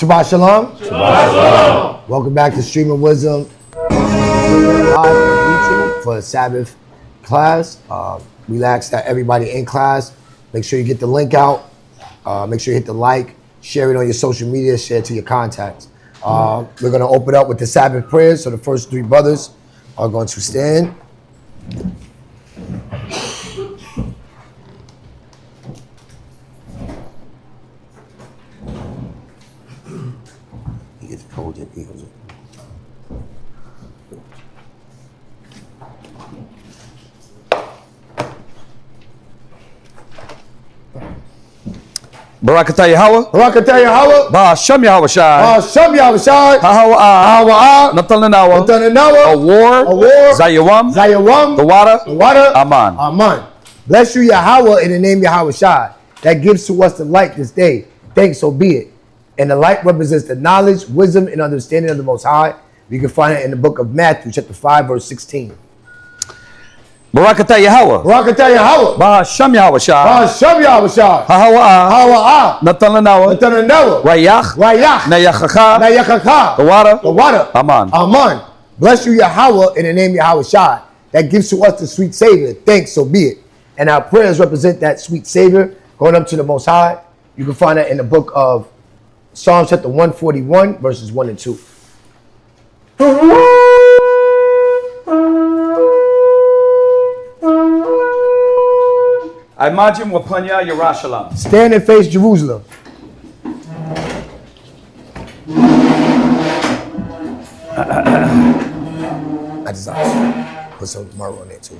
Shabbat Shalom. Shabbat Shalom. Welcome back to Stream of Wisdom live for the Sabbath class. We ask that everybody in class, make sure you get the link out. Make sure you hit the like, share it on your social media, share it to your contacts. We're going to open up with the Sabbath prayers. So the first three brothers are going to stand. Barakatah Yahweh. Barakatah Yahweh. Ba'ashem Yahweh Shai. Ba'ashem Yahweh Shai. Ha'awa'ah. Natalanawa. Natalanawa. A war. Zayawam. Zayawam. The water. Aman. Aman. Bless you, Yahweh, in the name Yahweh Shai, that gives to us the light this day. Thanks, so be it. And the light represents the knowledge, wisdom, and understanding of the Most High. You can find it in the book of Matthew, chapter 5, verse 16. Barakatah Yahweh. Barakatah Yahweh. Ba'ashem Yahweh Shai. Ba'ashem Yahweh Shai. Ha'awa'ah. Natalanawa. Natalanawa. Rayach. Nayachacha. The water. Aman. Bless you, Yahweh, in the name Yahweh Shai, that gives to us the sweet Savior. Thanks, so be it. And our prayers represent that sweet Savior going up to the Most High. You can find that in the book of Psalms chapter 141, verses 1 and 2. I imagine Wapanya Yerushalayim. Stand and face Jerusalem. I just put some tomorrow on there too.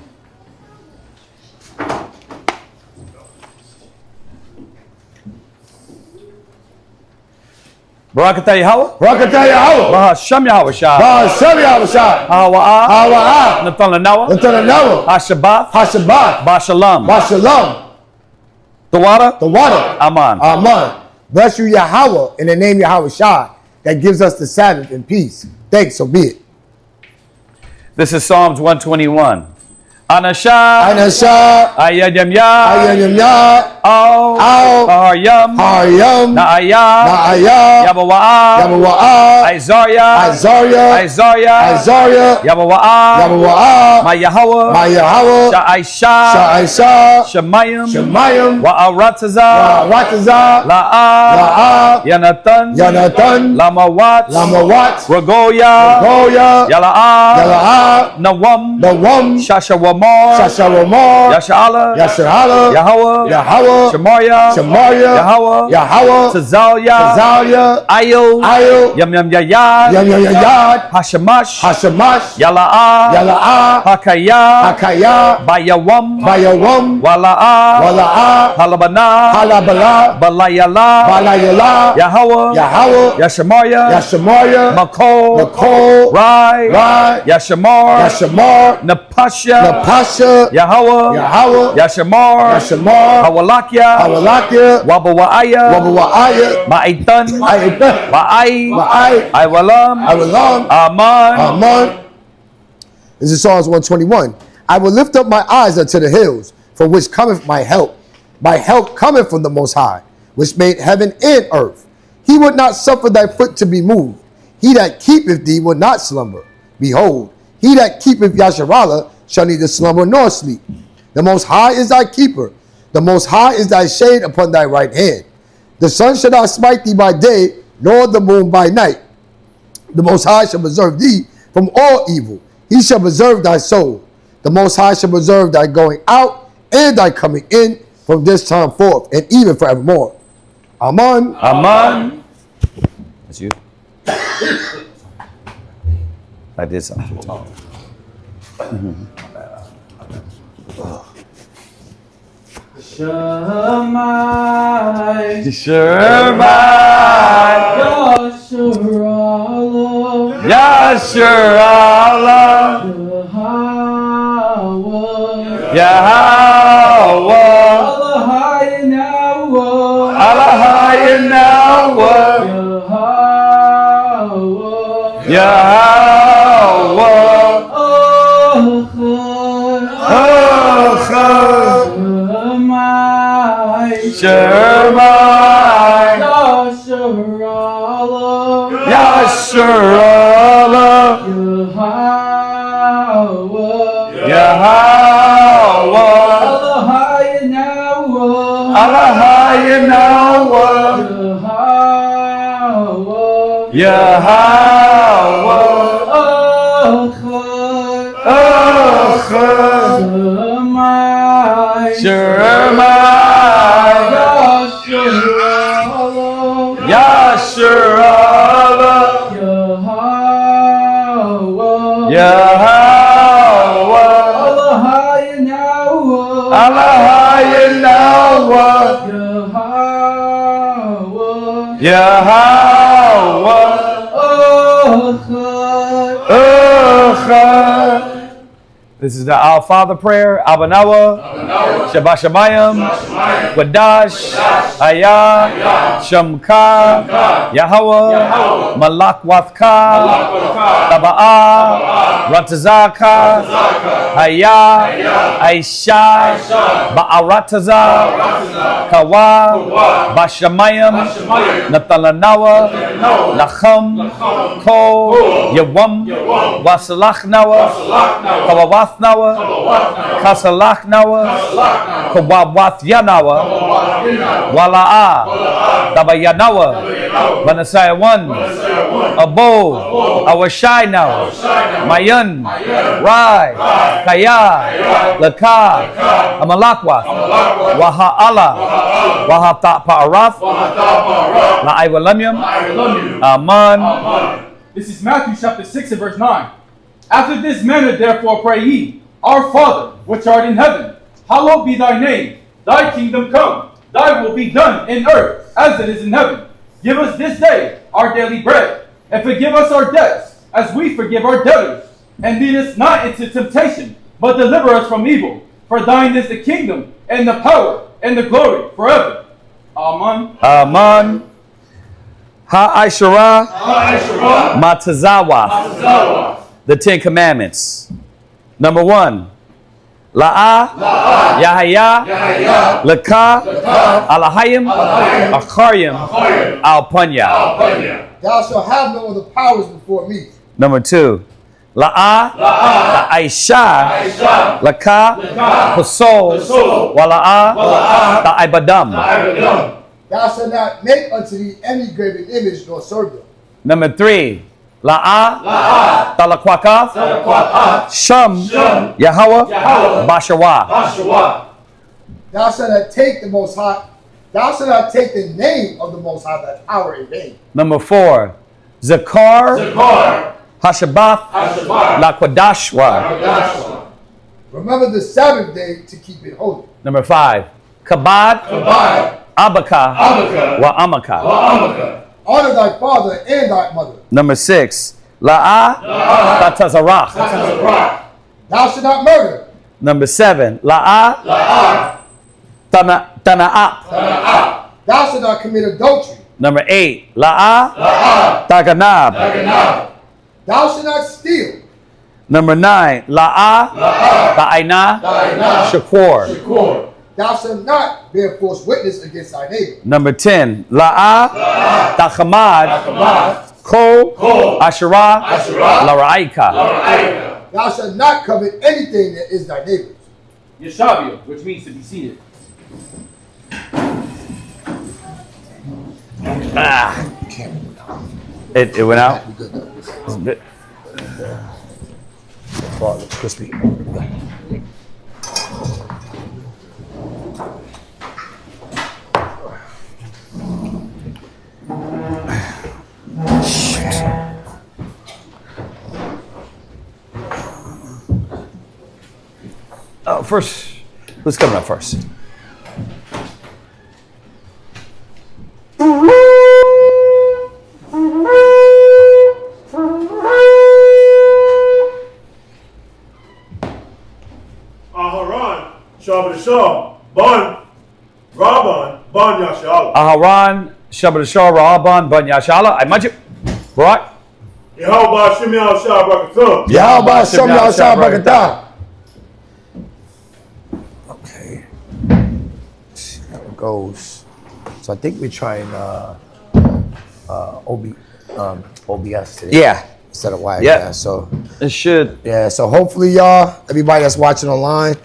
Barakatah Yahweh. Barakatah Yahweh. Ba'ashem Yahweh Shai. Ba'ashem Yahweh Shai. Ha'awa'ah. Natalanawa. Hashabath. Ba'shalom. The water. Aman. Bless you, Yahweh, in the name Yahweh Shai, that gives us the Sabbath in peace. Thanks, so be it. This is Psalms 121. Anasha. Ayadam ya. Haryam. Naaya. Yabawa'a. Isaiah. Yabawa'a. My Yahweh. Sha'aisha. Shemayim. Wa'arataza. La'a. Yanatan. Lamawat. Ragoya. Yala'a. Nawam. Shashawam. Yasha'ala. Yahweh. Shemariah. Yahweh. Tazalia. Ayo. Yam Yayad. Hashamash. Yala'a. Hakaya. Bayawam. Wala'a. Halabana. Balayala. Yahweh. Yashemariah. Makol. Rai. Yashamar. Napasha. Yahweh. Yashamar. Hawalakia. Wabawa'aya. Ma'itan. Ma'ai. Iwalam. Aman. This is Psalms 121. I will lift up my eyes unto the hills, from which cometh my help. My help cometh from the Most High, which made heaven and earth. He would not suffer thy foot to be moved. He that keepeth thee will not slumber. Behold, he that keepeth Yasharallah shall neither slumber nor sleep. The Most High is thy keeper. The Most High is thy shade upon thy right hand. The sun shall not smite thee by day, nor the moon by night. The Most High shall preserve thee from all evil. He shall preserve thy soul. The Most High shall preserve thy going out and thy coming in from this time forth and even forevermore. Amen. Amen. That's you. I did something too tall. Shemai, Shemai, Yasharallah, Yasharallah, Yahweh, Yahweh, Allahayinawa, Yahweh, Yahweh, Yahweh, Shemai, Yasharallah, Yasharallah, Yahweh, Yahweh, Allahayinawa, Yahweh, Yahweh, Shemai, Yasharallah, Yahweh, Allahayinawa, Yahweh, This is the Our Father prayer. Abanawa, Shabbat Shemayim, Wadash, Ayah, Shamka, Yahweh, Malak Wathka, Taba'ah, Ratazaka, Ayah, Aisha, Ba'arataza, Kawa, Bashamayim, Natalanawa, Lacham, Ko, Yawam, Wasalachnawa, Kawawathnawa, Kasalachnawa, Kawawathanawa, Wala'a, Tabayanawa, Banasaya 1, Abo, Awashinawa, Mayan, Rai, Kaya, Laka, Amalakwa, Waha'ala, Wahata Pa'arath, La'aywalamyam, Aman. This is Matthew chapter 6 and verse 9. After this manner therefore pray ye, Our Father, which art in heaven, hallowed be thy name. Thy kingdom come, thy will be done in earth as it is in heaven. Give us this day our daily bread, and forgive us our debts, as we forgive our debtors. And lead us not into temptation, but deliver us from evil. For thine is the kingdom, and the power, and the glory forever. Amen. Aman. Ha'aishara, Matazawa. The Ten Commandments. Number 1. La'a, Yahaya, Laka, Alahayim, Akharyim, Alpunya. Thou shalt have no other powers before me. Number 2. La'a, Aisha, Laka, Pasol, Wala'a, Ta'ibadam. Thou shalt not make unto thee any graven image nor serve them. Number 3. La'a, Talakwaka, Sham, Yahweh, Bashawa. Thou shalt not take the Most High. Thou shalt not take the name of the Most High thy power in vain. Number 4. Zakar, Hashabath, Lakwadashwa. Remember the Sabbath day to keep it holy. Number 5. Kabad, Abaka, Wa Amaka. Honor thy father and thy mother. Number 6. La'a, Tatazarach. Thou shalt not murder. Number 7. La'a, Tana'ap. Thou shalt not commit adultery. Number 8. La'a, Taganab. Thou shalt not steal. Number 9. La'a, Ta'aina, Shakur. Thou shalt not bear false witness against thy neighbor. Number 10. La'a, Tachamad, Ko, Ashara, Laraika. Thou shalt not covet anything that is thy neighbor's. Yeshavia, which means to be seated. It went out. We good though. It's a bit- Oh, it's crispy. Oh, first, who's coming up first? Aharon, Shabbat Shah, Ban, Rabban, Ban Yashala. Aharon, Shabbat Shah, Ra'aban, Ban Yashala. I munch it. Brought. Yahweh Shem Yah Shah Barakatum. Yahweh Shem Yah Shah Barakatah. Okay. Let's see how it goes. So I think we're trying OBS today. Yeah. Instead of Wi-Fi. Yeah. So It should. yeah, so hopefully y'all, everybody that's watching online,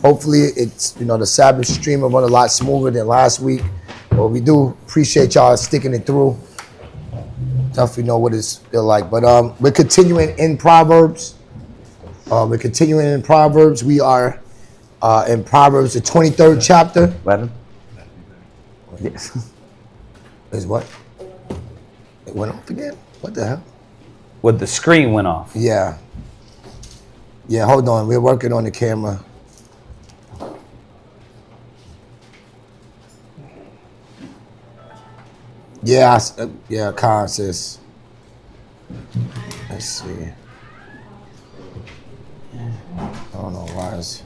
hopefully it's, the Sabbath stream will run a lot smoother than last week. But we do appreciate y'all sticking it through. Definitely know what it's feel like. But we're continuing in Proverbs. We are in Proverbs, the 23rd chapter. Let him. Yes. Is what? It went off again? What the hell? When the screen went off. Yeah. Yeah, hold on. We're working on the camera. Yeah, Khan says. Let's see. I don't know why it's.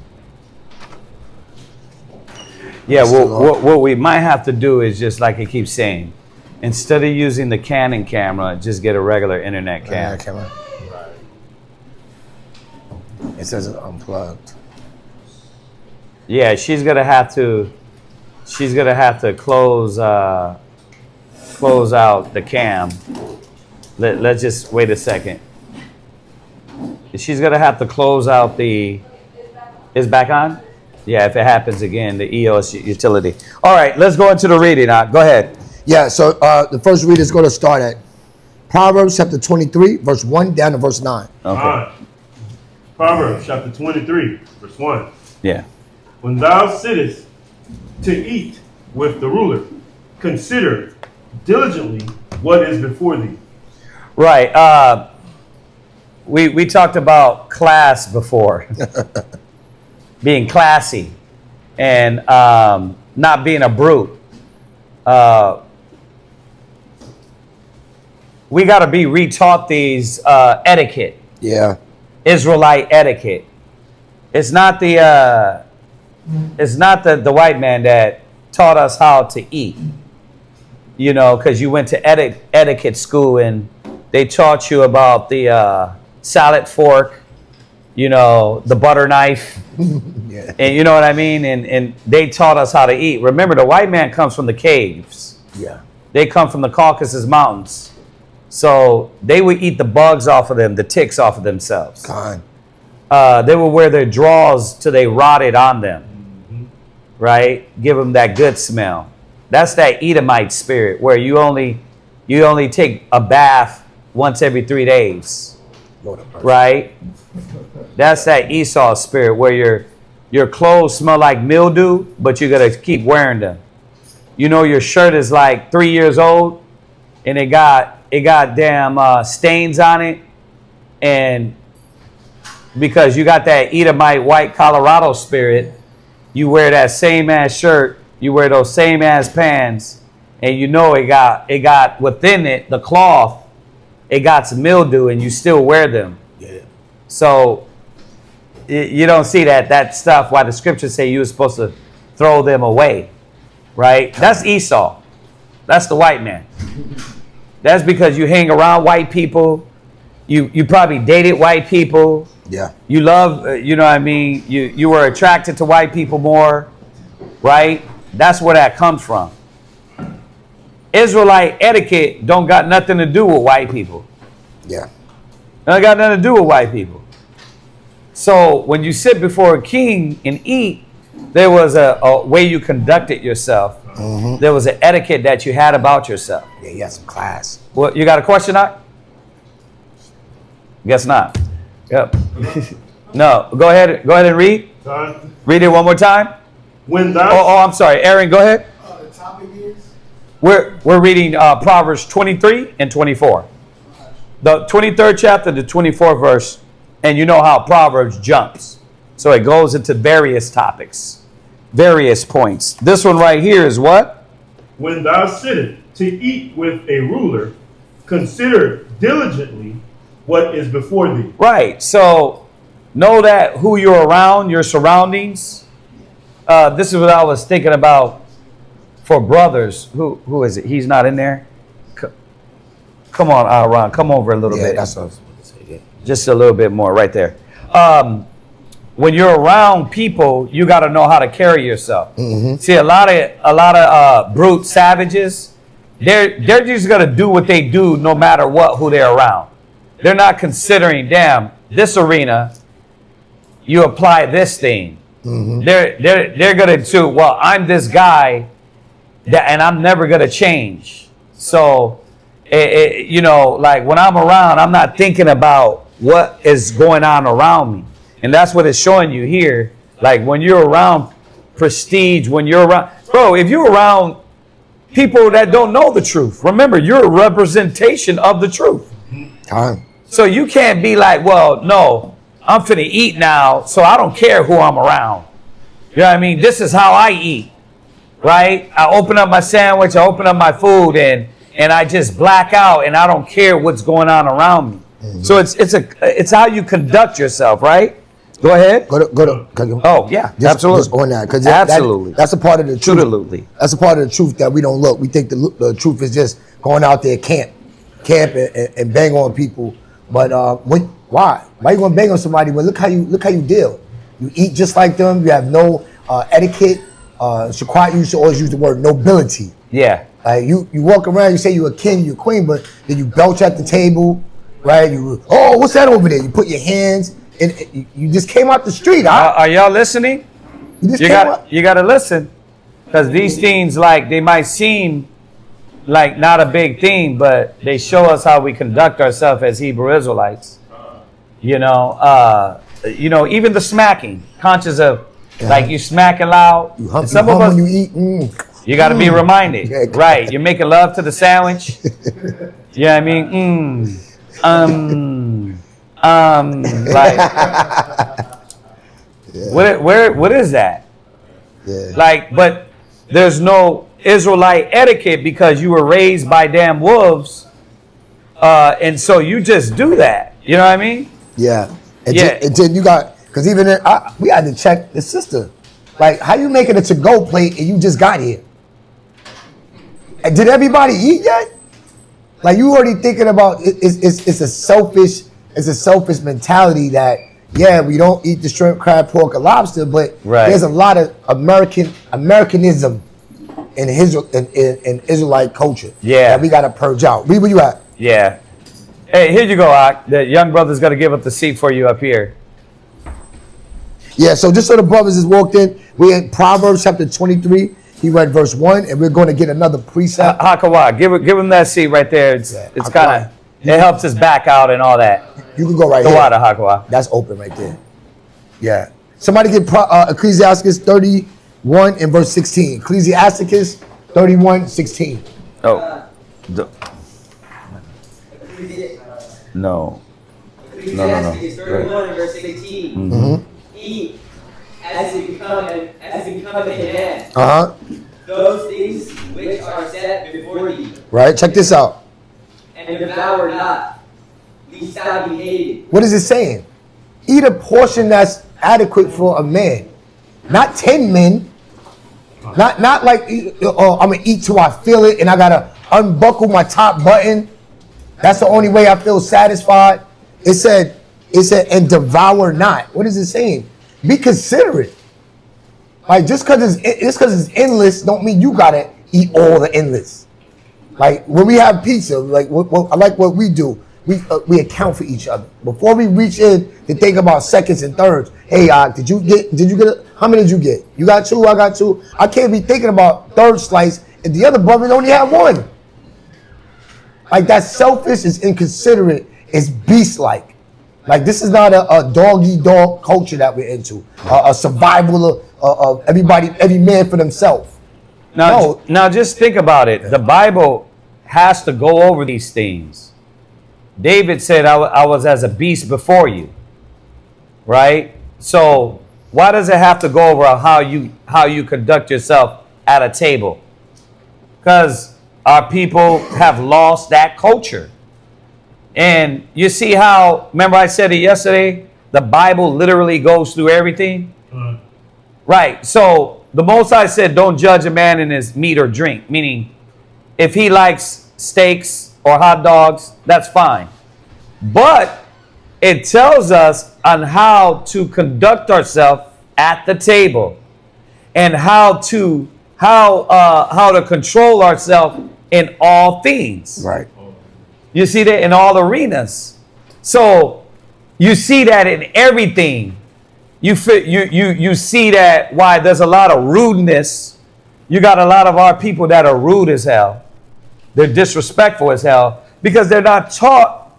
Yeah, well, what we might have to do is just like it keeps saying, instead of using the Canon camera, just get a regular internet Yeah, camera. camera. It says it's unplugged. Yeah, she's gonna have to close out the cam. Let's just wait a second. She's gonna have to close out the. Is it back on? Yeah, if it happens again, the EOS utility. All right, let's go into the reading. Go ahead. Yeah, so the first read is going to start at Proverbs chapter 23, verse 1 down to verse 9. Okay. Proverbs chapter 23, verse 1. Yeah. When thou sittest to eat with the ruler, consider diligently what is before thee. Right. We talked about class before. Being classy and not being a brute. We got to be retaught these etiquette, Yeah. Israelite etiquette. It's not the white man that taught us how to eat. Because you went to etiquette school and they taught you about the salad fork, the butter knife. Yeah. And you know what I mean? And they taught us how to eat. Remember, the white man comes from the caves. Yeah. They come from the Caucasus Mountains. So they would eat the bugs off of them, the ticks off of themselves. Khan. They would wear their drawers till they rotted on them. Right? Give them that good smell. That's that Edomite spirit where you only take a bath once every 3 days. Right? That's that Esau spirit where your clothes smell like mildew, but you gotta keep wearing them. Your shirt is like 3 years old, and it got damn stains on it, and because you got that Edomite white Colorado spirit, you wear that same ass shirt, you wear those same ass pants, and it got within it the cloth, it got some mildew, and you still wear them. Yeah. So you don't see that stuff. Why the scriptures say you were supposed to throw them away, right? That's Esau. That's the white man. That's because you hang around white people. You probably dated white people. Yeah. You love, you know what I mean? You were attracted to white people more, right? That's where that comes from. Israelite etiquette don't got nothing to do with white people. Yeah. It got nothing to do with white people. So when you sit before a king and eat, there was a way you conducted yourself. There was an etiquette that you had about yourself. Yeah, you had some class. Well, you got a question, Doc? Guess not. Yep. No. Go ahead and read. Son, Read it one more time. when thou Oh, I'm sorry. Aaron, go ahead. The topic is? We're reading Proverbs 23 and 24. The 23rd chapter, the 24th verse, and you know how Proverbs jumps. So it goes into various topics, various points. This one right here is what? when thou sittest to eat with a ruler, consider diligently what is before thee. Right. So know that who you're around, your surroundings. This is what I was thinking about for brothers. Who is it? He's not in there. Come on, Ron. Come over a little Yeah, bit. that's what I was going to say. Yeah. Just a little bit more right there. When you're around people, you got to know how to carry yourself. See, a lot of brute savages, they're just gonna do what they do no matter who they're around. They're not considering, damn, this arena, you apply this thing. They're gonna do, well, I'm this guy and I'm never gonna change. So, like when I'm around, I'm not thinking about what is going on around me. And that's what it's showing you here. Like when you're around prestige, when you're around, bro, if you're around people that don't know the truth, remember, you're a representation of the truth. Time. So you can't be like, well, no, I'm finna eat now, so I don't care who I'm around. You know what I mean? This is how I eat, right? I open up my sandwich, I open up my food, and I just black out, and I don't care what's going on around me. So it's how you conduct yourself, right? Go ahead. Go to. Oh yeah, Just, absolutely. Just on that, because Absolutely. that's a part of the truth. Absolutely. That's a part of the truth that we don't look. We think the truth is just going out there camp and bang on people. But why you gonna bang on somebody when look how you deal? You eat just like them. You have no etiquette. Shaquat used to always use the word nobility. Yeah. You walk around, you say you're a king, you're a queen, but then you belch at the table, right? What's that over there? You put your hands. You just came out the street. Are y'all listening? You got to listen, because these things, like, they might seem like not a big thing, but they show us how we conduct ourselves as Hebrew Israelites. Even the smacking, conscious of like you smacking loud. Some of us when you eat. You got to be reminded, Yeah, right? You're making love to the sandwich. You know what I mean? Like, what is that? Yeah. Like, but there's no Israelite etiquette because you were raised by damn wolves, and so you just do that. You know what I mean? Yeah. And Yeah. then you got, because even then, we had to check the sister. Like, how you making a to-go plate and you just got here? And did everybody eat yet? Like, you already thinking about it's a selfish mentality that, yeah, we don't eat the shrimp, crab, pork, or lobster, but there's a lot of Americanism in Israelite culture. Yeah. That we got to purge out. Read where you at. Yeah. Hey, here you go, Ak. The young brother's going to give up the seat for you up here. Yeah, so just so the brothers has walked in, we're in Proverbs chapter 23. He read verse 1, and we're going to get another precept. Hakawa, give him that seat right there. It's kind of, it helps his back out and all that. You can go right Go here. out of Hakawa. That's open right there. Yeah. Somebody get Ecclesiastes 31 and verse 16. Ecclesiastes 31, 16. Oh. No. Ecclesiastes 31 and verse 16. Eat as it becometh a man. Uh-huh. Those things which are set before thee. Right, check this out. And devour not, lest thou be hated. What is it saying? Eat a portion that's adequate for a man. Not 10 men. Not like, I'm going to eat till I feel it and I got to unbuckle my top button. That's the only way I feel satisfied. It said, and devour not. What is it saying? Be considerate. Like, just because it's endless don't mean you got to eat all the endless. Like, when we have pizza, like I like what we do. we account for each other before we reach in to think about seconds and thirds. Hey, did you get how many did you get? You got 2, I got 2. I can't be thinking about third slice if the other brother only had 1. Like, that's selfish, it's inconsiderate, it's beast-like. Like, this is not a dog-eat-dog culture that we're into. A survival of every man for themselves. Now just think about it. The Bible has to go over these things. David said, I was as a beast before you. Right? So why does it have to go over how you conduct yourself at a table? Because our people have lost that culture. And you see how, remember I said it yesterday, the Bible literally goes through everything? Right. So the Most High said, don't judge a man in his meat or drink. Meaning, if he likes steaks or hot dogs, that's fine. But it tells us on how to conduct ourselves at the table and how to control ourselves in all things. Right. You see that in all arenas. So you see that in everything. You see that why there's a lot of rudeness. You got a lot of our people that are rude as hell. They're disrespectful as hell because they're not taught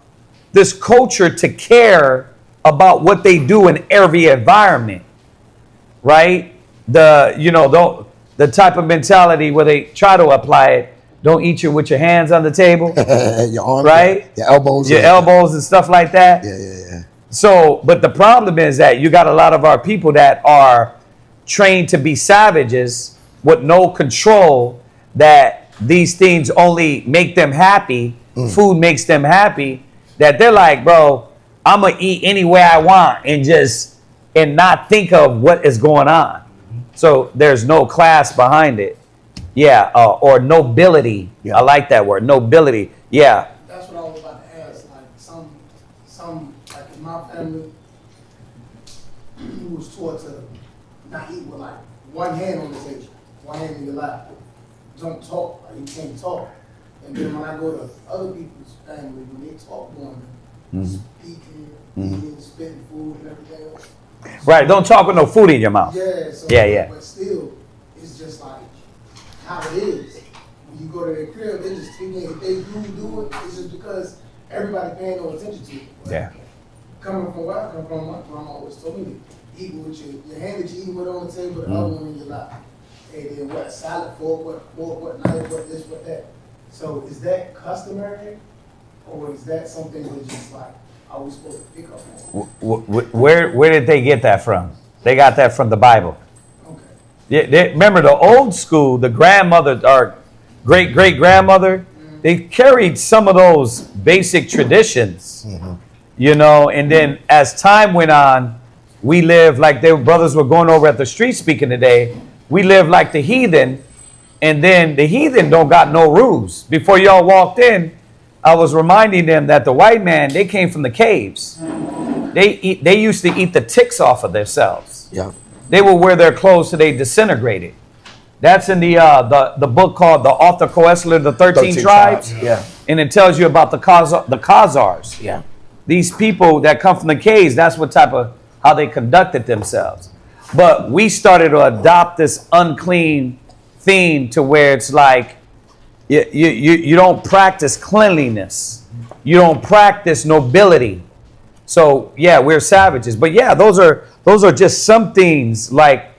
this culture to care about what they do in every environment. Right? The type of mentality where they try to apply it. Don't eat with your hands on the table. Your arms, right? Your elbows. Your elbows and stuff like that. Yeah. So, but the problem is that you got a lot of our people that are trained to be savages with no control, that these things only make them happy. Food makes them happy. That they're like, bro, I'm going to eat any way I want and not think of what is going on. So there's no class behind it. Yeah, or nobility. Yeah. I like that word, nobility. Yeah. That's what I was about to ask. Like some like in my family, who was taught to not eat with like one hand on the table, one hand in your lap. Don't talk. Like, you can't talk. And then when I go to other people's family, when they talk more, speaking, eating, spitting food and everything else. Right. Don't talk with no food in your mouth. Yeah. So, yeah. But still, it's just like how it is. When you go to their crib, they just treat it. If they do it, it's just because everybody paying no attention to it. But yeah. Coming from where I come from, my grandma always told me to eat with your hand that you eat with on the table, the other one in your lap. And then what salad, fork, what knife, what this, what that. So is that customary, or is that something that just like are we supposed to pick up on? Where did they get that from? They got that from the Bible. Remember the old school, the grandmother or great-great-grandmother, they carried some of those basic traditions, and then as time went on, we lived like their brothers were going over at the street speaking today. We lived like the heathen, and then the heathen don't got no rules. Before y'all walked in, I was reminding them that the white man, they came from the caves. They used to eat the ticks off of themselves. Yeah. They will wear their clothes till they disintegrated. That's in the book called the Author Coesler, the 13 Tribes. Yeah. And it tells you about the Khazars. Yeah. These people that come from the caves, that's what type of, how they conducted themselves. But we started to adopt this unclean theme to where it's like, you don't practice cleanliness. You don't practice nobility. So yeah, we're savages. But yeah, those are just some things like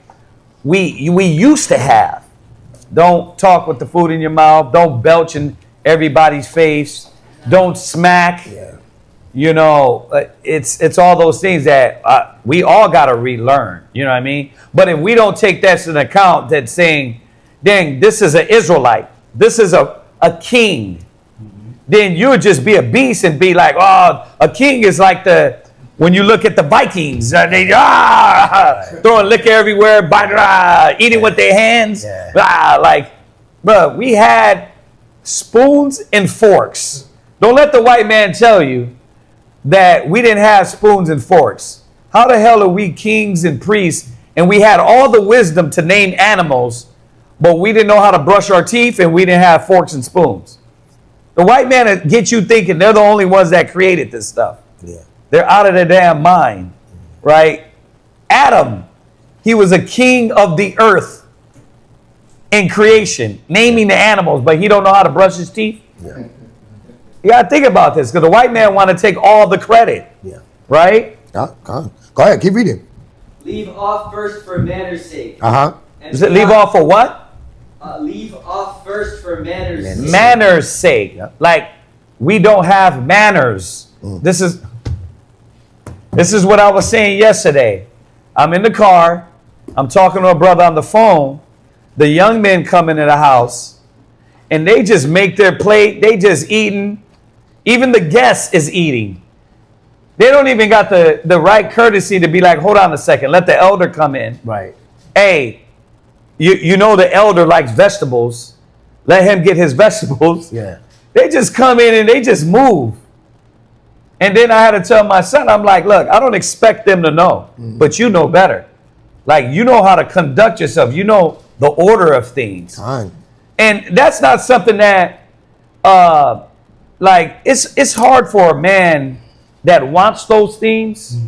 we used to have. Don't talk with the food in your mouth. Don't belch in everybody's face. Don't smack. Yeah. It's all those things that we all got to relearn. You know what I mean? But if we don't take that into account, that saying, dang, this is an Israelite. This is a king. Then you would just be a beast and be like, oh, a king is like when you look at the Vikings, they throwing liquor everywhere, eating with their hands. Yeah. Bro, we had spoons and forks. Don't let the white man tell you that we didn't have spoons and forks. How the hell are we kings and priests and we had all the wisdom to name animals, but we didn't know how to brush our teeth and we didn't have forks and spoons? The white man will get you thinking they're the only ones that created this stuff. Yeah. They're out of their damn mind, right? Adam, he was a king of the earth in creation, naming the animals, but he don't know how to brush his teeth. Yeah. You got to think about this, because the white man want to take all the credit, Yeah. right? Go ahead, keep reading. Leave off first for manners' sake. Uh-huh. And Does it leave off for what? Leave off first for manners' sake. Manners' sake. Yeah. Like, we don't have manners. This is what I was saying yesterday. I'm in the car. I'm talking to a brother on the phone. The young men come into the house, and they just make their plate. They just eating. Even the guest is eating. They don't even got the right courtesy to be like, hold on a second, let the elder come in. Right. Hey, you know the elder likes vegetables. Let him get his vegetables. Yeah. They just come in and they just move. And then I had to tell my son, I'm like, look, I don't expect them to know, but you know better. Like, you know how to conduct yourself. You know the order of things. Fine. And that's not something that, like, it's hard for a man that wants those things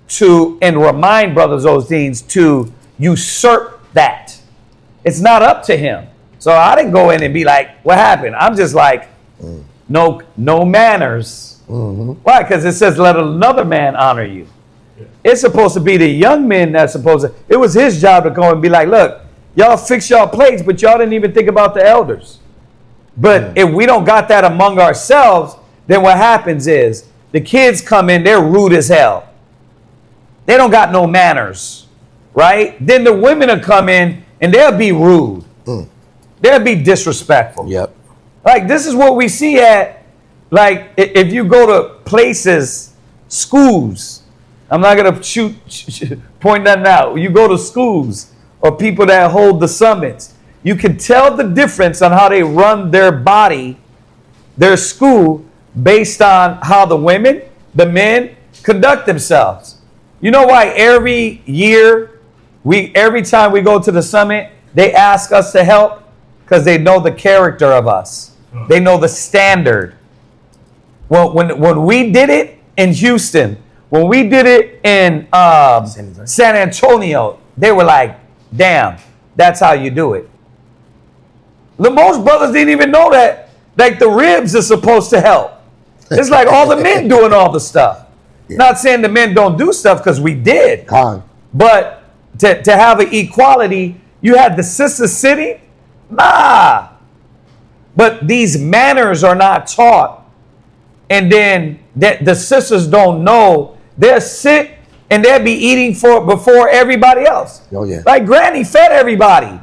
to, and remind brothers those things, to usurp that. It's not up to him. So I didn't go in and be like, what happened? I'm just like, no manners. Why? Because it says, let another man honor you. It's supposed to be the young men that's supposed to, it was his job to go and be like, look, y'all fix y'all plates, but y'all didn't even think about the elders. But if we don't got that among ourselves, then what happens is the kids come in, they're rude as hell. They don't got no manners, right? Then the women will come in and they'll be rude. They'll be disrespectful. Yep. Like, this is what we see at, like, if you go to places, schools, I'm not going to point that out. You go to schools or people that hold the summits, you can tell the difference on how they run their body, their school, based on how the women, the men conduct themselves. You know why every year, every time we go to the summit, they ask us to help? Because they know the character of us. They know the standard. Well, when we did it in Houston, when we did it in San Antonio, they were like, damn, that's how you do it. Most brothers didn't even know that, like, the ribs are supposed to help. It's like all the men doing all the stuff. Yeah. Not saying the men don't do stuff, because we did. But to have an equality, you had the sisters sitting? Nah. But these manners are not taught. And then the sisters don't know. They'll sit and they'll be eating before everybody else. Oh, yeah. Like Granny fed everybody.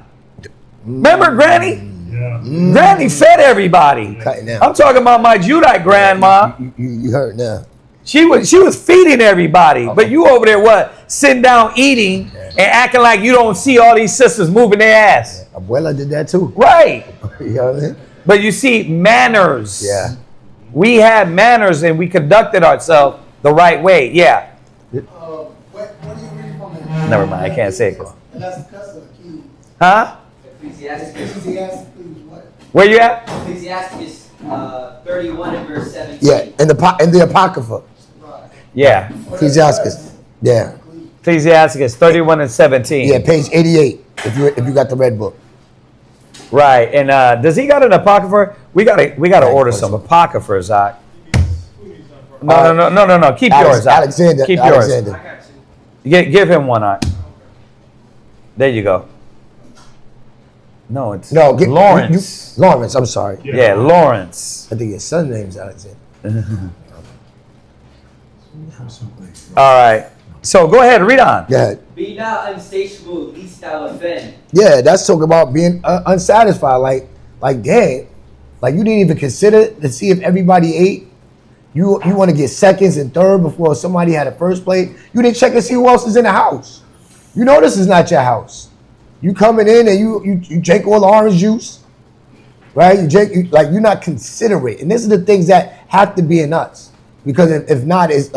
Remember Granny? Yeah. Granny fed everybody. I'm talking about my Judite grandma. You heard now. She was feeding everybody. But you over there, what? Sitting down eating and acting like you don't see all these sisters moving their ass. Abuela did that too. Right. You know what I mean? But you see, manners. Yeah. We had manners and we conducted ourselves the right way. Yeah. What do you read from it? Never mind. I can't say it. And that's the custom of key. Huh? Ecclesiastes. Ecclesiastes, what? Where you at? Ecclesiastes 31 and verse 17. Yeah, in the Apocrypha. Right. Yeah. Ecclesiastes. Yeah. Ecclesiastes 31 and 17. Yeah, page 88, if you got the red book. Right. And does he got an apocrypha? We gotta order some apocryphas, Zach. No. Keep yours, Zach. Alexander. Keep Alexander. yours. Give him one, Zach. There you go. No, it's Lawrence. Lawrence, I'm sorry. Yeah, Lawrence. I think his son's name's Alexander. All right. So go ahead, read on. Go ahead. Be not unsatiable, lest thou offend. Yeah, that's talking about being unsatisfied. Like, dang, like you didn't even consider to see if everybody ate. You want to get seconds and third before somebody had a first plate. You didn't check and see who else is in the house. You know this is not your house. You coming in and you drink all the orange juice, right? You're not considerate, and this is the things that have to be in us. Because if not, there's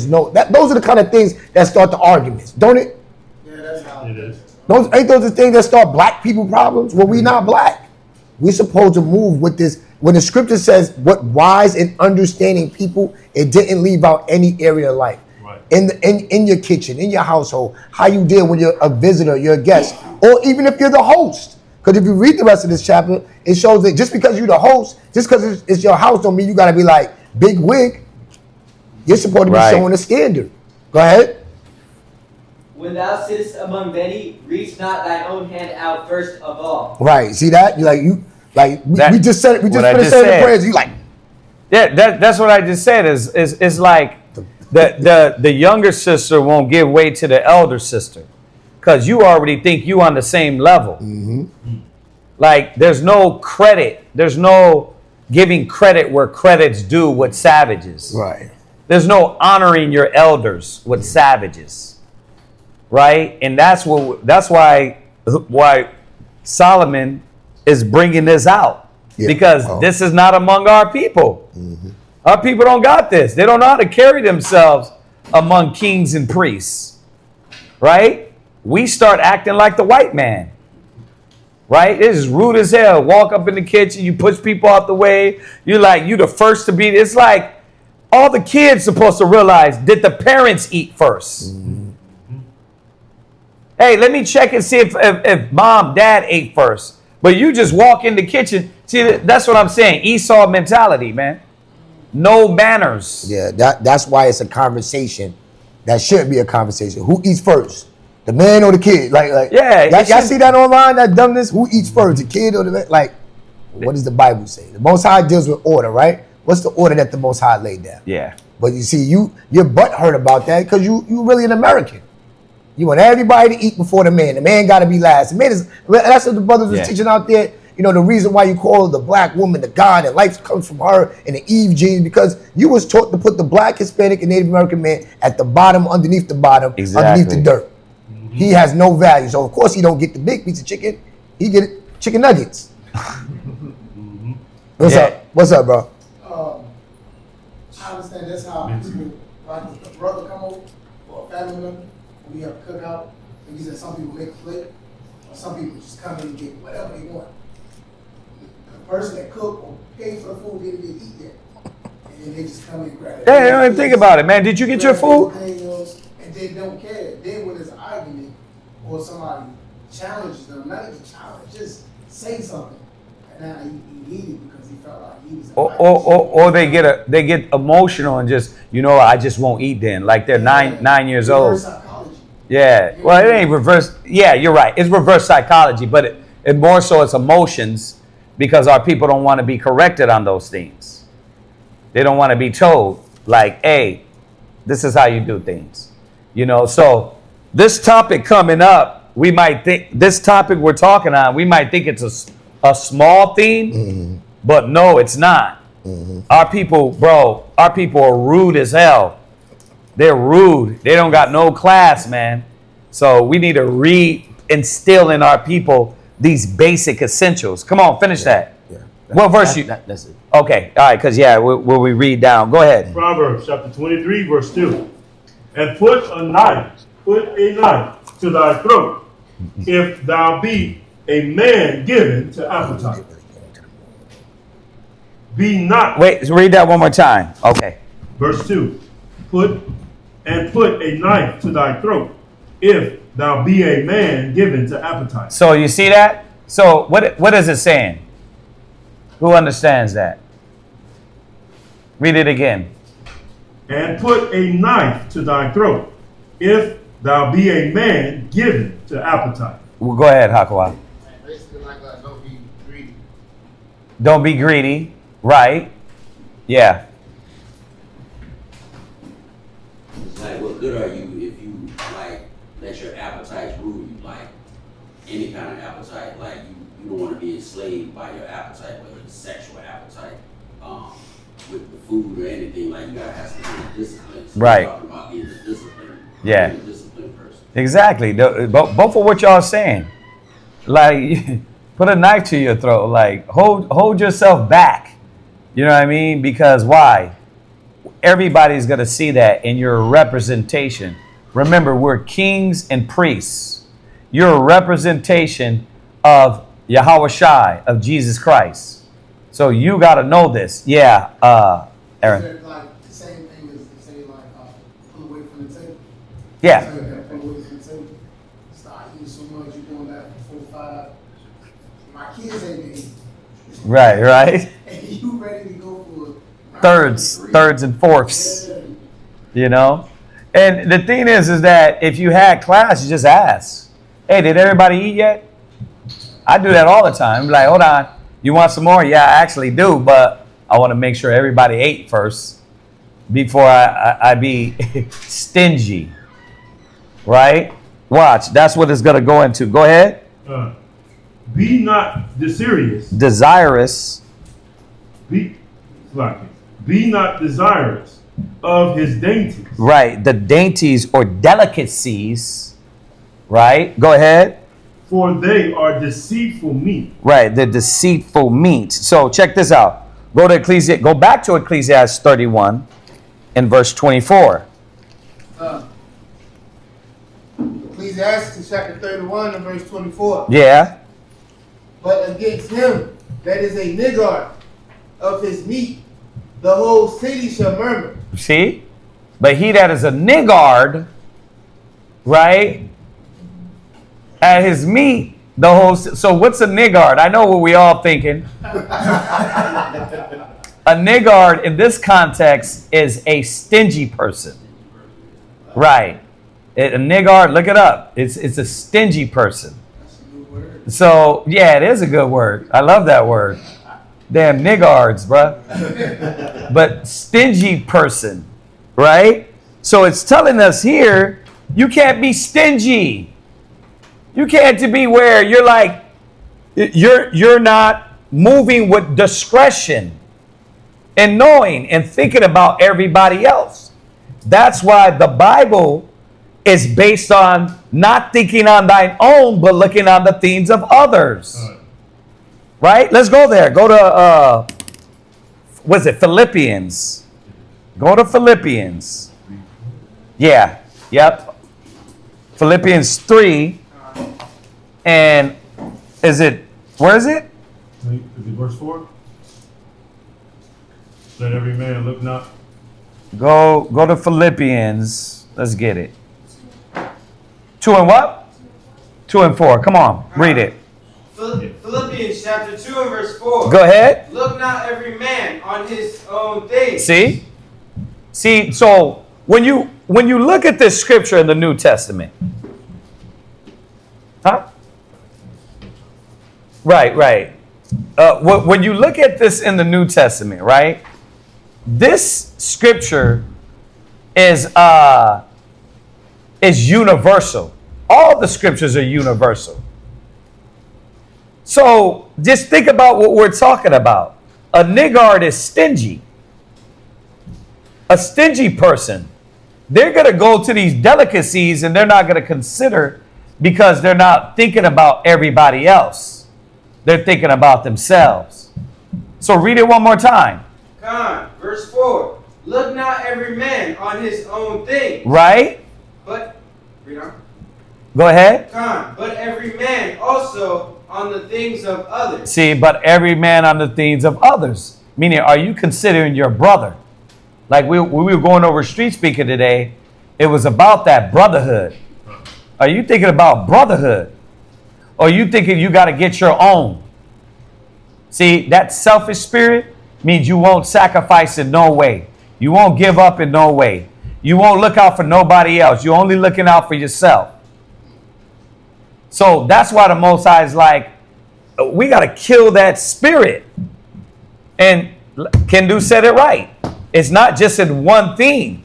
no. Those are the kind of things that start the arguments, don't it? Yeah, that's how It is. Ain't those the things that start black people problems? Well, we not black. We're supposed to move with this when the scripture says what wise and understanding people, it didn't leave out any area of life. Right. In your kitchen, in your household, how you deal when you're a visitor, you're a guest, or even if you're the host. Because if you read the rest of this chapter, it shows that just because you're the host, just because it's your house, don't mean you got to be like big wig. You're supposed to be Right. showing a standard. Go ahead. When thou sittest among many, reach not thy own hand out first of all. Right. See that? We just said it. We just What I finished just saying the said. prayers. You like, Yeah, that's what I just said. Is like the younger sister won't give way to the elder sister, because you already think you on the same level. Mm-hmm. Like there's no credit. There's no giving credit where credit's due with savages. right. There's no honoring your elders with savages, right? And that's why Solomon is bringing this out, Yeah. because Oh. this is not among our people. Mm-hmm. Our people don't got this. They don't know how to carry themselves among kings and priests, right? We start acting like the white man, right? It is rude as hell. Walk up in the kitchen, you push people out the way. You're like, you the first to be. It's like all the kids supposed to realize, did the parents eat first? Mm-hmm. Hey, let me check and see if mom, dad ate first. But you just walk in the kitchen. See, that's what I'm saying. Esau mentality, man. No manners. Yeah, that's why it's a conversation that shouldn't be a conversation. Who eats first? The man or the kid? Like Yeah, it y'all should- see that online, that dumbness? Who eats first, the kid or the man? Like, what does the Bible say? The Most High deals with order, right? What's the order that the Most High laid down? Yeah. But you see, your butt hurt about that because you really an American. You want everybody to eat before the man. The man got to be last. The man is, that's what the brothers was Yeah. teaching out there. You know, the reason why you call the black woman the God and life comes from her and the Eve gene, because you was taught to put the black, Hispanic, and Native American man at the bottom, underneath the bottom, underneath the dirt. He has no value. So, of course, he don't get the big piece of chicken. He get chicken nuggets. What's Yeah. up? What's up, bro? I understand that's how people, like if a brother come over or a family member, we have a cookout, and he said some people make a plate, or some people just come in and get whatever they want. The person that cooked or paid for the food didn't get eat yet, and then they just come in and grab it. Yeah, you don't even think about it, man. Did you get your food? And they don't care. Then when there's an argument or somebody challenges them, not even challenge, just say something. And now he needed because he felt like he was. Or they get emotional and just, I just won't eat then. Like they're nine years old. Reverse psychology. Yeah. Well, it ain't reverse. Yeah, you're right. It's reverse psychology, but it more so it's emotions, because our people don't want to be corrected on those things. They don't want to be told, like, hey, this is how you do things. So this topic coming up, we might think, this topic we're talking on, we might think it's a small theme, but no, it's not. Our people, our people are rude as hell. They're rude. They don't got no class, man. So we need to re-instill in our people these basic essentials. Come on, finish that. Yeah. What verse you? That's it. Okay, all right, because will we read down? Go ahead. Proverbs chapter 23, verse 2. And put a knife to thy throat, if thou be a man given to appetite. Be not. Wait, read that one more time. Okay. Verse 2. Put a knife to thy throat, if thou be a man given to appetite. So you see that? So what is it saying? Who understands that? Read it again. And put a knife to thy throat, if thou be a man given to appetite. Well, go ahead, Hakawa. Basically, like don't be greedy. Don't be greedy. Right. Yeah. It's like, what good are you if you let your appetites rule you? Like any kind of appetite, like you don't want to be enslaved by your appetite, whether it's sexual appetite, with the food or anything. Like you gotta have some discipline. So Right. we're talking about being a disciplined, Yeah. being a disciplined person. Exactly. Both of what y'all are saying. Like, put a knife to your throat. Like, hold yourself back. You know what I mean? Because why? Everybody's going to see that in your representation. Remember, we're kings and priests. You're a representation of Yahweh Shai, of Jesus Christ. So you got to know this. Yeah, Aaron. Is that like the same thing as they say, like, pull away from the table? Yeah. So that pull away from the table. Start eating so much, you're going back for 4 5. My kids ain't been eating. Right. And you ready to go for Thirds and fourths. Yeah. You know? And the thing is that if you had class, you just ask, hey, did everybody eat yet? I do that all the time. I'm like, hold on. You want some more? Yeah, I actually do, but I want to make sure everybody ate first before I be stingy. Right? Watch. That's what it's going to go into. Go ahead. Be not desirous. Desirous. Be not desirous of his dainties. Right. The dainties or delicacies. Right? Go ahead. For they are deceitful meat. Right. The deceitful meat. So check this out. Go back to Ecclesiastes 31 and verse 24. Ecclesiastes chapter 31 and verse 24. Yeah. But against him that is a niggard of his meat, the whole city shall murmur. See? But he that is a niggard, right? At his meat, the whole. So what's a niggard? I know what we all thinking. A niggard in this context is a stingy person. Right. A niggard, look it up. It's a stingy person. So, yeah, it is a good word. I love that word. Damn niggards, bruh. But stingy person, right? So it's telling us here, you can't be stingy. You can't be where you're like, you're not moving with discretion and knowing and thinking about everybody else. That's why the Bible is based on not thinking on thine own, but looking on the things of others. Right? Let's go there. Go to, what's it? Philippians. Go to Philippians. Yeah. Yep. Philippians 3. And where is it? Is it verse 4? Let every man look not. Go to Philippians. Let's get it. 2 and what? 2 and 4. Come on, read it. Philippians chapter 2 and verse 4. Go ahead. Look not every man on his own things. See, so when you look at this scripture in the New Testament, huh? Right. When you look at this in the New Testament, right? This scripture is universal. All the scriptures are universal. So just think about what we're talking about. A niggard is stingy. A stingy person. They're going to go to these delicacies and they're not going to consider because they're not thinking about everybody else. They're thinking about themselves. So read it one more time. Verse 4. Look not every man on his own thing. Right? But, read on. Go ahead. But every man also on the things of others. See, but every man on the things of others. Meaning, are you considering your brother? Like we were going over street speaking today, it was about that brotherhood. Are you thinking about brotherhood? Or are you thinking you got to get your own? See, that selfish spirit means you won't sacrifice in no way. You won't give up in no way. You won't look out for nobody else. You're only looking out for yourself. So that's why the Most High is like, we got to kill that spirit. And Kendu said it right. It's not just in one thing.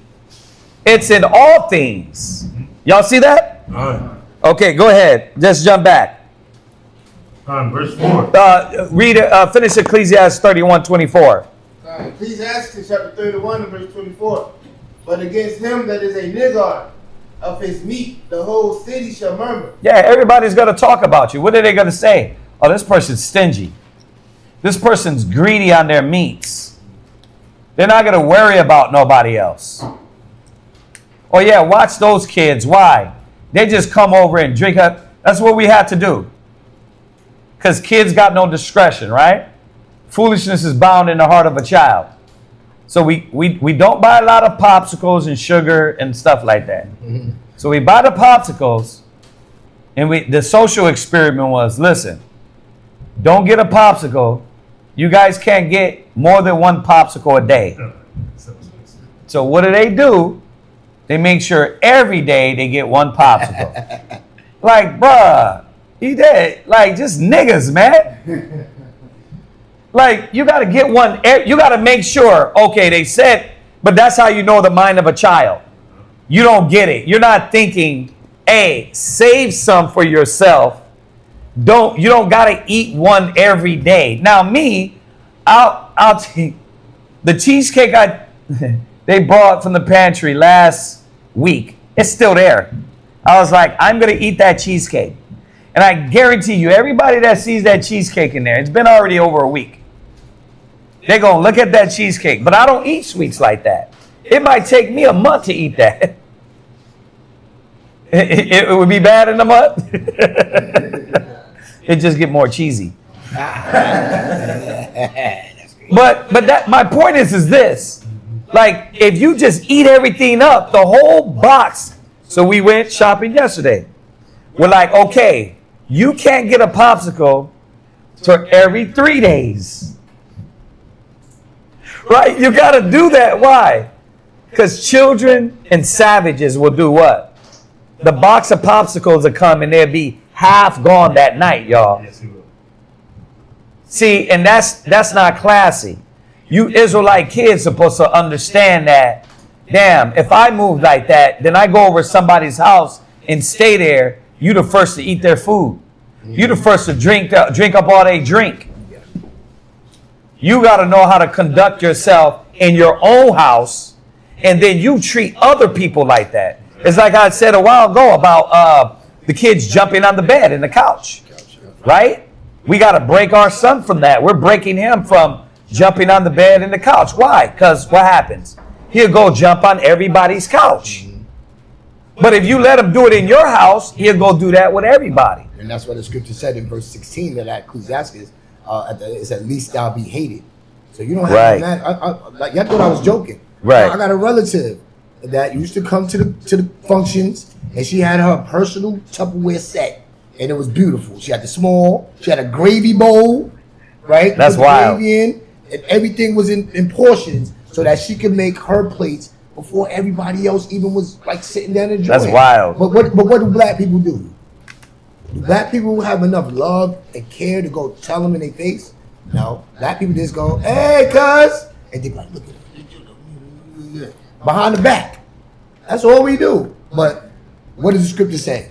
It's in all things. Y'all see that? All right. Okay, go ahead. Just jump back. Verse 4. Finish Ecclesiastes 31:24. Ecclesiastes chapter 31 and verse 24. But against him that is a niggard of his meat, the whole city shall murmur. Yeah, everybody's going to talk about you. What are they going to say? Oh, this person's stingy. This person's greedy on their meats. They're not going to worry about nobody else. Oh, yeah, watch those kids. Why? They just come over and drink up. That's what we had to do. Because kids got no discretion, right? foolishness is bound in the heart of a child. So we don't buy a lot of popsicles and sugar and stuff like that. So we buy the popsicles, and the social experiment was, listen, don't get a popsicle. You guys can't get more than one popsicle a day. So what do? They make sure every day they get one popsicle. Like, bruh, he did. Like, just niggas, man. Like, you got to get one. You got to make sure, okay, they said, but that's how you know the mind of a child. You don't get it. You're not thinking, hey, save some for yourself. You don't got to eat one every day. Now, me, I'll take the cheesecake they brought from the pantry last week. It's still there. I was like, I'm going to eat that cheesecake. And I guarantee you, everybody that sees that cheesecake in there, it's been already over a week. They're going to look at that cheesecake. But I don't eat sweets like that. It might take me a month to eat that. It would be bad in a month. It just get more cheesy. But that my point is this. Like, if you just eat everything up, the whole box. So we went shopping yesterday. We're like, okay, you can't get a popsicle for every 3 days. Right? You got to do that. Why? Because children and savages will do what? The box of popsicles will come and they'll be half gone that night, y'all. Yes, he will. See, and that's not classy. You Israelite kids supposed to understand that, damn, if I move like that, then I go over somebody's house and stay there, you the first to eat their food. You the first to drink up all they drink. You got to know how to conduct yourself in your own house, and then you treat other people like that. It's like I said a while ago about the kids jumping on the bed and the couch, right? We got to break our son from that. We're breaking him from jumping on the bed and the couch. Why? Because what happens? He'll go jump on everybody's couch. But if you let him do it in your house, he'll go do that with everybody. And that's what the scripture said in verse 16 of that Ecclesiastes. It's at least thou be hated. So you don't have that. Like, y'all thought I was joking. Right. I got a relative that used to come to the functions, and she had her personal Tupperware set, and it was beautiful. She had the small. She had a gravy bowl, right? That's wild. Gravy in, and everything was in portions so that she could make her plates before everybody else even was like sitting down and enjoying. That's wild. But what do black people do? Do black people have enough love and care to go tell them in their face? No. Black people just go, hey, cuz. And they like, look at it. Behind the back. That's all we do. But what does the scripture say?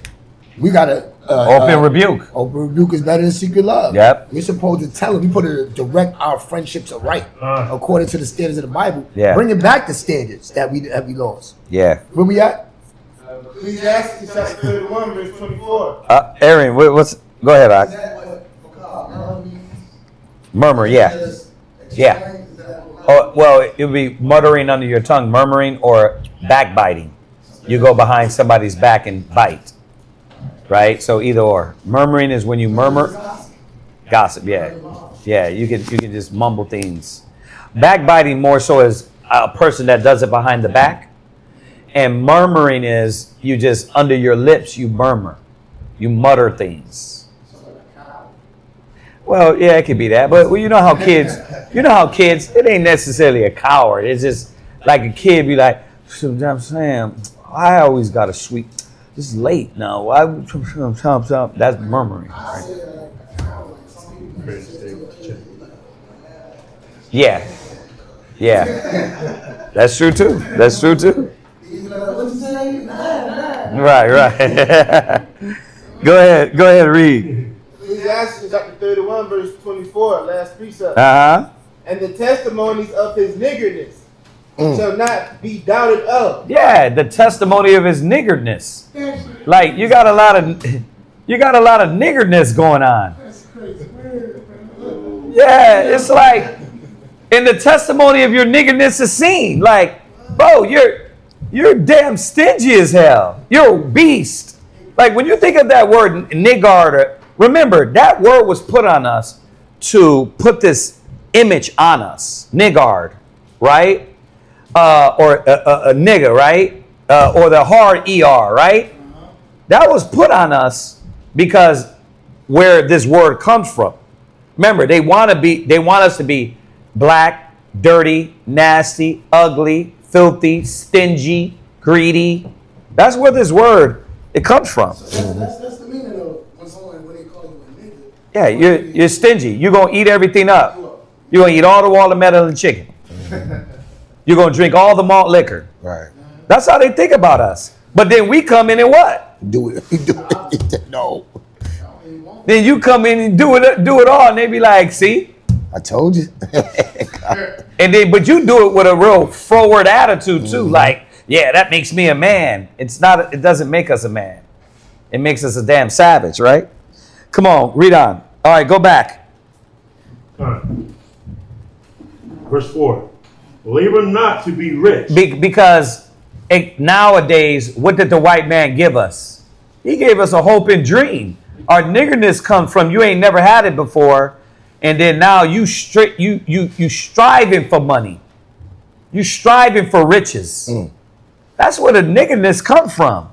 We got to... open rebuke. Open rebuke is better than secret love. Yep. We're supposed to tell them. We put to direct our friendships aright according to the standards of the Bible. Yeah. Bringing back the standards that we lost. Yeah. Where we at? Ecclesiastes chapter 31, verse 24. Aaron, what's... Go ahead, Is Ak. that what murmur means? Murmur, yeah. Just Yeah. explain, is that what Oh, well, it would be muttering under your tongue, murmuring, or backbiting. You go behind somebody's back and bite. Right? So either or. Murmuring is when you murmur. Gossip, yeah. Yeah, you can just mumble things. Backbiting more so is a person that does it behind the back. And murmuring is you just under your lips, you murmur. You mutter things. Well, yeah, it could be that. But well, you know how kids, it ain't necessarily a coward. It's just like a kid be like, I'm saying, I always got a sweet, it's late now. That's murmuring. Right? Yeah. Yeah. That's true too. That's true too. Right. Go ahead, read. Ecclesiastes chapter 31, verse 24, last precept. Uh-huh. And the testimonies of his niggardness shall not be doubted of. Yeah, the testimony of his niggardness. Like you got a lot of niggardness going on. Yeah, it's like, and the testimony of your niggardness is seen. Like, bro, you're damn stingy as hell. You're a beast. Like when you think of that word niggard, remember that word was put on us to put this image on us, niggard, right? Or a nigger, right? Or the hard ER, right? That was put on us because where this word comes from. Remember, they want us to be black, dirty, nasty, ugly, filthy, stingy, greedy. That's where this word it comes from. That's the meaning of when they call you a nigga. Yeah, you're stingy. You're gonna eat everything up. You're gonna eat all the watermelon chicken. You're gonna drink all the malt liquor. Right. That's how they think about us. But then we come in and what? Do it. No. Then you come in and do it all, and they be like, "See, I told you." but you do it with a real forward attitude too. Like, yeah, that makes me a man. It doesn't make us a man. It makes us a damn savage, right? Come on, read on. All right, go back. All right. Verse 4. Labor not to be rich. Because nowadays, what did the white man give us? He gave us a hope and dream. Our niggerness comes from you ain't never had it before, and then now you striving for money. You striving for riches. That's where the niggerness come from.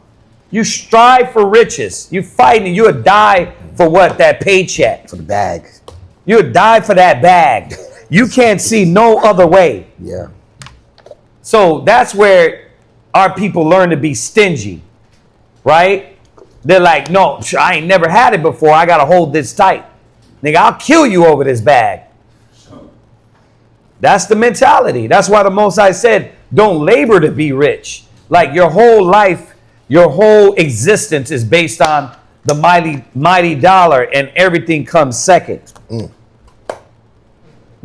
You strive for riches. You fighting. You would die for what? That paycheck. For the bag. You would die for that bag. You can't see no other way. Yeah. So that's where our people learn to be stingy, right? They're like, no, I ain't never had it before. I got to hold this tight. Nigga, I'll kill you over this bag. That's the mentality. That's why the Most High said, don't labor to be rich. Like your whole life, your whole existence is based on the mighty dollar, and everything comes second.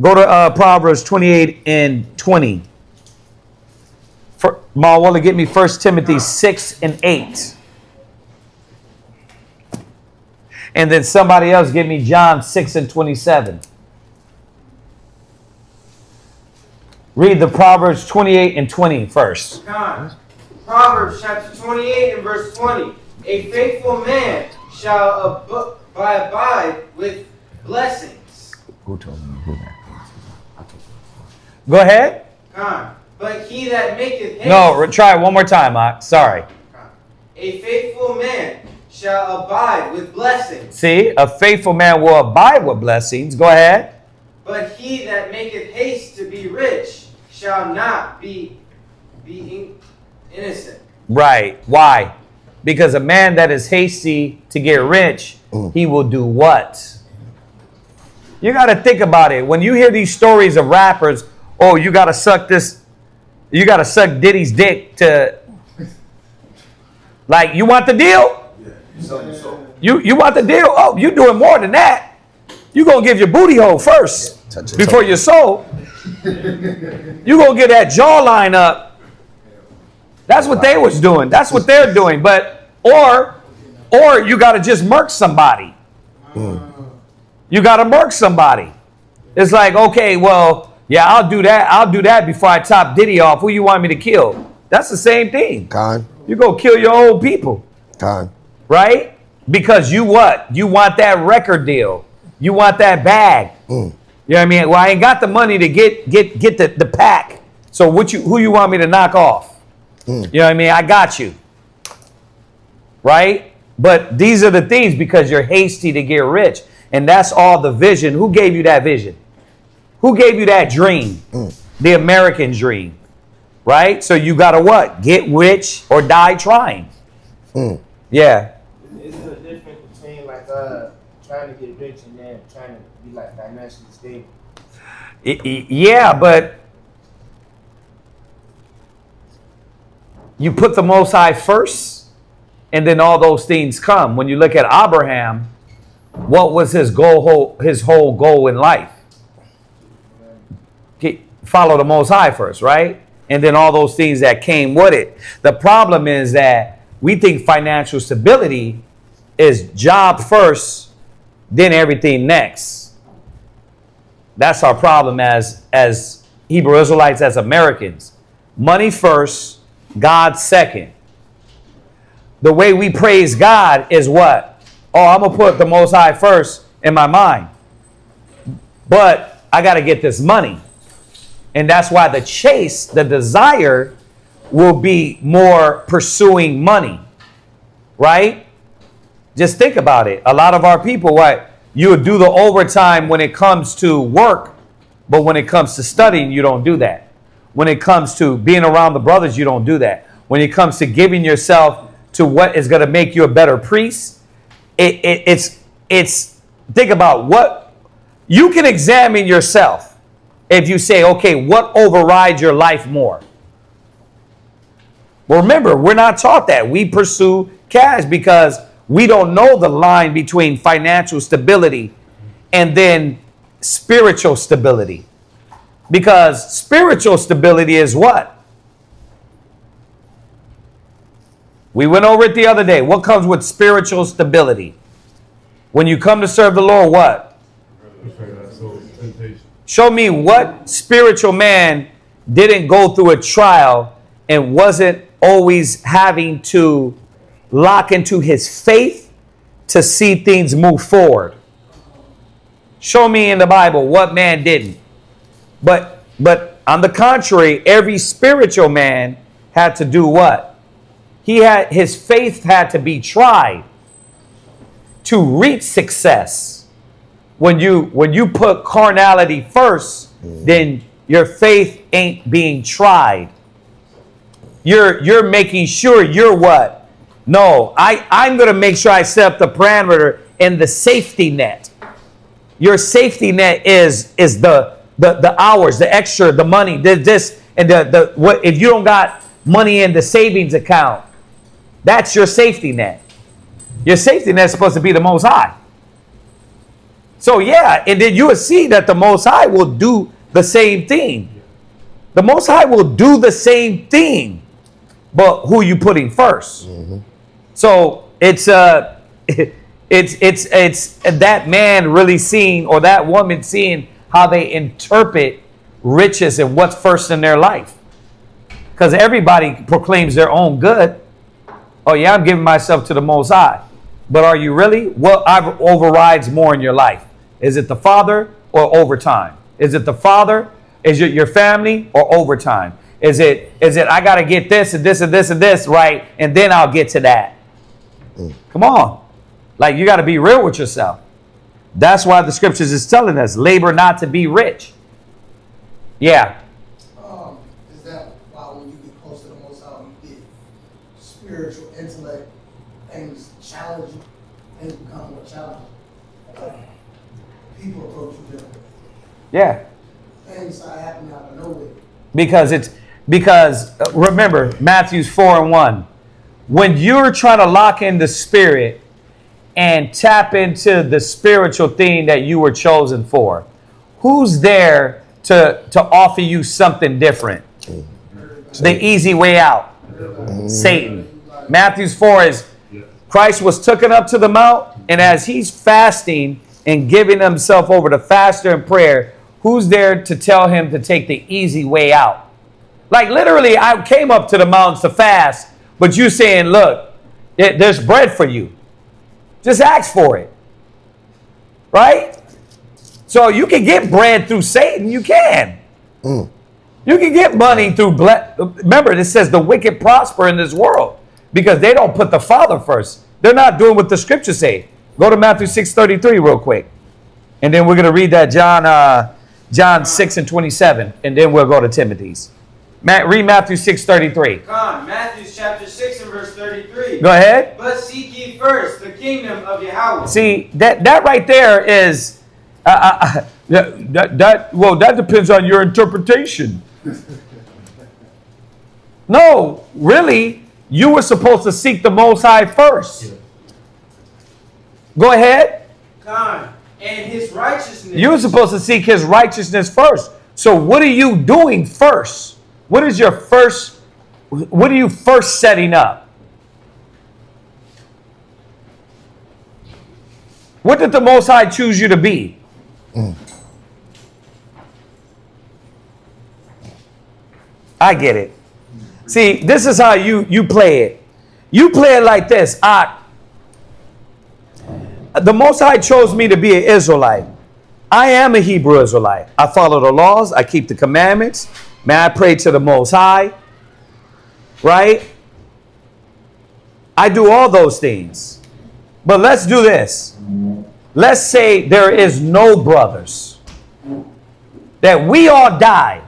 Go to Proverbs 28 and 20. Mawala, get me 1 Timothy 6 and 8. And then somebody else give me John 6 and 27. Read the Proverbs 28 and 20 first. Proverbs chapter 28 and verse 20. A faithful man shall abide with blessings. Who told me who that is? Go ahead. But he that maketh haste... No, try it one more time, Mark. Sorry. A faithful man shall abide with blessings. See, a faithful man will abide with blessings. Go ahead. But he that maketh haste to be rich shall not be innocent. Right. Why? Because a man that is hasty to get rich, he will do what? You got to think about it. When you hear these stories of rappers, oh, you got to suck this, you got to suck Diddy's dick to, like, you want the deal? You want the deal? Oh, you doing more than that. You going to give your booty hole first before your soul. You going to get that jawline up. That's what they was doing. That's what they're doing. But, or you got to just murk somebody. You got to murk somebody. It's like, okay, well, yeah, I'll do that. I'll do that before I top Diddy off. Who you want me to kill? That's the same thing. You go kill your own people. Right? Because you what? You want that record deal. You want that bag. You know what I mean? Well, I ain't got the money to get the pack. So who you want me to knock off? You know what I mean? I got you. Right? But these are the things because you're hasty to get rich. And that's all the vision. Who gave you that vision? Who gave you that dream? The American dream. Right? So you got to what? Get rich or die trying. Yeah. Is there a difference between like trying to get rich and then trying to be like financially stable? Yeah, but you put the Most High first, and then all those things come. When you look at Abraham, what was his goal? His whole goal in life? Follow the Most High first, right? And then all those things that came with it. The problem is that we think financial stability is job first, then everything next. That's our problem as Hebrew Israelites, as Americans. Money first, God second. The way we praise God is what? Oh, I'm going to put the Most High first in my mind. But I got to get this money. And that's why the chase, the desire, will be more pursuing money. Right? Just think about it. A lot of our people, what? You would do the overtime when it comes to work, but when it comes to studying, you don't do that. When it comes to being around the brothers, you don't do that. When it comes to giving yourself to what is going to make you a better priest, it's think about what you can examine yourself. If you say, okay, what overrides your life more? Well, remember, we're not taught that. We pursue cash because we don't know the line between financial stability and then spiritual stability. Because spiritual stability is what? We went over it the other day. What comes with spiritual stability? When you come to serve the Lord, what? Show me what spiritual man didn't go through a trial and wasn't always having to lock into his faith to see things move forward. Show me in the Bible what man didn't. But on the contrary, every spiritual man had to do what? His faith had to be tried to reach success. When you put carnality first, then your faith ain't being tried. You're making sure you're what? No, I'm going to make sure I set up the parameter and the safety net. Your safety net is the hours, the extra, the money, this and the what. If you don't got money in the savings account, that's your safety net. Your safety net is supposed to be the Most High. So yeah, and then you will see that the Most High will do the same thing. The Most High will do the same thing, but who you putting first? Mm-hmm. So it's that man really seeing, or that woman seeing how they interpret riches and what's first in their life. Because everybody proclaims their own good. Oh yeah, I'm giving myself to the Most High. But are you really? What overrides more in your life? Is it the Father or overtime? Is it the Father? Is it your family or overtime? Is it I got to get this and this and this and this right, and then I'll get to that? Come on. Like, you got to be real with yourself. That's why the scriptures is telling us, labor not to be rich. Yeah. Is that why when you get close to the Most High, you get spiritual intellect, things challenge you, things become more challenging? People approach you differently. Yeah. Things start happening out of nowhere. Because remember, Matthew 4:1. When you're trying to lock in the spirit and tap into the spiritual thing that you were chosen for, who's there to offer you something different? The easy way out. Satan. Matthew 4 is Christ was taken up to the mount, and as he's fasting and giving himself over to fasting and prayer, who's there to tell him to take the easy way out? Like, literally, I came up to the mountains to fast, but you saying, look, there's bread for you. Just ask for it. Right? So you can get bread through Satan. You can. You can get money through... Remember, it says the wicked prosper in this world because they don't put the Father first. They're not doing what the scriptures say. Go to Matthew 6:33 real quick. And then we're going to read that John 6:27. And then we'll go to Timothy's. Read Matthew 6:33. Matthew chapter 6 and verse 33. Go ahead. But seek ye first the kingdom of Yahweh. See, that right there is... that depends on your interpretation. No, really, you were supposed to seek the Most High first. Go ahead. And his righteousness. You were supposed to seek his righteousness first. So what are you doing first? What are you first setting up? What did the Most High choose you to be? I get it. See, this is how you play it. You play it like this. The Most High chose me to be an Israelite. I am a Hebrew Israelite. I follow the laws. I keep the commandments. Man, I pray to the Most High. Right? I do all those things. But let's do this. Let's say there is no brothers. That we all die.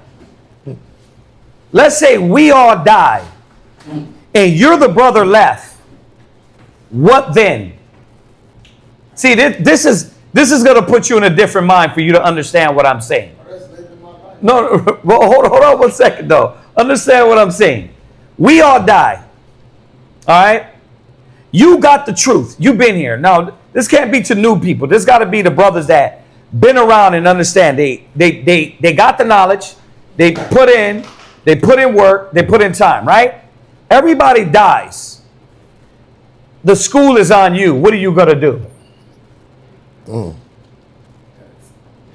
Let's say we all die. And you're the brother left. What then? See, this is going to put you in a different mind for you to understand what I'm saying. No, well, hold on 1 second, though. Understand what I'm saying. We all die. All right? You got the truth. You've been here. Now, this can't be to new people. This got to be the brothers that been around and understand. They got the knowledge. They put in work. They put in time, right? Everybody dies. The school is on you. What are you going to do? You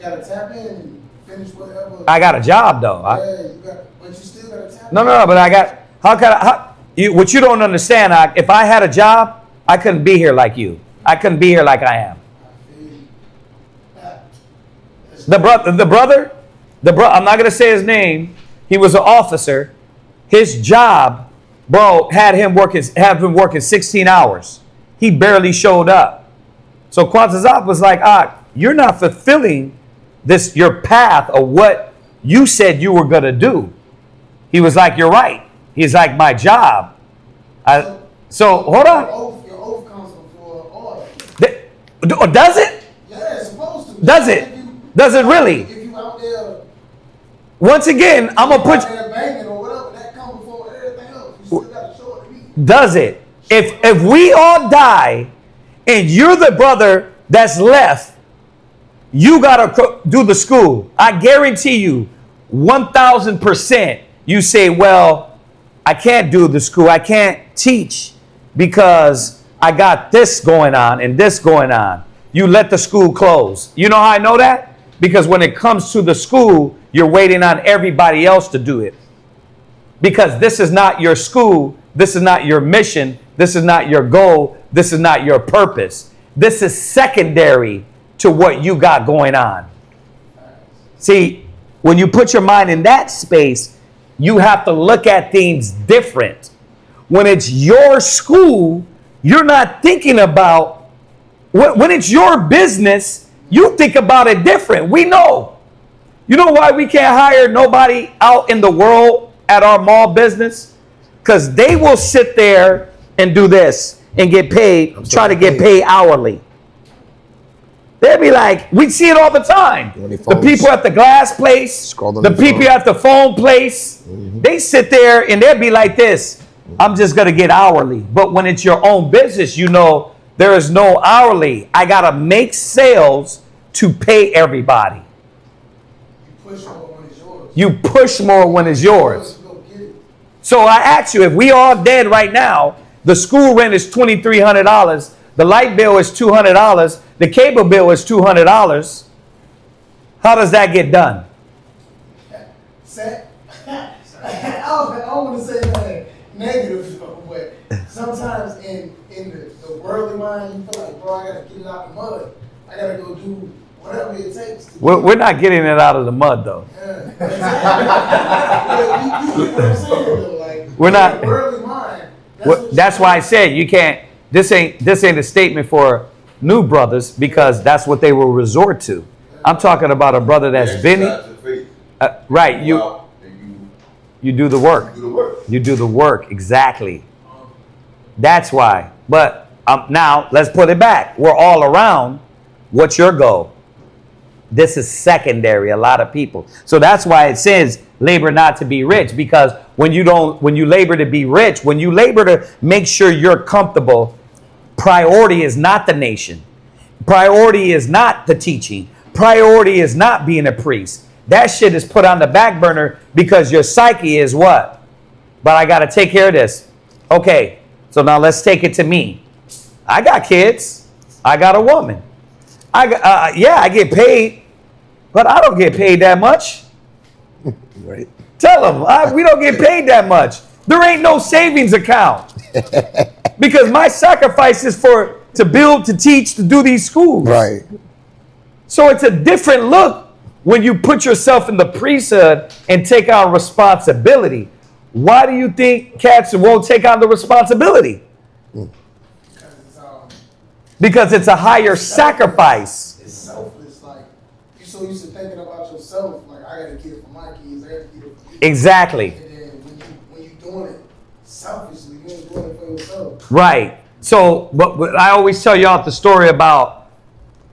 gotta tap in and finish whatever. I got a job, though. But you still gotta tap in. No, but I got, what you don't understand, if I had a job, I couldn't be here like you. I couldn't be here like I am. The brother, I'm not going to say his name. He was an officer. His job, bro, had him working 16 hours. He barely showed up. So Quantazop was like, you're not fulfilling your path of what you said you were going to do. He was like, you're right. He's like, my job. So hold on. Your oath comes before order. Does it? Yeah, it's supposed to. Does it? Does it really? If you out there, once again, I'm going to put you. banging or whatever, that comes before everything else. You still gotta show it to me. Does it? If we all die and you're the brother that's left, you got to do the school. I guarantee you 1,000% you say, well, I can't do the school. I can't teach because I got this going on and this going on. You let the school close. You know how I know that? Because when it comes to the school, you're waiting on everybody else to do it. Because this is not your school. This is not your mission. This is not your goal. This is not your purpose. This is secondary to what you got going on. See, when you put your mind in that space, you have to look at things different. When it's your school, you're not thinking about, when it's your business, you think about it different. We know. You know why we can't hire nobody out in the world at our mall business? Because they will sit there and do this and get paid, try to get paid hourly. They'll be like, we see it all the time. The people at the glass place, the people at the phone place, they sit there and they'll be like this, I'm just going to get hourly. But when it's your own business, you know, there is no hourly. I got to make sales to pay everybody. You push more when it's yours. You push more when it's yours. So I ask you, if we all dead right now, the school rent is $2,300. The light bill is $200. The cable bill is $200. How does that get done? I don't want to say nothing negative, but sometimes in the worldly mind, you feel like, bro, I got to get it out the mud. I got to go do whatever it takes. We're not getting it out of the mud, though. Yeah, exactly. You get what I'm saying, though. Like, we're not. In the worldly mind. That's why I said you can't. This ain't a statement for new brothers because that's what they will resort to. I'm talking about a brother that's been right. You do the work. You do the work exactly. That's why. But now let's put it back. We're all around. What's your goal? This is secondary. A lot of people. So that's why it says labor not to be rich, because when you labor to be rich, when you labor to make sure you're comfortable, priority is not the nation. Priority is not the teaching. Priority is not being a priest. That shit is put on the back burner because your psyche is what? But I got to take care of this. Okay, so now let's take it to me. I got kids. I got a woman. I get paid, but I don't get paid that much. Right. Tell them, we don't get paid that much. There ain't no savings account. Because my sacrifice is to build, to teach, to do these schools. Right. So it's a different look when you put yourself in the priesthood and take on responsibility. Why do you think cats won't take on the responsibility? Because it's a higher sacrifice. It's selfless. Like, you're so used to thinking about yourself. Like, I got to get it for my kids. I got to get it for you. Exactly. And then when you're doing it selfishly, you ain't doing it for yourself. Right. So, but I always tell y'all the story about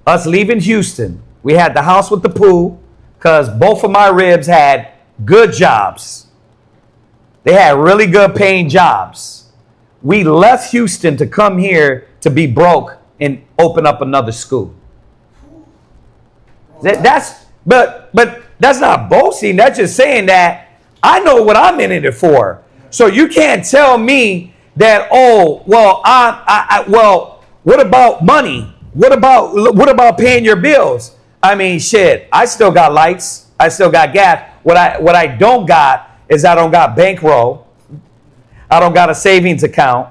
us leaving Houston. We had the house with the pool because both of my ribs had good jobs. They had really good paying jobs. We left Houston to come here to be broke and open up another school. But that's not boasting. That's just saying that I know what I'm in it for. So you can't tell me that, oh, well, well, what about money? What about paying your bills? I mean, shit, I still got lights. I still got gas. What I don't got is I don't got bankroll. I don't got a savings account,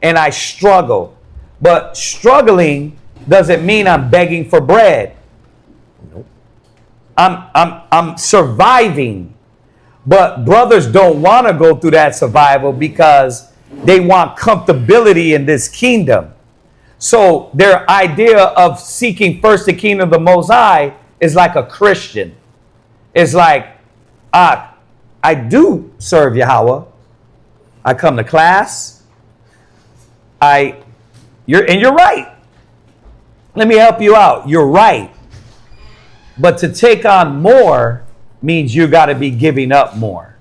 and I struggle. But struggling doesn't mean I'm begging for bread. Nope. I'm surviving. But brothers don't want to go through that survival because they want comfortability in this kingdom. So their idea of seeking first the kingdom of the Most High is like a Christian. It's like, I do serve Yahweh. I come to class. You're right. Let me help you out. You're right. But to take on more means you got to be giving up more.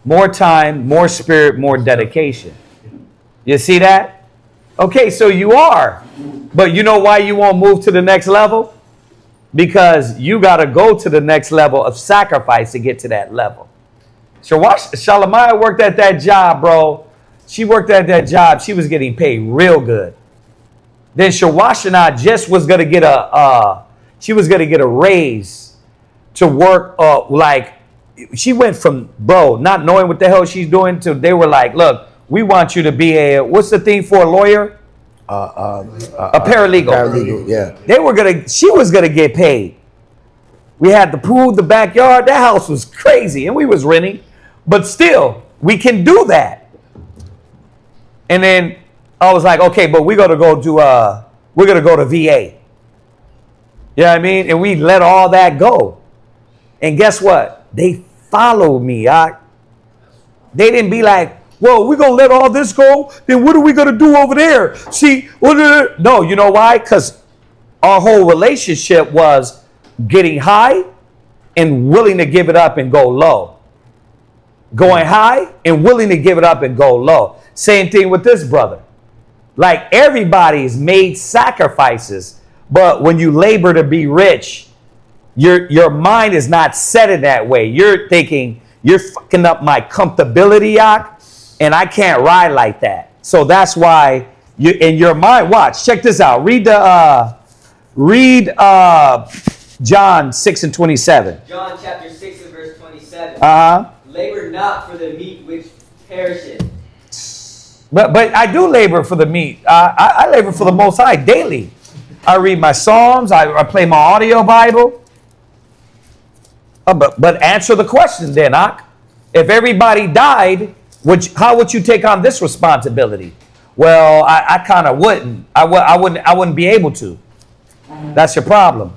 More time, more spirit, more dedication. You see that? Okay, so you are. But you know why you won't move to the next level? Because you got to go to the next level of sacrifice to get to that level. Shalamaya worked at that job, bro. She worked at that job. She was getting paid real good. Then Shawashana just was gonna get a raise to work. Like she went from not knowing what the hell she's doing to they were like, look, we want you to be what's the thing for a lawyer? A paralegal. Paralegal, yeah. She was gonna get paid. We had the pool, the backyard. That house was crazy, and we was renting, but still, we can do that. And then I was like, okay, but we're gonna go to VA. You know what I mean? And we let all that go. And guess what? They followed me. They didn't be like, well, we're gonna let all this go. Then what are we gonna do over there? See, no, you know why? Because our whole relationship was getting high and willing to give it up and go low. Going high and willing to give it up and go low. Same thing with this brother. Like everybody's made sacrifices, but when you labor to be rich, your mind is not set in that way. You're thinking you're fucking up my comfortability, and I can't ride like that. So that's why you in your mind. Watch, check this out. Read John 6:27. John chapter 6 and verse 27. Labor not for the meat which perisheth. But I do labor for the meat. I labor for the Most High daily. I read my Psalms. I play my audio Bible. But answer the question then, Ak. If everybody died, how would you take on this responsibility? Well, I kind of wouldn't. I wouldn't be able to. That's your problem.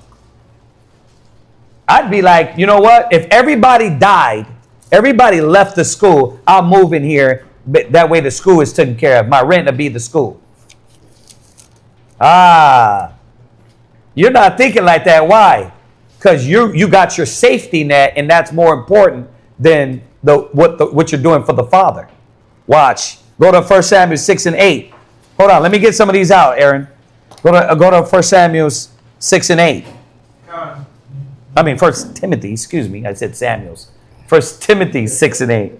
I'd be like, you know what? If everybody died, everybody left the school, I'll move in here. But that way the school is taken care of. My rent will be the school. You're not thinking like that. Why? Because you got your safety net, and that's more important than what you're doing for the Father. Watch. Go to 1 Samuel 6 and 8. Hold on. Let me get some of these out, Aaron. Go to 1 Samuel 6 and 8. I mean, 1 Timothy. Excuse me. I said Samuel's. 1 Timothy 6 and 8.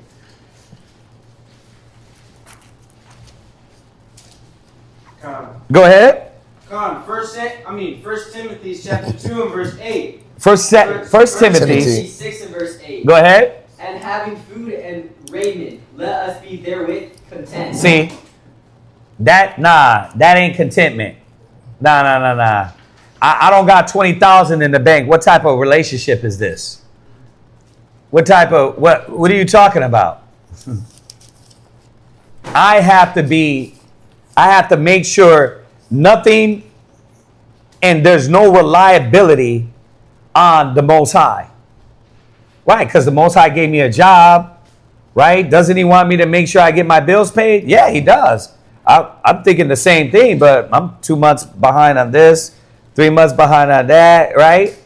Go ahead. First Timothy chapter 2 and verse 8. First Timothy 6 and verse 8. Go ahead. And having food and raiment, let us be therewith content. See, that ain't contentment. Nah. I don't got 20,000 in the bank. What type of relationship is this? What are you talking about? I have to make sure nothing, and there's no reliability on the Most High. Right, because the Most High gave me a job, right? Doesn't he want me to make sure I get my bills paid? Yeah, he does. I'm thinking the same thing, but I'm 2 months behind on this, 3 months behind on that, right?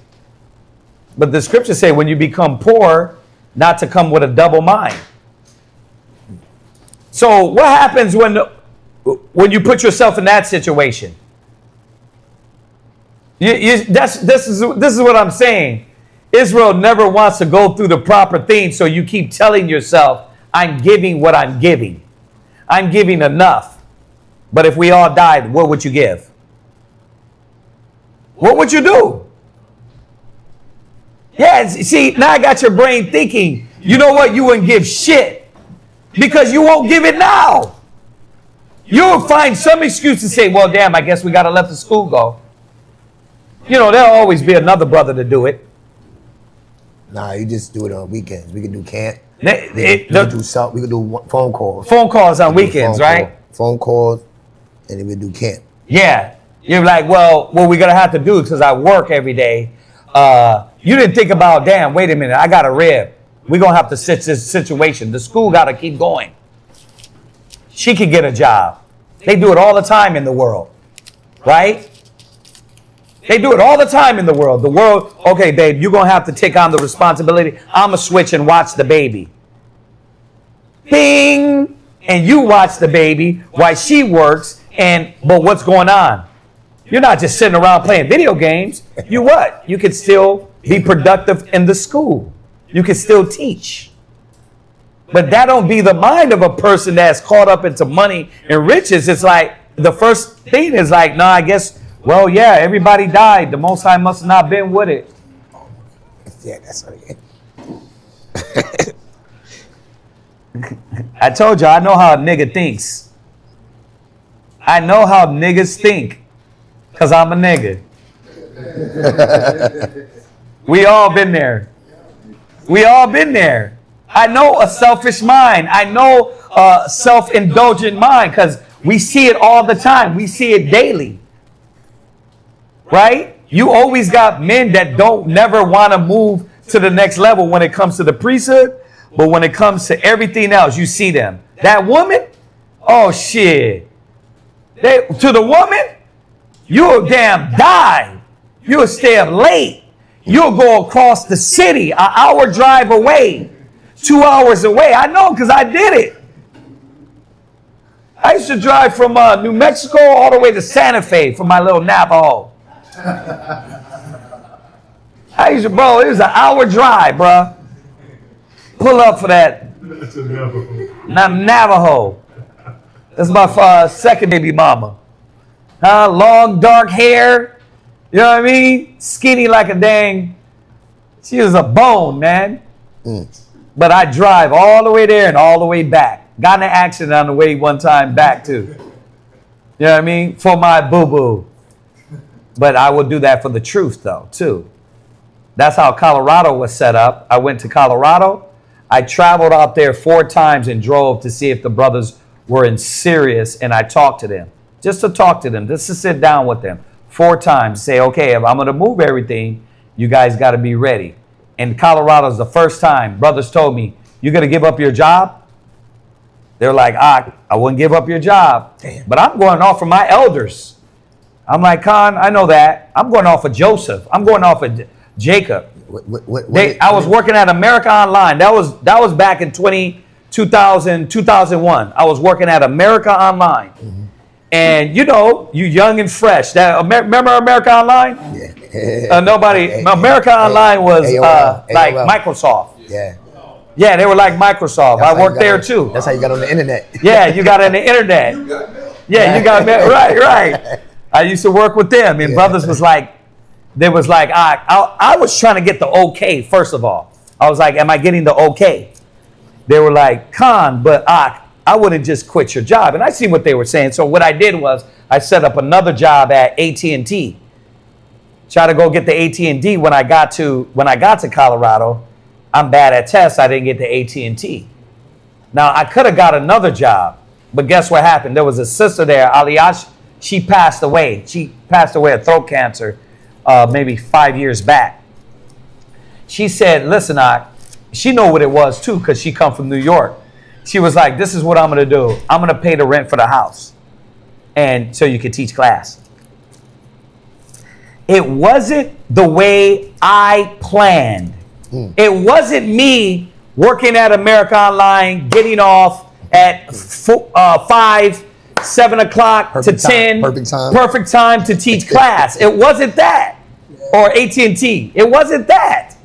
But the scriptures say when you become poor, not to come with a double mind. So what happens when you put yourself in that situation? This is what I'm saying. Israel never wants to go through the proper thing, so you keep telling yourself, I'm giving what I'm giving. I'm giving enough. But if we all died, what would you give? What would you do? Yeah, see, now I got your brain thinking, you know what, you wouldn't give shit because you won't give it now. You'll find some excuse to say, well, damn, I guess we got to let the school go. You know, there'll always be another brother to do it. Nah, you just do it on weekends. We can do camp. We can do phone calls. Phone calls on weekends, right? Phone calls, and then we do camp. Yeah. You're like, well, what we're going to have to do, because I work every day. You didn't think about, damn, wait a minute, I got a rib. We're going to have to sit this situation. The school got to keep going. She could get a job. They do it all the time in the world, right? They do it all the time in the world. The world, okay, babe, you're going to have to take on the responsibility. I'm going to switch and watch the baby. Bing! And you watch the baby while she works. But what's going on? You're not just sitting around playing video games. You what? You can still be productive in the school. You can still teach. But that don't be the mind of a person that's caught up into money and riches. It's like the first thing is like, no, I guess, well, yeah, everybody died. The Most High must have not been with it. Yeah, that's what it is. I told you, I know how a nigga thinks. I know how niggas think. Because I'm a nigga. We all been there. We all been there. I know a selfish mind. I know a self-indulgent mind because we see it all the time. We see it daily. Right? You always got men that don't never want to move to the next level when it comes to the priesthood. But when it comes to everything else, you see them. That woman? Oh, shit. To the woman? You'll damn die. You'll stay up late. You'll go across the city, an hour drive away, 2 hours away. I know because I did it. I used to drive from New Mexico all the way to Santa Fe for my little Navajo. Bro, it was an hour drive, bro. Pull up for that. That's a Navajo. Navajo. That's my second baby mama. Long, dark hair. You know what I mean? Skinny like a dang. She was a bone, man. But I drive all the way there and all the way back. Got in an accident on the way one time back, too. You know what I mean? For my boo-boo. But I will do that for the truth, though, too. That's how Colorado was set up. I went to Colorado. I traveled out there 4 times and drove to see if the brothers were in serious, and I talked to them. Just to talk to them, just to sit down with them 4 times. Say, okay, if I'm going to move everything, you guys got to be ready. And Colorado's the first time brothers told me, you going to give up your job? They're like, I wouldn't give up your job. Damn. But I'm going off of my elders. I'm like, Khan, I know that. I'm going off of Joseph. I'm going off of Jacob. I was working at America Online. That was back in 2000, 2001. I was working at America Online. Mm-hmm. And, you know, you young and fresh. Remember America Online? Yeah. America Online was like Microsoft. Yeah. Yeah, they were like Microsoft. I worked there too. That's how you got on the internet. Yeah, you got on the internet. Yeah, you got right. I used to work with them, and brothers was like, I was trying to get the okay, first of all. I was like, am I getting the okay? They were like, Khan, but I wouldn't just quit your job. And I see what they were saying. So what I did was I set up another job at AT&T. Try to go get the AT&T when I got to Colorado. I'm bad at tests. I didn't get the AT&T. Now I could have got another job, but guess what happened? There was a sister there, Aliash. She passed away. She passed away of throat cancer, maybe 5 years back. She said, "Listen, she know what it was too, because she come from New York." She was like, "This is what I'm gonna do. I'm gonna pay the rent for the house, and so you can teach class." It wasn't the way I planned. It wasn't me working at America Online, getting off at 5, 7 o'clock to 10. Perfect time to teach class. It wasn't that. Or AT&T. It wasn't that.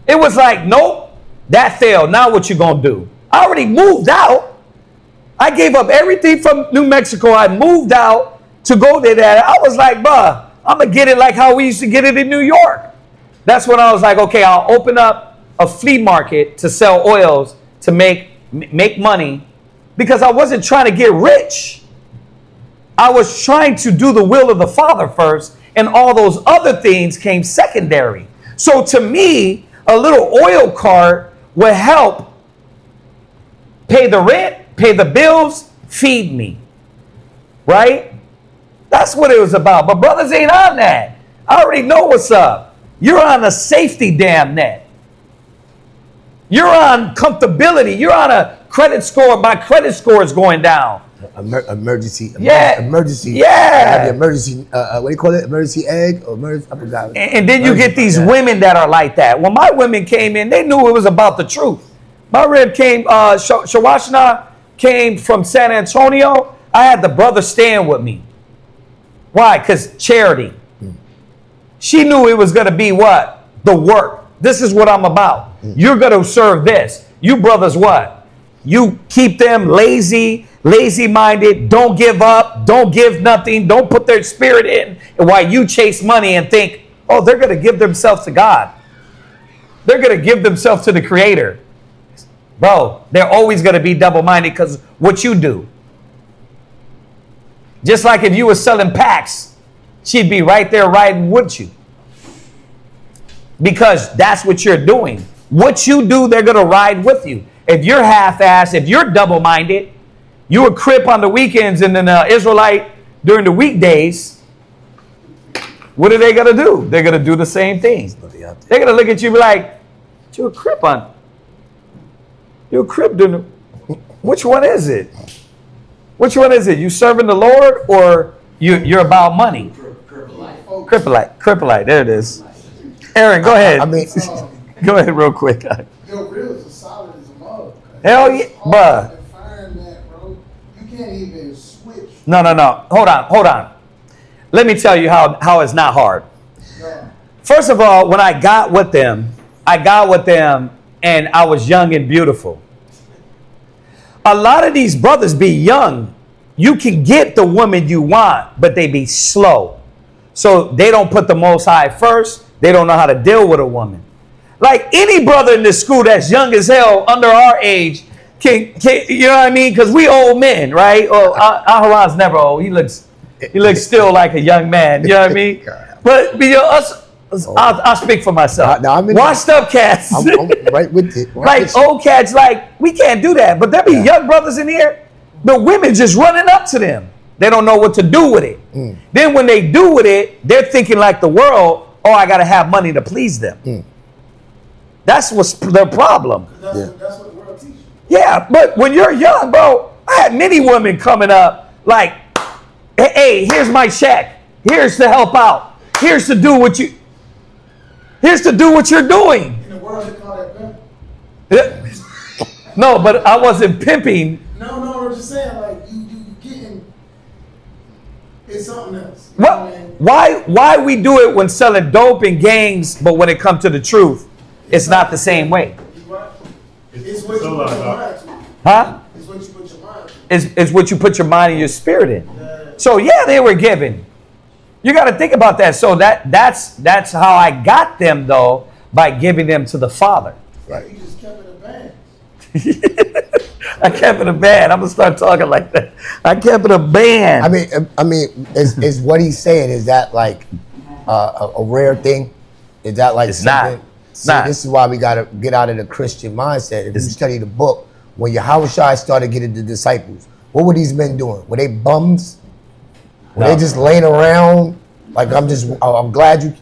It was like, nope, that failed. Now what you gonna do? I already moved out. I gave up everything from New Mexico. I moved out to go there. I was like, bruh, I'm going to get it like how we used to get it in New York. That's when I was like, okay, I'll open up a flea market to sell oils to make money, because I wasn't trying to get rich. I was trying to do the will of the Father first, and all those other things came secondary. So to me, a little oil cart would help pay the rent, pay the bills, feed me. Right? That's what it was about. But brothers ain't on that. I already know what's up. You're on a safety damn net. You're on comfortability. You're on a credit score. My credit score is going down. Emergency. Yeah. Emergency. Yeah. The emergency, what do you call it? Emergency egg? Or emergency, I forgot. And then you get these women that are like that. When my women came in, they knew it was about the truth. My rib came, Shawashna came from San Antonio. I had the brother staying with me. Why? Because charity. She knew it was going to be what? The work. This is what I'm about. You're going to serve this. You brothers what? You keep them lazy-minded, don't give up, don't give nothing, don't put their spirit in. And while you chase money and think, oh, they're going to give themselves to God. They're going to give themselves to the Creator. Bro, they're always going to be double-minded because what you do. Just like if you were selling packs, she'd be right there riding with you. Because that's what you're doing. What you do, they're going to ride with you. If you're half-assed, if you're double-minded, you a Crip on the weekends and then an Israelite during the weekdays, what are they going to do? They're going to do the same thing. They're going to look at you and be like, you're a Crip on. You're a Crip doing the, which one is it? Which one is it? You serving the Lord or you're about money? Cripplite. There it is. Aaron, go ahead. Go ahead real quick. Your reels are solid as a mug. Hell yeah, bruh. That, bro. You can't even switch. No. Hold on. Let me tell you how it's not hard. Yeah. First of all, when I got with them and I was young and beautiful. A lot of these brothers be young. You can get the woman you want, but they be slow. So they don't put the Most High first. They don't know how to deal with a woman. Like any brother in this school that's young as hell, under our age, can you know what I mean? Because we old men, right? Oh, Aharon's never old. He looks still like a young man. You know what I mean? But you know, I'll speak for myself. Washed up cats. I'm right with it. Like old cats, like we can't do that. But there be young brothers in here. The women just running up to them. They don't know what to do with it. Then when they do with it, they're thinking like the world. Oh, I got to have money to please them. That's what's their problem. That's what the world teaches. Yeah, but when you're young, bro, I had many women coming up like, hey, here's my check. Here's to help out. Here's to do what you're doing. In the world, they call that pimping. No, but I wasn't pimping. No, I'm just saying, like, you getting, it's something else. You What? know what I mean? Why we do it when selling dope in gangs, but when it comes to the truth, it's not the same way. You right. It's what you put your mind to. Huh? It's what you put your mind to. It's what you put your mind and your spirit in. So yeah, they were given. You got to think about that. So that's how I got them though, by giving them to the Father. Right. You just kept it a band. I kept it a band. I'm gonna start talking like that. I kept it a band. I mean, is what he's saying is that like a rare thing? Is that like It's not. something? It's See, not. this is why we gotta get out of the Christian mindset. If you study the book, when Yahushua started getting the disciples, what were these men doing? Were they bums? Were they just laying around? Like I'm glad you.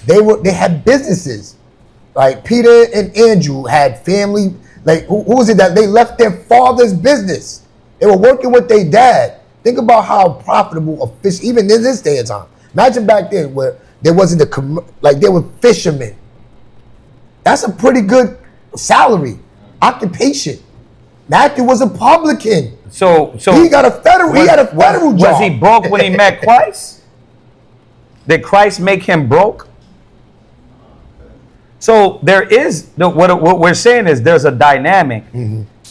They had businesses. Like Peter and Andrew had family. Like who was it that they left their father's business? They were working with their dad. Think about how profitable a fish, even in this day and time. Imagine back then where there wasn't like they were fishermen. That's a pretty good salary, occupation. Matthew was a publican. So he had a federal job. Was he broke when he met Christ? Did Christ make him broke? So there is what we're saying is there's a dynamic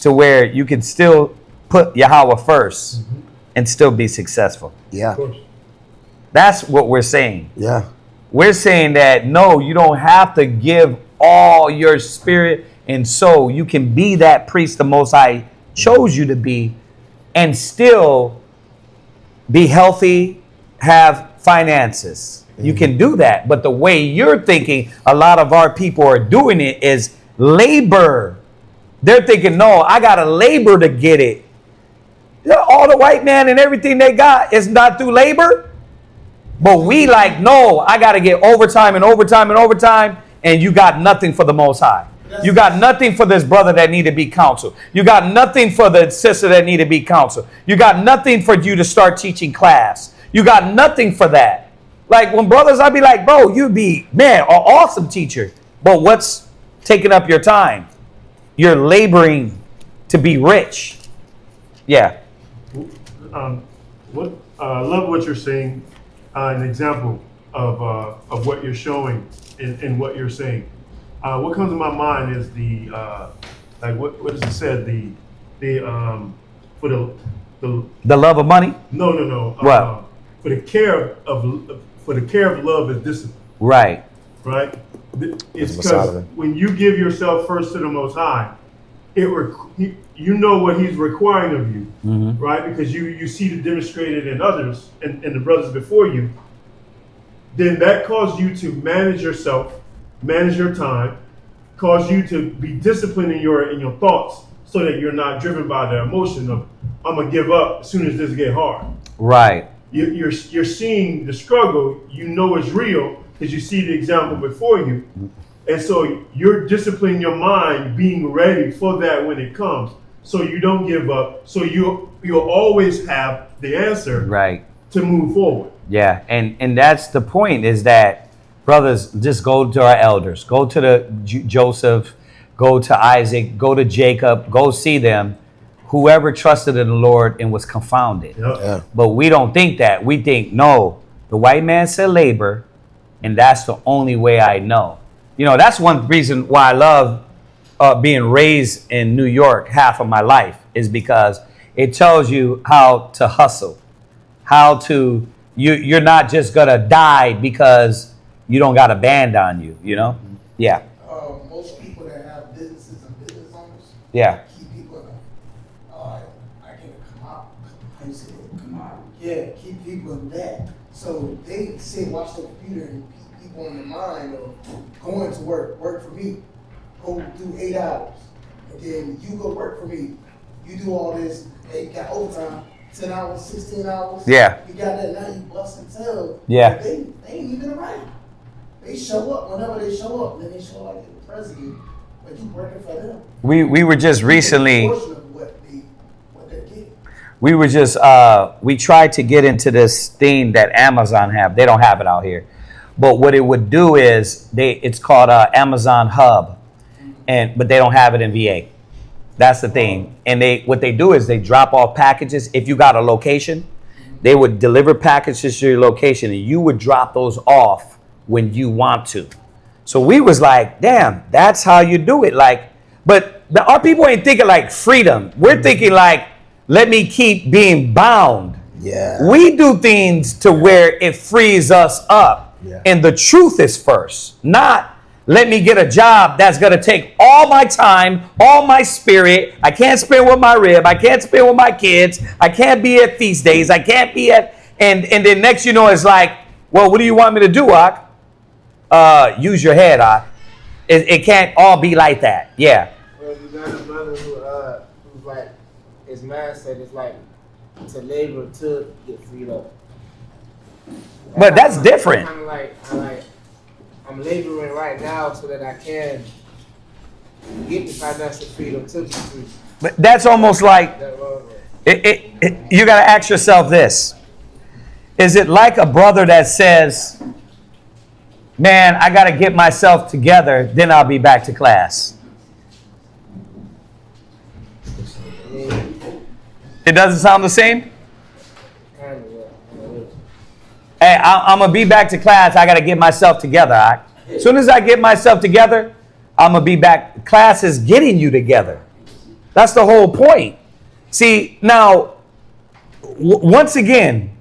to where you can still put Yahweh first and still be successful. Yeah. That's what we're saying. Yeah. We're saying that no, you don't have to give all your spirit and soul. You can be that priest the Most High chose you to be and still be healthy, have finances. You can do that. But the way you're thinking, a lot of our people are doing it is labor. They're thinking, no, I got to labor to get it. All the white man and everything they got is not through labor. But we like, no, I got to get overtime and overtime and overtime. And you got nothing for the Most High. You got nothing for this brother that need to be counseled. You got nothing for the sister that need to be counseled. You got nothing for you to start teaching class. You got nothing for that. Like when brothers, I'd be like, bro, you'd be, man, an awesome teacher. But what's taking up your time? You're laboring to be rich. Yeah. I love what you're saying. An example of what you're showing in what you're saying. What comes to my mind is the like what is it said for the love of money. No. What? For the care of love is discipline. Right. Right. It's because when you give yourself first to the Most High, you know what He's requiring of you, right? Because you see it demonstrated in others and the brothers before you. Then that caused you to manage yourself, manage your time, cause you to be disciplined in your thoughts, so that you're not driven by the emotion of I'm gonna give up as soon as this get hard. Right. You're seeing the struggle. You know it's real because you see the example before you, and so you're disciplining your mind, being ready for that when it comes, so you don't give up. So you'll always have the answer. Right. To move forward. Yeah, and that's the point, is that brothers, just go to our elders, go to the Joseph, go to Isaac, go to Jacob, go see them. Whoever trusted in the Lord and was confounded. Yeah. But we don't think that. We think, no, the white man said labor, and that's the only way I know. You know, that's one reason why I love being raised in New York half of my life, is because it tells you how to hustle, how to, you're not just going to die because you don't got a band on you, you know? Yeah. Most people that have businesses and business owners, Yeah. keep people in I can't come out. How you say it? Come out. Yeah, keep people in that. So they sit, watch the computer and keep people in the mind of going to work for me, go do 8 hours, and then you go work for me. You do all this, and you got overtime, 10 hours, 16 hours. Yeah. You got that, now you bust and tell. Yeah. They ain't even around. They show up whenever they show up, then they show up like they're the president, but you working for them. We were just recently, we were just, we tried to get into this thing that Amazon have. They don't have it out here. But what it would do is, it's called Amazon Hub, but they don't have it in VA. That's the thing. And what they do is they drop off packages. If you got a location, they would deliver packages to your location, and you would drop those off when you want to. So we was like, damn, that's how you do it. Like, but our people ain't thinking like freedom. We're thinking like, let me keep being bound. Yeah. We do things to where it frees us up. Yeah. And the truth is first, not let me get a job that's going to take all my time, all my spirit. I can't spend with my rib. I can't spend with my kids. I can't be at feast days. I can't be at, and then next, it's like, Well, what do you want me to do, Ak? Use your head, Ak. It can't all be like that. Yeah. Well, you got a brother who's like, his mindset is like to labor to get freed up. But that's different. Kind of like, I'm laboring right now so that I can get the financial freedom to be free. But that's almost like, you got to ask yourself this. Is it like a brother that says, man, I got to get myself together, then I'll be back to class? It doesn't sound the same? Hey, I'm going to be back to class. I got to get myself together. As soon as I get myself together, I'm going to be back. Class is getting you together. That's the whole point. See, now, once again,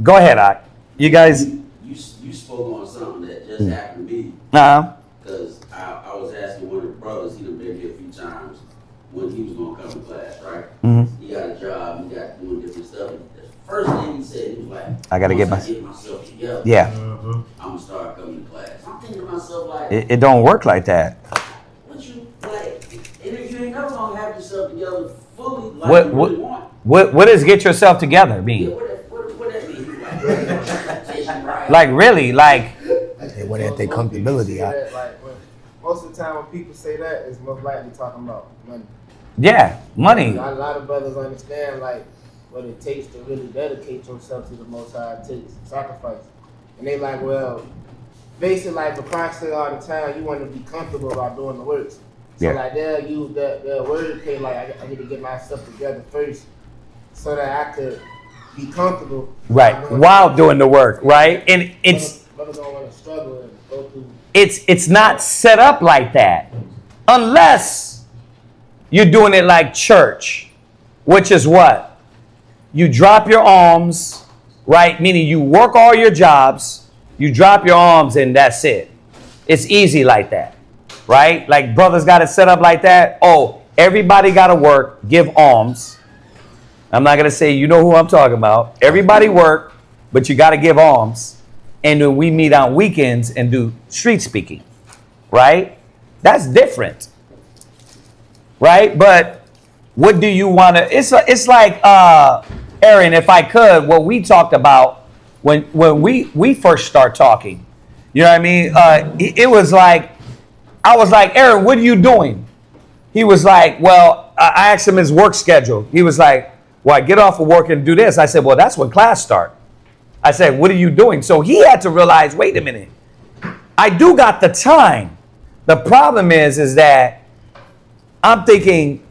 go ahead, Ak. You guys. You spoke on something that just happened to me. Because I was asking one of the brothers, he done been here a few times, when he was going to come to class, right? He got a job, he got doing different stuff. The first thing he said, he was like, I got to get myself together. Yeah. I'm going to start coming to class. I'm thinking to myself, like, It don't work like that. what you, like, and if you ain't never going to have yourself together fully, like you really want. What does get yourself together mean? Yeah, what that mean? Like really, like. They want at their comfortability. Most of the time when people say that, it's most likely talking about money. Yeah, money. A lot of brothers understand like what it takes to really dedicate yourself to the Most High. It takes sacrifice, and they like, well, basically like the process all the time. You want to be comfortable about doing the works. So like they'll use the word play like I need to get myself together first, so that I could be comfortable. Right, while doing the work, right? And brothers don't want to struggle and go through. It's not set up like that, unless you're doing it like church, which is what? You drop your alms, right? Meaning you work all your jobs, you drop your alms, and that's it. It's easy like that, right? Like brothers got it set up like that. Oh, everybody got to work, give alms. I'm not going to say, you know who I'm talking about. Everybody work, but you got to give alms. And then we meet on weekends and do street speaking, right? That's different, right? But what do you want to? It's like Aaron, if I could, what we talked about when we first start talking. You know what I mean? It was like I was like, Aaron, what are you doing? He was like, well, I asked him his work schedule. He was like, well, I get off of work and do this. I said, well, that's when class starts. I said, what are you doing? So he had to realize, wait a minute, I do got the time. The problem is that I'm thinking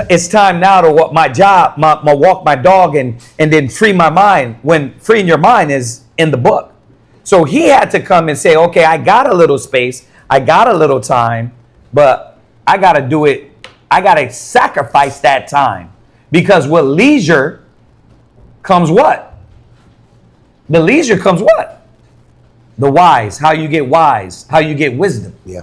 it's time now to walk my job, walk my dog and then free my mind, when freeing your mind is in the book. So he had to come and say, okay, I got a little space. I got a little time, but I got to do it. I got to sacrifice that time, because with leisure comes what? The leisure comes what? The wise. How you get wise. How you get wisdom. Yeah.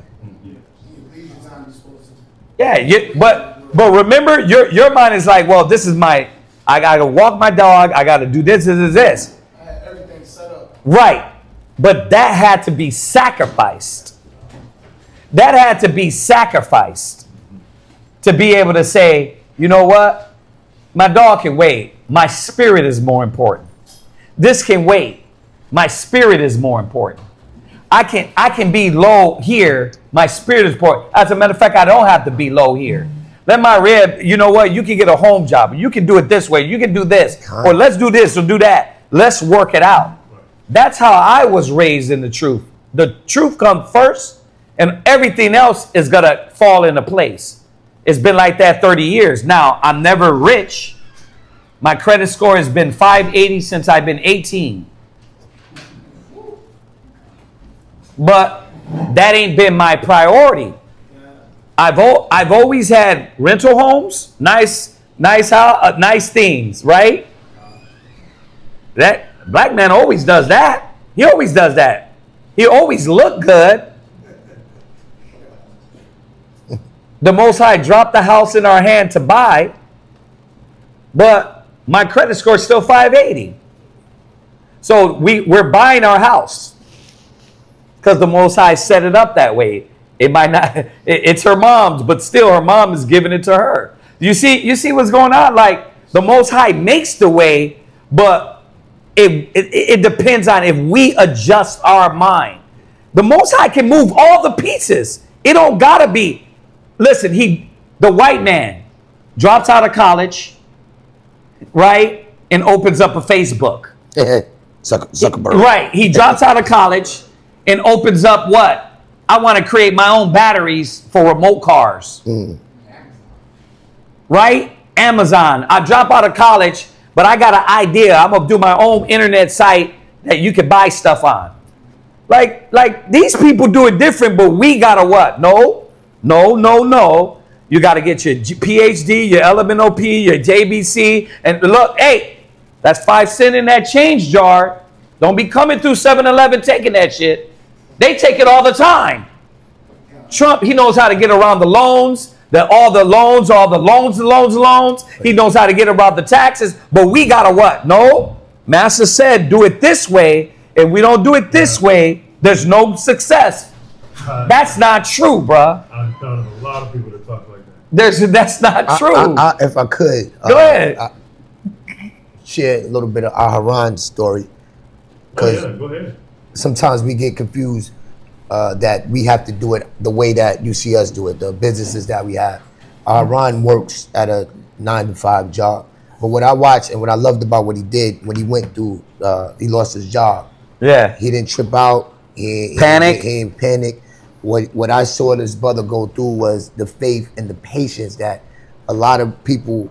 Yeah. But remember, your mind is like, well, this is I got to walk my dog. I got to do this. I had everything set up. Right. But that had to be sacrificed. That had to be sacrificed to be able to say, you know what? My dog can wait. My spirit is more important. This can wait. My spirit is more important. I can be low here. My spirit is important. As a matter of fact, I don't have to be low here. Let my rib, you know what? You can get a home job. You can do it this way. You can do this. Or let's do this or do that. Let's work it out. That's how I was raised in the truth. The truth comes first, and everything else is going to fall into place. It's been like that 30 years. Now, I'm never rich. My credit score has been 580 since I've been 18. But that ain't been my priority. I've always had rental homes, nice house, nice things, right? That black man always does that. He always does that. He always look good. The Most High dropped the house in our hand to buy, but my credit score is still 580. So we're buying our house because the Most High set it up that way. It might not, it's her mom's, but still her mom is giving it to her. You see what's going on? Like the Most High makes the way, but it depends on if we adjust our mind. The Most High can move all the pieces. It don't gotta be. Listen, the white man drops out of college, right, and opens up a Facebook. Zuckerberg. Right, he drops out of college and opens up what? I want to create my own batteries for remote cars. Right? Amazon. I drop out of college, but I got an idea. I'm going to do my own internet site that you can buy stuff on. Like these people do it different, but we got to what? No. You got to get your PhD, your LMNOP, your JBC. And look, hey, that's 5 cents in that change jar. Don't be coming through 7-Eleven taking that shit. They take it all the time. Trump, he knows how to get around the loans, all the loans. He knows how to get around the taxes. But we got to what? No. Master said, do it this way. If we don't do it this way, there's no success. That's not true, bruh. I've thought of a lot of people that talk like that. That's not true. If I could. Go ahead. Share a little bit of Aharon's story. Oh, yeah, go ahead. Sometimes we get confused that we have to do it the way that you see us do it, the businesses that we have. Ron works at a 9-to-5 job. But what I watched and what I loved about what he did when he went through, he lost his job. Yeah. He didn't trip out. He didn't panic. What I saw this brother go through was the faith and the patience that a lot of people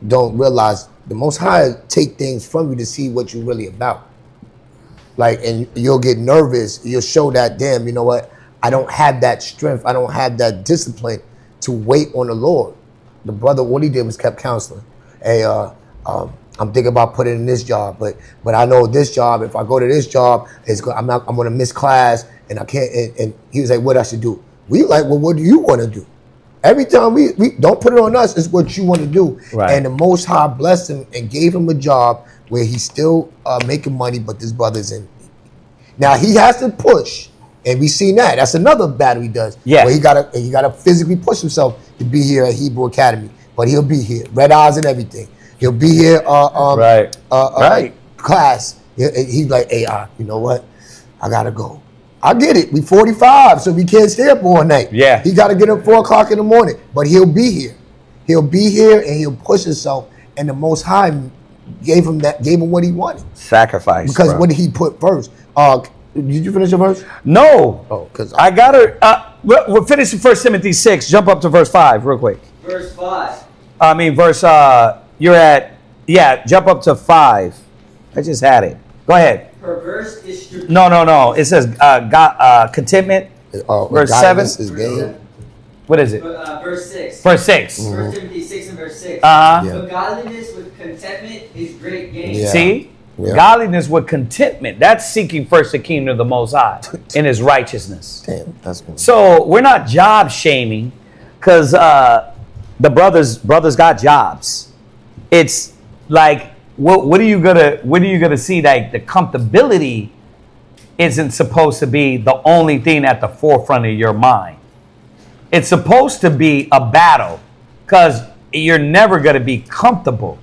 don't realize. The Most High take things from you to see what you're really about. Like, and you'll get nervous. You'll show that, damn, you know what? I don't have that strength. I don't have that discipline to wait on the Lord. The brother, what he did was kept counseling. Hey, I'm thinking about putting in this job, but I know this job, if I go to this job, I'm going to miss class, and I can't. And he was like, what I should do? We like, well, what do you want to do? Every time we don't put it on us, it's what you want to do. Right. And the Most High blessed him and gave him a job where he's still making money, but this brother's in. Now he has to push, and we seen that. That's another battle he does. Yeah. Where he gotta physically push himself to be here at Hebrew Academy, but he'll be here, red eyes and everything. He'll be here. Right. Class. He's like, hey, you know what? I gotta go. I get it. We 45, so we can't stay up all night. Yeah. He got to get up 4 o'clock in the morning, but he'll be here. He'll be here, and he'll push himself. And the Most High gave him what he wanted. Sacrifice. Because bro. what did he put first? Did you finish your verse? No. Oh, because I gotta. We'll finish 1 Timothy 6. Jump up to verse 5 real quick. Verse 5. I mean, verse. You're at. Yeah. Jump up to 5. I just had it. Go ahead. Perverse is No. It says contentment. Verse 7. Is gain. What is it? Verse 6. Verse 6. 1 Timothy 6 and verse 6. Uh-huh. But godliness with contentment is great gain. Yeah. See? Yeah. Godliness with contentment. That's seeking first the kingdom of the Most High in his righteousness. Damn, that's good. So we're not job shaming because the brothers got jobs. It's like what are you gonna see? Like the comfortability isn't supposed to be the only thing at the forefront of your mind. It's supposed to be a battle because you're never gonna be comfortable.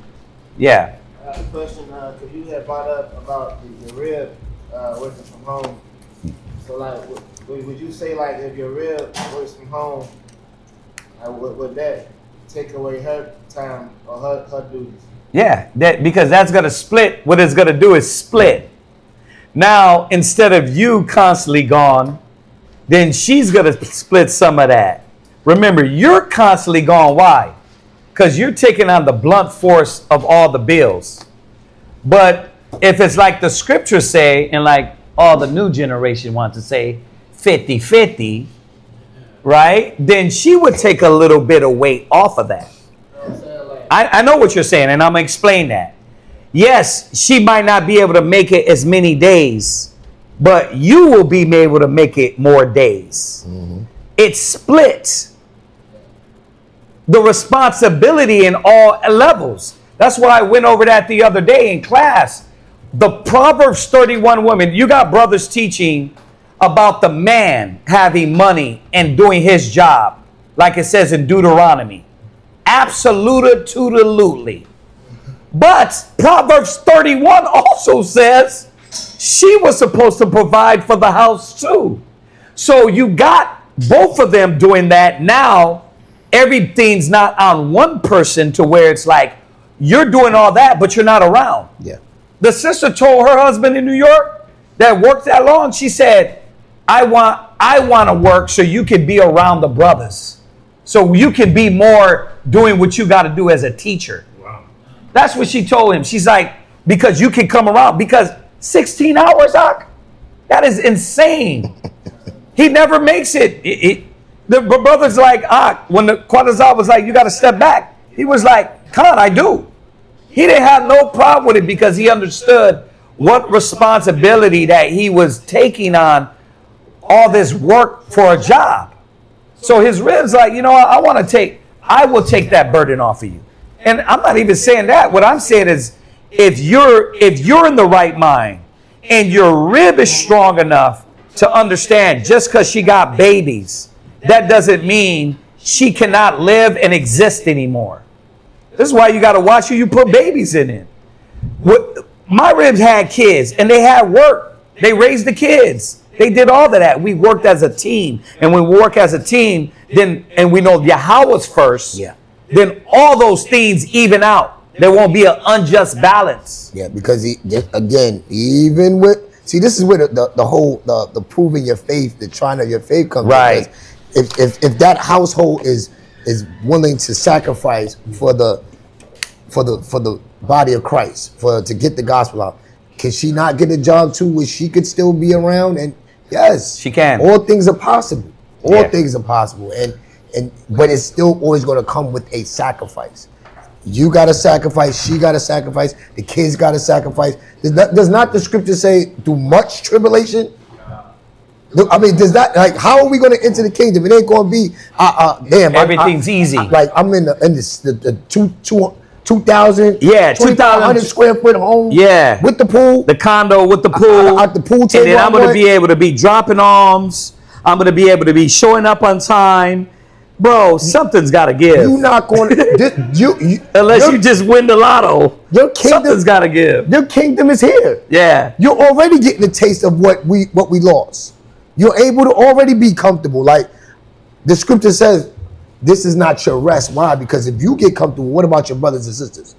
Yeah. I have a question, because you had brought up about the rib working from home. So, like, would you say, like, if your rib works from home, would that take away her time or her duties? Yeah, because that's going to split. What it's going to do is split. Now, instead of you constantly gone, then she's going to split some of that. Remember, you're constantly gone. Why? Because you're taking on the blunt force of all the bills. But if it's like the scriptures say, and like all the new generation wants to say, 50-50, right? Then she would take a little bit of weight off of that. I know what you're saying, and I'm going to explain that. Yes, she might not be able to make it as many days, but you will be able to make it more days. Mm-hmm. It splits the responsibility in all levels. That's why I went over that the other day in class. The Proverbs 31 women, you got brothers teaching about the man having money and doing his job, like it says in Deuteronomy. Absolutely. But Proverbs 31 also says she was supposed to provide for the house too. So you got both of them doing that. Now everything's not on one person to where it's like you're doing all that, but you're not around. Yeah. The sister told her husband in New York that worked that long, she said, I want to work so you can be around the brothers. So you can be more doing what you got to do as a teacher. Wow. That's what she told him. She's like, because you can come around. Because 16 hours, Doc? That is insane. He never makes it. The brother's like, when the Quadazal was like, you got to step back. He was like, Khan, I do. He didn't have no problem with it because he understood what responsibility that he was taking on all this work for a job. So his ribs like, you know, I will take that burden off of you. And I'm not even saying that. What I'm saying is if you're in the right mind and your rib is strong enough to understand just because she got babies, that doesn't mean she cannot live and exist anymore. This is why you got to watch who you put babies in it. My ribs had kids and they had work. They raised the kids. They did all of that. We worked as a team. And when we work as a team, then and we know Yahweh's first, then all those things even out. There won't be an unjust balance. Yeah, because again, even with this is where the whole the proving your faith, the trying of your faith comes right. In. If that household is willing to sacrifice for the body of Christ, to get the gospel out, can she not get a job too where she could still be around? And yes, she can. All things are possible. All things are possible. But it's still always going to come with a sacrifice. You got to sacrifice. She got to sacrifice. The kids got to sacrifice. Does not the scripture say through much tribulation? I mean, does that, like, how are we going to enter the kingdom? It ain't going to be, everything's easy. Like, I'm in the 2,000, 2,500 square foot home, with the pool, the condo with the pool, at the pool table. And then I'm going to be able to be dropping alms. I'm going to be able to be showing up on time. Bro, something's got to give. You're not going to, unless you just win the lotto. Your kingdom, something's got to give. Your kingdom is here. Yeah, you're already getting a taste of what we lost. You're able to already be comfortable. Like the scripture says, this is not your rest. Why? Because if you get comfortable, what about your brothers and sisters?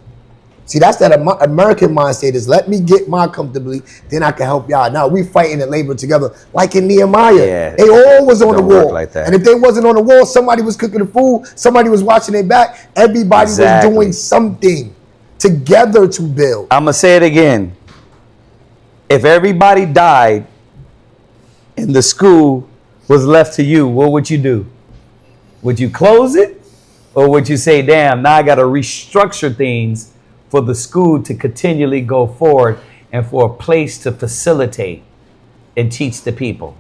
See, that's that American mindset is let me get my comfortably, then I can help y'all. Now we fighting and labor together like in Nehemiah. Yeah, they all was on the wall. Like that. And if they wasn't on the wall, somebody was cooking the food, somebody was watching their back. Everybody was doing something together to build. I'm going to say it again. If everybody died and the school was left to you, what would you do? Would you close it? Or would you say, damn, now I got to restructure things for the school to continually go forward and for a place to facilitate and teach the people?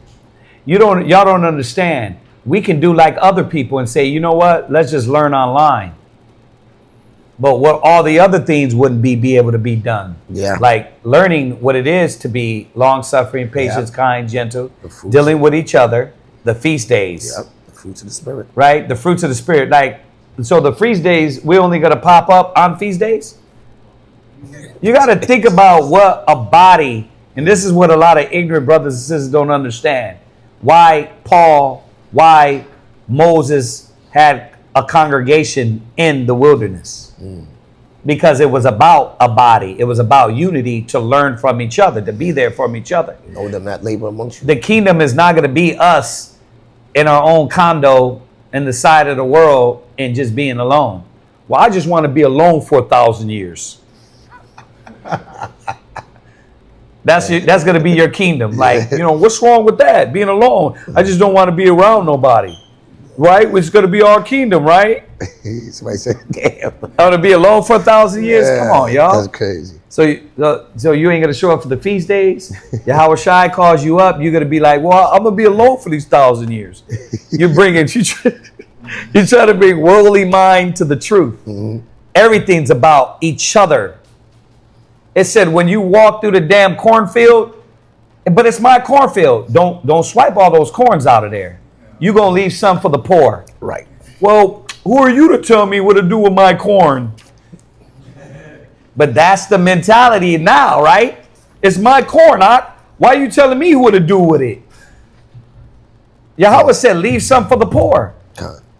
Y'all don't understand. We can do like other people and say, you know what? Let's just learn online. But what all the other things wouldn't be able to be done. Yeah. Like learning what it is to be long-suffering, patient, kind, gentle, dealing with each other, the feast days. Yep. The fruits of the Spirit. Right? The fruits of the Spirit. Like, so the feast days, we're only going to pop up on feast days? You got to think about what a body, and this is what a lot of ignorant brothers and sisters don't understand. Why Moses had a congregation in the wilderness. Because it was about a body. It was about unity to learn from each other, to be there from each other. Know them that labor amongst you. The kingdom is not going to be us in our own condo in the side of the world and just being alone. Well, I just want to be alone for 1,000 years. That's going to be your kingdom. Like, you know, what's wrong with that? Being alone. I just don't want to be around nobody. Right? Which is going to be our kingdom, right? Somebody said, damn. I want to be alone for 1,000 years? Come on, y'all. That's crazy. So you ain't going to show up for the feast days? Yahweh Shai calls you up. You're going to be like, well, I'm going to be alone for these 1,000 years. You're trying to bring worldly mind to the truth. Mm-hmm. Everything's about each other. It said when you walk through the damn cornfield, but it's my cornfield. Don't swipe all those corns out of there. You're going to leave some for the poor. Right. Well, who are you to tell me what to do with my corn? But that's the mentality now, right? It's my corn. Why are you telling me what to do with it? Yahweh said, leave some for the poor.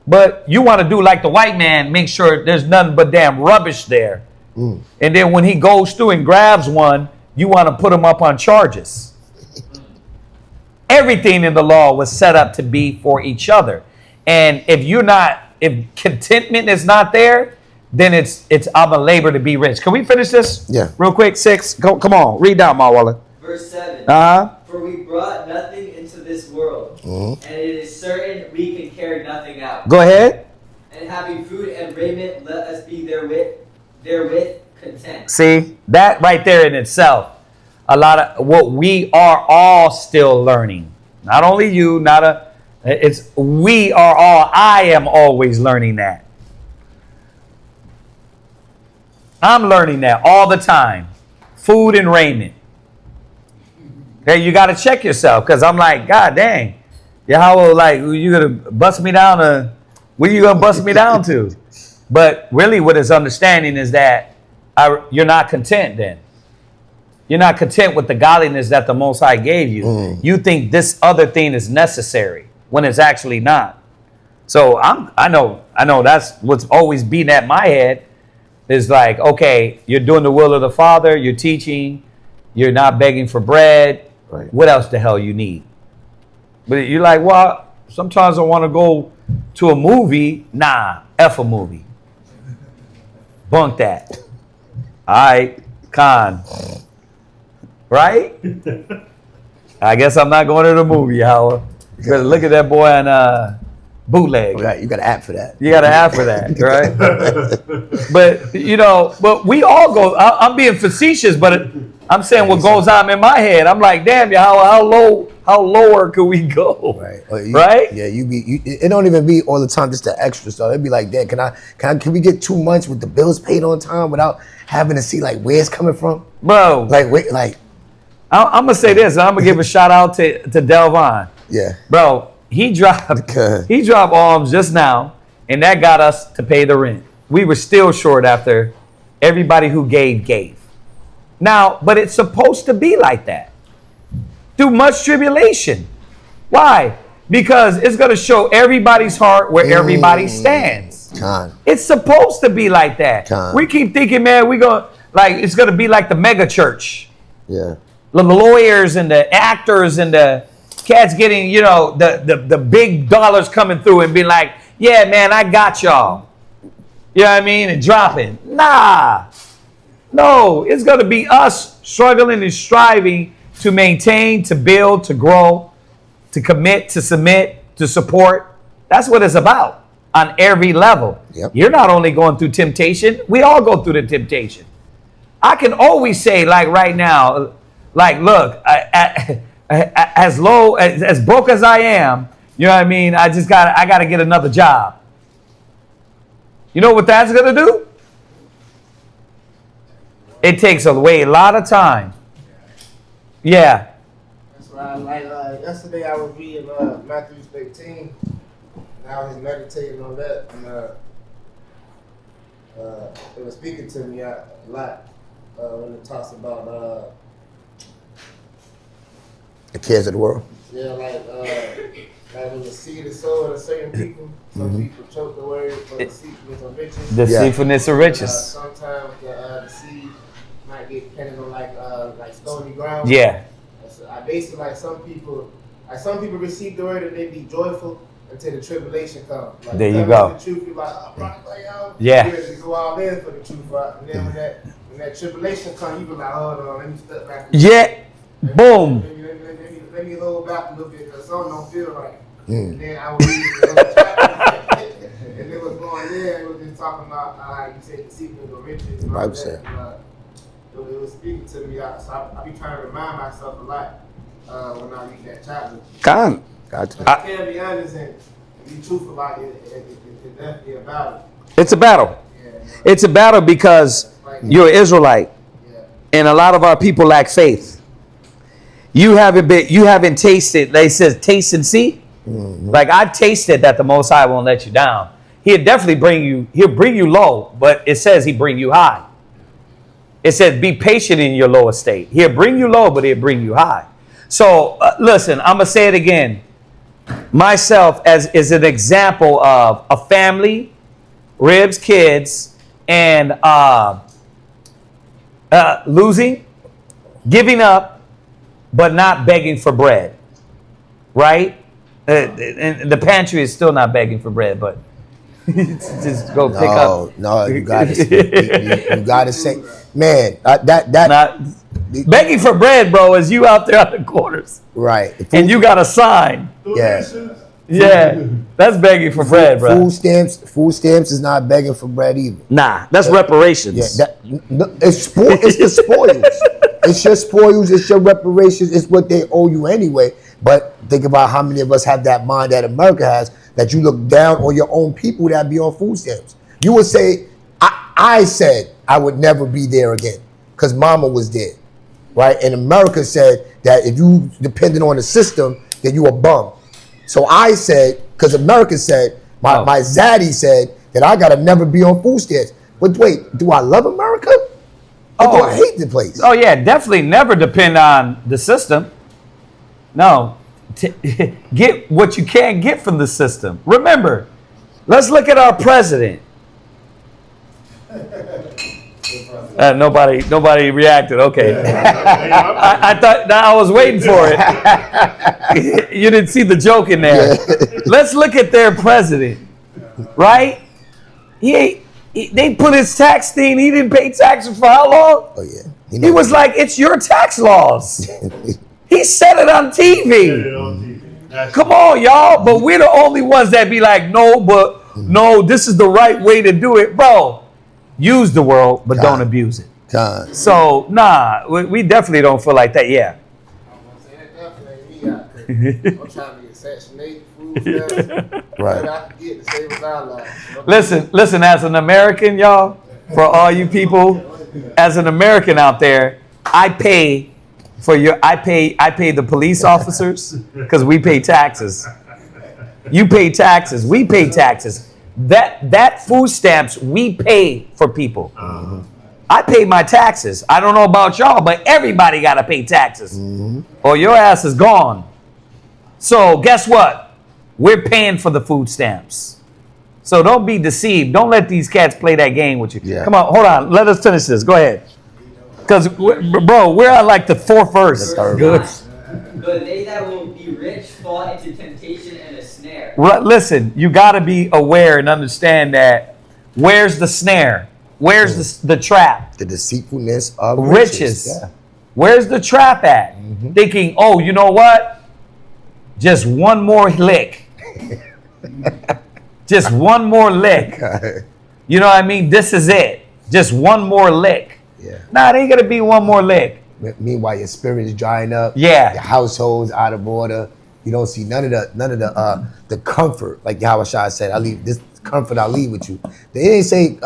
But you want to do like the white man, make sure there's nothing but damn rubbish there. And then when he goes through and grabs one, you want to put him up on charges. Everything in the law was set up to be for each other. And if contentment is not there, then it's I'm a labor to be rich. Can we finish this? Yeah. Real quick, 6. Come on, read down, Mawala. Verse 7. For we brought nothing into this world, and it is certain we can carry nothing out. Go ahead. And having food and raiment, let us be therewith content. See, that right there in itself, a lot of what we are all still learning. Not only you, we are all, I am always learning that. I'm learning that all the time. Food and raiment. Okay, you got to check yourself, because I'm like, God dang. Yahweh, like, you going to bust me down? What are you going to bust me down to? But really what his understanding is that you're not content then. You're not content with the godliness that the Most High gave you. You think this other thing is necessary when it's actually not. So I know that's what's always been at my head is like, okay, you're doing the will of the Father, you're teaching, you're not begging for bread. Right. What else the hell you need? But you're like, well, sometimes I want to go to a movie. Nah, F a movie. Bunk that. All right, con. Right? I guess I'm not going to the movie, Howard. Because look at that boy on bootleg. Right, you got an app for that. You got an app for that, right? But we all go. I'm being facetious, but I'm saying what goes on in my head. I'm like, damn, how lower could we go? Right. Right? Yeah, it don't even be all the time just the extra stuff. It'd be like, damn, can we get 2 months with the bills paid on time without having to see like where it's coming from? Bro. I'm gonna say this, and I'm gonna give a shout out to Delvon. Yeah. Bro, he dropped alms just now, and that got us to pay the rent. We were still short after everybody who gave. Now, but it's supposed to be like that. Through much tribulation. Why? Because it's going to show everybody's heart where everybody stands. It's supposed to be like that. We keep thinking, man, it's going to be like the mega church. Yeah. The lawyers and the actors and the cats getting, the big dollars coming through and being like, yeah, man, I got y'all. You know what I mean? And dropping. Nah. No, it's going to be us struggling and striving to maintain, to build, to grow, to commit, to submit, to support. That's what it's about on every level. Yep. You're not only going through temptation. We all go through the temptation. I can always say, like right now, like, look, as broke as I am, you know what I mean? I got to get another job. You know what that's going to do? It takes a lot of time. Yeah. That's why I like, yesterday I was reading Matthew 15, and I was meditating on that, and it was speaking to me a lot when it talks about the cares of the world. Yeah, like when the seed is sown in certain people, some people choke the word for the deceitfulness of riches. Deceitfulness of riches. Sometimes the seed might get planted on like stony ground. Yeah. So I basically like some people receive the word and they be joyful until the tribulation comes. Like, there you go. The truth, you're like, yeah. You go all in for the truth, right? And then when that tribulation comes, you be like, hold on, let me step back. Yeah. Boom. Let me hold back a little bit because something don't feel right. And then I was reading the chapter, and it was going there. It was just talking about how you say deceitful of riches. And all that. It was speaking to me. So I be trying to remind myself a lot when I read that chapter. I can't be honest and be truthful about it. It's definitely a battle. It's a battle. Yeah, it's a battle because you're an Israelite. Yeah. And a lot of our people lack faith. You haven't tasted, they says taste and see. Like I've tasted that the Most High won't let you down. He'll definitely he'll bring you low, but it says he bring you high. It says be patient in your lower state. He'll bring you low, but he'll bring you high. So listen, I'm going to say it again. Myself is an example of a family, ribs, kids, and losing, giving up, but not begging for bread, right? And the pantry is still not begging for bread, but just go pick up. No, you gotta you gotta say, man, that not begging for bread, bro. Is you out there on the corners, right? And you got a sign. Yeah, that's begging for bread, bro. Food stamps is not begging for bread either. Nah, that's reparations. Yeah, it's the spoils. It's your spoils. It's your reparations. It's what they owe you anyway. But think about how many of us have that mind that America has, that you look down on your own people that be on food stamps. You would say, I said I would never be there again because mama was there, right? And America said that if you depended on the system, then you a bum. So I said, because America said, my zaddy said that I gotta never be on food stamps. But wait, do I love America? Or do I hate the place? Oh yeah, definitely never depend on the system. No, get what you can get from the system. Remember, let's look at our president. Nobody reacted. Okay, I thought I was waiting for it. You didn't see the joke in there. Let's look at their president, right? They put his tax thing. He didn't pay taxes for how long? Oh yeah, he was like, "It's your tax laws." He said it on TV. Come on, y'all. But we're the only ones that be like, no, this is the right way to do it. Bro, use the world, but don't abuse it. So, nah, we definitely don't feel like that. Yeah. I'm trying to assassinate food stamps. Right. I can get to save our lives. Listen, as an American, y'all, for all you people, as an American out there, I pay the police officers because we pay taxes. You pay taxes. We pay taxes. That food stamps we pay for people. I pay my taxes. I don't know about y'all, but everybody got to pay taxes or your ass is gone. So guess what? We're paying for the food stamps. So don't be deceived. Don't let these cats play that game with you. Yeah. Come on, hold on. Let us finish this. Go ahead. Because, bro, we're at like the fourth verse. Good. But they that will be rich fall into temptation and a snare. Listen, you got to be aware and understand that where's the snare? Where's the trap? The deceitfulness of riches. Yeah. Where's the trap at? Thinking, oh, you know what? Just one more lick. Just one more lick. You know what I mean? This is it. Just one more lick. Yeah. Nah, it ain't gonna be one more lick. Meanwhile, your spirit is drying up. Yeah. Your household's out of order. You don't see none of the comfort. Like Yahushua said, I leave this comfort. I leave with you. They didn't say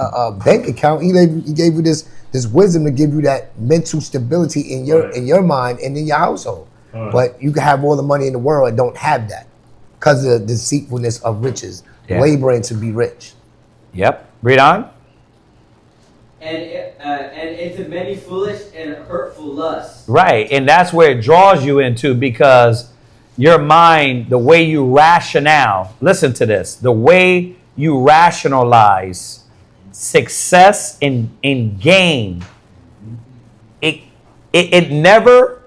bank account. He gave you this wisdom to give you that mental stability in your mind and in your household. But you can have all the money in the world and don't have that because of the deceitfulness of riches, laboring to be rich. Yep. Read on. And into many foolish and hurtful lusts. Right, and that's where it draws you into, because your mind, the way you listen to this, the way you rationalize success in gain, it never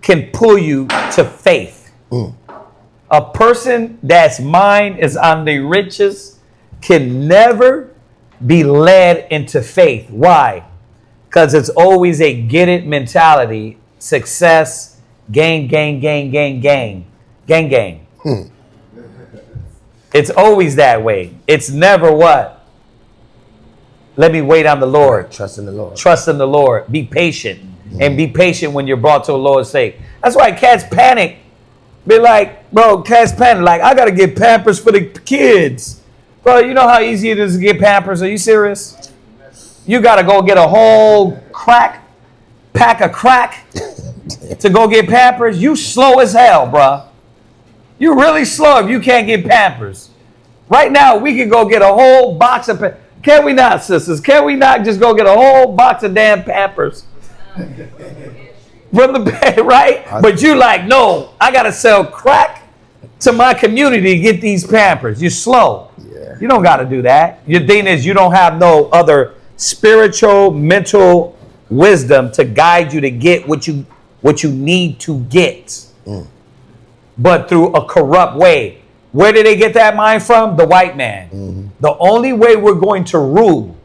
can pull you to faith. A person that's mind is on the riches can never be led into faith. Why? Because it's always a get it mentality. Success, gain. It's always that way. It's never what? Let me wait on the Lord. Trust in the Lord. Trust in the Lord. Be patient. And be patient when you're brought to the Lord's sake. That's why cats panic. Be like, bro, cats panic. Like, I got to get Pampers for the kids. Bro, you know how easy it is to get Pampers? Are you serious? You got to go get a whole pack of crack to go get Pampers, you slow as hell, bruh. You really slow if you can't get Pampers. Right now, we can go get a whole box of Pampers. Can we not, sisters? Can we not just go get a whole box of damn Pampers? From the bed, right? But you like, no, I got to sell crack to my community to get these Pampers. You're slow. Yeah. You don't got to do that. Your thing is you don't have no other spiritual, mental wisdom to guide you to get what you need to get. But through a corrupt way. Where did they get that mind from? The white man. The only way we're going to rule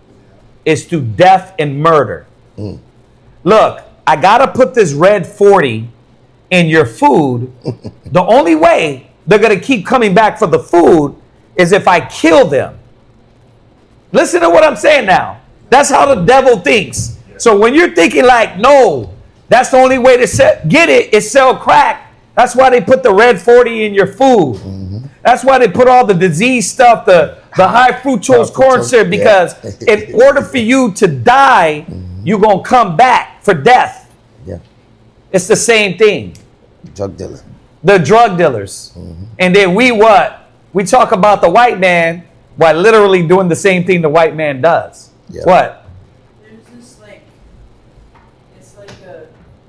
is through death and murder. Look, I got to put this red 40 in your food. The only way they're going to keep coming back for the food is if I kill them. Listen to what I'm saying now. That's how the devil thinks. So when you're thinking like, no, that's the only way to get it is sell crack. That's why they put the red 40 in your food. That's why they put all the disease stuff, the high fructose corn syrup, because in order for you to die, you're going to come back for death. Yeah. It's the same thing. Drug dealer. The drug dealers. And then we what? We talk about the white man while literally doing the same thing the white man does. Yeah. What? There's this like, it's like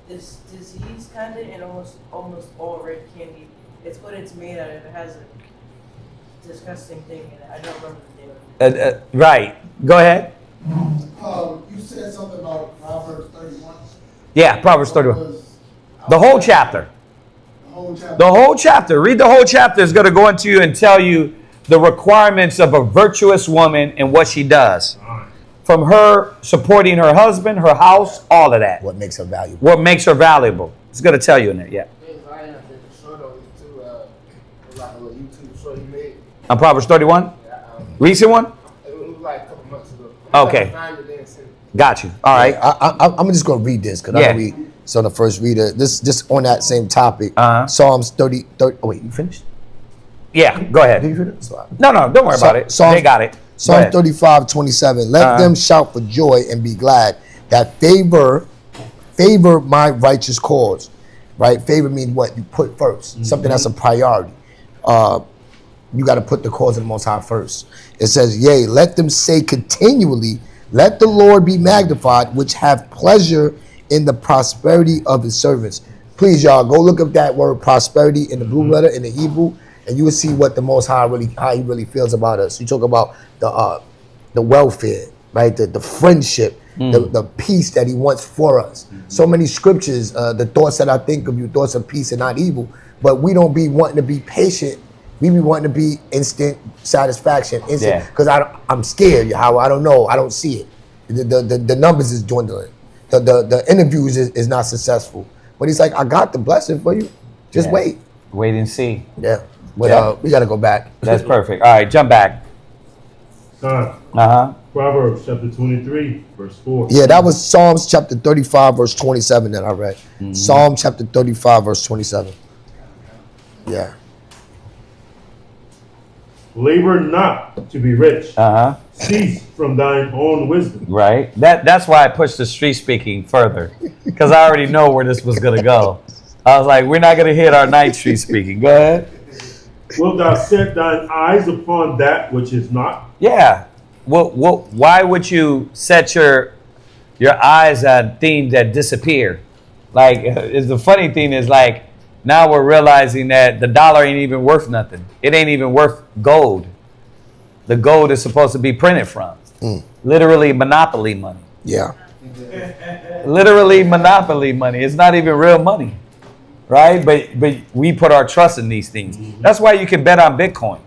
this disease kind of, and almost all red candy. It's what it's made out of. It has a disgusting thing in it. I don't remember the name of it. Right. Go ahead. You said something about Proverbs 31. Yeah, Proverbs 31. The whole chapter. The whole chapter. The whole chapter. Read the whole chapter. Is going to go into you and tell you the requirements of a virtuous woman and what she does. From her supporting her husband, her house, all of that. What makes her valuable? What makes her valuable. It's going to tell you in there, yeah. On Proverbs 31? Recent one? It was like a couple months ago. Okay. Got you. All right. I'm just going to read this because Yeah. I read. So the first reader, this just on that same topic. Uh-huh. Psalms 30. Oh wait, you finished? Yeah, go ahead. Did you finish? No, don't worry about it. Psalms, They got it. Go Psalm ahead. 35:27. Let them shout for joy and be glad that favor my righteous cause. Right? Favor means what? You put first. Something that's a priority. You got to put the cause of the Most High first. It says, yea, let them say continually, let the Lord be magnified, which have pleasure in the prosperity of his servants. Please, y'all, go look up that word prosperity in the blue letter in the Hebrew, and you will see what the Most High how he really feels about us. You talk about the welfare, right? The friendship, the peace that he wants for us. So many scriptures, the thoughts that I think of you, thoughts of peace and not evil, but we don't be wanting to be patient. We be wanting to be instant satisfaction, instant, because I'm scared, how I don't know, I don't see it. The numbers is dwindling. The interviews is not successful. But he's like, I got the blessing for you. Just wait. Wait and see. Yeah. But we got to go back. That's perfect. All right, jump back. Son, Proverbs chapter 23, verse 4. Yeah, that was Psalms chapter 35, verse 27 that I read. Psalm chapter 35, verse 27. Yeah. Labor not to be rich. Cease from thine own wisdom. Right. That's why I pushed the street speaking further, because I already know where this was going to go. I was like, we're not going to hit our night street speaking. Go ahead. Wilt thou set thine eyes upon that which is not? Yeah. Why would you set your eyes on things that disappear? Like, the funny thing is, like, now we're realizing that the dollar ain't even worth nothing. It ain't even worth gold. The gold is supposed to be printed from. Literally monopoly money. Yeah. Literally monopoly money. It's not even real money. Right? But we put our trust in these things. That's why you can bet on Bitcoin.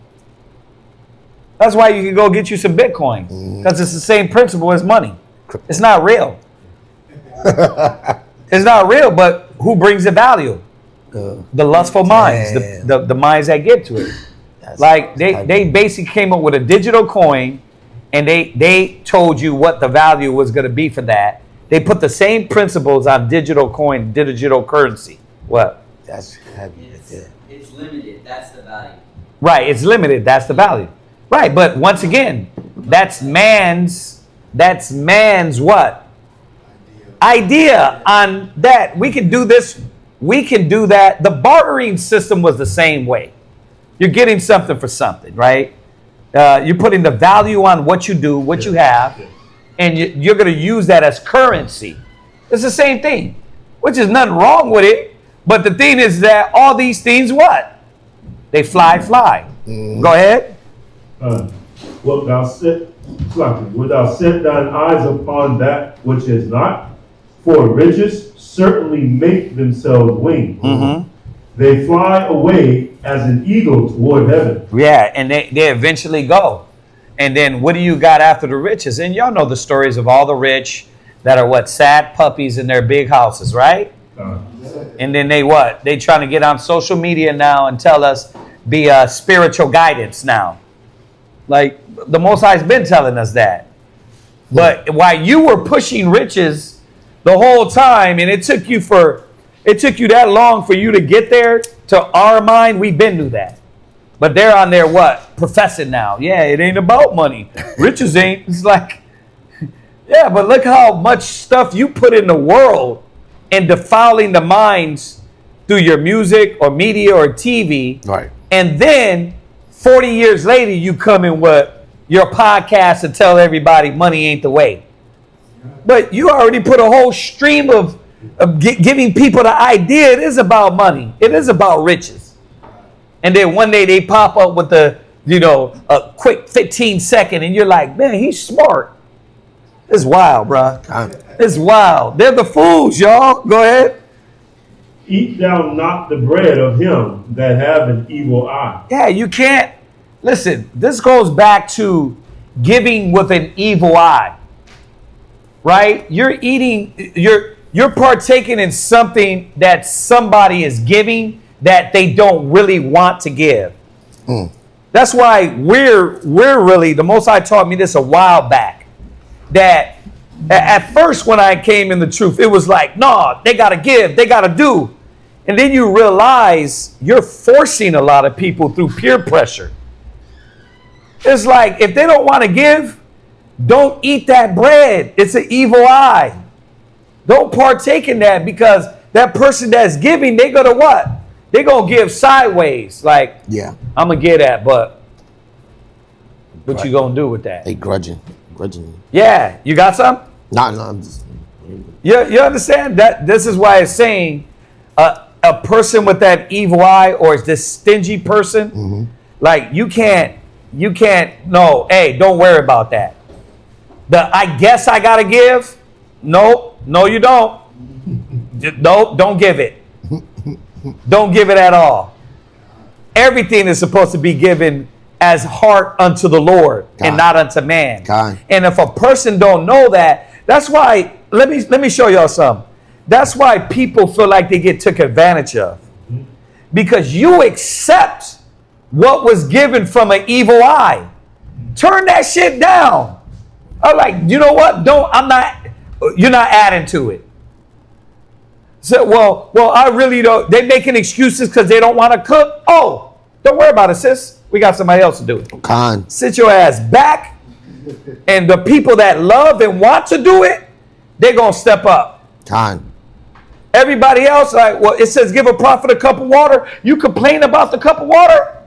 That's why you can go get you some Bitcoin. Because it's the same principle as money. It's not real. It's not real, but who brings the value? The lustful minds, the minds that get to it. Like they basically came up with a digital coin, and they told you what the value was going to be for that. They put the same principles on digital coin, digital currency. What? That's heavy. It's limited. That's the value. Right. It's limited. That's the value. Right. But once again, that's man's what? idea on that. We can do this. We can do that. The bartering system was the same way. You're getting something for something, right? You're putting the value on what you do, what you have, and you're going to use that as currency. It's the same thing, which is nothing wrong with it. But the thing is that all these things, what? They fly. Go ahead. Wilt thou set thine eyes upon that which is not? For riches certainly make themselves wings. Mm-hmm. They fly away as an eagle toward heaven. Yeah, and they eventually go. And then what do you got after the riches? And y'all know the stories of all the rich that are what? Sad puppies in their big houses, right? And then they what? They trying to get on social media now and tell us be spiritual guidance now. Like the Most High's been telling us that. But while you were pushing riches the whole time, and it took you that long for you to get there, to our mind, we've been through that. But they're on there what? Professing now. Yeah, it ain't about money. Riches ain't. It's like, yeah, but look how much stuff you put in the world and defiling the minds through your music or media or TV. Right. And then 40 years later, you come in with your podcast and tell everybody money ain't the way. But you already put a whole stream of giving people the idea it is about money. It is about riches. And then one day they pop up with a quick 15-second and you're like, man, he's smart. It's wild, bro. It's wild. They're the fools, y'all. Go ahead. Eat thou not the bread of him that have an evil eye. Yeah, you can't. Listen, this goes back to giving with an evil eye. Right? You're partaking in something that somebody is giving that they don't really want to give. That's why we're really, the Most High taught me this a while back, that at first when I came in the truth, it was like, no, they got to give, they got to do. And then you realize you're forcing a lot of people through peer pressure. It's like, if they don't want to give, don't eat that bread. It's an evil eye. Don't partake in that, because that person that's giving, they going to what? They're going to give sideways. Like, yeah, I'm going to get that, but what you going to do with that? They grudgingly. Yeah. You got some? No, I'm just... You understand? That this is why it's saying a person with that evil eye, or this stingy person, like you can't, no, hey, don't worry about that. I guess I got to give. No, you don't. No, don't give it. Don't give it at all. Everything is supposed to be given as heart unto the Lord and not unto man. And if a person don't know that, that's why, let me show y'all something. That's why people feel like they get took advantage of. Because you accept what was given from an evil eye. Turn that shit down. I'm like, you know what? You're not adding to it. So, well, I really don't. They making excuses because they don't want to cook. Oh, don't worry about it, sis. We got somebody else to do it. Sit your ass back. And the people that love and want to do it, they're going to step up. Everybody else, like, well, it says give a prophet a cup of water. You complain about the cup of water?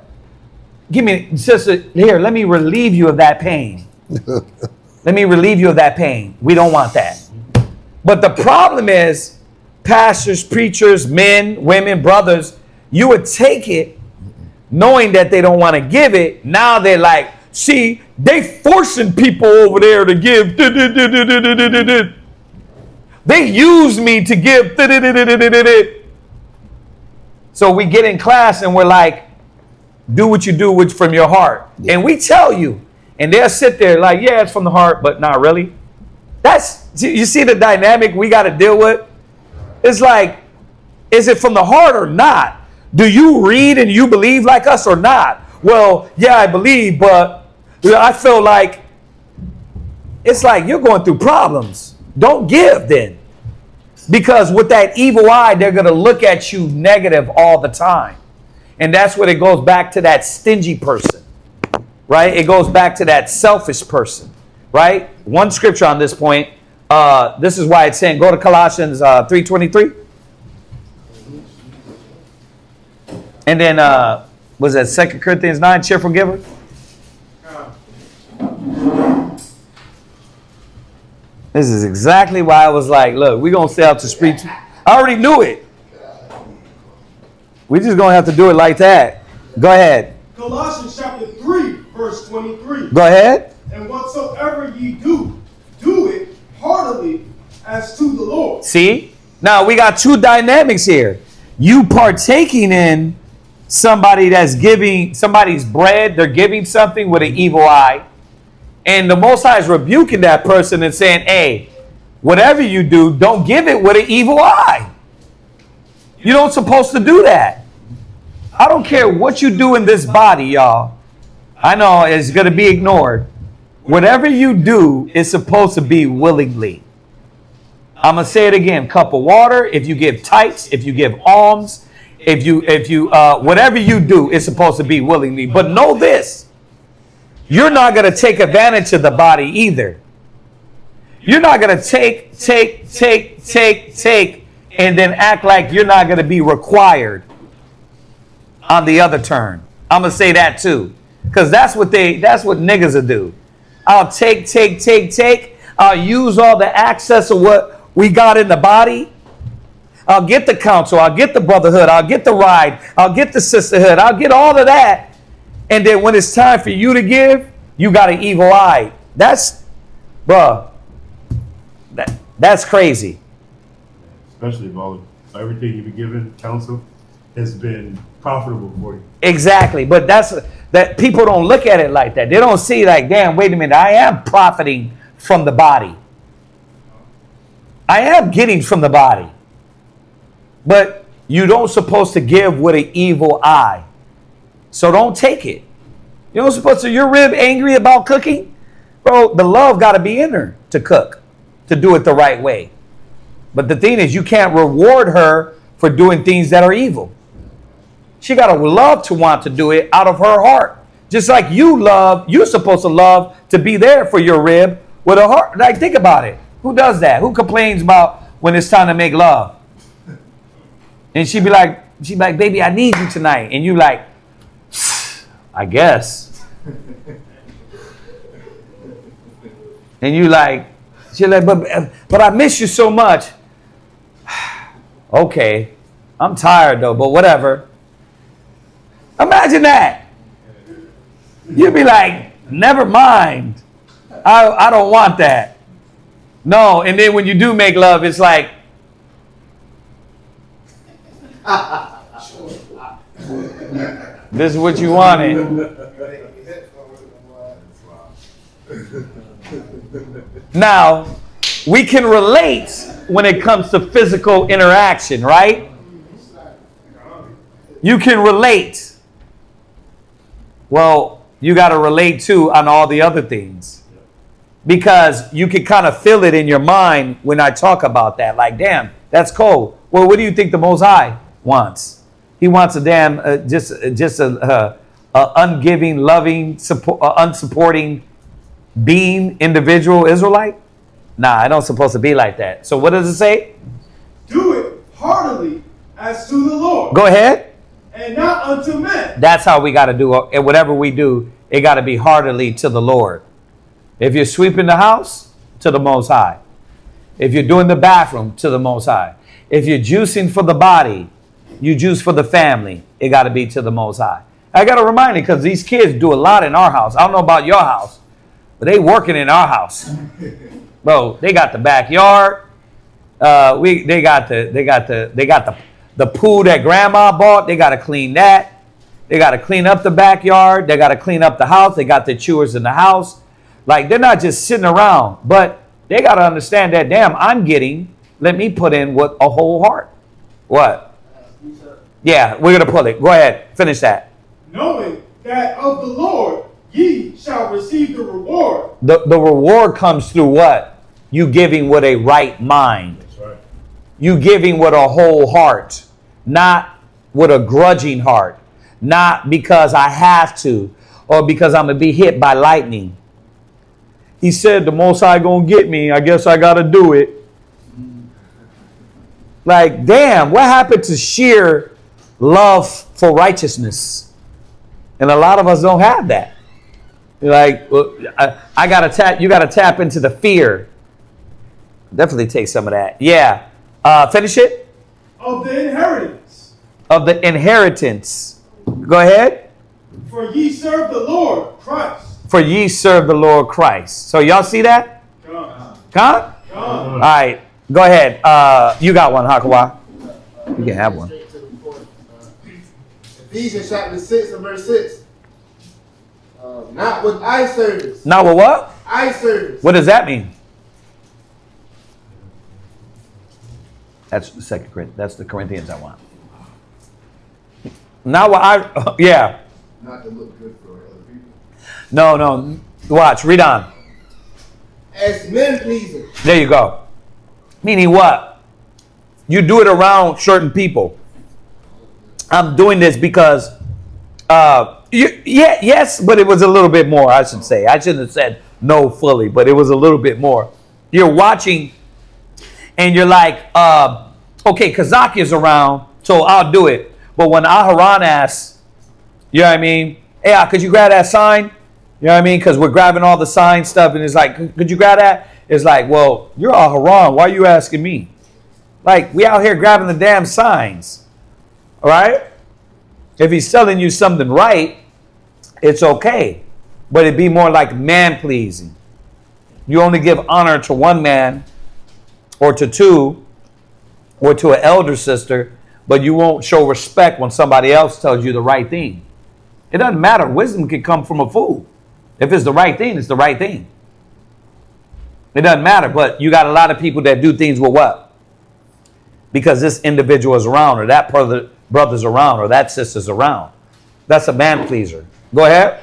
Give me, sister, here, let me relieve you of that pain. Let me relieve you of that pain. We don't want that. But the problem is, pastors, preachers, men, women, brothers, you would take it knowing that they don't want to give it. Now they're like, see, they forcing people over there to give. They use me to give. So we get in class and we're like, do what you do from your heart. Yeah. And we tell you. And they'll sit there like, yeah, it's from the heart, but not really. You see the dynamic we got to deal with? It's like, is it from the heart or not? Do you read and you believe like us or not? Well, yeah, I believe, but I feel like, it's like you're going through problems. Don't give then. Because with that evil eye, they're going to look at you negative all the time. And that's what it goes back to, that stingy person. Right? It goes back to that selfish person. Right? One scripture on this point. This is why it's saying, go to Colossians 3:23. And then, was that 2 Corinthians 9, cheerful giver? This is exactly why I was like, look, we're going to stay out the streets. I already knew it. We just going to have to do it like that. Go ahead. Colossians chapter 3, verse 23. Go ahead. And whatsoever ye do, do it heartily as to the Lord. See? Now, we got two dynamics here. You partaking in somebody that's giving somebody's bread, they're giving something with an evil eye. And the Most High is rebuking that person and saying, hey, whatever you do, don't give it with an evil eye. You don't supposed to do that. I don't care what you do in this body, y'all. I know it's going to be ignored. Whatever you do is supposed to be willingly. I'm going to say it again. Cup of water, if you give tithes, if you give alms, if you whatever you do is supposed to be willingly. But know this. You're not going to take advantage of the body either. You're not going to take, and then act like you're not going to be required on the other turn. I'm going to say that too. Because that's what niggas will do. I'll take. I'll use all the access of what we got in the body. I'll get the counsel. I'll get the brotherhood. I'll get the ride. I'll get the sisterhood. I'll get all of that. And then when it's time for you to give, you got an evil eye. That's crazy. Especially if everything you've been given, counsel, has been profitable for you. Exactly. But that people don't look at it like that. They don't see like, damn, wait a minute, I am profiting from the body. I am getting from the body. But you don't supposed to give with an evil eye. So don't take it. You don't supposed to, your rib angry about cooking? Bro, the love got to be in her to cook, to do it the right way. But the thing is, you can't reward her for doing things that are evil. She got to love to want to do it out of her heart. Just like you're supposed to love to be there for your rib with a heart. Like, think about it. Who does that? Who complains about when it's time to make love? And she'd be like, baby, I need you tonight. And you like, I guess. And you like, she's like, but I miss you so much. Okay, I'm tired though, but whatever. Imagine that. You'd be like, never mind. I don't want that. No, and then when you do make love, it's like, this is what you wanted. Now, we can relate when it comes to physical interaction, right? You can relate. Well, you got to relate too on all the other things. Because you can kind of feel it in your mind when I talk about that. Like, damn, that's cold. Well, what do you think the Most High wants? He wants a damn, just a ungiving, loving, unsupporting being, individual Israelite? Nah, I don't supposed to be like that. So what does it say? Do it heartily as to the Lord. Go ahead. And not unto men. That's how we got to do it. And whatever we do, it got to be heartily to the Lord. If you're sweeping the house, to the Most High. If you're doing the bathroom, to the Most High. If you're juicing for the body, you juice for the family, it got to be to the Most High. I got to remind you, because these kids do a lot in our house. I don't know about your house, but they working in our house. Bro, they got the backyard. They got the pool that grandma bought. They got to clean that. They got to clean up the backyard. They got to clean up the house. They got the chewers in the house. Like, they're not just sitting around, but they got to understand that, damn, I'm getting, let me put in with a whole heart. What? Yeah, we're going to pull it. Go ahead. Finish that. Knowing that of the Lord ye shall receive the reward. The reward comes through what? You giving with a right mind. That's right. You giving with a whole heart. Not with a grudging heart. Not because I have to. Or because I'm going to be hit by lightning. he said the Most High gonna get me. I guess I gotta do it. Like, damn, what happened to sheer love for righteousness? And a lot of us don't have that. Like, well, I gotta tap. You gotta tap into the fear. Definitely take some of that. Yeah. Finish it. Of the inheritance. Of the inheritance. Go ahead. For ye serve the Lord Christ. For ye serve the Lord Christ. So y'all see that? Huh? All right. Go ahead. You got one, Hakawa. You can have one. Ephesians chapter 6 and verse 6. Not with eye service. Not with what? Eye service. What does that mean? That's the second Corinthians. That's the Corinthians I want. Not what I. Yeah. Not to look good for other people. No. Watch. Read on. As men pleasing. There you go. Meaning what? You do it around certain people. I'm doing this because, yes, but it was a little bit more, I should say. I shouldn't have said no fully, but it was a little bit more. You're watching and you're like, okay, Kazaki is around, so I'll do it. But when Aharon asks, you know what I mean? Hey, could you grab that sign? You know what I mean? Because we're grabbing all the sign stuff, and it's like, could you grab that? It's like, well, you're Aharon. Why are you asking me? Like, we out here grabbing the damn signs. All right? If he's telling you something right, it's okay. But it'd be more like man-pleasing. You only give honor to one man, or to two, or to an elder sister, but you won't show respect when somebody else tells you the right thing. It doesn't matter. Wisdom can come from a fool. If it's the right thing, it's the right thing. It doesn't matter, but you got a lot of people that do things with what? Because this individual is around, or that brother's around, or that sister's around. That's a man pleaser. Go ahead.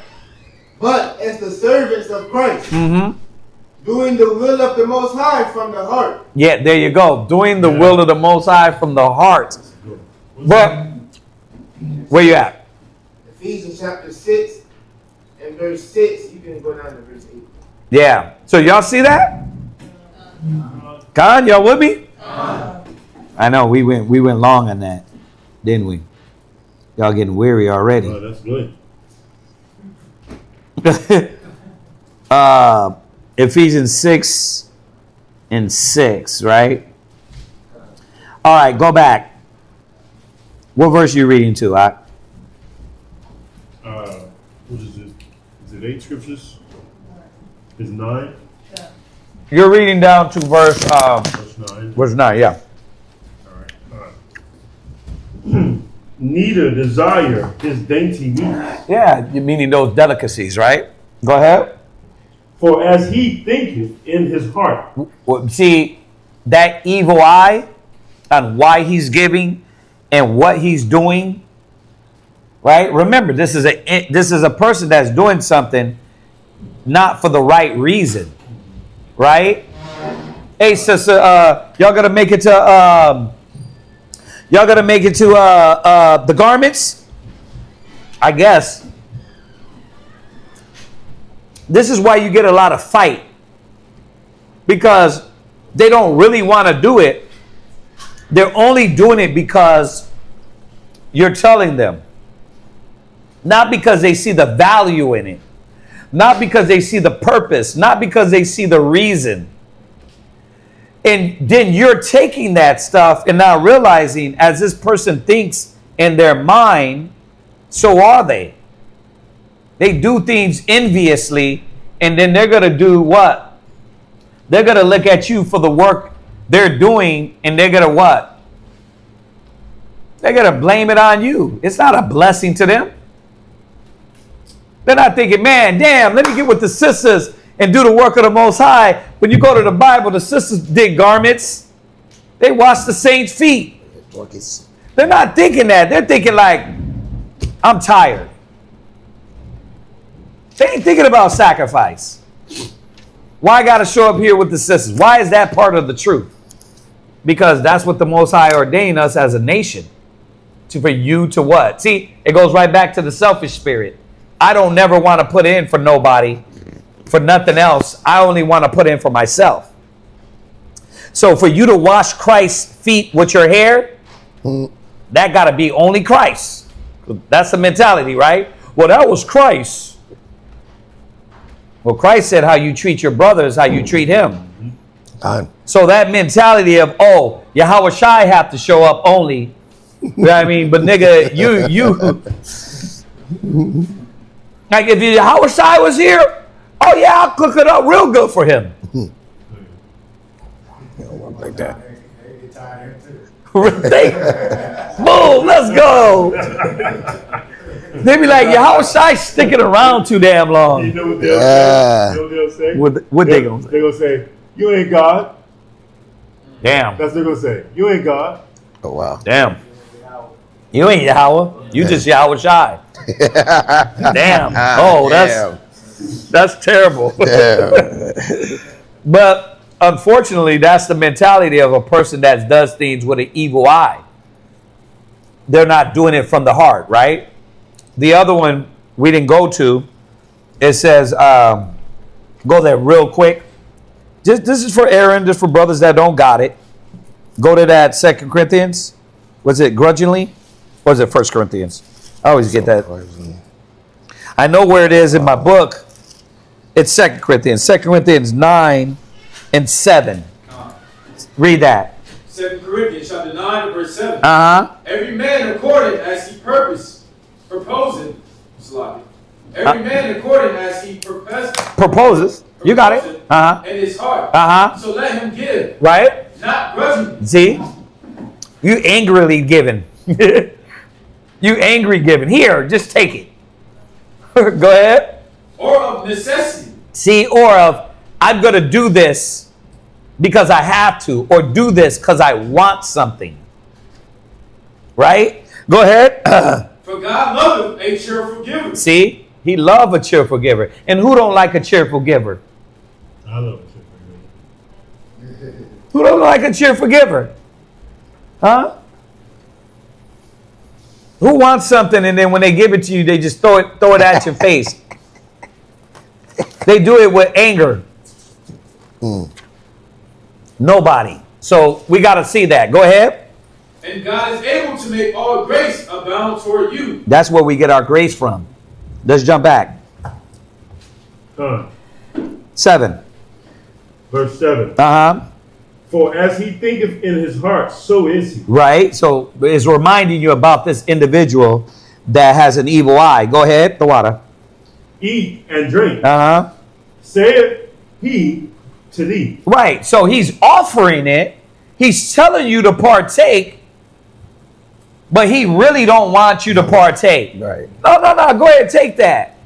But as the servants of Christ, doing the will of the Most High from the heart. Yeah, there you go. Doing the will of the Most High from the heart. But where you at? Ephesians chapter 6 and verse 6. You can go down to verse 8. Yeah. So y'all see that? Khan, y'all with me? I know we went long on that, didn't we? Y'all getting weary already. Oh, that's good. Ephesians 6 and 6, right? All right, go back. What verse are you reading to? What is it? Is it 8 scriptures? Is 9? You're reading down to verse 9. Verse 9, yeah. All right. Neither desire his dainty meats. Yeah, you're meaning those delicacies, right? Go ahead. For as he thinketh in his heart. Well, see, that evil eye on why he's giving and what he's doing, right? Remember, this is a person that's doing something not for the right reason, right? Hey, sister, y'all gonna make it to the garments? I guess. This is why you get a lot of fight, because they don't really want to do it. They're only doing it because you're telling them. Not because they see the value in it. Not because they see the purpose. Not because they see the reason. And then you're taking that stuff and now realizing, as this person thinks in their mind, so are they. They do things enviously, and then they're going to do what? They're going to look at you for the work they're doing, and they're going to what? They're going to blame it on you. It's not a blessing to them. They're not thinking, man, damn, let me get with the sisters and do the work of the Most High. When you go to the Bible, the sisters did garments. They wash the saints' feet. They're not thinking that. They're thinking like, I'm tired. They ain't thinking about sacrifice. Why I got to show up here with the sisters? Why is that part of the truth? Because that's what the Most High ordained us as a nation. For you to what? See, it goes right back to the selfish spirit. I don't never want to put in for nobody for nothing else. I only want to put in for myself. So for you to wash Christ's feet with your hair, that got to be only Christ. That's the mentality, right? Well, that was Christ. Well, Christ said how you treat your brother is how you treat him. So that mentality of, oh, Yahweh Shai have to show up only. You know what I mean? But nigga, you like if Yahweh Shai was here, oh yeah, I'll cook it up real good for him. Like that. Boom, let's go. They be like, Yahweh Shai sticking around too damn long. You know what they'll say? You know what they'll say? What they gonna say? They're gonna say, you ain't God. Damn. That's what they're gonna say. You ain't God. Oh wow. Damn. You ain't Yahweh. You just Yahweh Shai. Damn. Oh, that's terrible. But unfortunately, that's the mentality of a person that does things with an evil eye. They're not doing it from the heart, right? The other one we didn't go to, it says, go there real quick. This is for Aaron, just for brothers that don't got it. Go to that 2 Corinthians. Was it grudgingly? Or is it 1 Corinthians? I always get that. I know where it is in my book. It's 2 Corinthians. 2 Corinthians 9 and 7. Read that. 2 Corinthians chapter 9 verse 7. Every man according as he proposeth. Every man according as he proposes. You got it. In his heart. So let him give. Right? Not grudgingly. See? You angrily giving. You angry giving. Here, just take it. Go ahead. Or of necessity. See, or of, I'm going to do this because I have to, or do this because I want something. Right? Go ahead. For God loveth a cheerful giver. See? He love a cheerful giver. And who don't like a cheerful giver? I love a cheerful giver. Who don't like a cheerful giver? Huh? Who wants something and then when they give it to you, they just throw it at your face? They do it with anger. Nobody. So we got to see that. Go ahead. And God is able to make all grace abound toward you. That's where we get our grace from. Let's jump back. 7. Verse 7. For as he thinketh in his heart, so is he. Right. So it's reminding you about this individual that has an evil eye. Go ahead. The water. Eat and drink. Saith he to thee. Right. So he's offering it. He's telling you to partake, but he really don't want you to partake. Right. No. Go ahead, take that.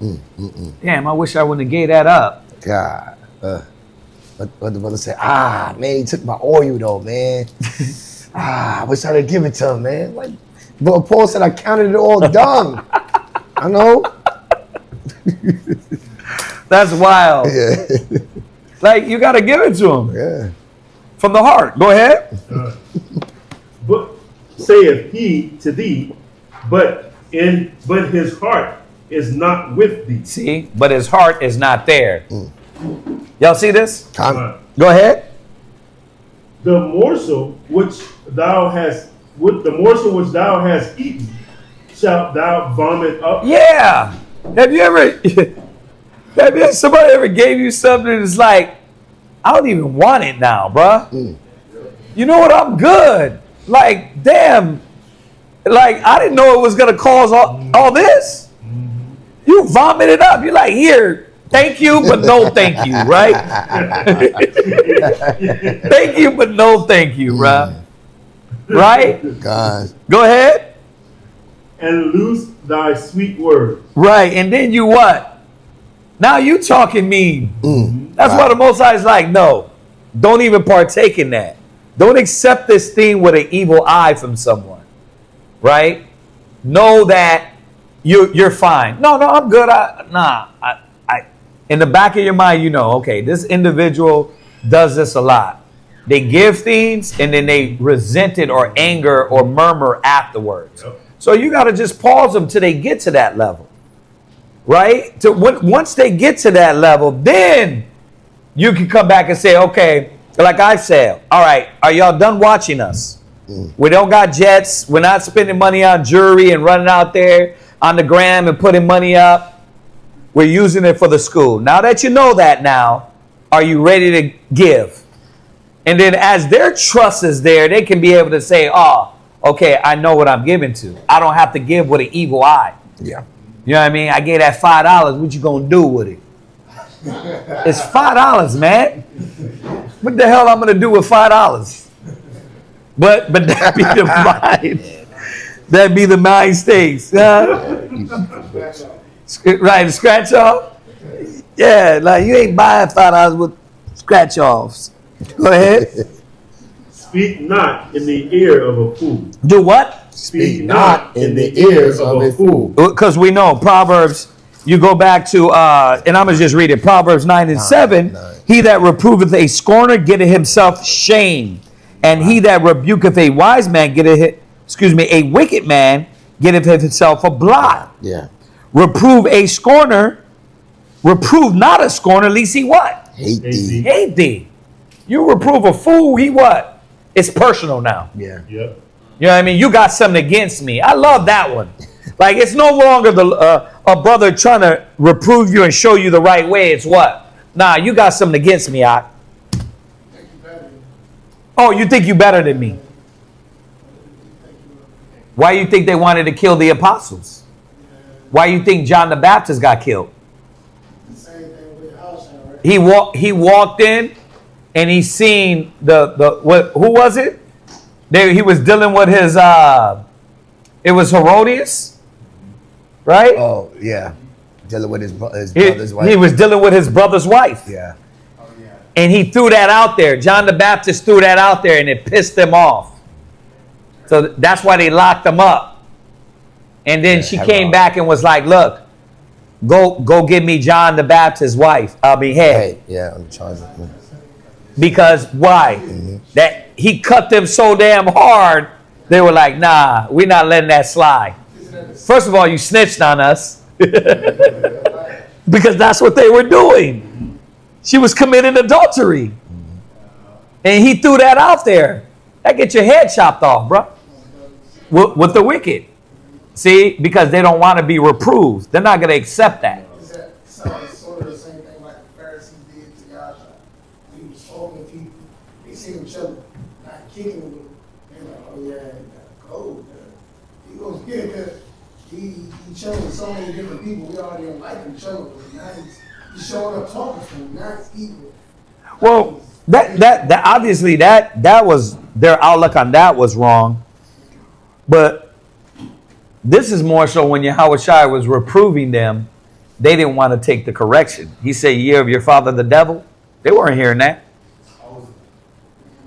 Damn, I wish I wouldn't have gave that up. God. But the brother said, man, he took my oil though, man. I wish I'd have given it to him, man. Like, but Paul said I counted it all dung. I know. That's wild. Yeah. Like, you got to give it to him. Yeah. From the heart. Go ahead. But saith he to thee, but his heart is not with thee. See? But his heart is not there. Y'all see this? Go ahead. The morsel which thou hast eaten, shalt thou vomit up? Yeah. Have somebody ever gave you something that's like, I don't even want it now, bruh. You know what? I'm good. Like, damn. Like, I didn't know it was going to cause all this. You vomit it up. You're like, here, thank you, but no thank you, right? Thank you, but no thank you, bruh. Right? God. Go ahead. And loose thy sweet word. Right. And then you what? Now you talking mean. That's why the Most High is like, no, don't even partake in that. Don't accept this thing with an evil eye from someone. Right? Know that you're fine. No, I'm good. In the back of your mind, you know, okay, this individual does this a lot. They give things and then they resent it or anger or murmur afterwards. Yep. So you got to just pause them till they get to that level. right? Once they get to that level, then you can come back and say, okay, like I said, all right, are y'all done watching us? We don't got jets. We're not spending money on jewelry and running out there on the gram and putting money up. We're using it for the school. Now that you know that now, are you ready to give? And then as their trust is there, they can be able to say, oh, okay, I know what I'm giving to. I don't have to give with an evil eye. Yeah. You know what I mean? I gave that $5. What you going to do with it? It's $5, man. What the hell I'm going to do with $5? But that be the mind. That be the mind stakes. Right, scratch off? Yeah, like you ain't buying $5 with scratch offs. Go ahead. Speak not in the ear of a fool. Do what? Speak not in the ears of a fool. Because we know Proverbs, you go back to, and I'm going to just read it. Proverbs 9 and 7. He that reproveth a scorner getteth himself shame. And he that rebuketh a wise man getteth, a wicked man getteth himself a blot. Yeah. Reprove a scorner, reprove not a scorner, lest he what? Hate thee. Hate thee. You reprove a fool, he what? It's personal now. Yeah. Yep. You know what I mean? You got something against me. I love that one. Like, it's no longer a brother trying to reprove you and show you the right way. It's what? Nah, you got something against me, I. Oh, you think you better than me? Why you think they wanted to kill the apostles? Why you think John the Baptist got killed? He walked in and he seen who was it? He was dealing with his it was Herodias, right? Oh, yeah. Dealing with his brother's wife. He was dealing with his brother's wife. Yeah. And he threw that out there. John the Baptist threw that out there and it pissed them off. So that's why they locked him up. And then she came back and was like, look, go get me John the Baptist's wife. I'll be head. Yeah, on the charge. Because why? That he cut them so damn hard, they were like, nah, we're not letting that slide. First of all, you snitched on us. Because that's what they were doing. She was committing adultery. And he threw that out there. That gets your head chopped off, bro. With the wicked. See? Because they don't want to be reproved. They're not going to accept that. Is that sort of the same thing like the Pharisees did to Yahshua? He was talking to people. They see him chilling, not kicking with him. They're like, oh yeah, he got cold. He goes, yeah, he chilling with so many different people. We already don't like him chilling with him. Now he's showing up talking to him. Now he's eating. Well, that obviously that was their outlook on that was wrong. But this is more so when Yahushua was reproving them, they didn't want to take the correction. He said, "Ye of your father the devil." They weren't hearing that.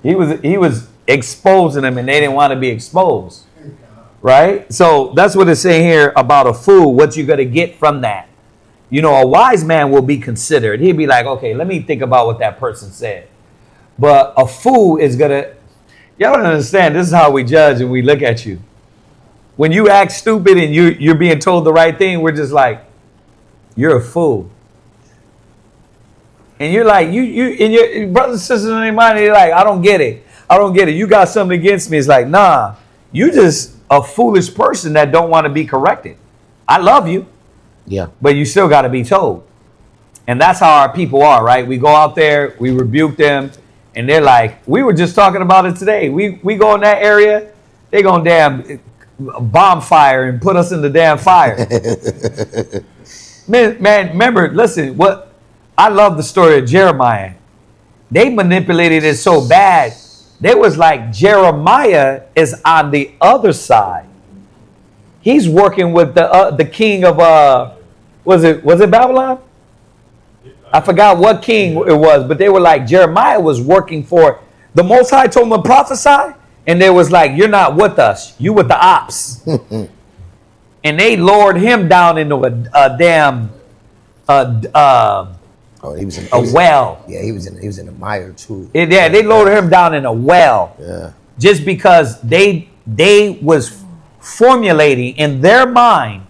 He was exposing them, and they didn't want to be exposed. Right? So that's what it's saying here about a fool. What you gonna get from that? You know, a wise man will be considered. He'd be like, okay, let me think about what that person said. But a fool is gonna. Y'all don't understand. This is how we judge and we look at you. When you act stupid and you're being told the right thing, we're just like, you're a fool. And you're like, you and your brothers and sisters in their mind, they're like, I don't get it. I don't get it. You got something against me. It's like, nah, you just a foolish person that don't want to be corrected. I love you. Yeah. But you still got to be told. And that's how our people are, right? We go out there, we rebuke them, and they're like, we were just talking about it today. We go in that area, they gonna damn bomb fire and put us in the damn fire. man, remember, listen, what I love the story of Jeremiah. They manipulated it so bad. They was like, Jeremiah is on the other side. He's working with the king of was it Babylon? I forgot what king it was, but they were like, Jeremiah was working for the Most High. Told him to prophesy, and they was like, you're not with us, you with the ops. And they lowered him down into a damn he was in a well. Yeah, he was in a mire too. Yeah, they lowered him down in a well. Yeah. Just because they was formulating in their mind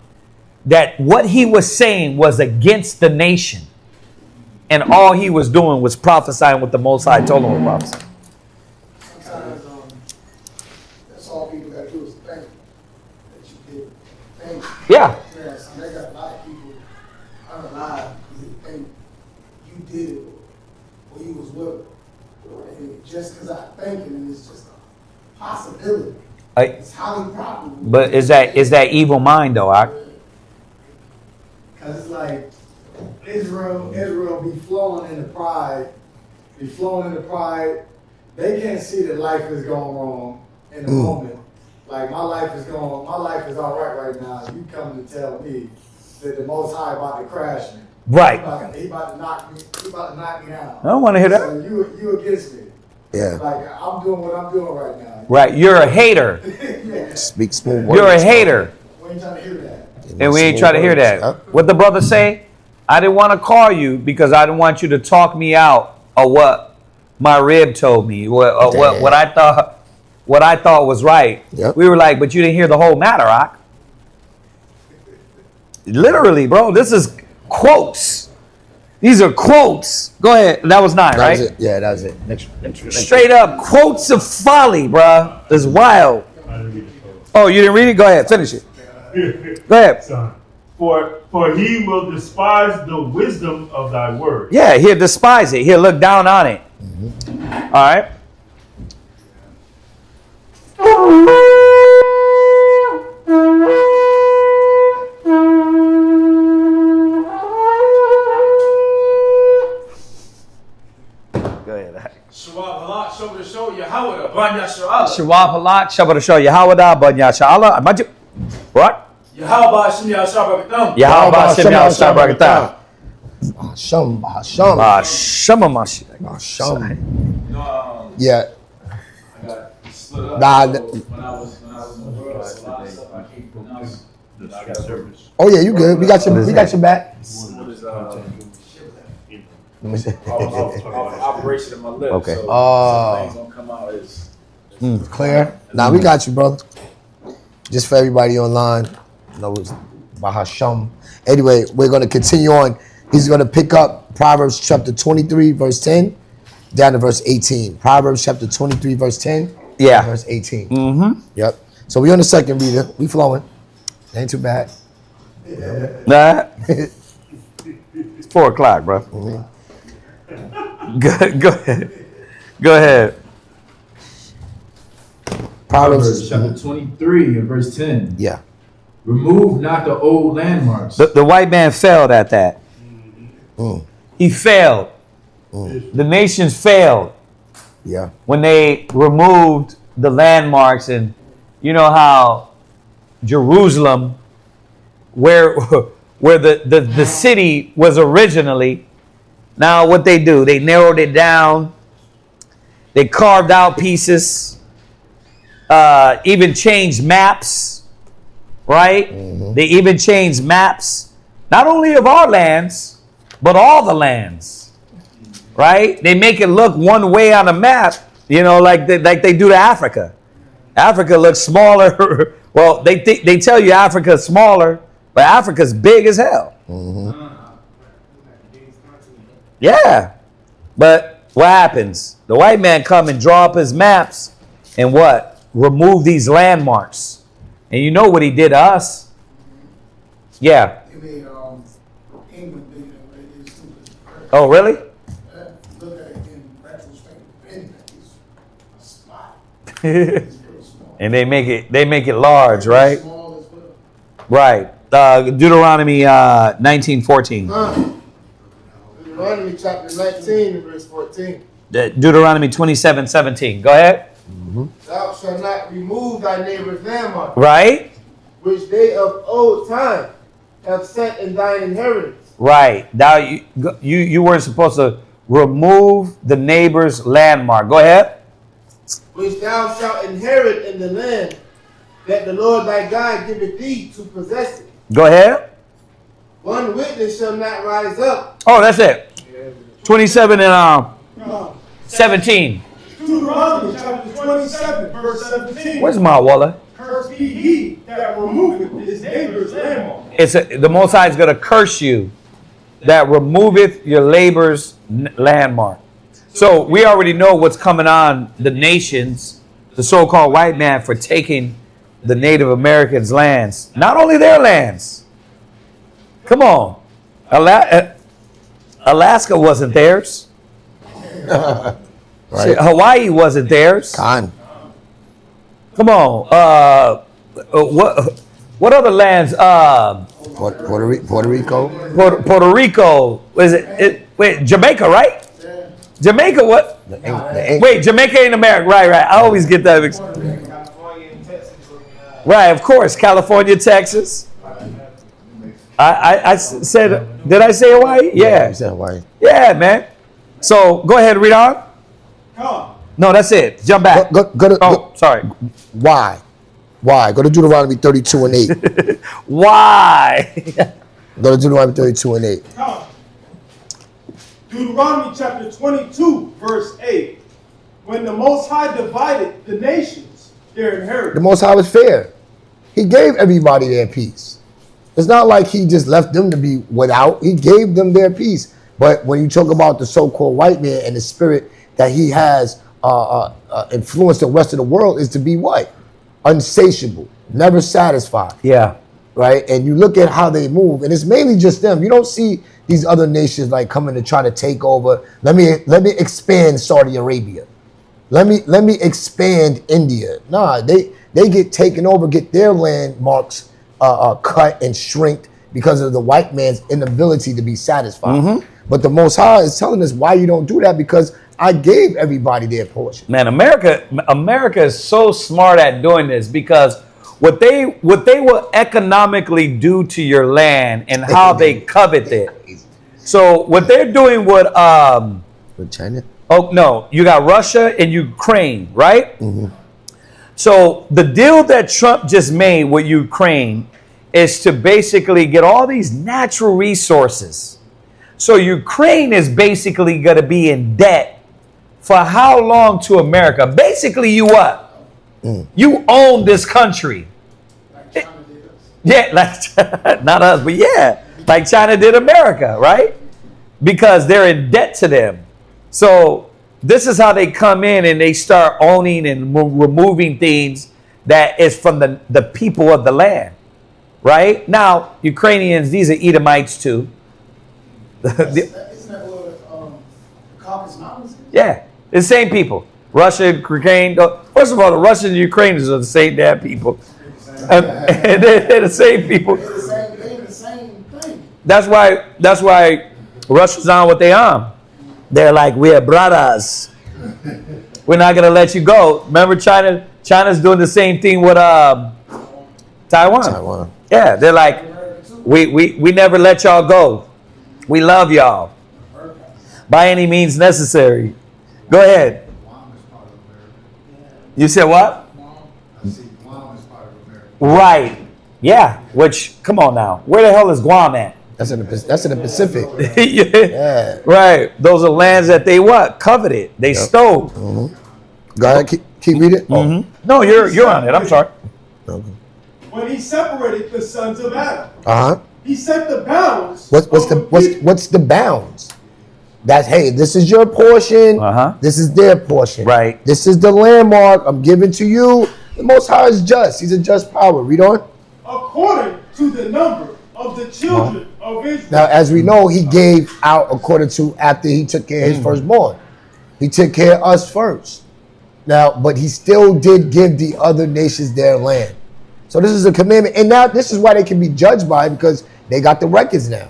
that what he was saying was against the nation. And all he was doing was prophesying what the Most High told him to prophesy. Sometimes that's all people got to do is think that you did. Think. Yeah. Yeah, so they got a lot of people unalive because they think you did it or you was with it. And just because I think it, and it's just a possibility. It's highly probable. But is that evil mind though? Because it's like Israel be flowing into pride, They can't see that life is going wrong in the moment. Like my life is all right now. You come to tell me that the Most High about to crash me. Right. He about to knock me down. I don't want to hear that. So you against me. Yeah. Like I'm doing what I'm doing right now. Right. You're a hater. Yeah. Speak smooth words. You're a hater. We ain't trying to hear that. And we ain't trying to hear that. What the brother say? I didn't want to call you because I didn't want you to talk me out of what my rib told me, what I thought was right. Yep. We were like, but you didn't hear the whole matter, Ak. Literally, bro. This is quotes. These are quotes. Go ahead. That was 9, right? Was it. Yeah, that was it. Next. Straight up quotes of folly, bro. It's wild. Oh, you didn't read it? Go ahead. Finish it. Go ahead. Son. For he will despise the wisdom of thy word. Yeah, he'll despise it. He'll look down on it. All right. Go ahead. Shawab halak, Shabbat show Yahweh, Banya Sha'ala. Shawab halak, Shabbat show Yahweh, Banya Sha'ala. What? Yahweh Hashem Yahshua Yahweh Hashem Yahshua Barakatah. Hashem. Hashem. No, Yeah. I got split up. Nah, when I was in the world, so a lot of stuff I can't pronounce. I got service. Oh yeah, you good. We got your back. What is Let me see. operation of my lips? Okay. So Oh. some things don't come out as Clear? Nah, we got you, brother. Just for everybody online. No, it's Bahasham. Anyway, we're going to continue on. He's going to pick up Proverbs chapter 23, verse 10, down to verse 18. Proverbs chapter 23, verse 10, Yeah. verse 18. Mm-hmm. Yep. So we on the second reader. We flowing. Ain't too bad. Nah. It's 4 o'clock, bro. Mm-hmm. Go ahead. Go ahead. Proverbs chapter 23 and verse 10. Yeah. Remove not the old landmarks. The white man failed at that. Mm. He failed. The nations failed Yeah. when they removed the landmarks. And you know how Jerusalem, where the city was originally, now what they do, they narrowed it down. They carved out pieces, even changed maps, right? They even changed maps, not only of our lands, but all the lands, right? They make it look one way on a map, you know, like they do to Africa. Africa looks smaller. Well, they tell you Africa's smaller, but Africa's big as hell. Yeah. But what happens? The white man come and draw up his maps and what? Remove these landmarks. And you know what he did to us? Yeah. They made England bigger than what it is too. Oh, really? Look at it in retrospect. It's a spot. And they make it large, right? Small as well. Right. Deuteronomy 19:14. Deuteronomy chapter 19 and verse 14. Deuteronomy 27:17. Go ahead. Thou shalt not remove thy neighbor's landmark, Right? which they of old time have set in thine inheritance. Right. Now you weren't supposed to remove the neighbor's landmark. Go ahead. Which thou shalt inherit in the land that the Lord thy God giveth thee to possess it. Go ahead. One witness shall not rise up. Oh, that's it. 27 and 17. Deuteronomy chapter 27, verse 17. Where's my wallet? Cursed be he that removeth his neighbor's landmark. the Most High is going to curse you that removeth your labor's landmark. So we already know what's coming on the nations, the so-called white man, for taking the Native Americans' lands. Not only their lands. Come on. Alaska wasn't theirs. Right. Hawaii wasn't theirs. Con. Come on. What other lands? Puerto Rico. Puerto Rico. Was it? Wait, Jamaica, right? Jamaica, what? Wait, Jamaica ain't America. Right. I always get that mixed. Right, of course. California, Texas. I said, did I say Hawaii? Yeah. You said Hawaii. Yeah, man. So go ahead, read on. No, that's it. Jump back. Sorry. Why? Go to Deuteronomy 32 and 8. Why? Go to Deuteronomy 32 and 8. Deuteronomy chapter 22, verse 8. When the Most High divided the nations, their inheritance. The Most High was fair. He gave everybody their peace. It's not like he just left them to be without. He gave them their peace. But when you talk about the so-called white man and the spirit that he has influenced the rest of the world, is to be what? Unsatiable, never satisfied. Yeah. Right? And you look at how they move, and it's mainly just them. You don't see these other nations like coming to try to take over. Let me expand Saudi Arabia. Let me expand India. Nah, they get taken over, get their landmarks cut and shrinked because of the white man's inability to be satisfied. Mm-hmm. But the Most High is telling us why you don't do that, because I gave everybody their portion. Man, America is so smart at doing this, because what they will economically do to your land and how they covet it. So what they're doing with China? Oh no, you got Russia and Ukraine, right? Mm-hmm. So the deal that Trump just made with Ukraine is to basically get all these natural resources. So Ukraine is basically going to be in debt for how long to America? Basically, you what? You own this country. Like China did us. Yeah, like not us, but yeah, like China did America, right? Because they're in debt to them. So this is how they come in and they start owning and removing things that is from the people of the land, right? Now, Ukrainians, these are Edomites too. Isn't that where the Caucasus Mountains is? Yeah, the same people. Russia, Ukraine. First of all, the Russians and Ukrainians are the same damn people. And they're the same people. They're the same thing. That's why Russia's on what they on. They're like, we're brothers. We're not gonna let you go. Remember, China's doing the same thing with Taiwan. Yeah, they're like, we never let y'all go. We love y'all by any means necessary. Go ahead. You said what? Right. Yeah. Which, come on now. Where the hell is Guam at? That's in the Pacific. Yeah. Right. Those are lands that they what? Coveted. They stole. Mm-hmm. Go ahead. Keep reading. Mm-hmm. No, you're on it. I'm sorry. Okay. When he separated the sons of Adam, he set the bounds. What's the bounds? That's, hey, this is your portion. This is their portion. Right. This is the landmark I'm giving to you. The Most High is just. He's a just power. Read on. According to the number of the children of Israel. Now, as we know, he gave out according to after he took care of his firstborn. He took care of us first. Now, but he still did give the other nations their land. So this is a commandment. And now this is why they can be judged by it, because they got the records now.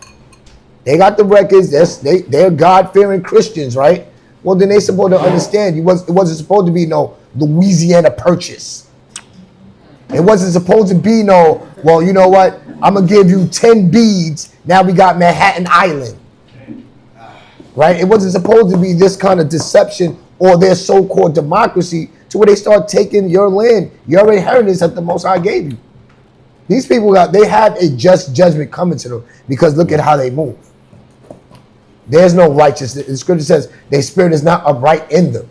They got the records. They're God-fearing Christians, right? Well, then they're supposed to understand. It wasn't supposed to be no Louisiana Purchase. It wasn't supposed to be no, well, you know what? I'm going to give you 10 beads. Now we got Manhattan Island. Right? It wasn't supposed to be this kind of deception or their so-called democracy to where they start taking your land, your inheritance that the Most High gave you. These people, they have a just judgment coming to them because look at how they move. There's no righteousness. The scripture says their spirit is not upright in them.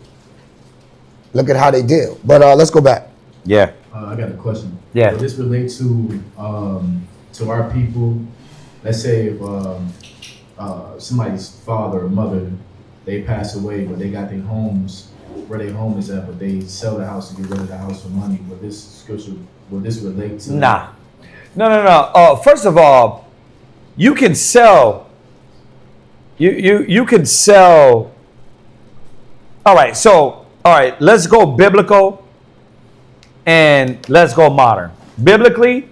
Look at how they deal. But let's go back. Yeah. I got a question. Yeah. Does this relate to to our people. Let's say if somebody's father or mother, they pass away, but they got their homes where their home is at, but they sell the house to get rid of the house for money. Will this scripture, will this relate to? Nah. No. First of all, you can sell. You can sell. All right. So, all right. Let's go biblical, and let's go modern. Biblically,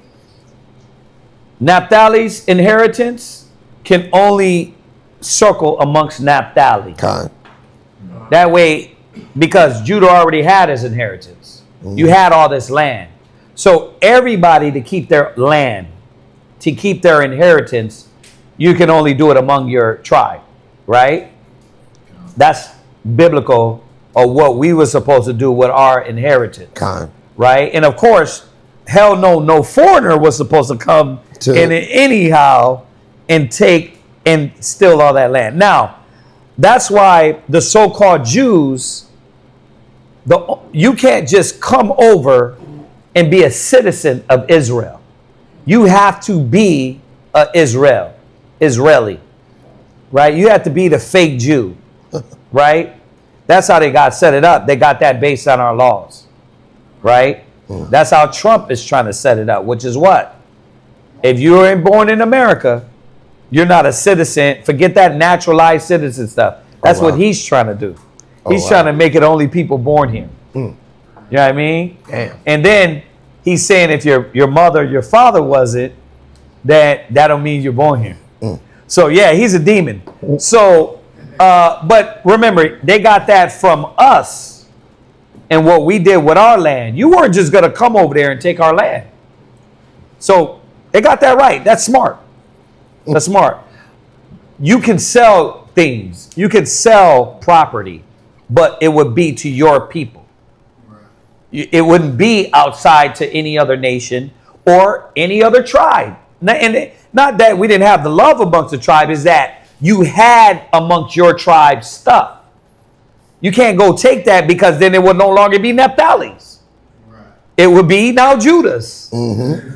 Naphtali's inheritance can only circle amongst Naphtali. That way, because Judah already had his inheritance. You had all this land. So everybody to keep their land, to keep their inheritance, you can only do it among your tribe, right? That's biblical, or what we were supposed to do with our inheritance, right? And of course, hell no foreigner was supposed to come in anyhow and take and steal all that land. Now, that's why the so-called Jews, you can't just come over and be a citizen of Israel. You have to be Israeli, right? You have to be the fake Jew, right? That's how they got set it up. They got that based on our laws, right? That's how Trump is trying to set it up, which is what? If you were born in America, you're not a citizen. Forget that naturalized citizen stuff. That's what he's trying to do. He's trying to make it only people born here. You know what I mean? Damn. And then he's saying if your mother, your father wasn't, that don't mean you're born here. So yeah, he's a demon. So, but remember, they got that from us and what we did with our land. You weren't just going to come over there and take our land. So they got that right. That's smart. That's smart. You can sell things. You can sell property, but it would be to your people. It wouldn't be outside to any other nation or any other tribe. And not that we didn't have the love amongst the tribe, is that you had amongst your tribe stuff. You can't go take that, because then it would no longer be Naphtali's. It would be now Judah's.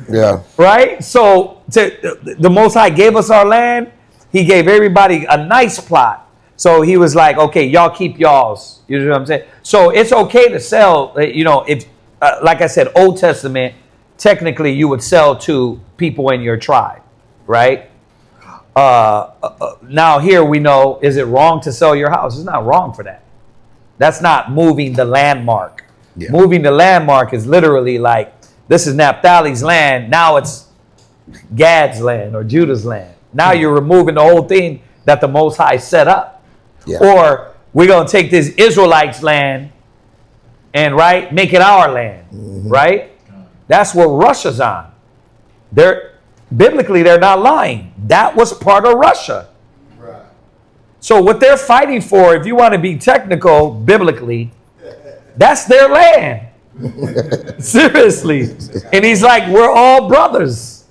Yeah. Right? So the Most High gave us our land. He gave everybody a nice plot. So he was like, okay, y'all keep y'all's. You know what I'm saying? So it's okay to sell, if, like I said, Old Testament, technically you would sell to people in your tribe, right? Now here we know, is it wrong to sell your house? It's not wrong for that. That's not moving the landmark. Yeah. Moving the landmark is literally like, this is Naphtali's land. Now it's Gad's land or Judah's land. Now you're removing the whole thing that the Most High set up. Yeah. Or we're going to take this Israelites' land and, right, make it our land, right? That's what Russia's on. Biblically, they're not lying. That was part of Russia. Right. So what they're fighting for, if you want to be technical, biblically, that's their land. Seriously. And he's like, we're all brothers.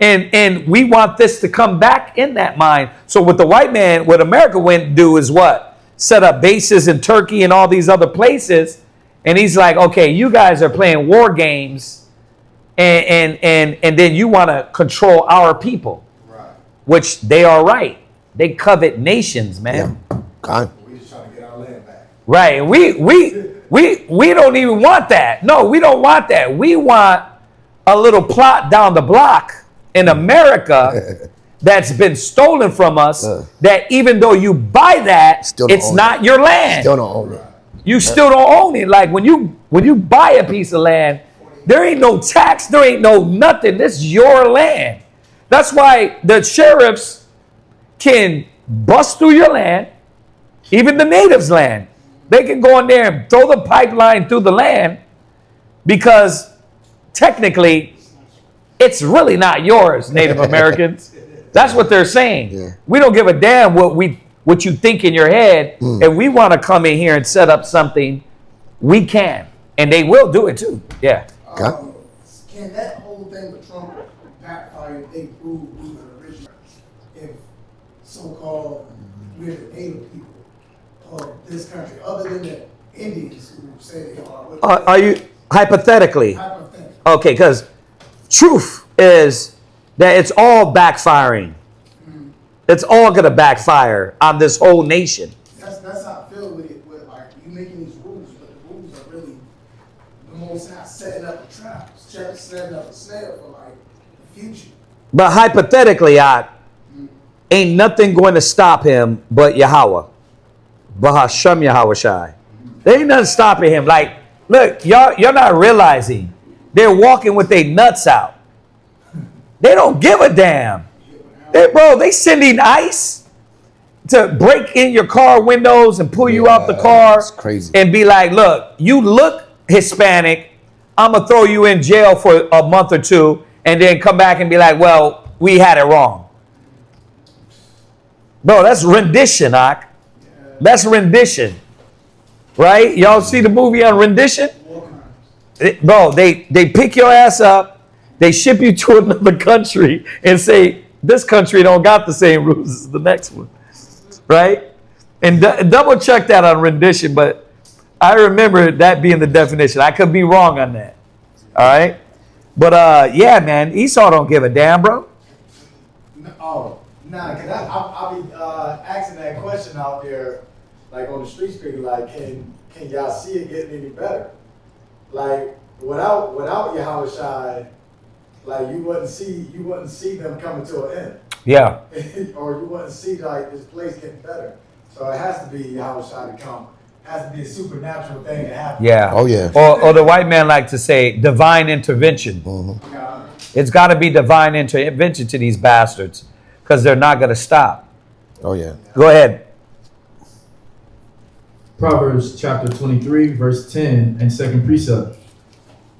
And we want this to come back in that mind. So what the white man, what America went to do is what? Set up bases in Turkey and all these other places. And he's like, okay, you guys are playing war games. And then you want to control our people. Right. Which they are right. They covet nations, man. Yeah. We just trying to get our land back. Right. We don't even want that. No, we don't want that. We want a little plot down the block in America that's been stolen from us, that even though you buy that, it's not your land. Still don't own it. You still don't own it. Like when you buy a piece of land, there ain't no tax, there ain't no nothing. This is your land. That's why the sheriffs can bust through your land, even the natives' land. They can go in there and throw the pipeline through the land, because technically it's really not yours, Native Americans. That's what they're saying. Yeah. We don't give a damn what you think in your head. If we want to come in here and set up something, we can. And they will do it too. Yeah. Can that whole thing with Trump backfire if they prove we were the original? If so-called we're the native people of this country, other than the Indians who say they are. Are you hypothetically? Hypothetically. Okay, because truth is, that it's all backfiring. It's all going to backfire on this whole nation. That's how I feel with it. With like you making these rules, but the rules are really the most not setting up a trap, setting up a snare for like the future. But hypothetically, ain't nothing going to stop him but Yahweh. Bahasham Yahweh Shai. There ain't nothing stopping him. Like, look, you're not realizing they're walking with their nuts out. They don't give a damn. They sending ICE to break in your car windows and pull you out the car. It's crazy. And be like, look, you look Hispanic. I'm going to throw you in jail for a month or two and then come back and be like, well, we had it wrong. Bro, that's rendition, Ak. That's rendition. Right? Y'all see the movie on rendition? Bro, they pick your ass up, they ship you to another country and say, this country don't got the same rules as the next one. Right? And double check that on rendition, but I remember that being the definition. I could be wrong on that. All right? But yeah, man, Esau don't give a damn, bro. Oh, nah, because I'll be asking that question out there, like on the street, like, can y'all see it getting any better? Like, without Yahweh Shai, like you wouldn't see them coming to an end. Yeah. Or you wouldn't see like this place getting better. So it has to be Yahweh Shai to come. It has to be a supernatural thing to happen. Yeah. Oh, yeah. Or the white man like to say divine intervention. It's got to be divine intervention to these bastards because they're not going to stop. Oh, yeah. Go ahead. Proverbs chapter 23, verse 10 and second precept.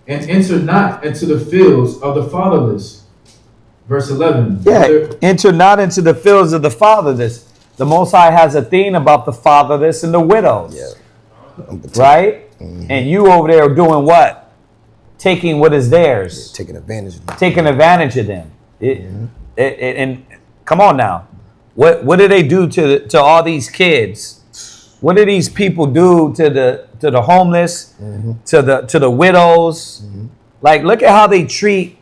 And enter not into the fields of the fatherless. Verse 11. Yeah, enter not into the fields of the fatherless. The Most High has a theme about the fatherless and the widows. Yeah. Right? Mm-hmm. And you over there doing what? Taking what is theirs. Yeah, taking advantage of them. Taking advantage of them. And come on now. What do they do to all these kids? What do these people do to the homeless, to the widows? Like, look at how they treat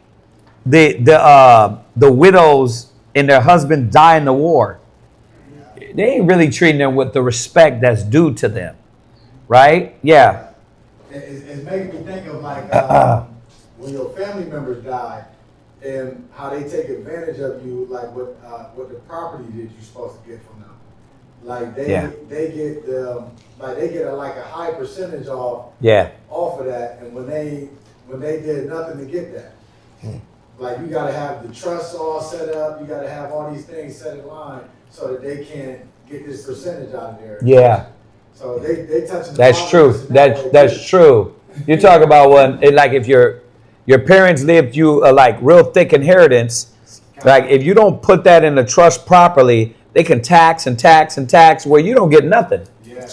the widows and their husband die in the war. They ain't really treating them with the respect that's due to them, right? Yeah. It's making me think of like when your family members die and how they take advantage of you, like what the property that you're supposed to get from them. Like they get a high percentage off of that, and when they did nothing to get that, like you got to have the trust all set up, you got to have all these things set in line so that they can get this percentage out of there. Yeah. So they touching. That's true. That's true. You talk about like if your parents left you a like real thick inheritance, like if you don't put that in the trust properly, they can tax and tax and tax where you don't get nothing. Yeah.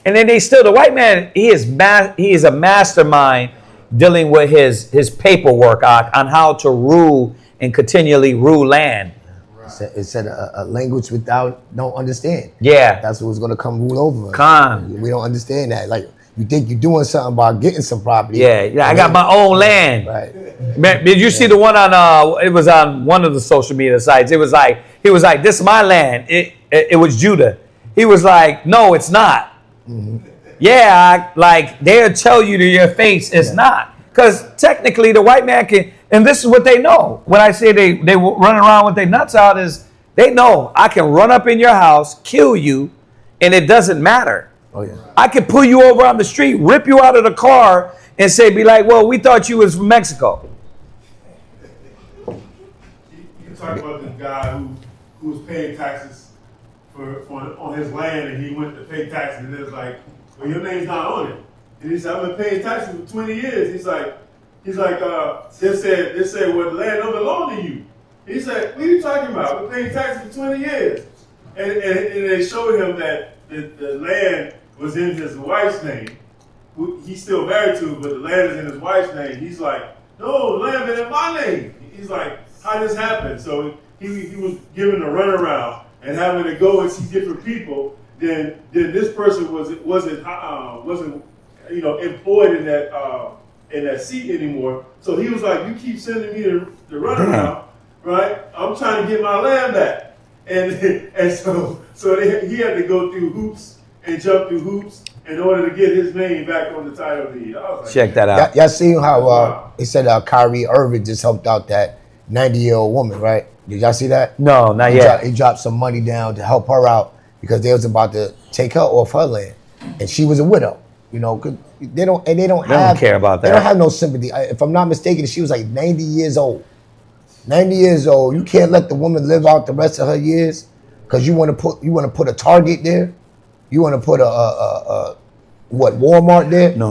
And then the white man, he is a mastermind dealing with his paperwork on how to rule and continually rule land. It said a language without don't understand. Yeah. That's what's going to come rule over us. Come. We don't understand that. Like, you think you're doing something by getting some property. Yeah, I got my own land. Right. Man, did you see the one on, it was on one of the social media sites. He was like, this is my land. It was Judah. He was like, no, it's not. Yeah, like they'll tell you to your face it's not. Because technically the white man can, and this is what they know. When I say they run around with their nuts out is, they know I can run up in your house, kill you, and it doesn't matter. Oh, yeah. I could pull you over on the street, rip you out of the car, and be like, well, we thought you was from Mexico. You talk about this guy who was paying taxes on his land, and he went to pay taxes, and it was like, well, your name's not on it. And he said, I've been paying taxes for 20 years. He's like, they said, well, the land don't belong to you. He said, what are you talking about? We're paying taxes for 20 years. And they showed him that the land was in his wife's name. He's still married to her, but the land is in his wife's name. He's like, no, the land is in my name. He's like, how did this happen? So he was given a runaround and having to go and see different people. Then this person wasn't employed in in that seat anymore. So he was like, you keep sending me the runaround, right? I'm trying to get my land back. And so he had to go through hoops and jump through hoops in order to get his name back on the title deed. I was like, Check that out. Y'all seen how they said Kyrie Irving just helped out that 90-year-old woman, right? Did y'all see that? No, not yet. He dropped some money down to help her out because they was about to take her off her land, and she was a widow. You know, 'cause they don't care about that. They don't have no sympathy. If I'm not mistaken, she was like 90 years old. 90 years old. You can't let the woman live out the rest of her years because you want to put a Target there. You want to put a Walmart there? No.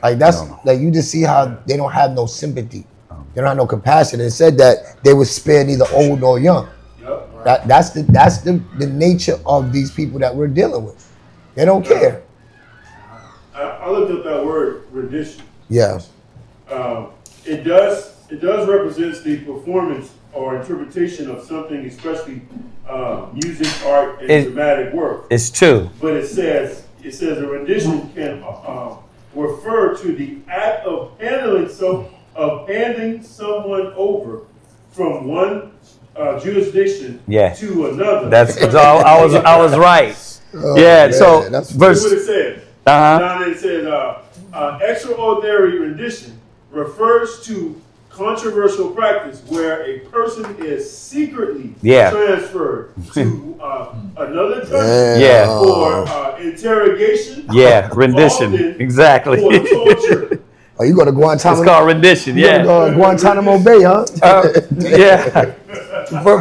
Like like you just see how they don't have no sympathy. They don't have no compassion. It said that they would spare neither old nor young. Yep. That's the nature of these people that we're dealing with. They don't care. I looked up that word rendition. Yeah. It does represent the performance or interpretation of something, especially music, art, and dramatic work. It's two. But it says a rendition can refer to the act of handing someone over from one jurisdiction to another. I was right. Oh, yeah. Man, so that's verse. what it says. Now it says extraordinary rendition refers to controversial practice where a person is secretly transferred to another country for interrogation. Yeah, rendition. Exactly. Or torture. Oh, you go to Guantanamo? It's called rendition. You go to Guantanamo Bay, huh? Yeah.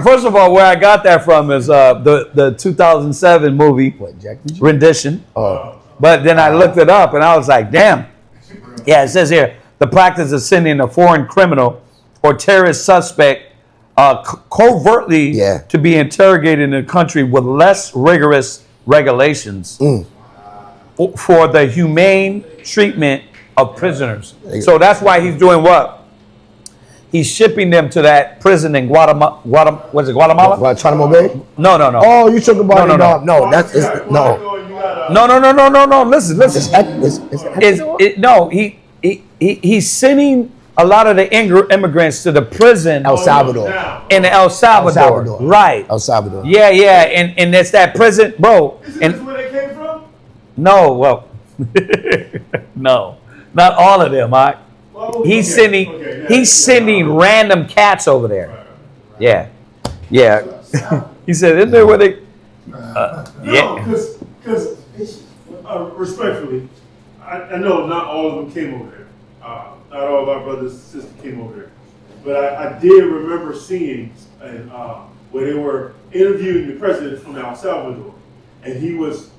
First of all, where I got that from is the 2007 movie Rendition. Oh. But then I looked it up and I was like, damn. Yeah, it says here, the practice of sending a foreign criminal or terrorist suspect covertly to be interrogated in a country with less rigorous regulations for the humane treatment of prisoners. So that's why he's doing what? He's shipping them to that prison in Guatemala. Was it Guatemala? Guantanamo Bay? No. Oh, you talking about no. That's No. Listen. He's sending a lot of the immigrants to the prison El Salvador. In El Salvador. Right. El Salvador. Yeah. And it's that prison, bro. Is this where they came from? No, well, no, not all of them. He's sending random cats over there. Yeah. He said, "Isn't there where they?" No, because respectfully, I know not all of them came over there. Not all of our brothers and sisters came over there, but I did remember seeing where they were interviewing the president from El Salvador, and he was.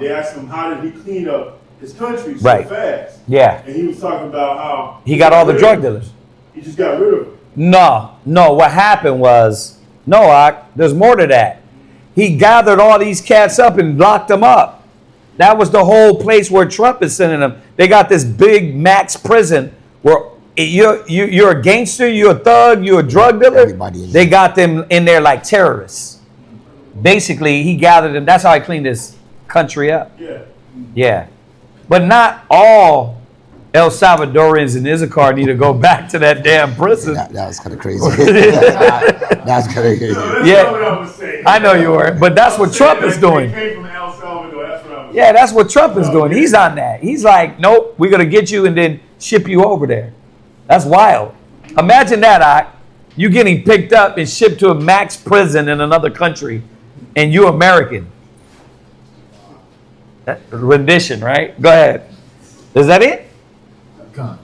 They asked him how did he clean up his country so fast. Yeah. And he was talking about how he got all the drug dealers. He just got rid of them. No. What happened was, there's more to that. He gathered all these cats up and locked them up. That was the whole place where Trump is sending them. They got this big max prison where you're a gangster, you're a thug, you're a drug dealer. They got them in there like terrorists. Basically, he gathered them. That's how he cleaned his country up. Yeah. But not all El Salvadorians in Issachar need to go back to that damn prison. That was kind of crazy. That's kind of crazy. That's what I was saying. I know you were, but that's what Trump is doing. They came from El Salvador. That's what I was Yeah, that's what Trump is doing. He's on that. He's like, nope, we're going to get you and then ship you over there. That's wild. Imagine that, you getting picked up and shipped to a max prison in another country, and you're American. Rendition, right? Go ahead. Is that it?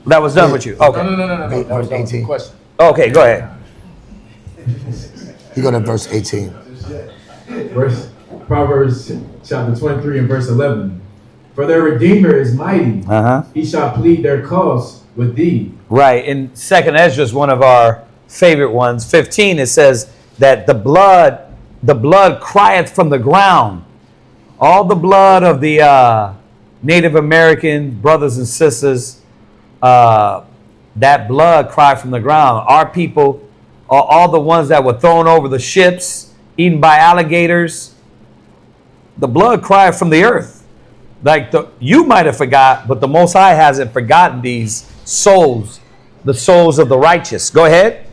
That was done with you. Okay. No. Verse 18. Question. Okay, go ahead. You go to verse 18. Proverbs chapter 23 and verse 11. For their Redeemer is mighty. He shall plead their cause with thee. Right. In 2nd Ezra is one of our favorite ones. 15, it says that the blood crieth from the ground. All the blood of the Native American brothers and sisters, that blood cried from the ground. Our people, all the ones that were thrown over the ships, eaten by alligators, the blood cried from the earth. Like you might have forgot, but the Most High hasn't forgotten these souls, the souls of the righteous. Go ahead.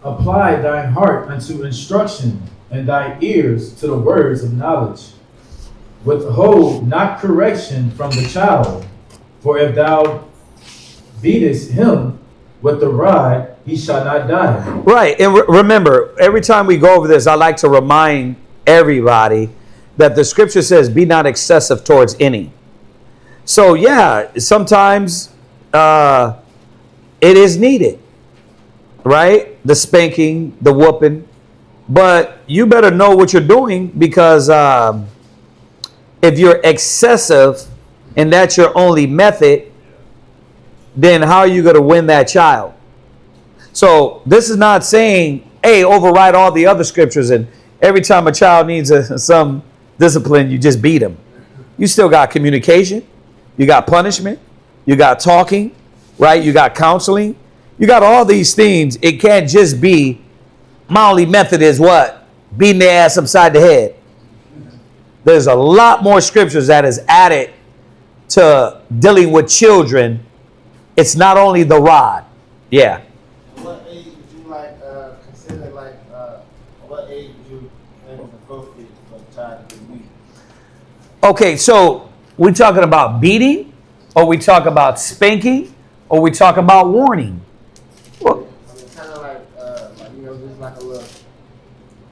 Apply thine heart unto instruction, and thy ears to the words of knowledge. Withhold not correction from the child, for if thou beatest him with the rod, he shall not die. Right. And remember, every time we go over this, I like to remind everybody that the scripture says, be not excessive towards any. So yeah, sometimes it is needed, right? The spanking, the whooping. But you better know what you're doing, because if you're excessive and that's your only method, then how are you going to win that child? So this is not saying, hey, override all the other scriptures and every time a child needs some discipline, you just beat them. You still got communication. You got punishment. You got talking, right? You got counseling. You got all these things. It can't just be, my only method is what? Beating their ass upside the head. There's a lot more scriptures that is added to dealing with children. It's not only the rod. Yeah. What age would you consider what age would you think is appropriate for a child to be weak? Okay, so we talking about beating, or we talk about spanking, or we talk about warning? Well, I mean, kind of just like a little.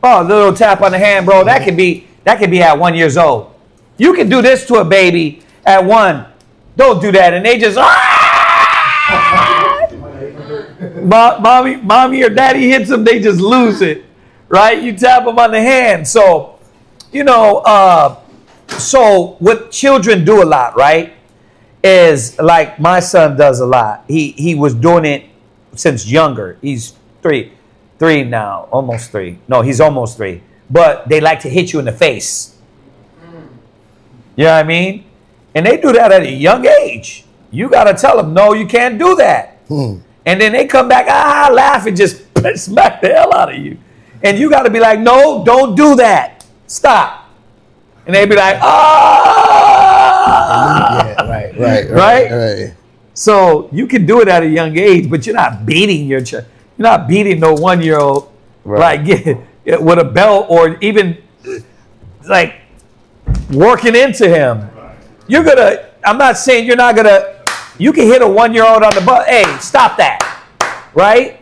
Oh, a little tap on the hand, bro. That could be at 1 year old. You can do this to a baby at 1. Don't do that, and they just mommy or daddy hits them, they just lose it, right? You tap them on the hand. So, so what children do a lot, right, is like my son does a lot. He was doing it since younger. He's three now, almost 3. No, he's almost 3. But they like to hit you in the face. You know what I mean? And they do that at a young age. You got to tell them, no, you can't do that. And then they come back, laugh and just smack the hell out of you. And you got to be like, no, don't do that. Stop. And they be like, Yeah, right. So you can do it at a young age, but you're not beating your child. You're not beating no 1 year old like with a belt, or even like working into him. You're gonna. I'm not saying you're not gonna. You can hit a 1 year old on the butt. Hey, stop that, right?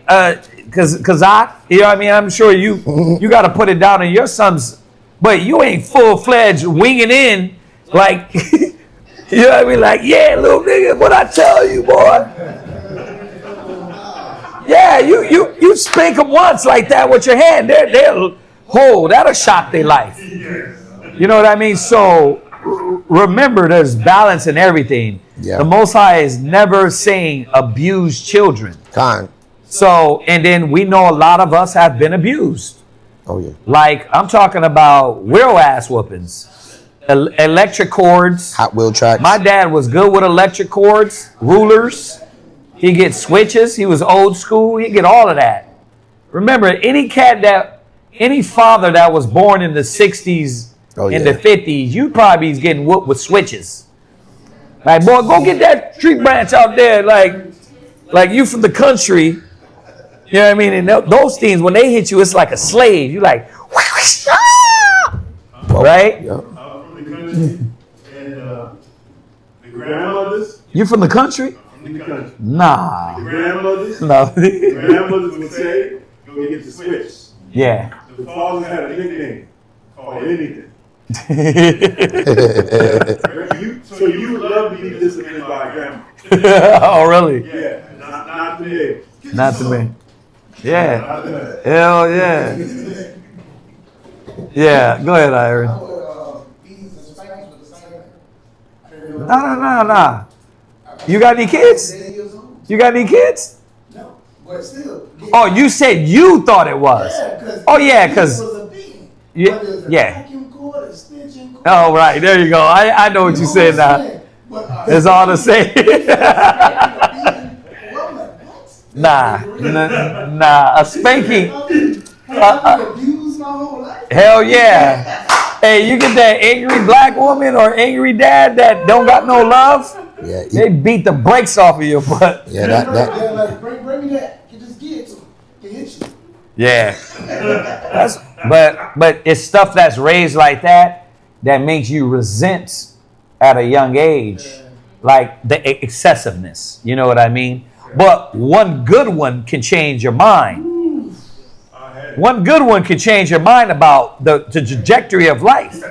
Because you know what I mean. I'm sure you got to put it down on your sons, but you ain't full fledged winging in like. You know what I mean? Like, yeah, little nigga, what I tell you, boy. Yeah, you spank them once like that with your hand, that'll shock their life. You know what I mean? So remember, there's balance in everything. Yeah. The Most High is never saying abuse children. So, and then we know a lot of us have been abused. Oh yeah. Like I'm talking about real ass whoopings. Electric cords. Hot wheel tracks. My dad was good with electric cords, rulers. He get switches. He was old school. He get all of that. Remember, any father that was born in the 60s, in the 50s, you probably is getting whooped with switches. Like, boy, go get that tree branch out there. Like you from the country. You know what I mean? And those things, when they hit you, it's like a slave. You like, right? And the grandmothers. You from the country? From the country. Nah. The grandmothers. No. The grandmothers would say, "Go get the switch." Yeah. The fathers had a nickname called anything. So you would love to be disciplined by a grandma. Oh, really? Yeah. Not the me. Not to me. Yeah. Hell yeah. Yeah. Go ahead, Iron. Nah. You got any kids? You got any kids? No, but still. Oh, you said you thought it was. Yeah, because yeah. Oh, right. There you go. I know what you said now. It's all the same. Nah. A spanking. Hell yeah. Hey, you get that angry black woman or angry dad that don't got no love. Yeah, They beat the brakes off of your butt. yeah, that. Yeah, like, bring me that. You just get it to him. He hit you. Yeah. But it's stuff that's raised like that makes you resent at a young age, like the excessiveness. You know what I mean? But one good one can change your mind. One good one can change your mind about the trajectory of life.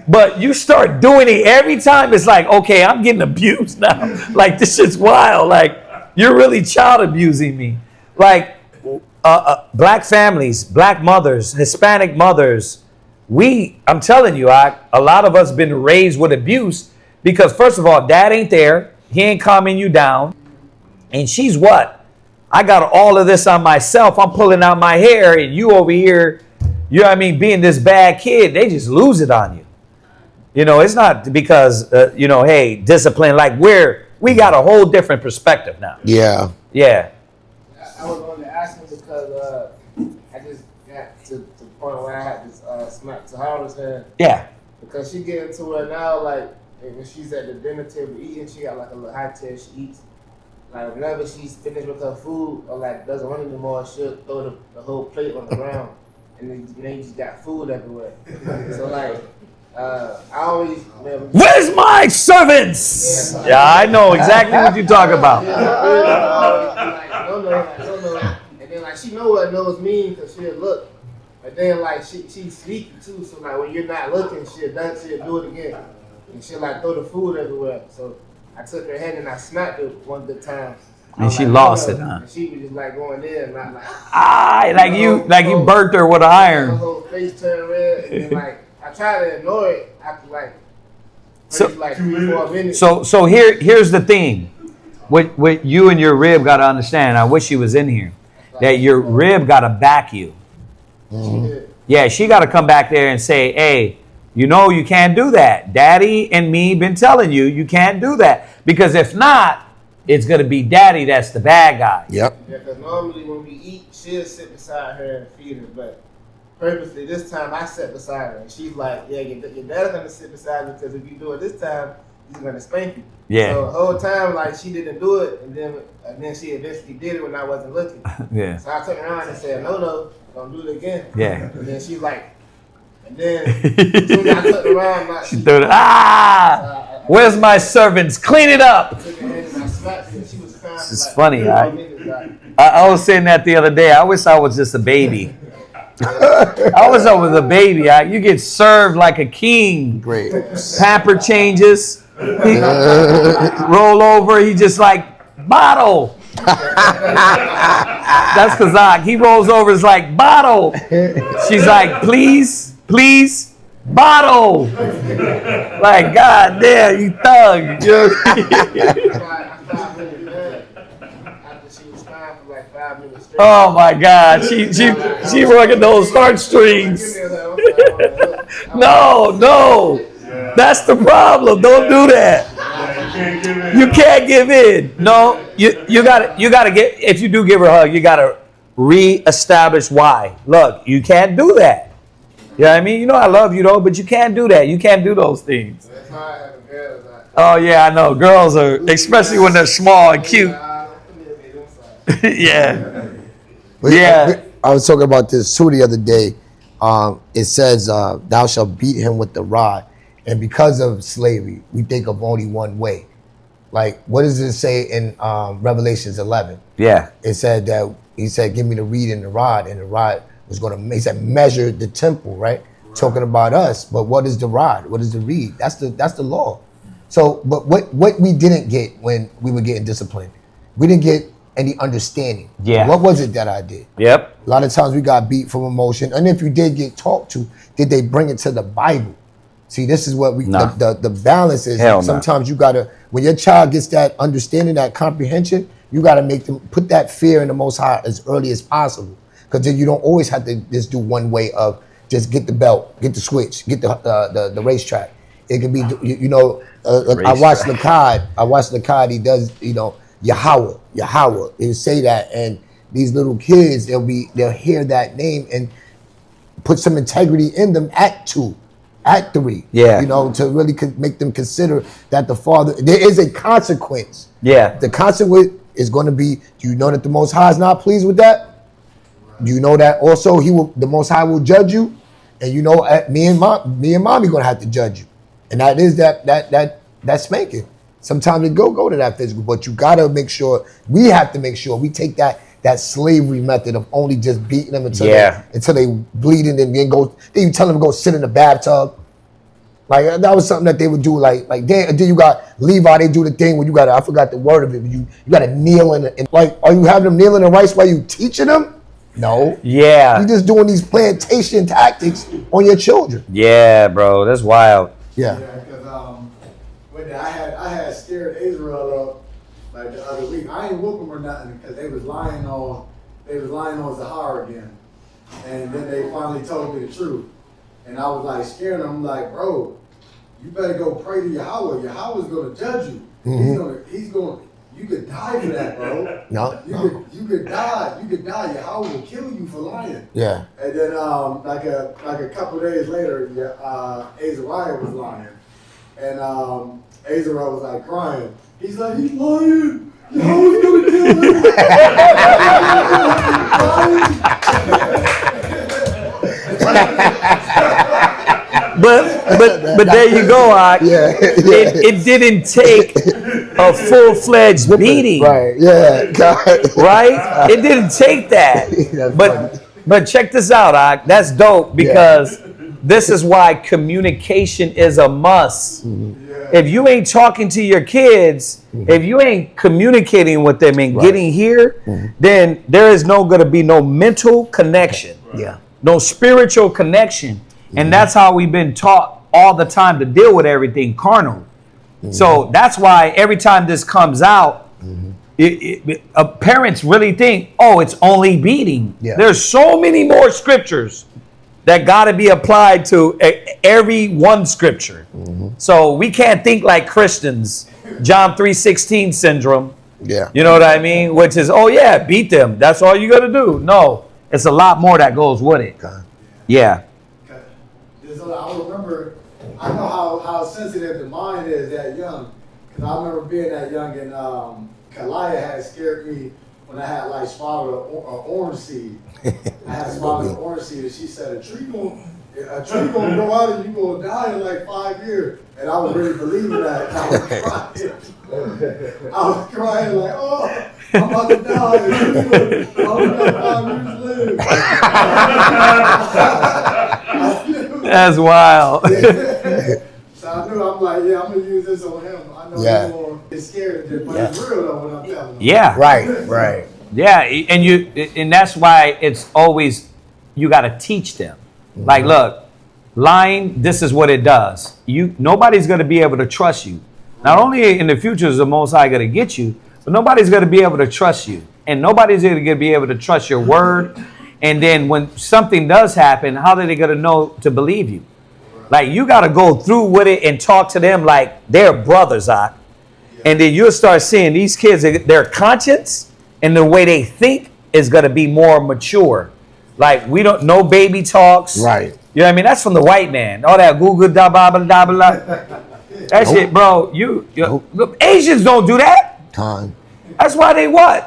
But you start doing it every time, it's like, okay, I'm getting abused now. Like, this shit's wild. Like, you're really child abusing me. Like, black families, black mothers, Hispanic mothers, I'm telling you, a lot of us been raised with abuse because, first of all, dad ain't there. He ain't calming you down. And she's what? I got all of this on myself. I'm pulling out my hair and you over here, you know what I mean, being this bad kid, they just lose it on you. You know, it's not because, hey, discipline, like we got a whole different perspective now. Yeah. Yeah. I was only asking because I just got to the point where I had this smack to Howard's head. Yeah. Because she get into it now, like, when she's at the dinner table eating, she got like a little high tail she eats. Like, whenever she's finished with her food or like doesn't want it anymore, she'll throw the whole plate on the ground. And then you just got food everywhere. So like, I always, man, where's my servants? Yeah, I know exactly what you're talking about. No. And then like she know what no's mean because she'll look. But then like she's sneaky too. So like when you're not looking, she'll do it again. And she'll like throw the food everywhere. So I took her hand and I smacked her one good time. And she lost it, huh? And she was just like going there and not like, you burnt her with an her iron. whole face turned red. And then like I tried to ignore it after like like 3-4 minutes. So here's the thing. What you and your rib got to understand, I wish she was in here, that your rib got to back you. Mm-hmm. Yeah, she got to come back there and say, hey, you know you can't do that. Daddy and me been telling you can't do that. Because if not, it's going to be daddy that's the bad guy. Yep. Yeah, because normally when we eat, she'll sit beside her and feed her. But purposely this time I sat beside her. And she's like, yeah, your dad's going to sit beside me because if you do it this time, he's going to spank you. Yeah. So the whole time, like, she didn't do it. And then she eventually did it when I wasn't looking. Yeah. So I turned around and said, no, don't do it again. Yeah. And then she's like, and then as soon as I turned around, She threw it. Where's my servants? Clean it up. I took her hand and I smacked her and she was crying. It's like, funny. 3 minutes, like, I was saying that the other day. I wish I was just a baby. I was a baby. You get served like a king. Great. Pamper changes. He roll over. He just like bottle. That's Kazakh. He rolls over. It's like bottle. She's like, please, bottle. Like, God damn, you thug. You know? I stopped really bad after she was crying for like 5 minutes straight. Oh my God, she working those heartstrings. No, that's the problem. Don't do that. You can't give in. No, you gotta get. If you do give her a hug, you gotta reestablish why. Look, you can't do that. You know what I mean? You know I love you though, but you can't do that. You can't do those things. Oh yeah, I know. Girls are, especially when they're small and cute. Yeah. Yeah. I was talking about this too the other day. It says, thou shalt beat him with the rod. And because of slavery, we think of only one way. Like, what does it say in Revelations 11? Yeah. It said that, he said, give me the reed and the rod. And the rod was going to, he said, measure the temple, right? Talking about us. But what is the rod? What is the reed? That's the law. So, but what we didn't get when we were getting disciplined, we didn't get any understanding. Yeah. What was it that I did? Yep. A lot of times we got beat from emotion. And if you did get talked to, did they bring it to the Bible? See, this is what the balance is. Hell sometimes you gotta, when your child gets that understanding, that comprehension, you gotta make them put that fear in the Most High as early as possible. Because then you don't always have to just do one way of just get the belt, get the switch, get the racetrack. It can be, I watched Lakad. He does, Yahweh. He'll say that, and these little kids, they'll hear that name and put some integrity in them at 2. at 3. Yeah. You know, to really make them consider that the Father, there is a consequence. Yeah. The consequence is going to be, do you know that the Most High is not pleased with that? Do you know that also the Most High will judge you? And you know, me and mommy going to have to judge you. And that is that spanking. Sometimes it go to that physical, but you got to make sure, we have to make sure we take that slavery method of only just beating them until they bleeding, and then you tell them to go sit in the bathtub. Like that was something that they would do. Like then you got Levi, they do the thing where you got, I forgot the word of it, but you got to kneel and like, are you having them kneeling in rice while you teaching them? No. Yeah. You just doing these plantation tactics on your children. Yeah, bro, that's wild. Yeah. Because I had scared Israel up like the other week. I ain't whoop them or nothing because they was lying on Zahar again, and then they finally told me the truth, and I was like scaring them. I'm like, bro, you better go pray to Yahweh. Yahweh's gonna judge you. He's gonna. You could die for that, bro. No. You could die. You could die. Yahweh will kill you for lying. Yeah. And then like a couple days later, Azariah was lying, and Azariah was like crying. He's like, he's lying. Yahweh's gonna kill him. But there you go, Ak. It didn't take a full-fledged beating. Right. Yeah. God. Right? It didn't take that. But check this out, Ak. That's dope because this is why communication is a must. If you ain't talking to your kids, if you ain't communicating with them and getting here, then there is going to be no mental connection. Yeah. No spiritual connection. And that's how we've been taught all the time to deal with everything carnal. So that's why every time this comes out, parents really think, oh, it's only beating. Yeah. There's so many more scriptures that got to be applied to every one scripture. So we can't think like Christians, John 3:16 syndrome. Yeah. You know what I mean? Which is, oh yeah, beat them. That's all you got to do. No, it's a lot more that goes with it. Yeah. I remember, I know how sensitive the mind is that young, because I remember being that young, and Kalaya had scared me when I had like swallowed an orange seed. I had swallowed an orange seed, and she said, a tree gonna grow out and you gonna die in like 5 years. And I was really believing that. And I was crying like, oh, I'm about to die. I'm only got 5 years to live. That's wild. So I knew, I'm like, I'm gonna use this on him. I know he's gonna get scared, but it's real though when I'm telling him. Yeah. Right. Yeah, and that's why it's always, you got to teach them. Like, look, lying, this is what it does. Nobody's going to be able to trust you. Not only in the future is the Most High going to get you, but nobody's going to be able to trust you. And nobody's going to be able to trust your word. And then when something does happen, how are they going to know to believe you? Like, you got to go through with it and talk to them like they're brothers, Ak. And then you'll start seeing these kids, their conscience and the way they think is going to be more mature. Like, no baby talks. Right. You know what I mean? That's from the white man. All that goo goo da ba ba da ba la. That shit, bro. Look, Asians don't do that. That's why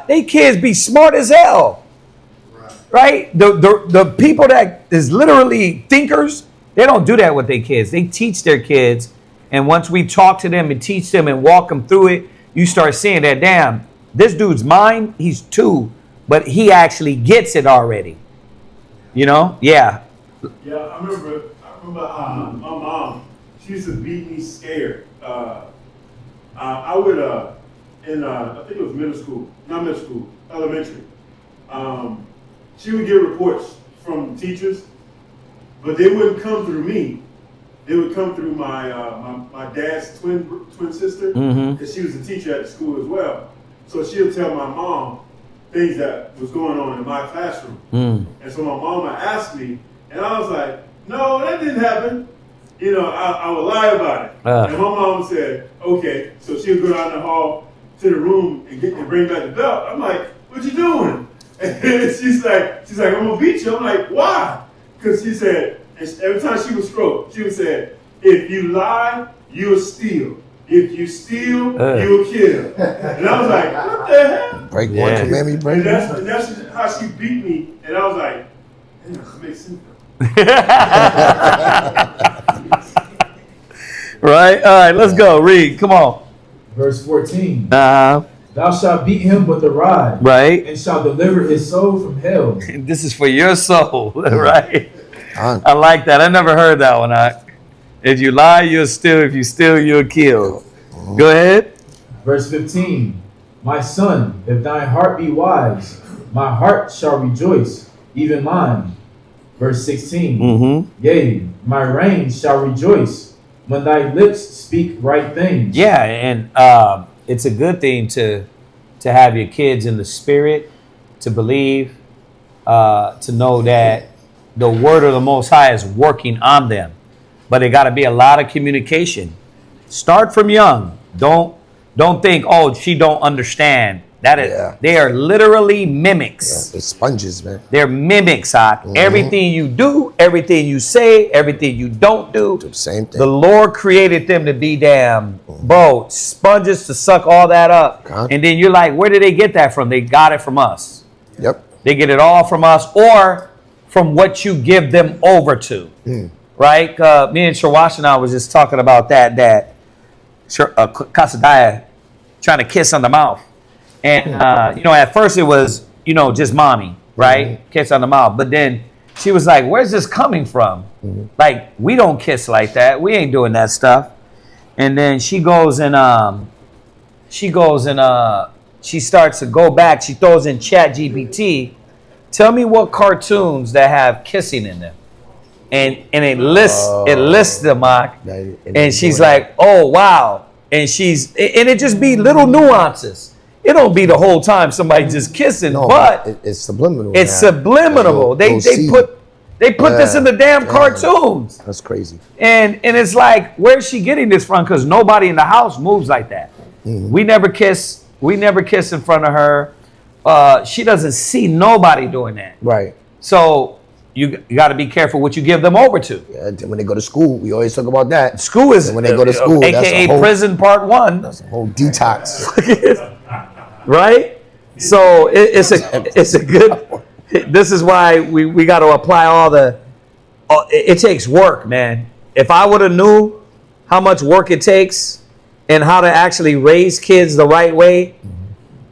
they kids be smart as hell. Right? The people that is literally thinkers, they don't do that with their kids. They teach their kids. And once we talk to them and teach them and walk them through it, you start seeing that, damn, this dude's mind, he's 2, but he actually gets it already. You know? Yeah. Yeah, I remember my mom, she used to beat me scared. I would, I think it was elementary. She would get reports from teachers, but they wouldn't come through me. They would come through my dad's twin sister, and she was a teacher at the school as well. So she'll tell my mom things that was going on in my classroom. And so my mama asked me, and I was like, no, that didn't happen. You know, I would lie about it. And my mom said, okay. So she'll go down the hall to the room and bring back the belt. I'm like, what you doing? And she's like, I'm gonna beat you. I'm like, why? Because she said, And every time she would scroll, she would say, if you lie, you'll steal. If you steal, you'll kill. And I was like, what the hell? Break one commandment, break one. And that's how she beat me. And I was like, damn, that makes sense. Right? All right, let's go. Read. Come on. Verse 14. Uh-huh. Thou shalt beat him with a rod. Right. And shalt deliver his soul from hell. This is for your soul. Right? I like that. I never heard that one. If you lie, you'll steal. If you steal, you'll kill. Go ahead. Verse 15. My son, if thine heart be wise, my heart shall rejoice, even mine. Verse 16. Yea, my reins shall rejoice when thy lips speak right things. Yeah, and it's a good thing to have your kids in the spirit, to believe, to know that the word of the Most High is working on them. But it got to be a lot of communication. Start from young. Don't think, oh, she don't understand. That is, they are literally mimics. Yeah, they're sponges, man. They're mimics, Everything you do, everything you say, everything you don't do. The same thing. The Lord created them to be damn, bro, sponges to suck all that up. And then you're like, where did they get that from? They got it from us. Yep. They get it all from us or from what you give them over to. Right? Me and Shawash and I was just talking about that Kasadaya trying to kiss on the mouth. And, at first it was, just mommy, right? Kiss on the mouth. But then she was like, where's this coming from? Like, we don't kiss like that. We ain't doing that stuff. And then she goes and she starts to go back. She throws in Chat GPT. Tell me what cartoons that have kissing in them. And it lists them, and she's like, oh, wow. And it just be little nuances. It don't be the whole time somebody just kissing, but it's subliminal. It's subliminal. They put this in the damn cartoons. That's crazy. And it's like, where's she getting this from? Because nobody in the house moves like that. We never kiss. We never kiss in front of her. She doesn't see nobody doing that. Right. So you got to be careful what you give them over to. Yeah, when they go to school, we always talk about that. School is when they go to school, AKA prison part 1. That's a whole detox. Right? So it's a good. This is why we got to apply all the. It takes work, man. If I would have knew how much work it takes and how to actually raise kids the right way,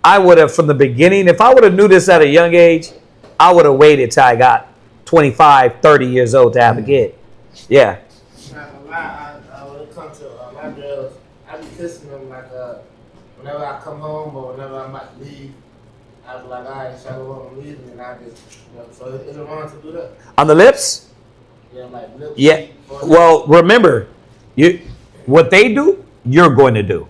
I would have from the beginning. If I would have knew this at a young age, I would have waited till I got 25, 30 years old to have a kid. Yeah. Not gonna lie, when it comes to my girls, I be kissing them like whenever I come home or whenever I'm about to leave. I be like, all right, shalom, I'm leaving, and I just, so is it wrong to do that? On the lips? Yeah, like lips. Yeah. Well, remember, what they do, you're going to do.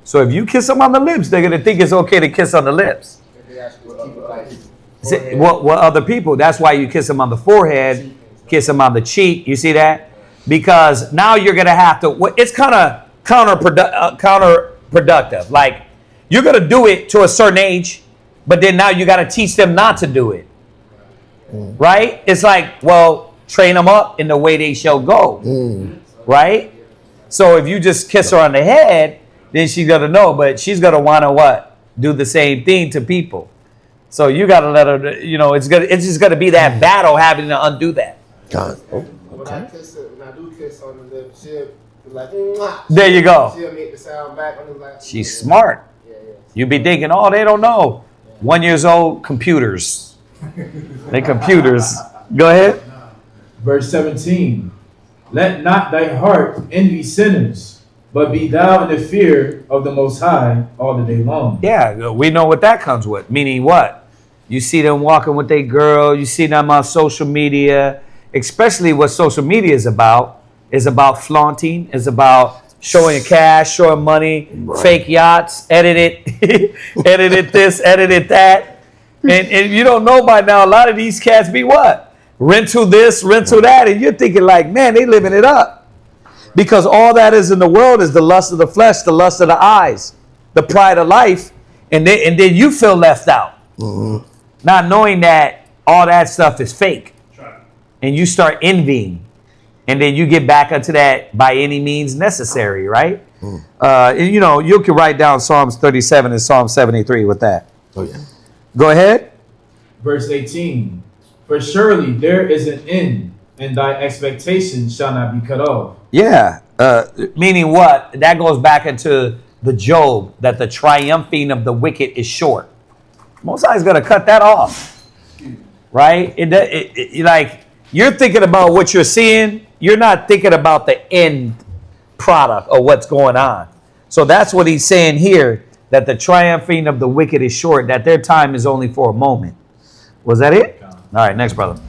So if you kiss them on the lips, they're going to think it's okay to kiss on the lips. They actually keep it like. What other people? That's why you kiss them on the forehead, kiss them on the cheek. You see that? Because now you're gonna have to. It's kind of counterproductive. Like you're gonna do it to a certain age, but then now you got to teach them not to do it. Right? It's like, well, train them up in the way they shall go. Right? So if you just kiss her on the head, then she's gonna know. But she's gonna want to what? Do the same thing to people. So you got to let her, it's just going to be that battle having to undo that. When I do kiss on the lips, she'll be like, mwah. There you go. She'll make the sound back. And like, she's smart. Yeah. You be thinking, oh, they don't know. 1 year old computers. They computers. Go ahead. Verse 17. Let not thy heart envy sinners, but be thou in the fear of the Most High all the day long. Yeah, we know what that comes with. Meaning what? You see them walking with their girl. You see them on social media. Especially what social media is about flaunting. Is about showing cash, showing money, fake yachts, edit this, edit that. And you don't know by now, a lot of these cats be what? Rental this, rental that. And you're thinking like, man, they living it up. Because all that is in the world is the lust of the flesh, the lust of the eyes, the pride of life. And then you feel left out. Not knowing that all that stuff is fake. and you start envying, and then you get back into that by any means necessary, right? And, you know, you can write down Psalms 37 and Psalm 73 with that. Oh, yeah. Go ahead. Verse 18. For surely there is an end, and thy expectation shall not be cut off. Yeah. Meaning what? That goes back into the Job, that the triumphing of the wicked is short. Most High is going to cut that off, right? Like, you're thinking about what you're seeing. You're not thinking about the end product of what's going on. So that's what he's saying here, that the triumphing of the wicked is short, that their time is only for a moment. Was that it? All right, next brother.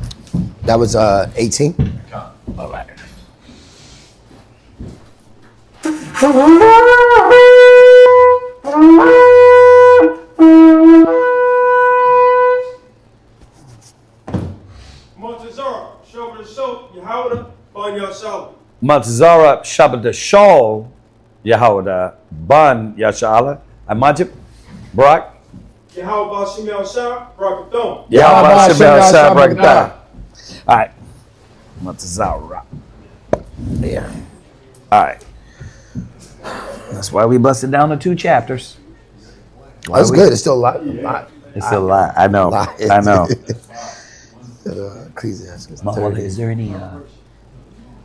That was 18. All right. Matzara Shabbat Shol Yehoda Ban Yashala Amajib Brak Yahweh Shemel Shah, Brakathon. Yahweh Shemel Shah Brakathon. All right. Matzara. Yeah. All right. That's why we busted down the 2 chapters. That's good. It's still a lot. It's still a lot. I know. I know. Ecclesiastes. Is there any?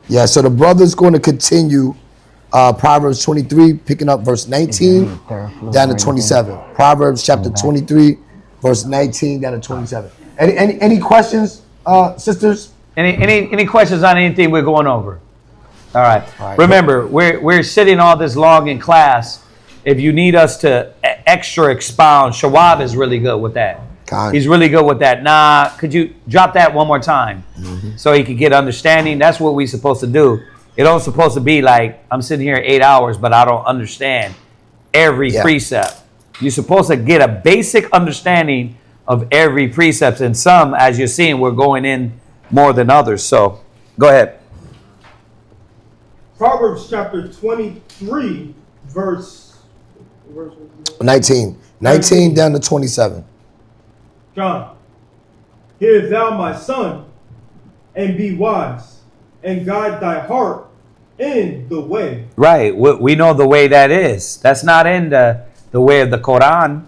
Yeah, so the brother's going to continue Proverbs 23, picking up verse 19 down to 27. Proverbs chapter 23, verse 19 down to 27. Any questions, sisters? Any questions on anything we're going over? All right. Remember, we're sitting all this long in class. If you need us to extra expound, Shawab is really good with that. He's really good with that. Nah, could you drop that one more time so he could get understanding? That's what we're supposed to do. It don't supposed to be like, I'm sitting here 8 hours, but I don't understand every precept. You're supposed to get a basic understanding of every precept. And some, as you're seeing, we're going in more than others. So go ahead. Proverbs chapter 23, verse 19. 19 down to 27. John, hear thou my son, and be wise, and guide thy heart in the way. Right. We know the way that is. That's not in the way of the Quran.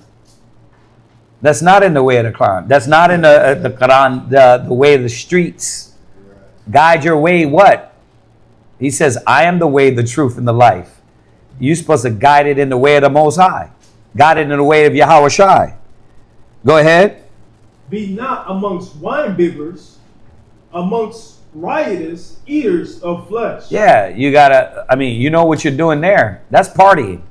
That's not in the way of the Quran. That's not in the Quran, the way of the streets. Guide your way what? He says, I am the way, the truth, and the life. You're supposed to guide it in the way of the Most High. Guide it in the way of Yahweh Shai. Go ahead. Be not amongst winebibbers, amongst riotous eaters of flesh. Yeah, you gotta. I mean, you know what you're doing there. That's partying.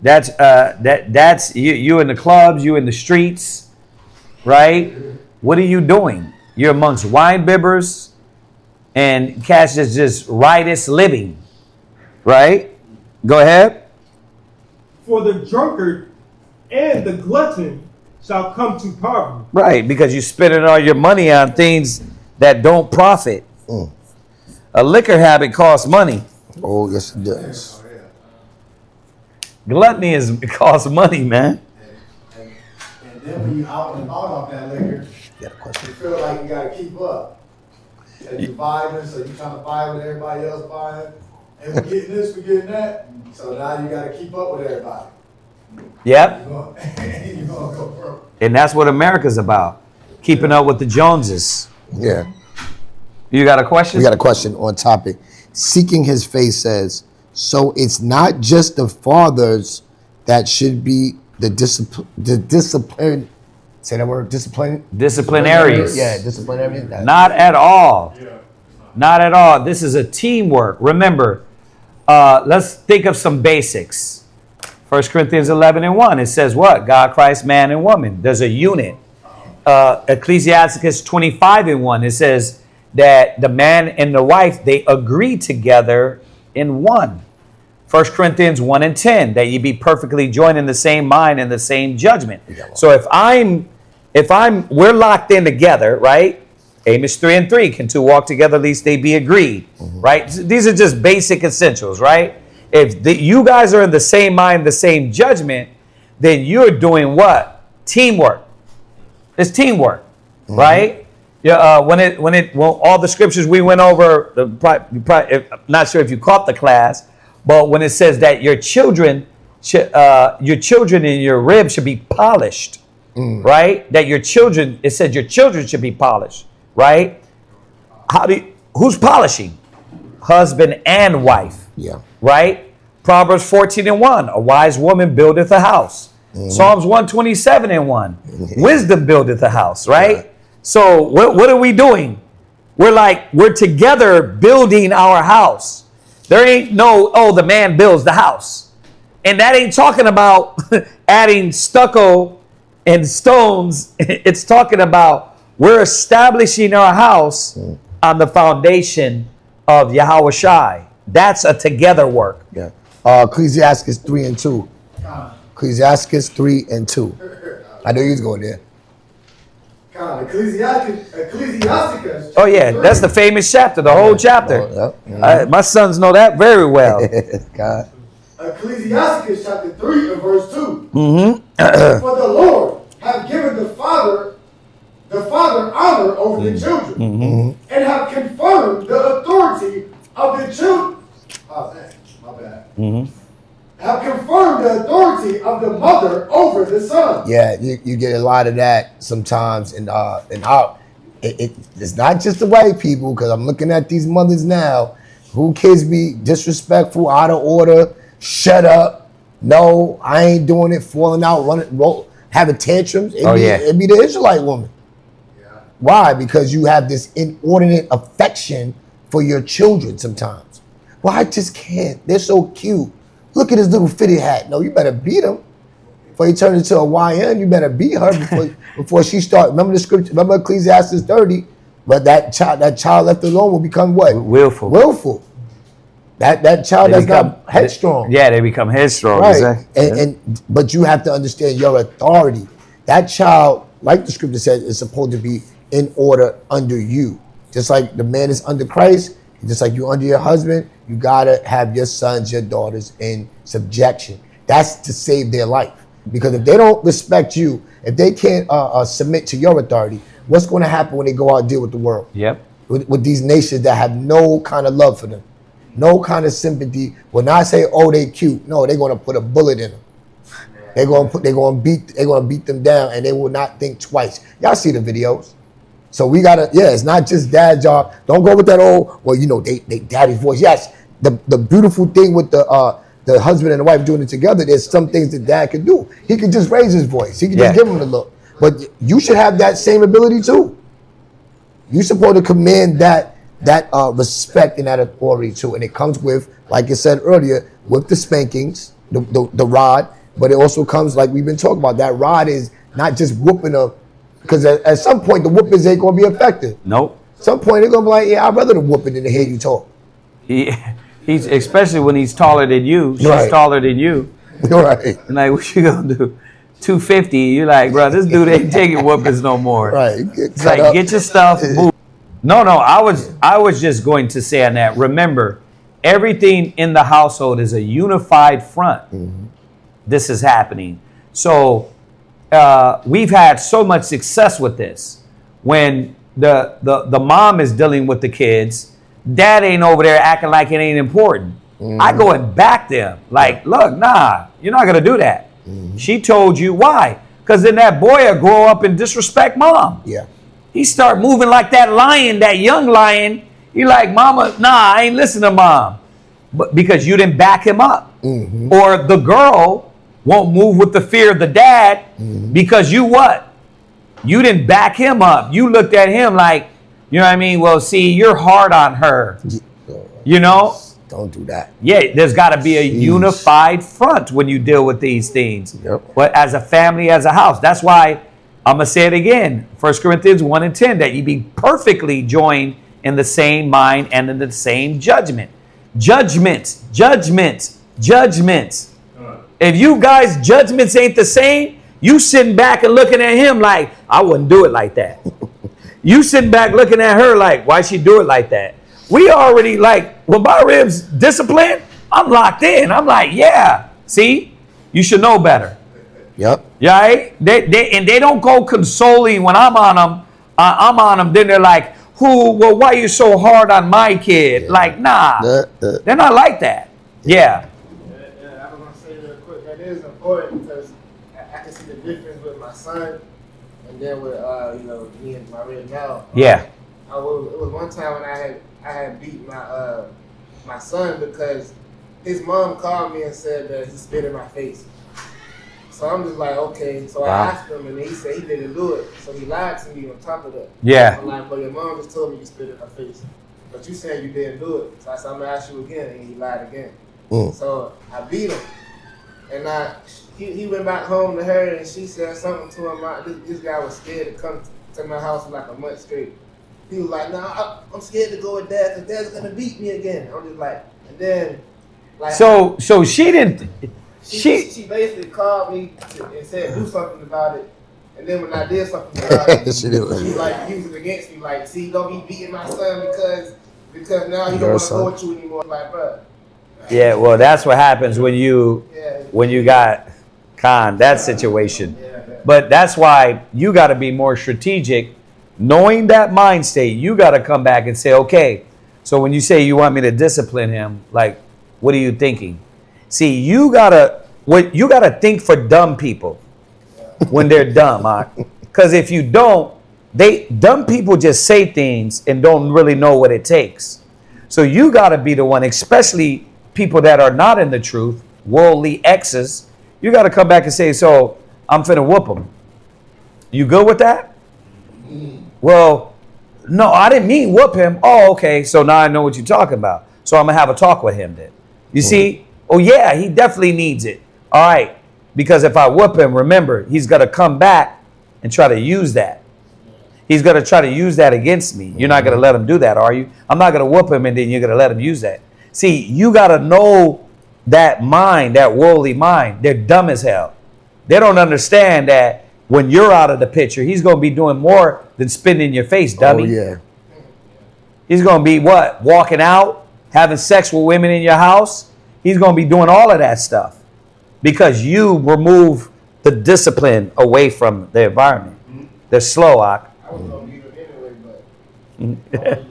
That's you in the clubs, you in the streets, right? What are you doing? You're amongst wine bibbers and cats that's just riotous living, right? Go ahead. For the drunkard and the glutton shall come to poverty. Right, because you're spending all your money on things that don't profit. A liquor habit costs money. Oh, yes, it does. Gluttony costs money, man. And then when you out and about off that liquor, you feel like you got to keep up. And you're vibing, so you're trying to buy what everybody else buying. And we're getting this, we're getting that. So now you got to keep up with everybody. Yep. You're gonna go broke. And that's what America's about. Keeping up with the Joneses. Yeah. You got a question? We got a question on topic. Seeking His face says, so it's not just the fathers that should be the discipline. Say that word, discipline. Disciplinaries. Yeah, disciplinary. Not at all. Not at all. This is a teamwork. Remember, let's think of some basics. 1 Corinthians 11:1. It says what? God, Christ, man, and woman. There's a unit. Ecclesiastes 25:1. It says that the man and the wife, they agree together in one. 1 Corinthians 1:10. That you be perfectly joined in the same mind and the same judgment. So we're locked in together, right? Amos 3:3. Can two walk together, lest they be agreed, right? These are just basic essentials, right? If you guys are in the same mind, the same judgment, then you're doing what? Teamwork. It's teamwork, right? Yeah, when all the scriptures we went over, not sure if you caught the class, but when it says that your children in your rib should be polished, right? That it said your children should be polished, right? Who's polishing? Husband and wife. Yeah. Right? Proverbs 14:1, a wise woman buildeth a house. Psalms 127:1, wisdom buildeth a house, right? So what are we doing? We're together building our house. There ain't the man builds the house. And that ain't talking about adding stucco and stones. It's talking about we're establishing our house on the foundation of Yahweh Shai. That's a together work. Yeah. Ecclesiastes 3:2. Ecclesiastes 3:2. I know you was going there. Ecclesiasticus. Oh yeah, that's the famous chapter, the whole chapter. My sons know that very well. God. Ecclesiasticus chapter 3 and verse 2. For the Lord have given the father honor over the children, and have confirmed the authority of the children. Oh, man, my bad. Have confirmed the authority of the mother over the son. Yeah, you get a lot of that sometimes it's not just the white people, because I'm looking at these mothers now who kids be disrespectful, out of order, shut up, no, I ain't doing it, falling out, having tantrums. It'd be the Israelite woman. Yeah. Why? Because you have this inordinate affection for your children sometimes. Well, I just can't. They're so cute. Look at his little fitted hat. No, you better beat him. Before he turns into a YN, you better beat her before she starts. Remember the scripture, remember Ecclesiastes 30, but that child left alone will become what? Willful. That child that's not headstrong. Yeah, they become headstrong. Right. Exactly. But you have to understand your authority. That child, like the scripture says, is supposed to be in order under you. Just like the man is under Christ, just like you under your husband, you gotta have your sons, your daughters in subjection. That's to save their life. Because if they don't respect you, if they can't submit to your authority, what's going to happen when they go out and deal with the world? Yep. With these nations that have no kind of love for them, no kind of sympathy. When I say, oh, they cute, no, they're going to put a bullet in them. They're going to beat them down, and they will not think twice. Y'all see the videos. So we gotta, it's not just dad's job. Don't go with that old, they daddy's voice. Yes, the beautiful thing with the husband and the wife doing it together, there's some things that dad can do. He can just raise his voice. He can just give him the look. But you should have that same ability too. You're supposed to command that respect and that authority too. And it comes with, like I said earlier, with the spankings, the rod, but it also comes, like we've been talking about, that rod is not just whooping a, because at some point the whoopings ain't going to be effective. Nope. At some point they're going to be like, yeah, I'd rather the whooping than to hear you talk. He's especially when he's taller than you. She's taller than you. Right. And like, what you gonna do? 250. You're like, bro, this dude ain't taking whoopings no more. Right. It's like, get your stuff. Move. No. I was just going to say on that. Remember, everything in the household is a unified front. This is happening. So we've had so much success with this. When the mom is dealing with the kids, dad ain't over there acting like it ain't important. I go and back them. Like, look, nah, you're not gonna do that. She told you. Why? Because then that boy will grow up and disrespect mom. Yeah. He start moving like that lion, that young lion. He like, mama, nah, I ain't listen to mom. But because you didn't back him up. Or the girl won't move with the fear of the dad because you what? You didn't back him up. You looked at him like, you know what I mean? Well, see, you're hard on her. You know? Don't do that. Yeah, there's got to be a unified front when you deal with these things. Yep. But as a family, as a house. That's why I'm going to say it again. 1 Corinthians 1:10, that you be perfectly joined in the same mind and in the same judgment. Judgments. If you guys' judgments ain't the same, you sitting back and looking at him like, I wouldn't do it like that. You sitting back looking at her like, why she do it like that? We already like, when my ribs disciplined, I'm locked in. I'm like, yeah, see, you should know better. Yep. Yeah, right? They don't go consoling when I'm on them. I'm on them. Then they're like, well, why are you so hard on my kid? Yeah. Like, nah, they're not like that. Yeah. Yeah, I was gonna say real quick, that is important because I can see the difference with my son and then with me and my real now. Yeah. It was one time when I had beat my son because his mom called me and said that he spit in my face. So I'm just like, okay. So I asked him, and he said he didn't do it. So he lied to me on top of that. Yeah. I'm like, but your mom just told me you spit in her face. But you said you didn't do it. So I said, I'm going to ask you again. And he lied again. So I beat him. And he went back home to her, and she said something to him. This guy was scared to come to my house for like a month straight. He was like, nah, I'm scared to go with Dad because Dad's going to beat me again. I'm just like, and then. Like, so she didn't. She basically called me and said do something about it, and then when I did something about it, she like used it against me. Like, see, don't be beating my son because now he don't want to go with you anymore. Like, bro. Yeah, well, that's what happens when you got that situation. But that's why you got to be more strategic, knowing that mind state. You got to come back and say, okay. So when you say you want me to discipline him, like, what are you thinking? See, you gotta think for dumb people when they're dumb, because if you don't, dumb people just say things and don't really know what it takes. So you gotta be the one, especially people that are not in the truth, worldly exes. You gotta come back and say, so I'm finna whoop them. You good with that? Well, no, I didn't mean whoop him. Oh, okay. So now I know what you're talking about. So I'm gonna have a talk with him then. You see? Oh, yeah, he definitely needs it. All right. Because if I whoop him, remember, he's going to come back and try to use that. He's going to try to use that against me. You're not going to let him do that, are you? I'm not going to whoop him and then you're going to let him use that. See, you got to know that mind, that worldly mind. They're dumb as hell. They don't understand that when you're out of the picture, he's going to be doing more than spitting in your face, dummy. Oh, yeah. He's going to be what? Walking out, having sex with women in your house. He's going to be doing all of that stuff because you remove the discipline away from the environment. They're slow, Ak. I was going to beat him anyway, but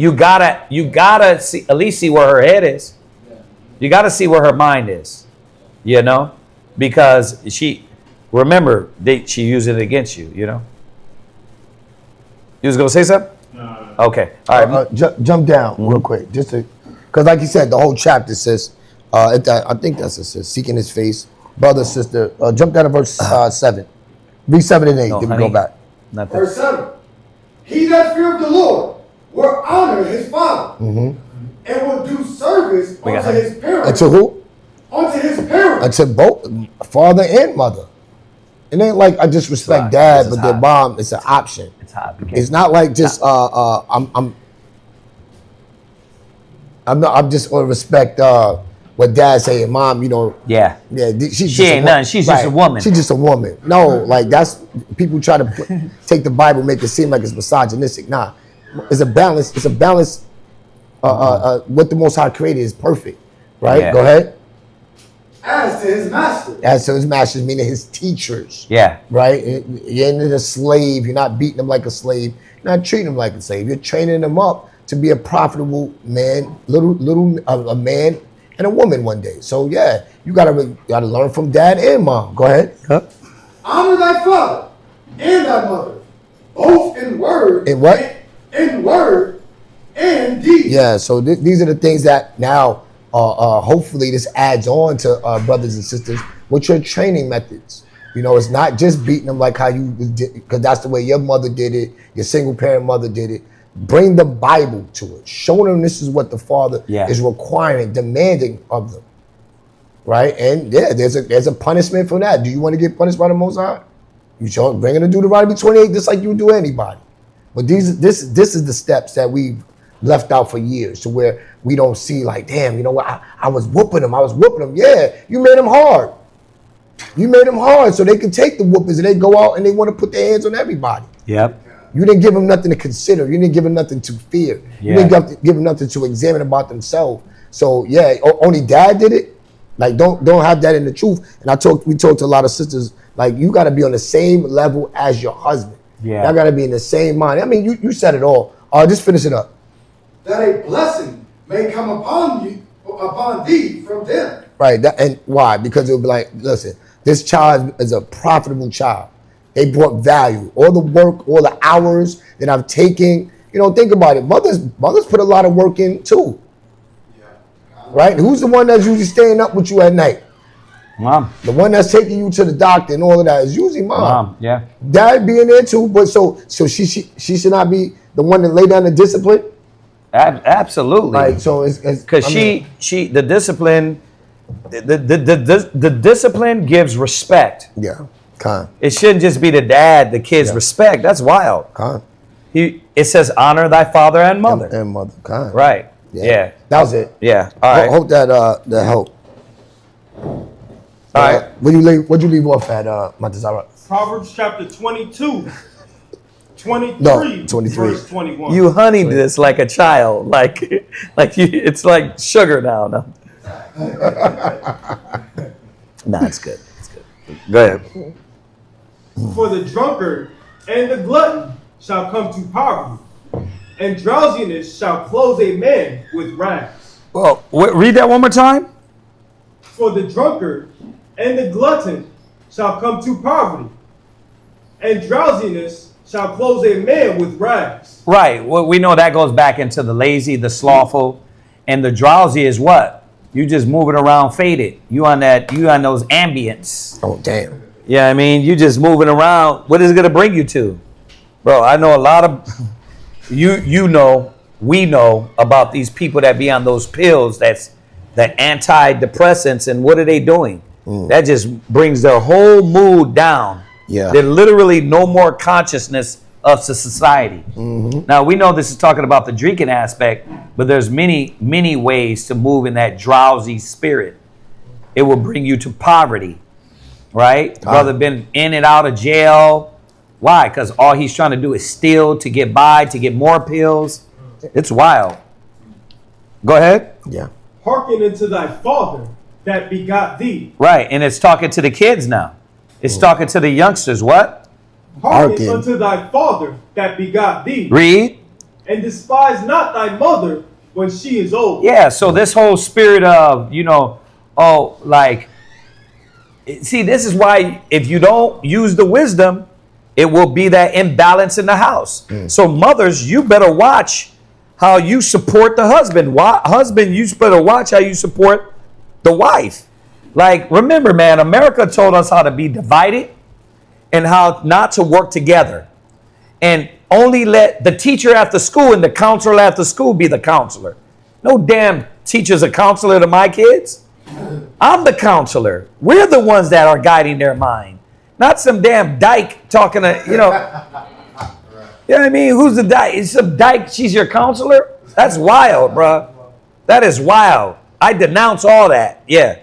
You gotta see, at least see where her head is. You gotta see where her mind is, you know, because she used it against you, you know. You was gonna say something? No. Okay, all right. Jump down real quick, just to. Because like you said, the whole chapter says, I think that's it, says, seeking his face. Brother, sister, jump down to verse 7. Read 7 and 8, No, then we honey. go back. Nothing. Verse 7. He that feareth the Lord will honor his father and will do service unto his parents. Unto who? Unto his parents. Unto both father and mother. It ain't like I just respect dad, but their mom, it's an option. It's hot. It's not like just I'm just gonna respect what dad say and mom, you know. Yeah. Yeah. She ain't nothing. She's just a woman. She's just a woman. No, like that's people try to take the Bible, make it seem like it's misogynistic. Nah, it's a balance. It's a balance. What the Most High created is perfect, right? Yeah. Go ahead. As to his master. As to his masters, meaning his teachers. Yeah. Right? You ain't a slave. You're not beating them like a slave. You're not treating them like a slave. You're training them up to be a profitable man, a man and a woman one day. So yeah, you gotta learn from dad and mom. Go ahead. Huh? Honor thy father and thy mother, both in word. In what? In word and deed. Yeah. So these are the things that now, hopefully, this adds on to brothers and sisters with your training methods. You know, it's not just beating them like how you did, because that's the way your mother did it, your single parent mother did it. Bring the Bible to it. Show them this is what the Father is requiring, demanding of them. Right? And yeah, there's a punishment for that. Do you want to get punished by the Most High? You show bring it to Deuteronomy 28 just like you do anybody. But this is the steps that we've left out for years to where we don't see like, damn, you know what? I was whooping them. Yeah, you made them hard. You made them hard so they can take the whoopings and they go out and they want to put their hands on everybody. Yep. You didn't give them nothing to consider. You didn't give them nothing to fear. Yeah. You didn't give them nothing to examine about themselves. So yeah, only dad did it. Like don't have that in the truth. And we talked to a lot of sisters Like, you got to be on the same level as your husband. Yeah. Y'all got to be in the same mind. I mean, you said it all. Just finish it up. That a blessing may come upon thee from them. Right. And why? Because it would be like, listen, this child is a profitable child. They brought value. All the work, all the hours that I've taken. Think about it. Mothers put a lot of work in too. Yeah. Right? Who's the one that's usually staying up with you at night? Mom. The one that's taking you to the doctor and all of that is usually mom. Mom, yeah. Dad being there too, but so she should not be the one that lay down the discipline. Absolutely. Like, so it's because the discipline, the discipline gives respect. Yeah. Con. It shouldn't just be the dad, the kids respect. That's wild. Con. It says honor thy father and mother. And mother. Con. Right. Yeah. That was it. Yeah. All right. Hope that helped. All right. What'd you leave off at, Matazara? Proverbs chapter 22, 23, No, 23. verse 21. You honeyed this like a child, like it's like sugar now. No, it's good. It's good. Go ahead. For the drunkard and the glutton shall come to poverty, and drowsiness shall clothe a man with rags. Well, read that one more time. For the drunkard and the glutton shall come to poverty, and drowsiness shall clothe a man with rags. Right. Well, we know that goes back into the lazy, the slothful, and the drowsy is what? You just moving around faded. You on those ambience. Oh, damn. Yeah, I mean, you just moving around. What is it going to bring you to? Bro, I know a lot of, we know about these people that be on those pills, that's the antidepressants, and what are they doing? That just brings their whole mood down. Yeah. They're literally no more consciousness of society. Now, we know this is talking about the drinking aspect, but there's many, many ways to move in that drowsy spirit. It will bring you to poverty, right? Brother been in and out of jail. Why? Because all he's trying to do is steal to get by, to get more pills. It's wild. Go ahead. Yeah. Hearken unto thy father that begot thee. Right, and it's talking to the kids now. It's talking to the youngsters. What? Hearken unto thy father that begot thee. Read. And despise not thy mother when she is old. Yeah, so this whole spirit of, see, this is why if you don't use the wisdom, it will be that imbalance in the house. So mothers, you better watch how you support the husband. Husband, you better watch how you support the wife. Like, remember, man, America told us how to be divided and how not to work together. And only let the teacher after school and the counselor after school be the counselor. No damn teacher's a counselor to my kids. I'm the counselor. We're the ones that are guiding their mind. Not some damn dyke talking to, You know what I mean? Who's the dyke? Is some dyke, she's your counselor? That's wild, bro. That is wild. I denounce all that. Yeah.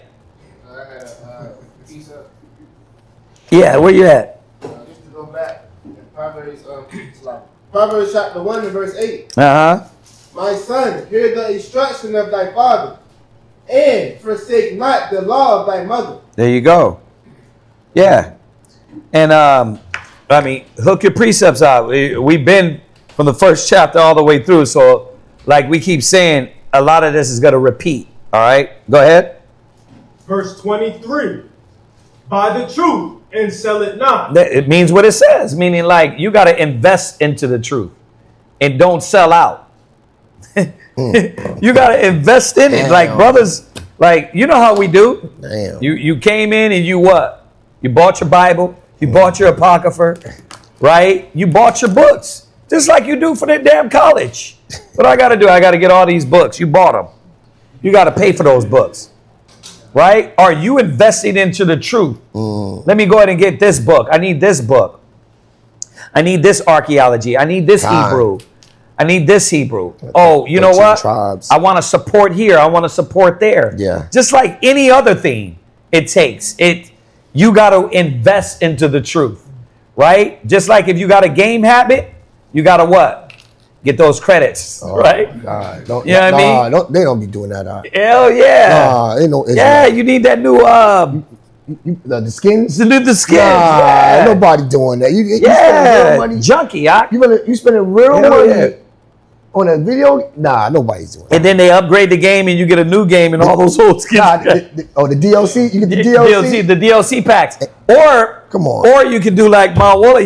Yeah, where you at? Just to go back, Proverbs chapter 1 and verse 8. My son, hear the instruction of thy father, and forsake not the law of thy mother. There you go. Yeah. And hook your precepts out. We've been from the first chapter all the way through. So like we keep saying, a lot of this is going to repeat. All right, go ahead. Verse 23. Buy the truth and sell it not. It means what it says, meaning like you got to invest into the truth and don't sell out. You got to invest in it. Like brothers, like, you know how we do. Damn. You came in and you what? You bought your Bible. You bought your Apocrypha, right? You bought your books, just like you do for that damn college. What I got to do? I got to get all these books. You bought them. You got to pay for those books, right? Are you investing into the truth? Let me go ahead and get this book. I need this book. I need this archaeology. I need this Hebrew. I need this Hebrew. Oh, you know what? Tribes. I want to support here. I want to support there. Yeah. Just like any other thing it takes. You got to invest into the truth, right? Just like if you got a game habit, you got to what? Get those credits, right? God. You know what I mean? They don't be doing that. Hell yeah. Nah, ain't no yeah, you need that new The skins. The skins. Nah, nobody doing that. You spending real money. Junkie. You spending real money on a video? Nah, nobody's doing that. And then they upgrade the game and you get a new game and all those old skins. The DLC? You get the DLC? The DLC packs. Or, come on. Or you can do like Mawula.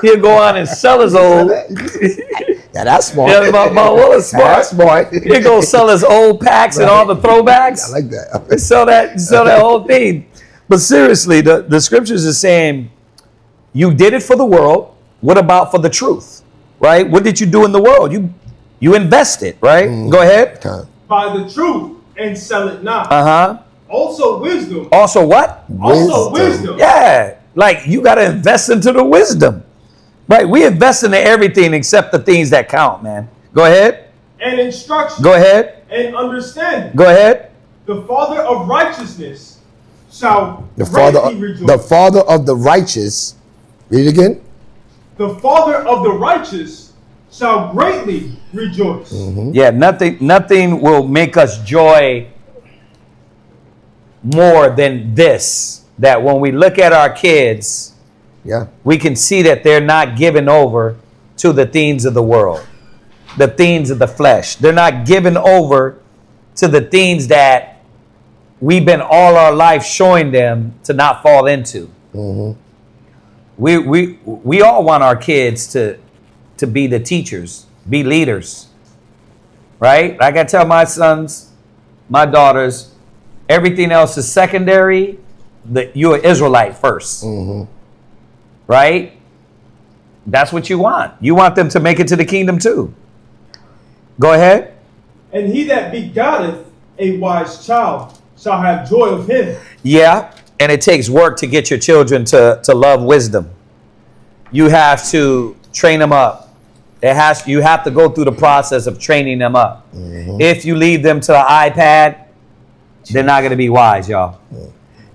He'll go on and sell his old. Yeah, that's smart. Yeah, Mawula's smart. That's smart. He'll go sell his old packs and all the throwbacks. I like that. Sell that whole thing. But seriously, the scriptures are saying, you did it for the world. What about for the truth? Right? What did you do in the world? You invested, right? Go ahead. By the truth and sell it not. Also wisdom. Also what? Also wisdom. Yeah. Like you got to invest into the wisdom. Right? We invest into everything except the things that count, man. Go ahead. And instruction. Go ahead. And understanding. Go ahead. The Father of righteousness shall the greatly rejoice. The Father of the righteous. Read it again. The Father of the righteous shall greatly rejoice. Yeah, nothing will make us joy more than this. That when we look at our kids, we can see that they're not given over to the things of the world, the things of the flesh. They're not given over to the things that we've been all our life showing them to not fall into. We all want our kids to be the teachers, be leaders, right? Like I tell my sons, my daughters, everything else is secondary. That you're an Israelite first, right? That's what you want. You want them to make it to the kingdom too. Go ahead. And he that begotteth a wise child shall have joy of him. Yeah, and it takes work to get your children to love wisdom. You have to train them up. You have to go through the process of training them up. If you leave them to the iPad, they're not going to be wise, y'all.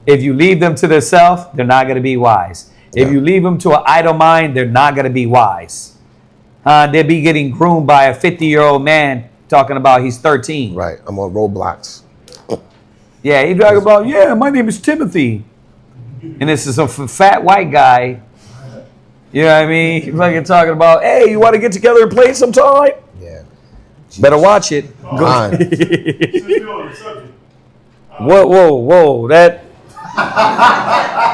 If you leave them to themselves, they're not going to be wise. If you leave them to an idle mind, they're not going to be wise. They'll be getting groomed by a 50-year-old man talking about he's 13. Right. I'm on Roblox. Yeah, he's talking about, my name is Timothy. And this is some fat white guy. You know what I mean? He's fucking talking about, hey, you want to get together and play sometime? Yeah. Better watch it. Whoa. That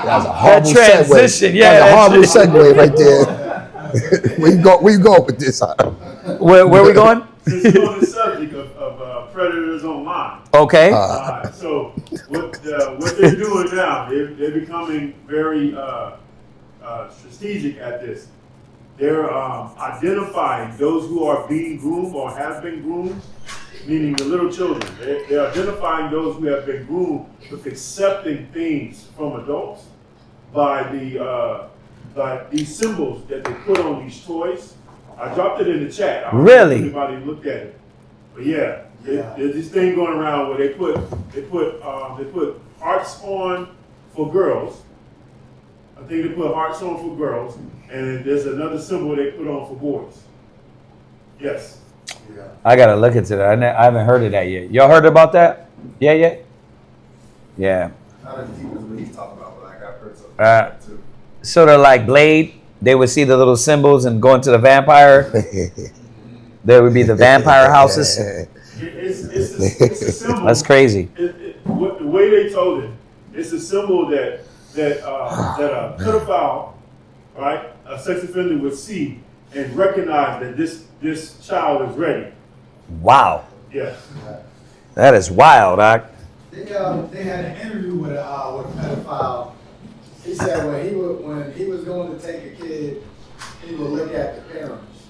was a horrible transition. Segue. Yeah, that's a horrible segue right there. Where you go with this? Where we going? This is on the subject of predators online. Okay. So what they're doing now, they're becoming very strategic at this. They're identifying those who are being groomed or have been groomed, meaning the little children. They're identifying those who have been groomed with accepting things from adults by these symbols that they put on these toys. I dropped it in the chat. I don't know if anybody looked at it, but there's this thing going around where they put hearts on for girls. I think they put hearts on for girls, and there's another symbol they put on for boys. Yes. Yeah. I gotta look into that. I haven't heard of that yet. Y'all heard about that? Yeah. Not as deep as what he's talking about, but I've heard something like that too. Sort of like Blade. They would see the little symbols and go into the vampire. There would be the vampire houses. It's a symbol. That's crazy. The way they told it, it's a symbol that a pedophile, right, a sex offender would see and recognize that this child is ready. Wow. Yes. That is wild, Doc. They had an interview with a pedophile. He said when he was going to take a kid, he would look at the parents.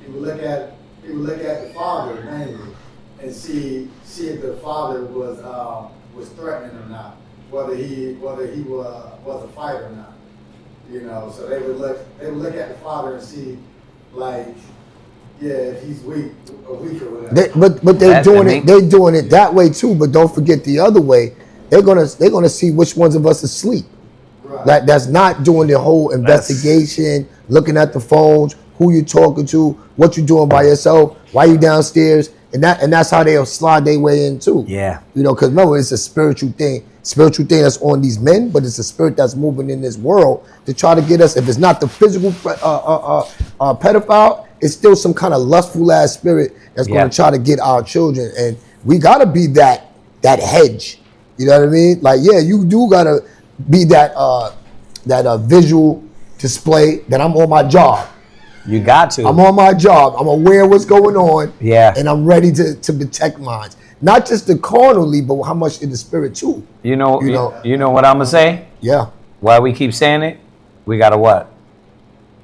He would look at the father mainly and see if the father was threatening or not, whether he was a fighter or not. You know, so they would look at the father and see, like, if he's weak or whatever. But they're doing it that way too. But don't forget the other way. They're gonna see which ones of us asleep. Right. That's not doing the whole investigation, looking at the phones, who you talking to, what you doing by yourself, why you downstairs, and that's how they'll slide their way in too. Yeah. You know, because remember, it's a spiritual thing. spiritual thing that's on these men, but it's a spirit that's moving in this world to try to get us. If it's not the physical pedophile, it's still some kind of lustful ass spirit that's going to try to get our children. And we got to be that hedge. You know what I mean? Like, yeah, you do got to be that visual display that I'm on my job. You got to. I'm on my job. I'm aware of what's going on. Yeah. And I'm ready to protect mine. Not just the carnally, but how much in the spirit too. You know what I'm gonna say? Yeah. Why we keep saying it? We gotta what?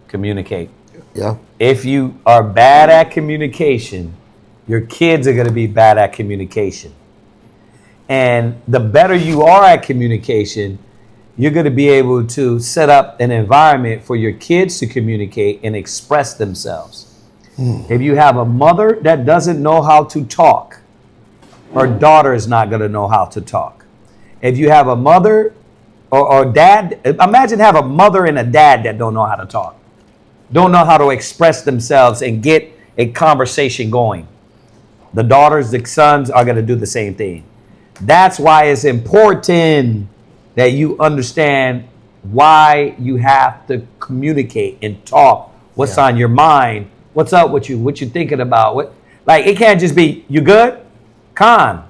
Communicate. Yeah. If you are bad at communication, your kids are gonna be bad at communication. And the better you are at communication, you're gonna be able to set up an environment for your kids to communicate and express themselves. If you have a mother that doesn't know how to talk, her daughter is not going to know how to talk. If you have a mother or dad, imagine have a mother and a dad that don't know how to talk, don't know how to express themselves and get a conversation going. The daughters, the sons are going to do the same thing. That's why it's important that you understand why you have to communicate and talk. What's on your mind? What's up with you? What you thinking about? Like, it can't just be, you good? Con.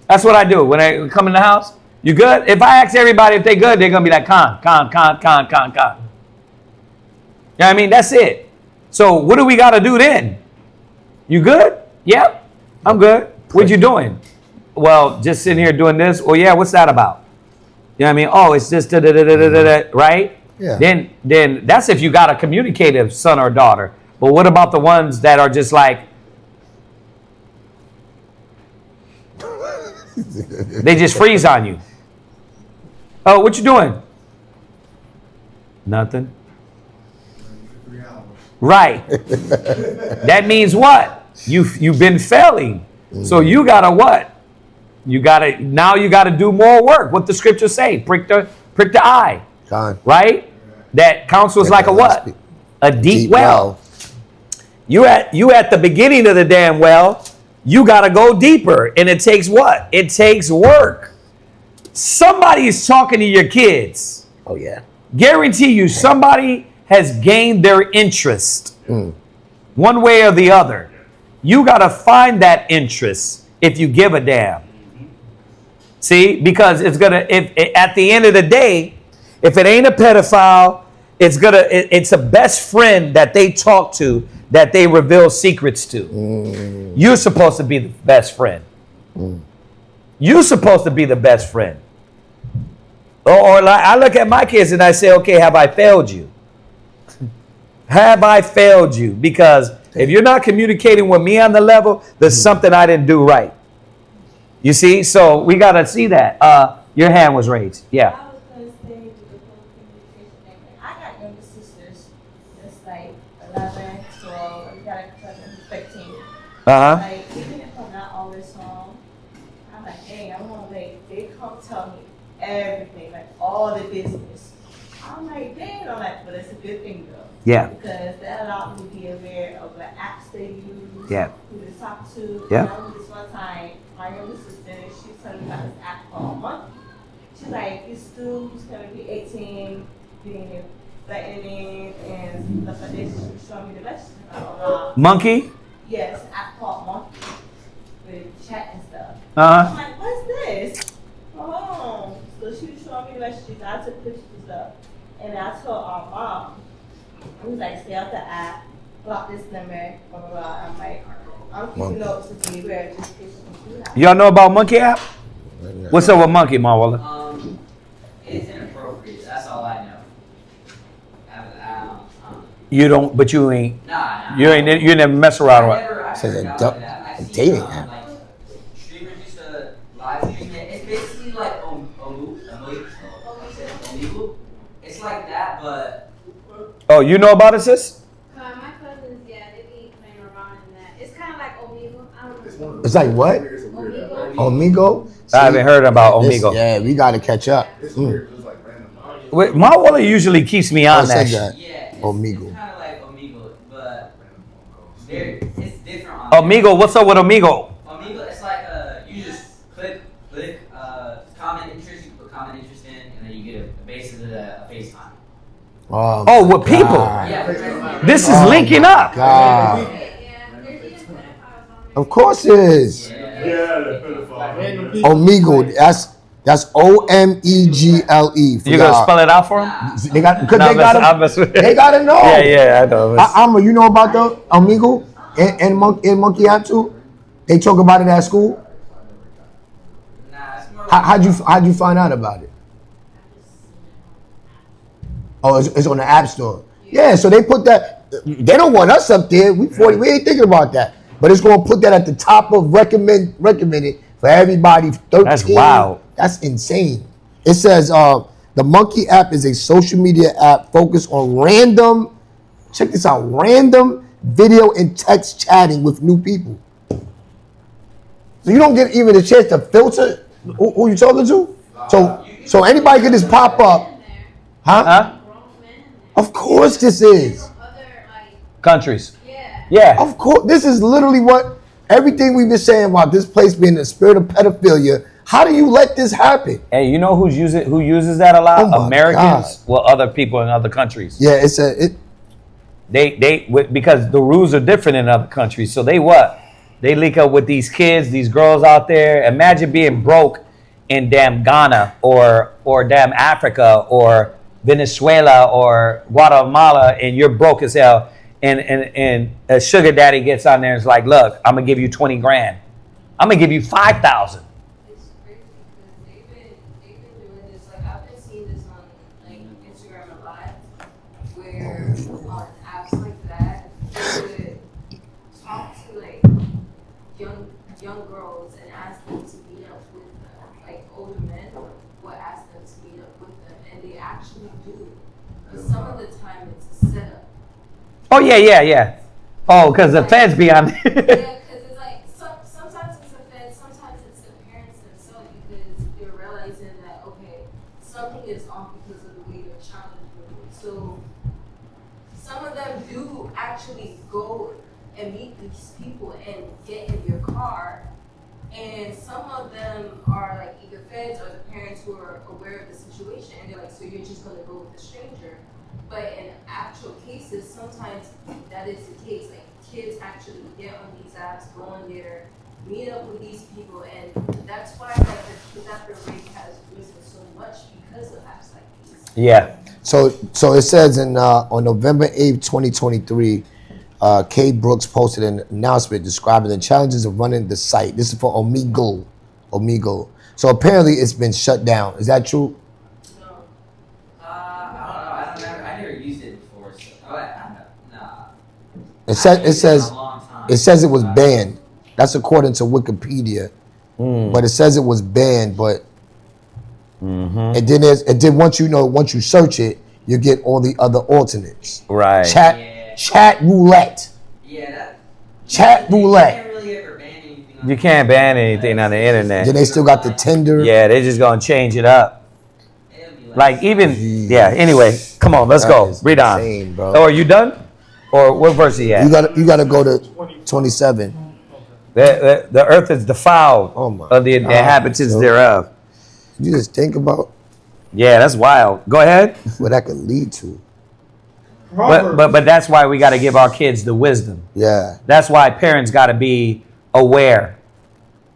That's what I do when I come in the house. You good? If I ask everybody if they good, they're going to be like, con. You know what I mean? That's it. So what do we got to do then? You good? Yep. I'm good. What you doing? Well, just sitting here doing this. Well, yeah, what's that about? You know what I mean? Oh, it's just right? Yeah. Then that's if you got a communicative son or daughter. But what about the ones that are just like, they just freeze on you? Oh, what you doing? Nothing. Right. That means what? You've been failing. So you gotta what? You gotta do more work. What the scriptures say? Prick the eye. Right? That counsel is like a what? A deep well. You at the beginning of the damn well. You got to go deeper. And it takes what? It takes work. Somebody is talking to your kids. Oh, yeah. Guarantee you somebody has gained their interest one way or the other. You got to find that interest if you give a damn. See? Because it's going to, at the end of the day, if it ain't a pedophile, it's a best friend that they talk to, that they reveal secrets to. You're supposed to be the best friend. You're supposed to be the best friend. Or like, I look at my kids and I say, okay, have I failed you? Have I failed you? Because if you're not communicating with me on the level, there's something I didn't do right. You see? So we got to see that. Your hand was raised. Yeah. Like, even if I'm not always home, I'm like, dang, I want to, like, they come tell me everything, like, all the business. I'm like, dang, I'm like, but it's a good thing, though. Yeah. Because that allowed me to be aware of the apps they use, yeah, who to talk to. Yeah. I remember this one time, my younger sister, she was telling me about this app called Monkey. She's like, this dude who's going to be 18, being threatening and stuff like this. She was showing me the messages about Monkey? Yes, an app called Monkey with chat and stuff. Uh-huh. I'm like, what's this? Oh, so she was showing me the messages. I took pictures and stuff, and I told our mom. I was like, stay out the app, block this number, blah blah blah. I'm like, I'm keeping notes to be aware just in case you do that. Y'all know about Monkey app? What's up with Monkey, Marwalla? It's inappropriate. That's all I know. You don't, but you ain't. Nah. You never mess around with. Says a dating app. Like, streamers used to live stream it. It's basically like Omegle. It's like that, but. Oh, you know about it, sis? My cousins, yeah, they be playing around in that. It's kind of like Omegle. I don't know. It's like what? Omegle? I haven't heard about Omegle. Yeah, we got to catch up. Wait, Marwalla usually keeps me on that shit. Yeah, Omegle. It's kind of like Omegle, but it's different on Omegle, what's up with Omegle? Omegle, it's like you just click comment interest, common interest in, and then you get basically a FaceTime. Oh, with people. Yeah. This is linking up. God. Of course it is. Yeah, the pedophile. Omegle. That's Omegle. You gonna spell it out for them? They got because they gotta know. Yeah, I know. You know about the Omegle and Monkey App too? They talk about it at school. How'd you find out about it? Oh, it's on the App Store. Yeah, so they put that. They don't want us up there. We 40. We ain't thinking about that. But it's gonna put that at the top of recommended for everybody. 13. That's wild. That's insane. It says the Monkey App is a social media app focused on random. Check this out: random video and text chatting with new people. So you don't get even a chance to filter who you talking to. So anybody can just pop up. Huh? Of course this is. Countries. Yeah. Of course. This is literally what everything we've been saying about this place being the spirit of pedophilia. How do you let this happen? Hey, you know who uses that a lot? Oh Americans. Well, other people in other countries. Yeah, because the rules are different in other countries. So they link up with these kids, these girls out there. Imagine being broke in damn Ghana or damn Africa or Venezuela or Guatemala, and you're broke as hell. And a sugar daddy gets on there and is like, look, I'm gonna give you 20 grand. I'm gonna give you 5,000. It's crazy because they've been doing this. Like I've been seeing this on like Instagram a lot, where on apps like that, they would talk to like young girls and ask them to meet up with them. Like older men would ask them to meet up with them, and they actually do. But some of the time it's a setup. Oh yeah. Oh, because the feds be on. Yeah, because it's like sometimes it's the feds, sometimes it's the parents themselves, because they're realizing that okay, something is off because of the way their child is moving. So some of them do actually go and meet these people and get in your car, and some of them are like either feds or the parents who are aware of the situation, and they're like, so you're just gonna go with the stranger. But in actual cases, sometimes that is the case. Like kids actually get on these apps, go on there, meet up with these people, and that's why like the kidnapping rate has risen so much because of apps like these. Yeah. So it says on November 8th, 2023, Kate Brooks posted an announcement describing the challenges of running the site. This is for Omegle. So apparently it's been shut down. Is that true? It says it was banned. That's according to Wikipedia. But it says it was banned. But and then once you search it, you get all the other alternates. Right. Chat roulette. Yeah. Chat roulette. You can't ban anything on the internet. Then they still got the Tinder. Yeah, they're just gonna change it up. Like even Anyway, come on, let's go. Read on. Bro. Oh, are you done? Or what verse are you at? You gotta go to 27. The earth is defiled of the inhabitants thereof. You just think about. Yeah, that's wild. Go ahead. What that could lead to. But that's why we got to give our kids the wisdom. Yeah. That's why parents got to be aware.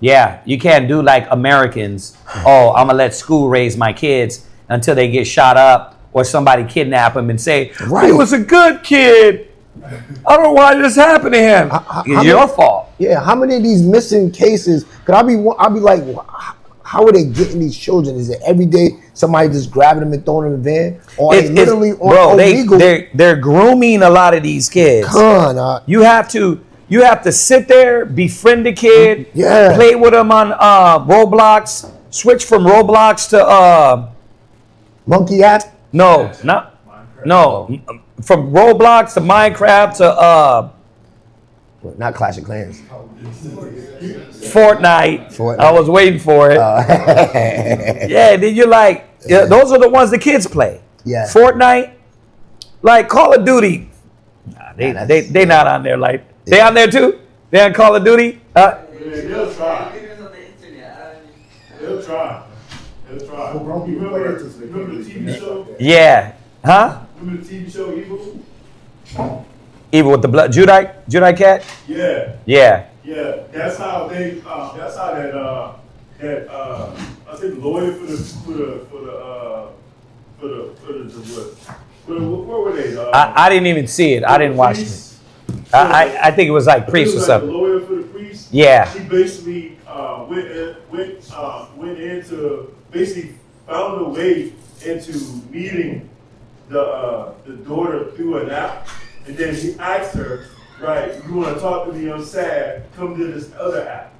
Yeah, you can't do like Americans. Oh, I'm gonna let school raise my kids until they get shot up or somebody kidnap them and say he was a good kid. I don't know why this happened to him. It's your fault. Yeah, how many of these missing cases? Cause I'll be like, how are they getting these children? Is it every day somebody just grabbing them and throwing them in the van, or they literally on illegal? They're grooming a lot of these kids. You have to sit there, befriend the kid, play with them on Roblox, switch from Roblox to Monkey App. No. From Roblox to Minecraft to not Clash of Clans. Fortnite. I was waiting for it. Yeah, then you're like, those are the ones the kids play. Yeah. Fortnite, like Call of Duty. Nah, they not on there. Like they on there too. They on Call of Duty. They'll try. They'll try. That's right. You remember the TV show? Yeah. Huh? Remember the TV show Evil? Evil with the blood. Judite cat? Yeah. Yeah. Yeah. That's how they. That's how that. I think lawyer where were they? I didn't even see it. I didn't watch it. I think it was like priest or something. The lawyer for the priest. Yeah. He basically went into basically found a way into meeting the daughter through an app, and then he asked her, right, you want to talk to me? I'm sad. Come to this other app.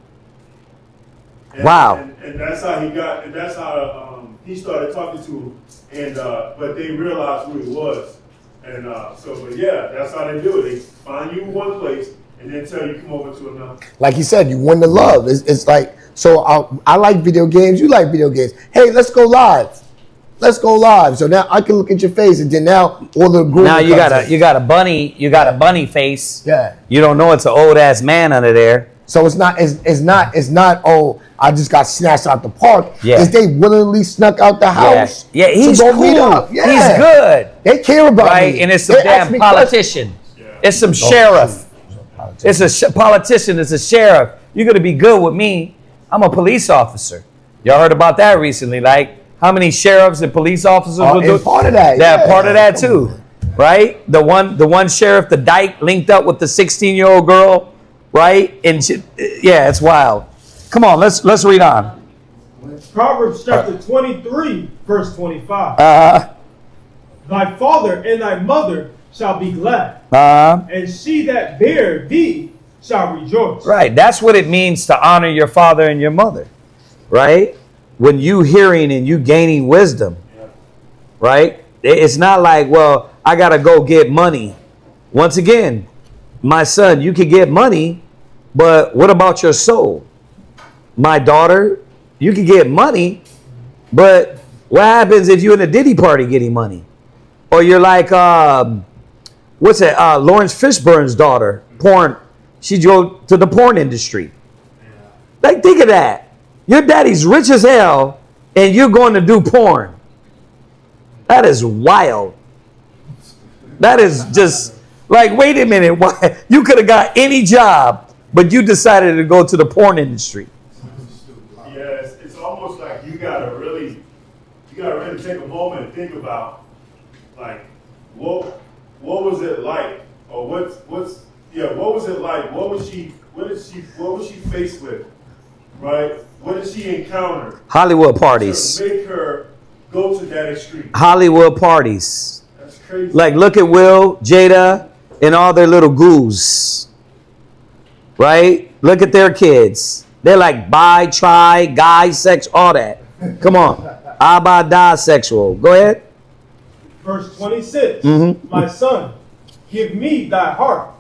And, wow. And that's how he got. And that's how he started talking to him. And but they realized who he was. And but yeah, that's how they do it. They find you in one place and then tell you come over to another. Like you said, you win the love. It's like, so I like video games. You like video games. Hey, let's go live. Let's go live. So now I can look at your face, and then now all the now you got a bunny face. Yeah. You don't know it's an old ass man under there. So it's not. Oh, I just got snatched out the park. Yeah. Is they willingly snuck out the house? Yeah, he's to go cool. meet up. Yeah. He's good. They care about right, me. and it's some They ask damn me politician. It's some sheriff. It's a politician. It's a sheriff. You're gonna be good with me. I'm a police officer. Y'all heard about that recently? Like how many sheriffs and police officers will do part of that? That yeah, part of that too, right? The one sheriff, the dyke, linked up with the 16-year-old girl, right? And yeah, it's wild. Come on, let's read on. Proverbs chapter 23, verse 25. Thy father and thy mother shall be glad, and she that bare thee shall rejoice. Right, that's what it means to honor your father and your mother, right? When you hearing and you gaining wisdom, right? It's not like, well, I got to go get money. Once again, my son, you can get money, but what about your soul? My daughter, you can get money, but what happens if you're in a Diddy party getting money? Or you're like, what's that? Lawrence Fishburne's daughter, porn. She go to the porn industry. Like, think of that. Your daddy's rich as hell, and you're going to do porn. That is wild. That is just like, wait a minute. Why? You could have got any job, but you decided to go to the porn industry. Yeah, it's almost like you gotta really take a moment and think about, like, what was it like, or what was it like? What was she faced with, right? What did she encounter? Hollywood parties. To make her go to that extreme. Hollywood parties. That's crazy. Like, look at Will, Jada, and all their little goos. Right? Look at their kids. They're like bi, tri, guy, sex, all that. Come on. Abadasexual. Go ahead. Verse 26. My son, give me thy heart,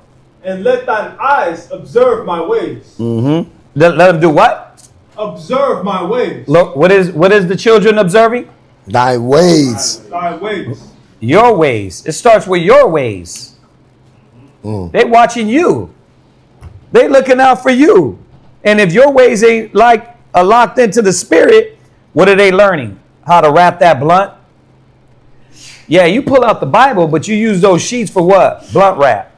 and let thine eyes observe my ways. Let them do what? Observe my ways. Look, what is the children observing? Thy ways. Thy ways. Your ways. It starts with your ways. They watching you. They looking out for you. And if your ways ain't like locked into the spirit, what are they learning? How to wrap that blunt? Yeah, you pull out the Bible, but you use those sheets for what? Blunt wrap.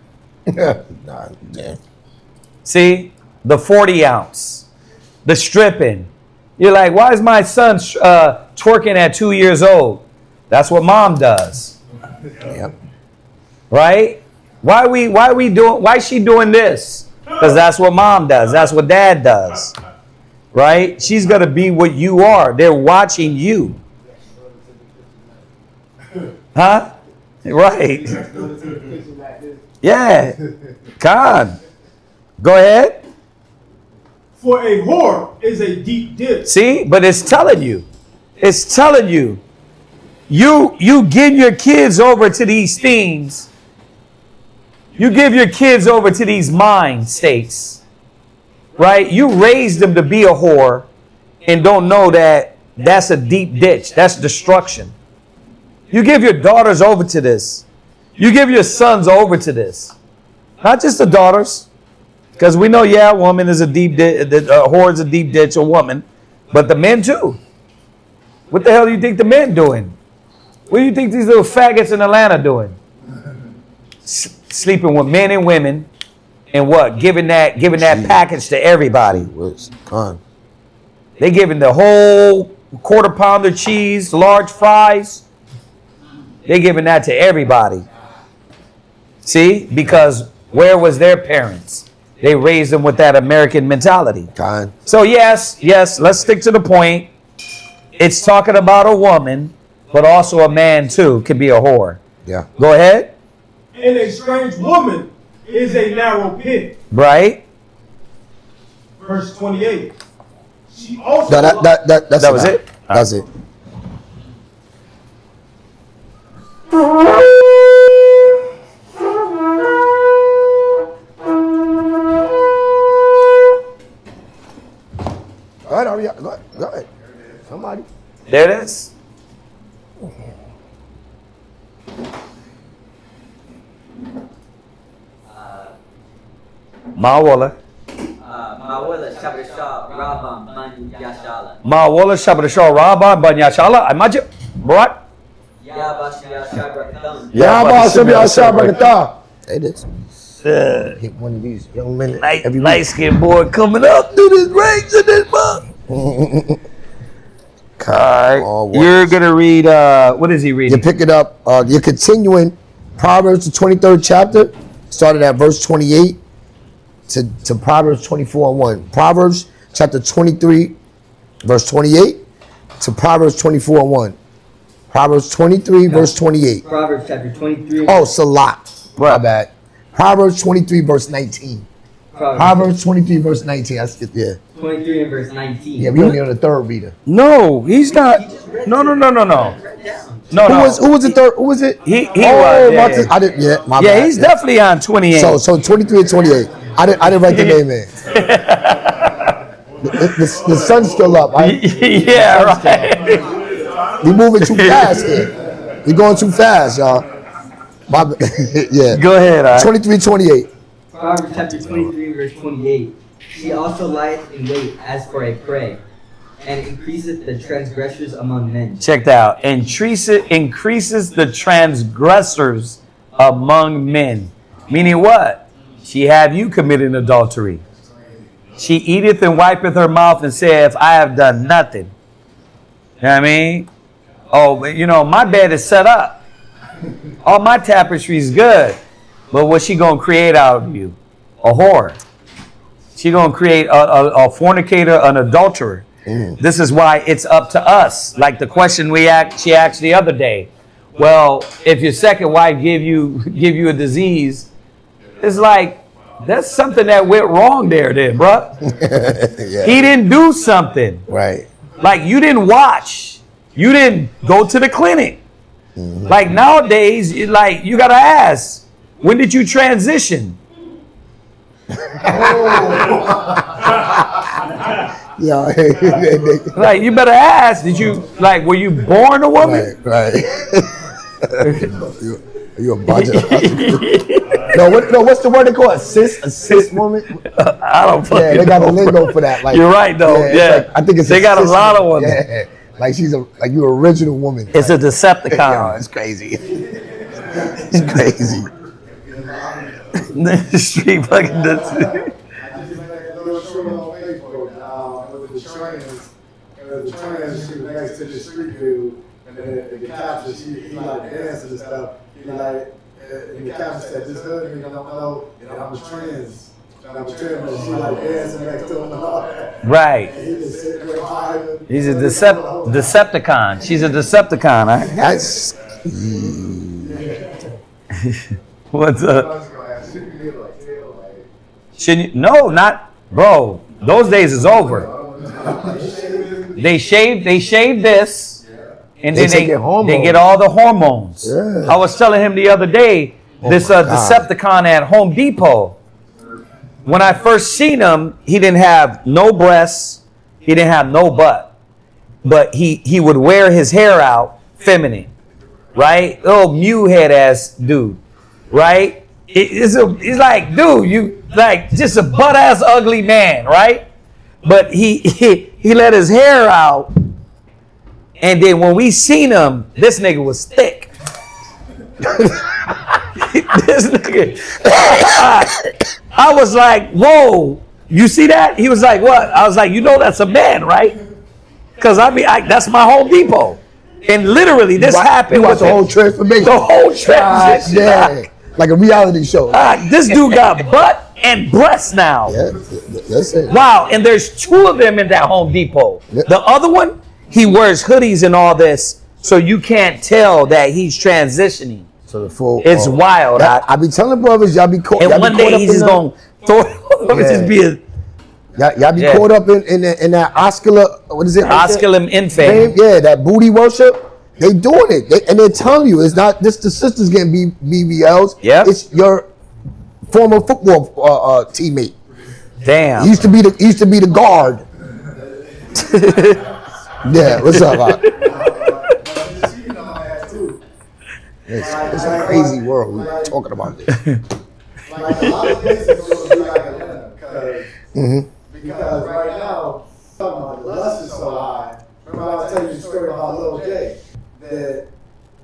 See? The 40 ounce. The stripping. You're like, why is my son twerking at 2 years old? That's what mom does. Yep. Right? Why is she doing this? Because that's what mom does. That's what dad does. Right? She's going to be what you are. They're watching you. Huh? Right. Yeah. God. Go ahead. For a whore is a deep ditch. See? But it's telling you. It's telling you. You give your kids over to these things. You give your kids over to these mind states. Right? You raise them to be a whore and don't know that that's a deep ditch. That's destruction. You give your daughters over to this. You give your sons over to this. Not just the daughters. Because we know, yeah, a woman is a deep ditch, a whore is a deep ditch, a woman. But the men too. What the hell do you think the men doing? What do you think these little faggots in Atlanta doing? Sleeping with men and women, and what? Giving that package to everybody. They giving the whole quarter pounder cheese, large fries. They giving that to everybody. See, because where was their parents? They raised them with that American mentality. So yes, let's stick to the point. It's talking about a woman, but also a man too can be a whore. Yeah. Go ahead. And a strange woman is a narrow pit. Right. Verse 28. She also that was it. That's it. Go ahead, hurry up. Go ahead. Somebody. There it is. Mawala. Mawala Shabashah Rabban Ban Yashala. Mawala Shabashah Rabban Ban Yashala. Imagine. What? Yabashia Shabrakatan. Yabashia Shabrakatan. Say this. Hit one of these young men. Light skinned boy coming up through this range in this month. You're going to read, what is he reading? You pick it up, you're continuing Proverbs, the 23rd chapter, started at verse 28 to Proverbs 24:1. Proverbs chapter 23, verse 28 to Proverbs 24:1. Proverbs 23, verse 28. Proverbs chapter 23. Oh, Salat. My bad. Proverbs 23, verse 19. Proverbs 23, verse 19. I skipped, yeah. 23 and verse 19. Yeah, we only on the third reader. No, he's not. No. Who was the third? Who was it? He was. Yeah. I didn't. Yeah, my bad. He's definitely on 28. So 23 and 28. I didn't write the name in. the sun's still up. Right? Yeah, right. We moving too fast here. We going too fast, y'all. Yeah. Go ahead. 23, 28. Proverbs chapter 23, verse 28. She also lieth in wait as for a prey, and increaseth the transgressors among men. Check that out. Increases the transgressors among men. Meaning what? She have you committing adultery. She eateth and wipeth her mouth and saith, I have done nothing. You know what I mean? Oh, my bed is set up. All my tapestry is good. But what's she going to create out of you? A whore. She going to create a fornicator, an adulterer. This is why it's up to us. Like the question she asked the other day. Well, if your second wife give you a disease, it's like, that's something that went wrong there then, bruh. Yeah. He didn't do something. Right. Like you didn't watch. You didn't go to the clinic. Like nowadays, you got to ask, when did you transition? Yeah. Like you better ask, were you born a woman? Right. You a budget. What's the word they call it? Assist woman? I don't fucking Yeah, they got know, a lingo bro. for that. Like, you're right though. Yeah. I think it's they got a lot of women. Yeah. Like like you original woman. It's a Decepticon. It's crazy. It's crazy. The street fucking I just made a little short on Facebook with the trans, she was next to the street dude, and then the caption, he like dances and stuff. He like, and the caption said, this hood nigga don't know that I'm a trans. And she like dancing next to him and all that. Right. And he just sitting there vibing. He's a Decepticon. She's a Decepticon. Right? That's. What's up? Shouldn't you? No, not, bro. Those days is over. They shave this, and then they get all the hormones. Yeah. I was telling him the other day, this Decepticon at Home Depot. When I first seen him, he didn't have no breasts, he didn't have no butt, but he would wear his hair out feminine, right? Little Mew head ass dude, right? He's like, dude, you like just a butt ass ugly man, right? But he let his hair out, And then when we seen him, this nigga was thick. This nigga, I was like, whoa, you see that? He was like, what? I was like, you know that's a man, right? Because that's my Home Depot. And literally this happened with the whole transformation. The whole transition. Yeah, like a reality show. This dude got butt and breasts now. Yeah, that's it. Wow, and there's 2 of them in that Home Depot. Yep. The other one, he wears hoodies and all this, so you can't tell that he's transitioning. So the full, it's wild. I be telling brothers, y'all be caught. And y'all one be day caught he's just gonna throw it. Just be a. Y'all be caught up in that Oscar. What is it? Osculum infame. Yeah, that booty worship. They doing it, and they're telling you it's not just the sisters getting BBLs. Yeah, it's your former football teammate. Damn. He used to be the guard. Yeah, what's up? It's a crazy world. We're talking about this. Like a lot of this is going to be like Atlanta because right now, the lust is so high. Remember I was telling you the story about Lil J, that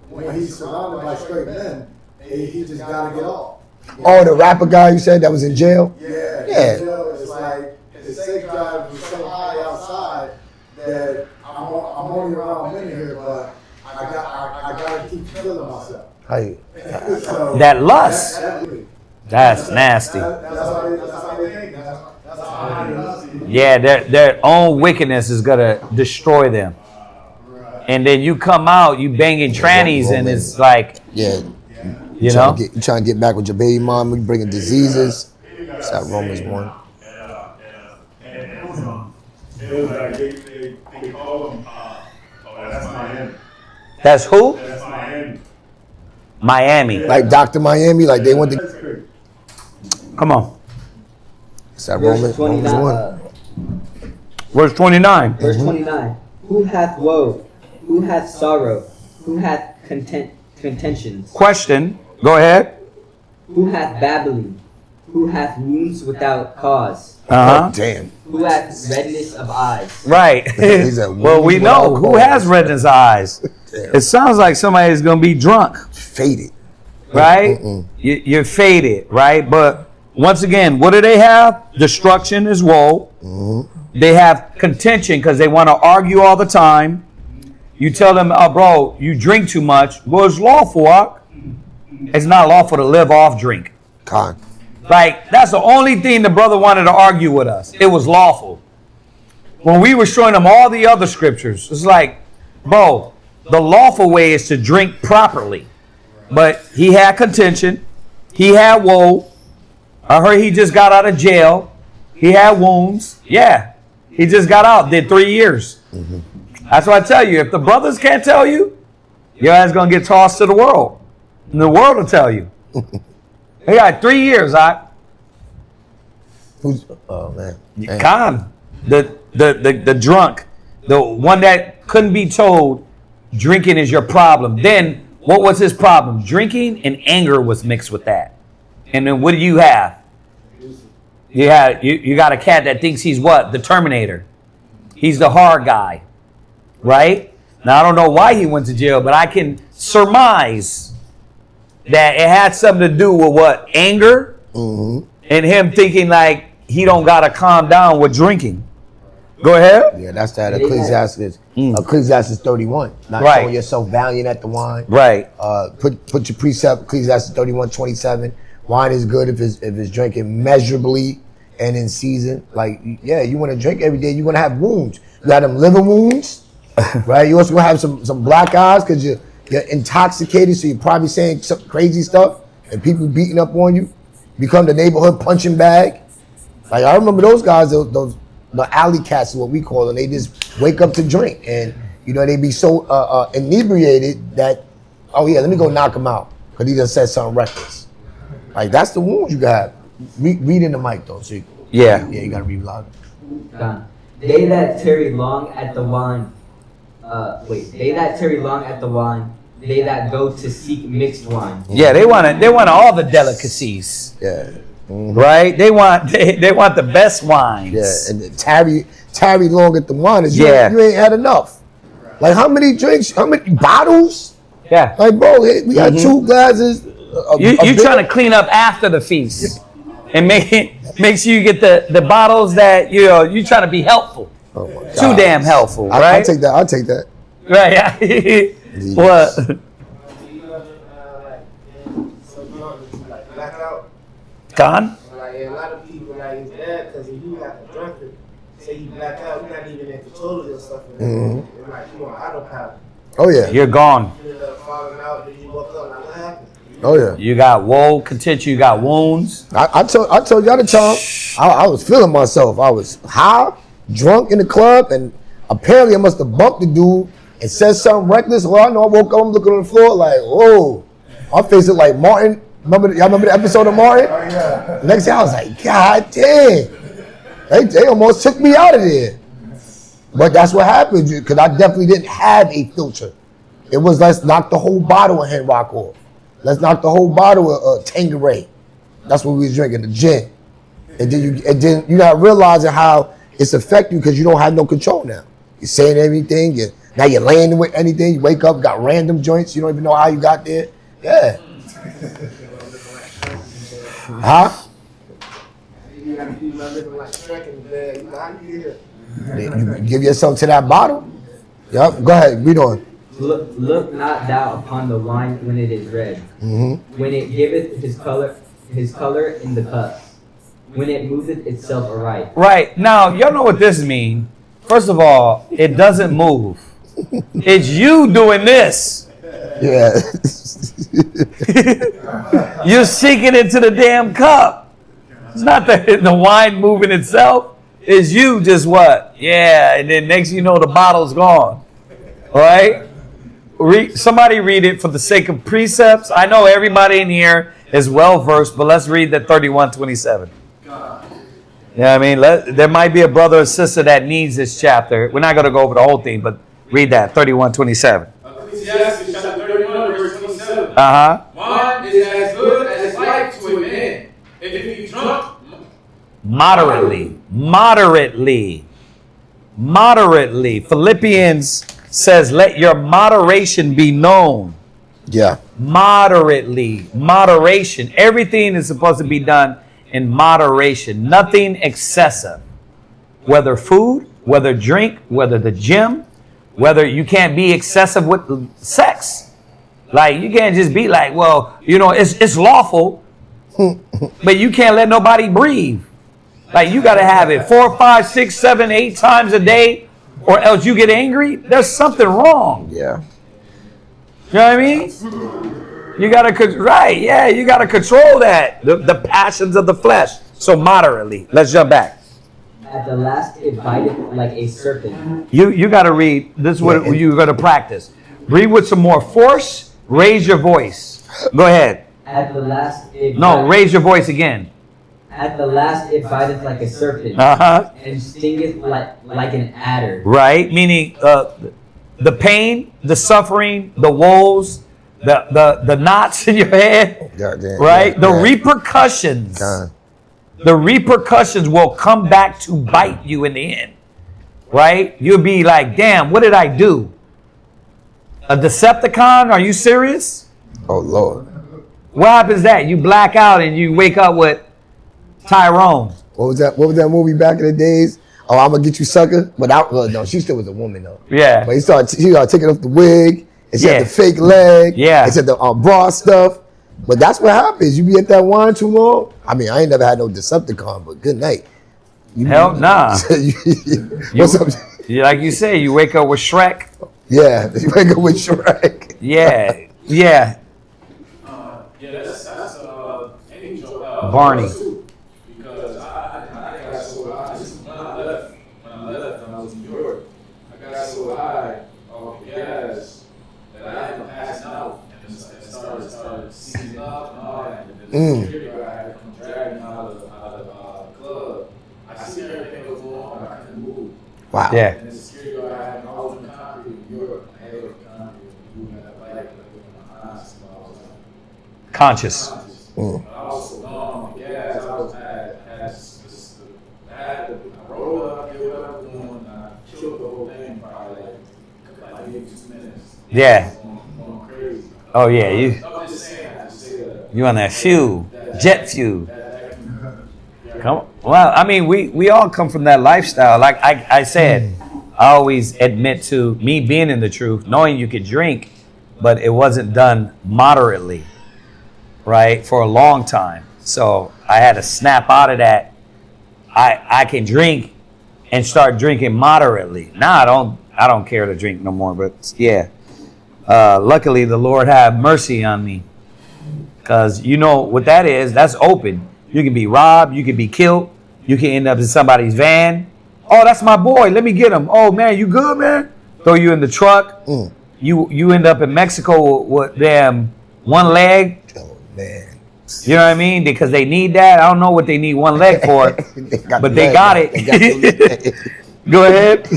when he's surrounded by straight men, he just got to get off. Oh, the rapper guy you said that was in jail? Yeah. It's like his sex drive was so high outside that I'm only around men here, but I got to keep feeling myself. So, that lust. That's nasty. That's how they think. That's how they yeah, their own wickedness is gonna destroy them. And then you come out, you banging trannies, and it's like, you know, you trying to get back with your baby mom, you bringing diseases. It's that Romans 1. It was like they call them, that's Miami. That's who? That's Miami. Miami. Like Dr. Miami, like they went to. Come on. It's that Romans 1. Verse 29. Verse 29. Who hath woe? Who hath sorrow? Who hath contentions? Question. Go ahead. Who hath babbling? Who hath wounds without cause? Oh, damn. Who hath redness of eyes? Right. Well, we know who has redness eyes. It sounds like somebody's going to be drunk. Faded. Right? You're faded, right? But once again, what do they have? Destruction is woe. They have contention because they want to argue all the time. You tell them, oh, bro, you drink too much. Well, it's lawful. It's not lawful to live off drink. Like, that's the only thing the brother wanted to argue with us. It was lawful. When we were showing him all the other scriptures, it's like, bro, the lawful way is to drink properly. But he had contention. He had woe. I heard he just got out of jail. He had wounds. Yeah. He just got out. Did 3 years. That's what I tell you. If the brothers can't tell you, your ass going to get tossed to the world. And the world will tell you. He got 3 years, Oh, man. Khan, the drunk, the one that couldn't be told drinking is your problem. Then what was his problem? Drinking and anger was mixed with that. And then what do you have? You got a cat that thinks he's what? The Terminator. He's the hard guy, right? Now, I don't know why he went to jail, but I can surmise that it had something to do with what? Anger? And him thinking like he don't got to calm down with drinking. Go ahead. Yeah, that's that Ecclesiastes. Ecclesiastes 31. Not showing yourself valiant at the wine. Right. Put your precept, Ecclesiastes 31:27. Wine is good if it's drinking measurably and in season. Like, yeah, you want to drink every day, you're going to have wounds. You got them liver wounds, right? You also going to have some black eyes because you're intoxicated, so you're probably saying some crazy stuff and people beating up on you. Become the neighborhood punching bag. Like, I remember those guys, those the alley cats is what we call them. They just wake up to drink. And, you know, they be so inebriated that, oh, yeah, let me go knock him out because he just said something reckless. Like, that's the wounds you got. Read in the mic, though. So you got to read loud. They that tarry long at the wine, they that tarry long at the wine, they that go to seek mixed wine. Yeah, they want all the delicacies. Yeah. Right? They want the best wines. Yeah, and tarry long at the wine is you ain't had enough. Like how many drinks? How many bottles? Yeah. Like bro, we got 2 glasses. You trying to clean up after the feast, and make sure you get the bottles that you trying to be helpful. Oh my God. Too damn helpful, right? I'll take that. I'll take that. Right. Yeah. What? Con? Like a lot of people like it's bad because if you like a drunkard, say you black out, you're not even in control of yourself. It's like you on autopilot. Oh yeah. You're gone. You end up falling out, then you woke up like what happened? Oh yeah. You got woe, contention, you got wounds. I told you all the time. I was feeling myself. I was high, drunk in the club, and apparently I must have bumped the dude and said something reckless. Well, I know I woke up, I'm looking on the floor like, whoa. My face looked like Martin. Y'all remember the episode of Martin? Oh, yeah. Next day I was like, God damn. They almost took me out of there. But that's what happened, because I definitely didn't have a filter. It was, let's knock the whole bottle of Henrock off. Let's knock the whole bottle of Tanqueray. That's what we was drinking, the gin. And then you're not realizing how it's affect you because you don't have no control now. You're saying everything. Now you're landing with anything. You wake up, got random joints. You don't even know how you got there. Yeah. Huh? You got people living like Shrek in bed. You know how you get You give yourself to that bottle? Yep. Go ahead. Read on. Look not thou upon the wine when it is red, when it giveth his color in the cup, when it moveth itself aright. Right. Now, y'all know what this means. First of all, it doesn't move. It's you doing this. Yeah. You're sinking into the damn cup. It's not the wine moving itself. It's you just what? Yeah. And then next you know the bottle's gone. All right? Somebody read it for the sake of precepts. I know everybody in here is well versed, but let's read that 31:27. Yeah, I mean, there might be a brother or sister that needs this chapter. We're not going to go over the whole thing, but read that 31:27. Ecclesiastes chapter 31, verse 27. Wine is as good as life to a man. If he be drunk, moderately. Philippians says, let your moderation be known. Yeah. Moderation. Everything is supposed to be done in moderation. Nothing excessive. Whether food, whether drink, whether the gym, whether you can't be excessive with sex. Like you can't just be like, well, it's lawful, but you can't let nobody breathe. Like you got to have it 4, 5, 6, 7, 8 times a day. Or else you get angry, there's something wrong. Yeah. You know what I mean? You gotta you gotta control that. The passions of the flesh. So moderately. Let's jump back. At the last it biteth like a serpent. You gotta read. This is what you're gonna practice. Read with some more force. Raise your voice. Go ahead. At the last raise your voice again. At the last it biteth like a serpent, and stingeth like an adder. Right, meaning the pain, the suffering, the woes, the knots in your head. Right, the repercussions. The repercussions will come back to bite you in the end. Right, you'll be like, damn, what did I do? A Decepticon? Are you serious? Oh Lord. What happens that you black out and you wake up with Tyrone? What was that movie back in the days? Oh, I'm gonna get you, sucker. But no, she still was a woman though. Yeah. But she started taking off the wig, and she had the fake leg. Yeah. And she had the bra stuff. But that's what happens. You be at that wine too long. I mean, I ain't never had no Decepticon, but good night. Hell nah. What's up? Like you say, you wake up with Shrek. Yeah, you wake up with Shrek. Yeah. that's Angel. Barney. Because I got so high. When I left, when I was in New York, I got so high off gas that I ended up passing out and started seizing up and all that. And then the security guy had to come drag me out of the club. I see everything was going on, but I couldn't move. Wow. Yeah. And the security guy had me all in concrete in New York. I had concrete moving that bike like in my eyes. So I was Conscious. But I was so long on gas. I rolled up, did what I was doing, and I killed the whole thing probably like Yeah. Oh yeah, you on that fuel, jet fuel. Come. Well, I mean, we all come from that lifestyle. Like I said, I always admit to me being in the truth, knowing you could drink, but it wasn't done moderately, right, for a long time. So I had to snap out of that. I can drink and start drinking moderately. Now I don't care to drink no more. But yeah, luckily the Lord have mercy on me, because you know what that is. That's open. You can be robbed. You can be killed. You can end up in somebody's van. Oh, that's my boy. Let me get him. Oh man, you good, man? Throw you in the truck. You end up in Mexico with them one leg. Oh man. You know what I mean? Because they need that. I don't know what they need one leg for, but they got it. Go ahead.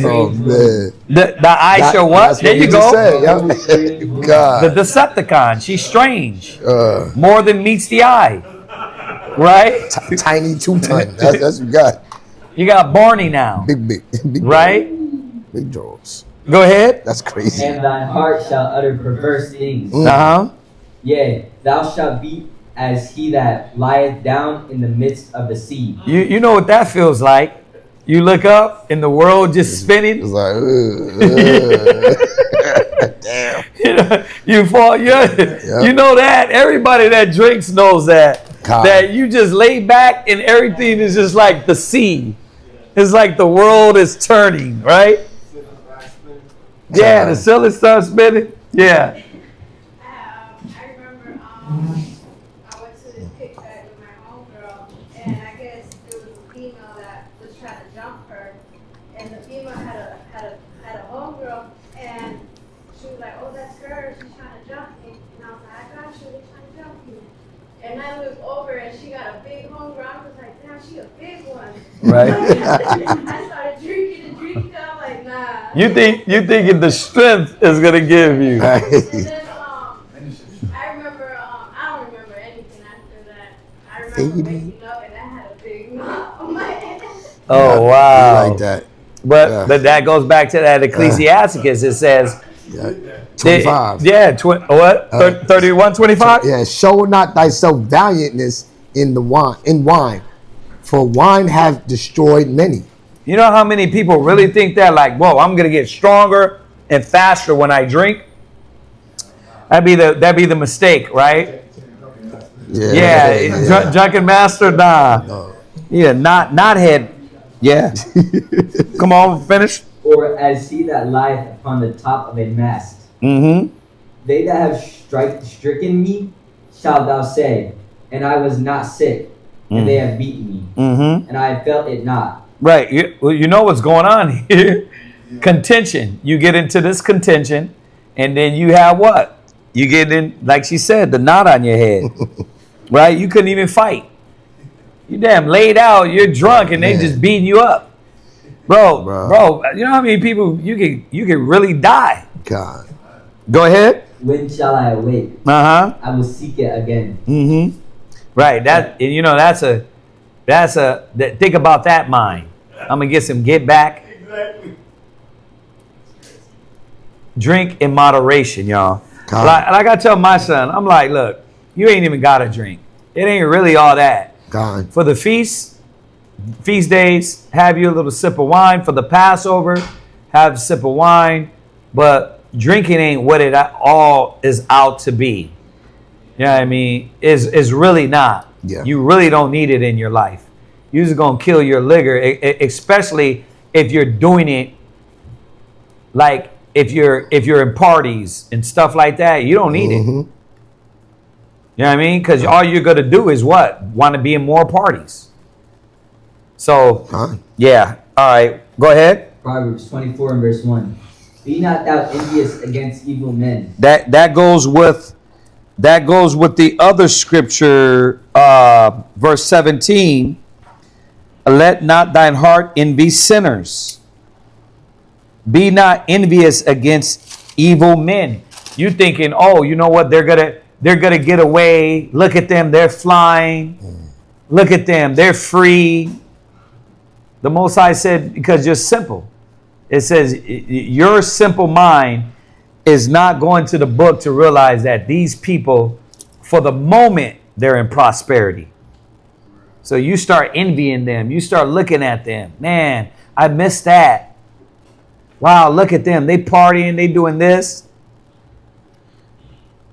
Oh man. The Aisha what? There you go. Said, God. The Decepticon. She's strange. More than meets the eye. Right? Tiny 2-ton. That's what you got. You got Barney now. Big. Right? Big draws. Go ahead. That's crazy. And thy heart shall utter perverse things. Uh-huh. Yea, thou shalt be as he that lieth down in the midst of the sea. You know what that feels like. You look up and the world just spinning. It's like, damn. You fall. You know that. Everybody that drinks knows that. God. That you just lay back and everything is just like the sea. It's like the world is turning, right? Yeah, the cylinder starts spinning. Yeah. I remember I went to this kickback with my homegirl, and I guess there was a female that was trying to jump her, and the female had a homegirl, and she was like, "Oh, that's her. She's trying to jump me," and I was like, "I got you. They're trying to jump you." And I looked over, and she got a big homegirl. I was like, "Damn, she a big one." Right. I started drinking. I'm like, nah. You thinking the strength is gonna give you. And then, I remember, I don't remember anything after that. I remember waking up and I had a big knot on my head. Oh wow. Like that. But that goes back to that Ecclesiasticus. It says 25. Yeah, 31:25. Yeah, show not thyself valiantness in wine, for wine hath destroyed many. You know how many people really think that, like, whoa, I'm gonna get stronger and faster when I drink? That'd be the mistake, right? Yeah. Drunken master, nah. No. Yeah, not head. Yeah. Come on, finish. Or as he that lieth upon the top of a mast. Mm-hmm. They that have stricken me, shalt thou say, and I was not sick, and they have beaten me, and I felt it not. Right. You know what's going on here? Contention. You get into this contention, and then you have what? You get in, like she said, the knot on your head. Right? You couldn't even fight. You damn laid out, you're drunk, and they just beating you up. Bro, you know how many people you can really die? God. Go ahead. When shall I awake? Uh-huh. I will seek it again. Mm-hmm. Right. And you know, think about that mind. I'm gonna get some get back. Exactly. Drink in moderation, y'all. Like I tell my son, I'm like, look, you ain't even gotta drink. It ain't really all that. God. For the feast days, have you a little sip of wine. For the Passover, have a sip of wine. But drinking ain't what it all is out to be. You know what I mean? Is really not. Yeah. You really don't need it in your life. You're just gonna kill your liquor, especially if you're doing it like if you're in parties and stuff like that. You don't need it. You know what I mean? Because all you're gonna do is what? Want to be in more parties. So yeah. All right. Go ahead. Proverbs 24 and verse 1. Be not thou envious against evil men. That goes with the other scripture, verse 17. Let not thine heart envy sinners. Be not envious against evil men. You thinking, oh, you know what? They're gonna get away. Look at them, they're flying. Look at them, they're free. The Most High said, because you're simple. It says your simple mind is not going to the book to realize that these people, for the moment, they're in prosperity. So you start envying them. You start looking at them. Man, I missed that. Wow, look at them. They partying. They doing this.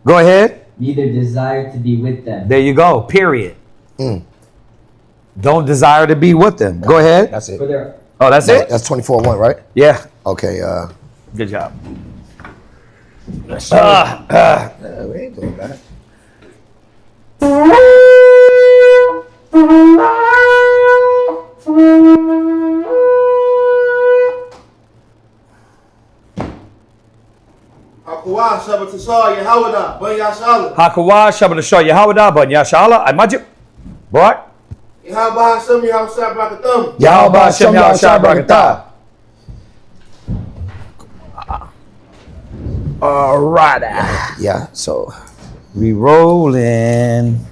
Go ahead. Neither desire to be with them. There you go. Period. Don't desire to be with them. Go ahead. That's it. Oh, that's it? That's 24:1, right? Yeah. Okay. Good job. We ain't doing that. Hakuwa, Sabbath Reading, Yahawada, Ban Yashala. Hakawa, Shabbat Shalom, Yahweh, Ban Yashala, I Majib. Right? Yahawah Hashem, Yahawah Brakathum. Yahweh Hashem, Yahweh Barakatah. All right. Yeah. So we rolling.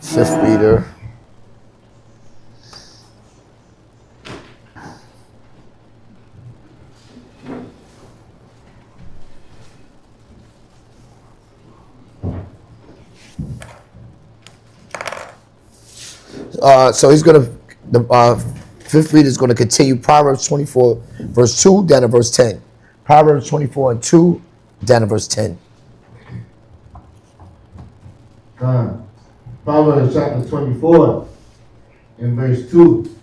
Fifth reader. So he's gonna, the fifth reader is gonna continue Proverbs 24, verse 2, down to verse 10. Proverbs 24 and 2, down to verse 10. Proverbs chapter 24 and verse 2.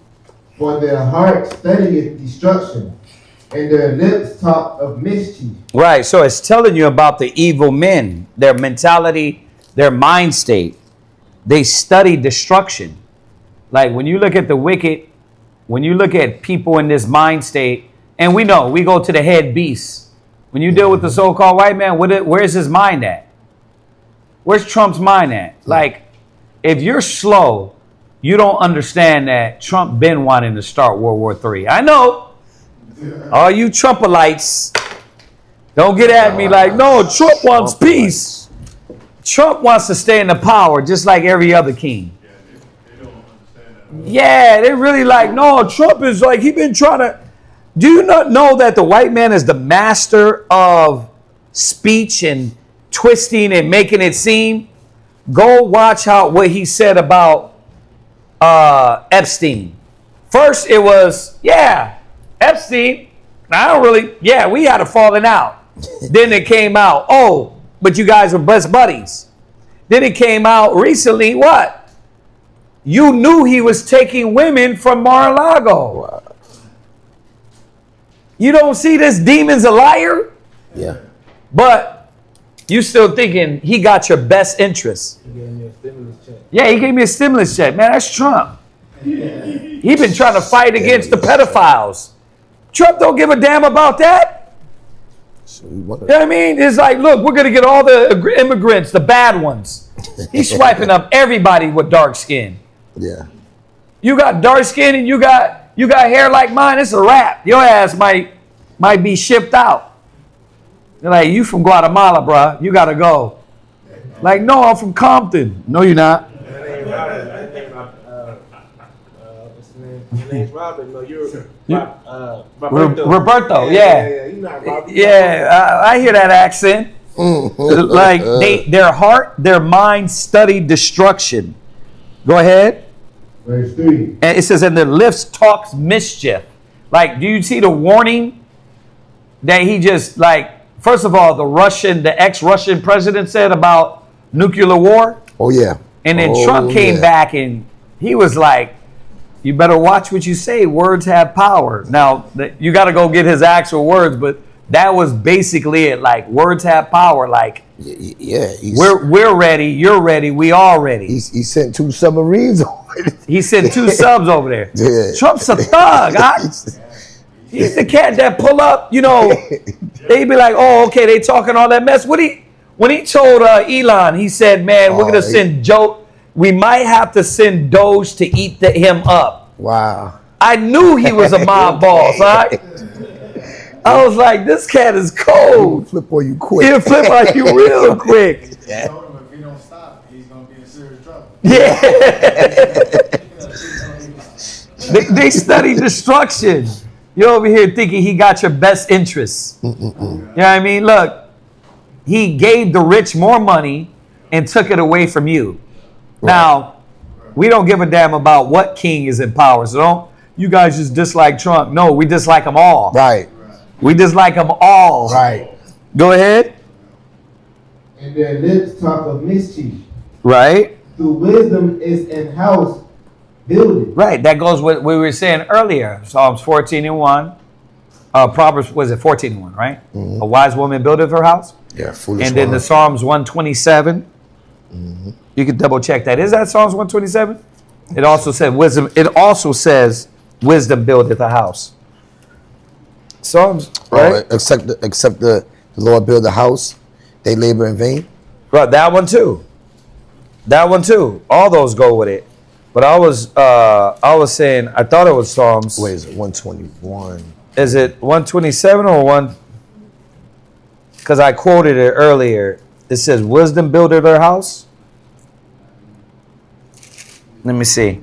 For their heart studieth destruction, and their lips talk of mischief. Right. So it's telling you about the evil men, their mentality, their mind state. They study destruction. Like when you look at the wicked, when you look at people in this mind state, and we know, we go to the head beast. When you deal with the so-called white man, where's his mind at? Where's Trump's mind at? Like, if you're slow, you don't understand that Trump been wanting to start World War III. I know. All you Trumpalites, don't get at me like, no, Trump wants peace. Trump wants to stay in the power just like every other king. Yeah, they really like, no, Trump is like, he been trying to. Do you not know that the white man is the master of speech and twisting and making it seem? Go watch what he said about Epstein. First it was, yeah, Epstein, I don't really, yeah, we had a falling out. Then it came out, oh, but you guys were best buddies. Then it came out recently, what? You knew he was taking women from Mar-a-Lago. Wow. You don't see this demon's a liar? Yeah. But you still thinking he got your best interest. He gave me a stimulus check. Yeah, he gave me a stimulus check. Man, that's Trump. He been trying to fight against the pedophiles. Trump don't give a damn about that. So you know what I mean? It's like, look, we're going to get all the immigrants, the bad ones. He's swiping up everybody with dark skin. Yeah. You got dark skin and you got hair like mine, it's a wrap. Your ass might be shipped out. They're like, you from Guatemala, bruh. You got to go. Like, no, I'm from Compton. No, you're not. What's his name? Your name's Robert. No, you're Roberto, yeah. You're not Robert. Yeah, I hear that accent. Like, their heart, their mind study destruction. Go ahead. Verse 3. And it says, and their lips talks mischief. Like, do you see the warning that he just, like, first of all, the ex-Russian president said about nuclear war? Oh, yeah. And then Trump came back and he was like, you better watch what you say. Words have power. Now, you got to go get his actual words, but that was basically it. Like, words have power. Like, yeah, we're ready. You're ready. We all ready. He sent 2 submarines over there. He sent 2 subs over there. Yeah. Trump's a thug. He's the cat that pull up, you know, they be like, oh, okay, they talking all that mess. When he told Elon, he said, man, we're going to send Joe. We might have to send Doge to eat him up. Wow. I knew he was a mob boss, right? I was like, this cat is cold. He'll flip on you quick. He'll flip on you real quick. I told him if he don't stop, he's going to be in serious trouble. Yeah. They study destruction. You're over here thinking he got your best interests. You know what I mean? Look, he gave the rich more money and took it away from you. Right. Now, we don't give a damn about what king is in power. So don't you guys just dislike Trump. No, we dislike them all. Right. We dislike them all. Right. Go ahead. And their lips talk of mischief. Right. Through wisdom is in house building. Right. That goes with what we were saying earlier. Psalms 14:1. Proverbs, was it 14:1, right? A wise woman buildeth her house. Yeah, foolish And then woman. the Psalms 127. You can double check that. Is that Psalms 127? It also said wisdom. It also says wisdom buildeth a house. Psalms, right? Except the Lord build the house, they labor in vain. Right, that one too. That one too. All those go with it. But I was saying, I thought it was Psalms. Wait, is it 121? Is it 127 or 1? Because I quoted it earlier. It says, wisdom buildeth her house. Let me see.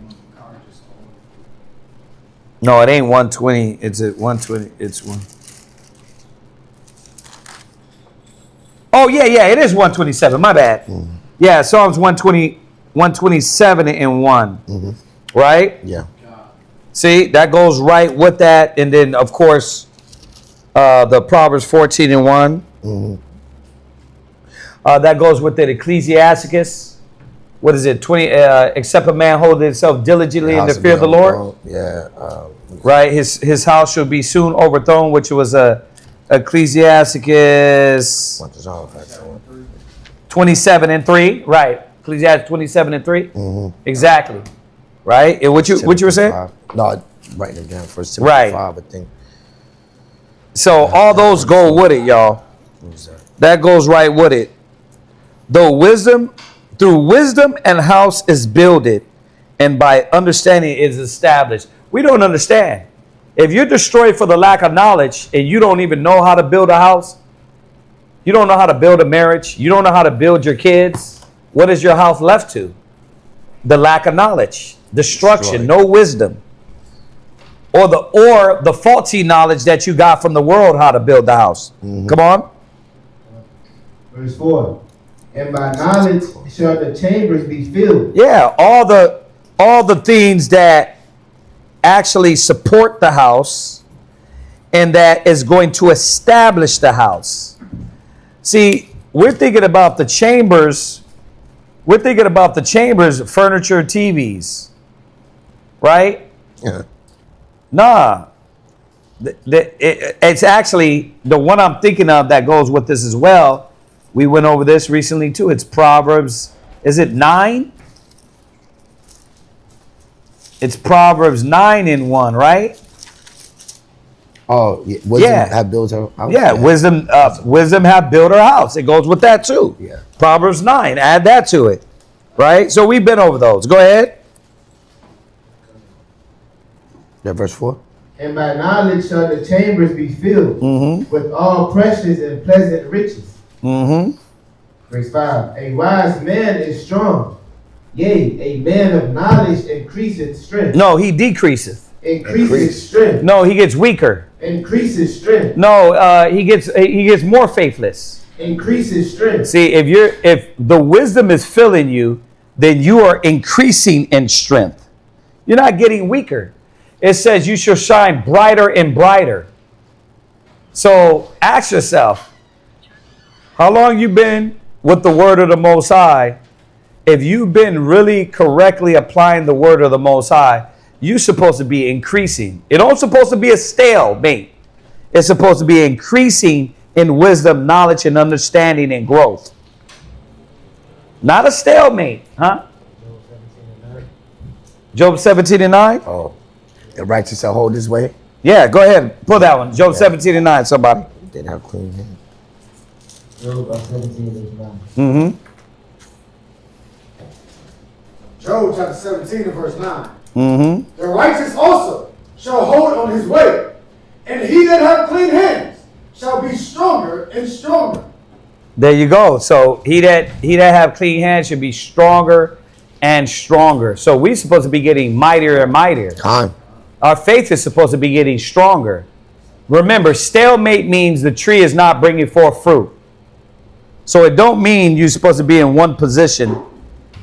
No, it ain't 120. It's at 120. It's one. Oh, yeah. It is 127. My bad. Yeah, Psalms 120, 127 and 1. Right? Yeah. See, that goes right with that. And then, of course, the Proverbs 14:1. That goes with the Ecclesiasticus. What is it? 20. Except a man hold himself diligently in the fear of the Lord. Yeah. Right. His house shall be soon overthrown, which was Ecclesiasticus 27:3. Right. Ecclesiasticus 27:3. Exactly. Right. And what you were saying? No, writing it down first. Right. 5, I think. So all those go with it, y'all. That goes right with it. Through wisdom and house is builded, and by understanding is established. We don't understand. If you're destroyed for the lack of knowledge and you don't even know how to build a house, you don't know how to build a marriage, you don't know how to build your kids, what is your house left to? The lack of knowledge, destruction, no wisdom. Or the faulty knowledge that you got from the world how to build the house. Come on. Verse 4. And by knowledge shall the chambers be filled. Yeah, all the things that actually support the house and that is going to establish the house. See, we're thinking about the chambers. We're thinking about the chambers, furniture, TVs. Right? Yeah. Nah. It's actually the one I'm thinking of that goes with this as well. We went over this recently too. It's Proverbs. Is it 9? It's Proverbs 9:1, right? Oh, yeah. Wisdom have built her house. Yeah, wisdom have built her house. It goes with that too. Yeah. Proverbs 9. Add that to it. Right? So we've been over those. Go ahead. Yeah, verse 4. And by knowledge shall the chambers be filled with all precious and pleasant riches. Verse 5. A wise man is strong. Yea, a man of knowledge increaseth strength. No, he decreaseth. Increases strength. No, he gets weaker. Increases strength. No, he gets more faithless. Increases strength. See, if the wisdom is filling you, then you are increasing in strength. You're not getting weaker. It says you shall shine brighter and brighter. So ask yourself, how long you been with the word of the Most High? If you've been really correctly applying the word of the Most High, you're supposed to be increasing. It don't supposed to be a stalemate. It's supposed to be increasing in wisdom, knowledge, and understanding and growth. Not a stalemate, huh? Job 17:9. Oh, the righteous shall hold his way. Yeah, go ahead. Pull that one. Job 17:9, somebody. They have clean hands. Job 17:9. Job chapter 17 and verse 9. The righteous also shall hold on his way, and he that hath clean hands shall be stronger and stronger. There you go. So he that have clean hands should be stronger and stronger. So we're supposed to be getting mightier and mightier. Time. Our faith is supposed to be getting stronger. Remember, stalemate means the tree is not bringing forth fruit. So it don't mean you're supposed to be in one position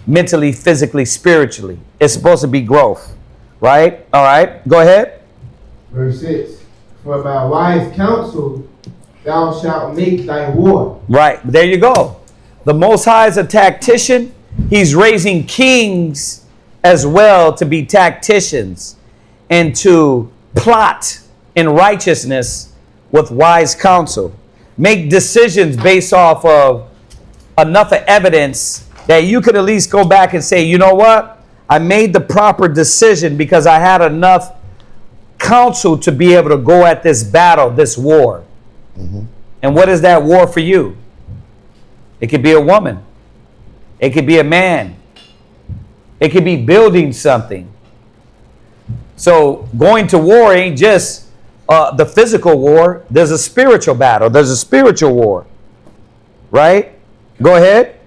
mentally, physically, spiritually. It's supposed to be growth. Right? All right. Go ahead. Verse 6. For by wise counsel thou shalt make thy war. Right. There you go. The Most High is a tactician. He's raising kings as well to be tacticians and to plot in righteousness with wise counsel. Make decisions based off of enough of evidence that you could at least go back and say, you know what? I made the proper decision because I had enough counsel to be able to go at this battle, this war. And what is that war for you? It could be a woman. It could be a man. It could be building something. So going to war ain't just the physical war. There's a spiritual battle. There's a spiritual war. Right? Go ahead.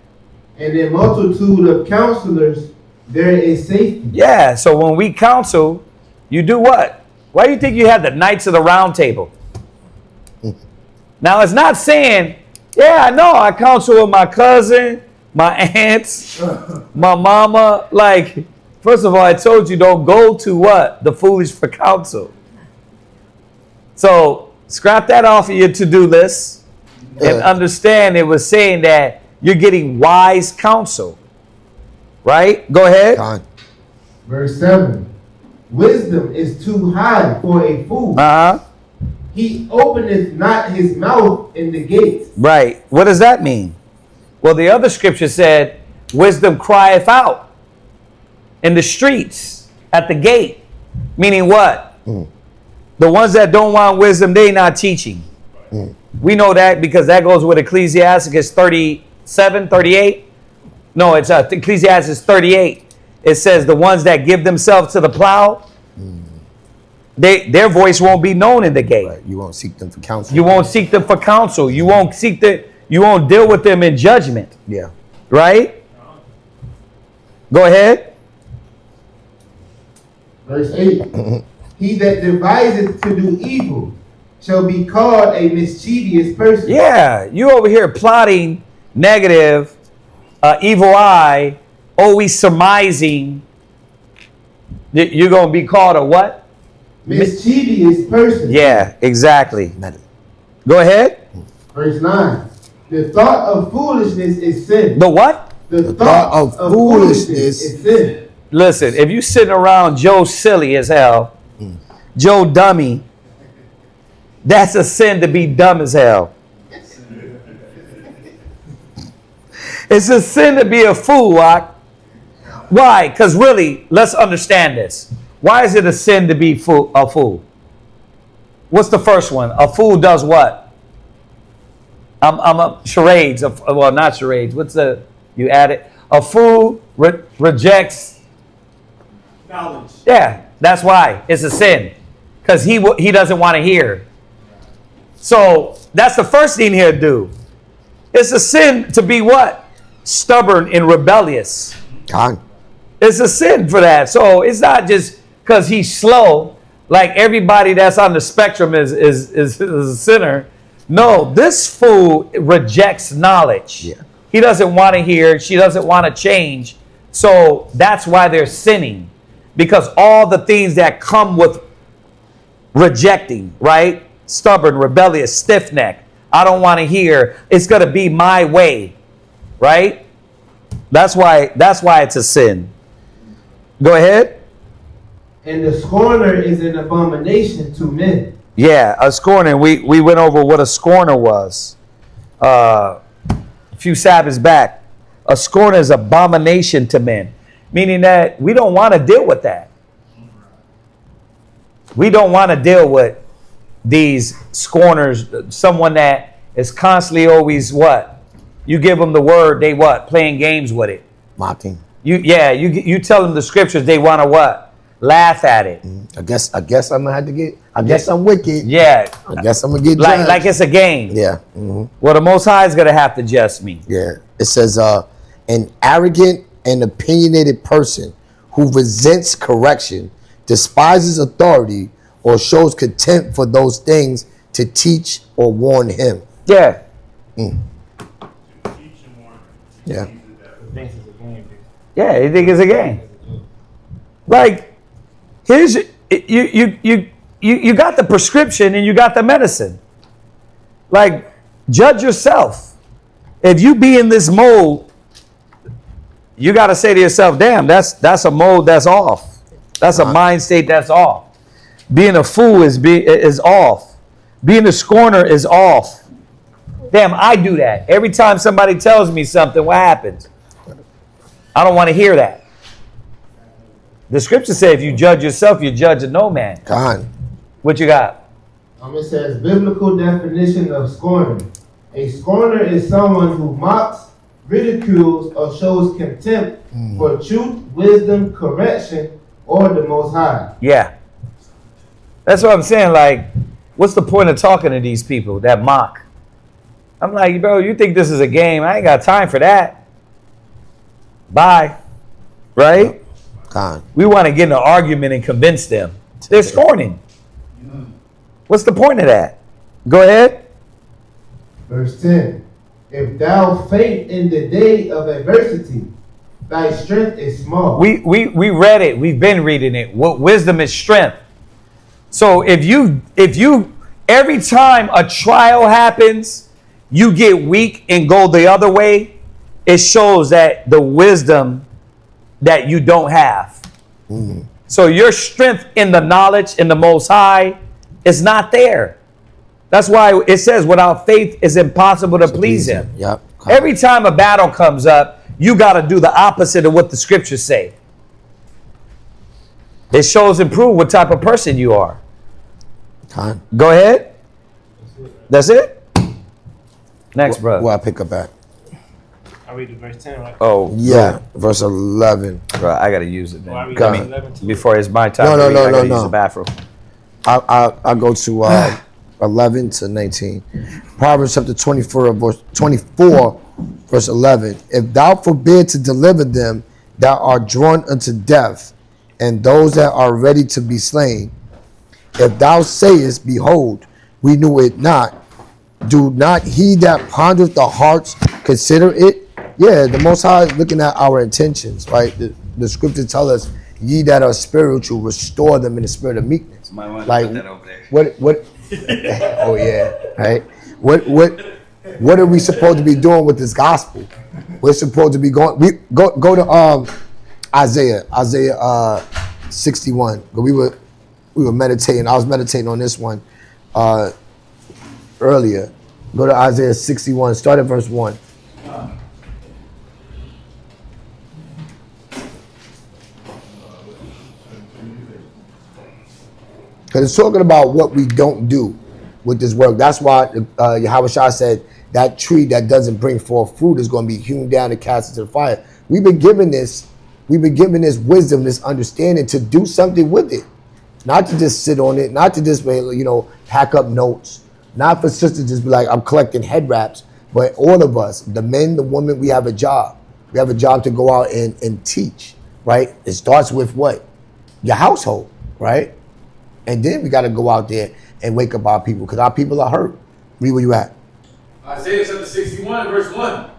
And in multitude of counselors, there is safety. Yeah. So when we counsel, you do what? Why do you think you have the Knights of the Round Table? Now, it's not saying, yeah, I know, I counsel with my cousin, my aunts, my mama. Like, first of all, I told you don't go to what? The foolish for counsel. So, scrap that off of your to-do list and understand it was saying that you're getting wise counsel. Right? Go ahead. Verse 7. Wisdom is too high for a fool. He openeth not his mouth in the gates. Right. What does that mean? Well, the other scripture said, wisdom crieth out in the streets at the gate. Meaning what? The ones that don't want wisdom, they not teaching. We know that because that goes with Ecclesiastes 37, 38. No, it's Ecclesiastes 38. It says the ones that give themselves to the plow, their voice won't be known in the gate. Right. You won't seek them for counsel. You won't seek them for counsel. You won't you won't deal with them in judgment. Yeah. Right? Go ahead. Verse 8. He that deviseth to do evil shall be called a mischievous person. Yeah, you over here plotting negative, evil eye, always surmising. You're going to be called a what? Mischievous person. Yeah, exactly. Go ahead. Verse 9. The thought of foolishness is sin. The what? The thought of foolishness is sin. Listen, if you sitting around Joe silly as hell, Joe dummy, that's a sin to be dumb as hell. It's a sin to be a fool, Why? Why? Because really, let's understand this. Why is it a sin to be a fool? What's the first one? A fool does what? I'm a charades. Well, not charades. What's the, you add it? A fool rejects knowledge. Yeah, that's why it's a sin. Because he doesn't want to hear. So that's the first thing he'll do. It's a sin to be what? Stubborn and rebellious. It's a sin for that. So it's not just because he's slow, like everybody that's on the spectrum is a sinner. No, this fool rejects knowledge. Yeah. He doesn't want to hear. She doesn't want to change. So that's why they're sinning. Because all the things that come with rejecting, right? Stubborn, rebellious, stiff-necked. I don't want to hear. It's going to be my way, right? That's why it's a sin. Go ahead. And the scorner is an abomination to men. Yeah, a scorner. We went over what a scorner was a few Sabbaths back. A scorner is abomination to men, meaning that we don't want to deal with that. We don't want to deal with these scorners, someone that is constantly always what? You give them the word, they what? Playing games with it. Mocking. You tell them the scriptures, they want to what? Laugh at it. I guess I'm gonna have to get. I guess I'm wicked. Yeah. I guess I'm gonna get like it's a game. Yeah. Well, the Most High is gonna have to judge me. Yeah. It says, an arrogant and opinionated person who resents correction despises authority, or shows contempt for those things to teach or warn him. Yeah. Yeah. Yeah, you think it's a game. Like, here's you got the prescription and you got the medicine. Like, judge yourself. If you be in this mold, you got to say to yourself, damn, that's a mold that's off. That's a mind state that's off. Being a fool is off. Being a scorner is off. Damn, I do that. Every time somebody tells me something, what happens? I don't want to hear that. The scripture says if you judge yourself, you judge no man. God. What you got? It says biblical definition of scorner. A scorner is someone who mocks, ridicules, or shows contempt for truth, wisdom, correction, or the Most High. Yeah. That's what I'm saying. Like, what's the point of talking to these people that mock? I'm like, bro, you think this is a game? I ain't got time for that. Bye. Right? God. We want to get in an argument and convince them. They're scorning. What's the point of that? Go ahead. Verse 10. If thou faint in the day of adversity, thy strength is small. We read it. We've been reading it. What wisdom is strength. So if you every time a trial happens, you get weak and go the other way, it shows that the wisdom that you don't have. So your strength in the knowledge in the Most High is not there. That's why it says without faith it's impossible to please him. Yep. Every time a battle comes up, you got to do the opposite of what the scriptures say. It shows and proves what type of person you are. God. Go ahead. That's it? Next, bro. Where I pick up at? I read the verse 10, right? Oh. Yeah, verse 11. Bro, I got to use it, Oh, I man. read Come 11 too. before it's my time. No, to read, I gotta no. use the bathroom. I go to 11 to 19. Proverbs chapter 24, verse 11. If thou forbid to deliver them that are drawn unto death, and those that are ready to be slain, if thou sayest, behold, we knew it not, do not he that pondereth the hearts consider it? Yeah, the Most High is looking at our intentions, right? The scriptures tell us, ye that are spiritual, restore them in the spirit of meekness. Like, what? Oh yeah, right. What are we supposed to be doing with this gospel? We're supposed to be going. We go to Isaiah 61. We were meditating. I was meditating on this one earlier. Go to Isaiah 61. Start at verse 1. Because it's talking about what we don't do with this work. That's why Yahweh Shah said that tree that doesn't bring forth fruit is going to be hewn down and cast into the fire. We've been given this wisdom, this understanding to do something with it. Not to just sit on it, not to just, pack up notes. Not for sisters to just be like, I'm collecting head wraps. But all of us, the men, the women, we have a job. We have a job to go out and teach, right? It starts with what? Your household, right? And then we got to go out there and wake up our people because our people are hurt. Read where you at. Isaiah chapter 61, verse 1.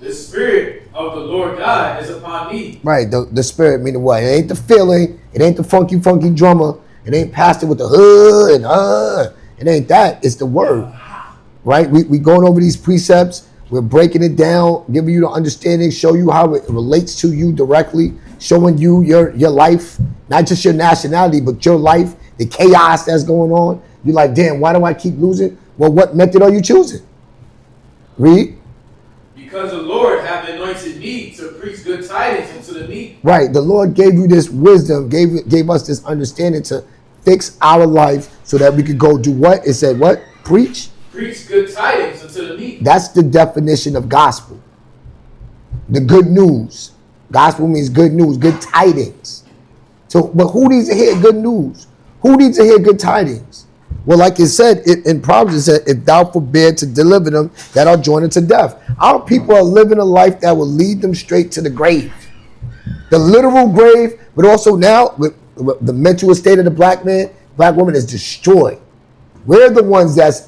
The Spirit of the Lord God is upon me. Right, the spirit meaning what? It ain't the feeling. It ain't the funky drummer. It ain't pastor with the hood and It ain't that. It's the word. Right? We going over these precepts. We're breaking it down, giving you the understanding, show you how it relates to you directly, showing you your life, not just your nationality, but your life, the chaos that's going on. You're like, damn, why do I keep losing? Well, what method are you choosing? Read. Because the Lord hath anointed me to preach good tidings unto the meek. Right. The Lord gave you this wisdom, gave us this understanding to fix our life so that we could go do what? It said what? Preach? Preach good tidings unto the meek. That's the definition of gospel. The good news. Gospel means good news, good tidings. So, but who needs to hear good news? Who needs to hear good tidings? Well, like it said in Proverbs, it said, if thou forbid to deliver them that are joined unto death. Our people are living a life that will lead them straight to the grave. The literal grave, but also now, the mental state of the black man, black woman is destroyed. We're the ones that's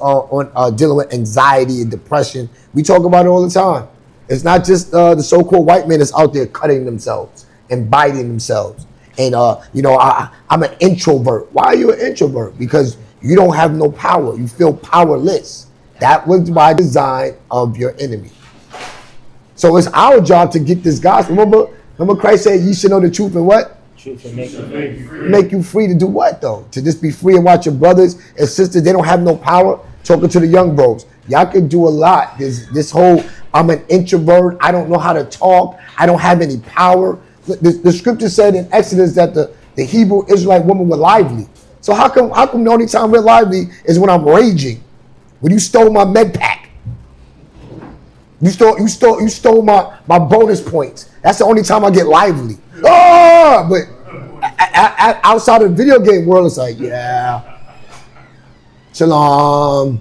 dealing with anxiety and depression. We talk about it all the time. It's not just the so-called white man that's out there cutting themselves and biting themselves. And I'm an introvert. Why are you an introvert? Because you don't have no power. You feel powerless. That was by design of your enemy. So it's our job to get this gospel. Remember Christ said, "Ye should know the truth and what? Truth and make you free. Make you free to do what though? To just be free and watch your brothers and sisters. They don't have no power. Talking to the young bros, y'all can do a lot. This whole I'm an introvert. I don't know how to talk. I don't have any power. The scripture said in Exodus that the Hebrew Israelite women were lively. So how come the only time we're lively is when I'm raging? When you stole my med pack. You stole my bonus points. That's the only time I get lively. Oh, but outside of the video game world, it's like, yeah, shalom,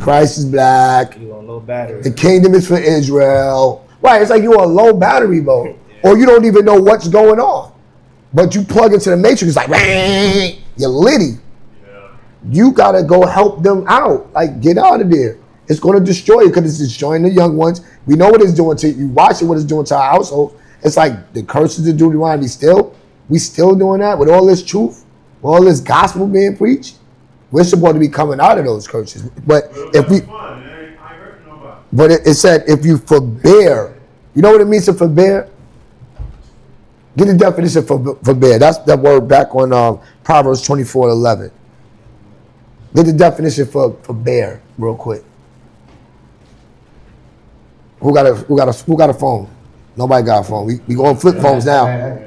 Christ is black, You on low battery. the kingdom is for Israel. Right, it's like you're on low battery mode, or you don't even know what's going on. But you plug into the matrix, it's like, you're litty. You gotta go help them out. Like, get out of there. It's going to destroy you because it's destroying the young ones. We know what it's doing to you. Watch it, what it's doing to our household. It's like the curses of Deuteronomy we still doing that with all this truth, with all this gospel being preached. We're supposed to be coming out of those curses. But if we, but it said if you forbear, you know what it means to forbear? Get the definition for forbear. That's that word back on Proverbs 24:11. Get the definition for forbear real quick. Who got a phone? Nobody got a phone. We going flip phones now.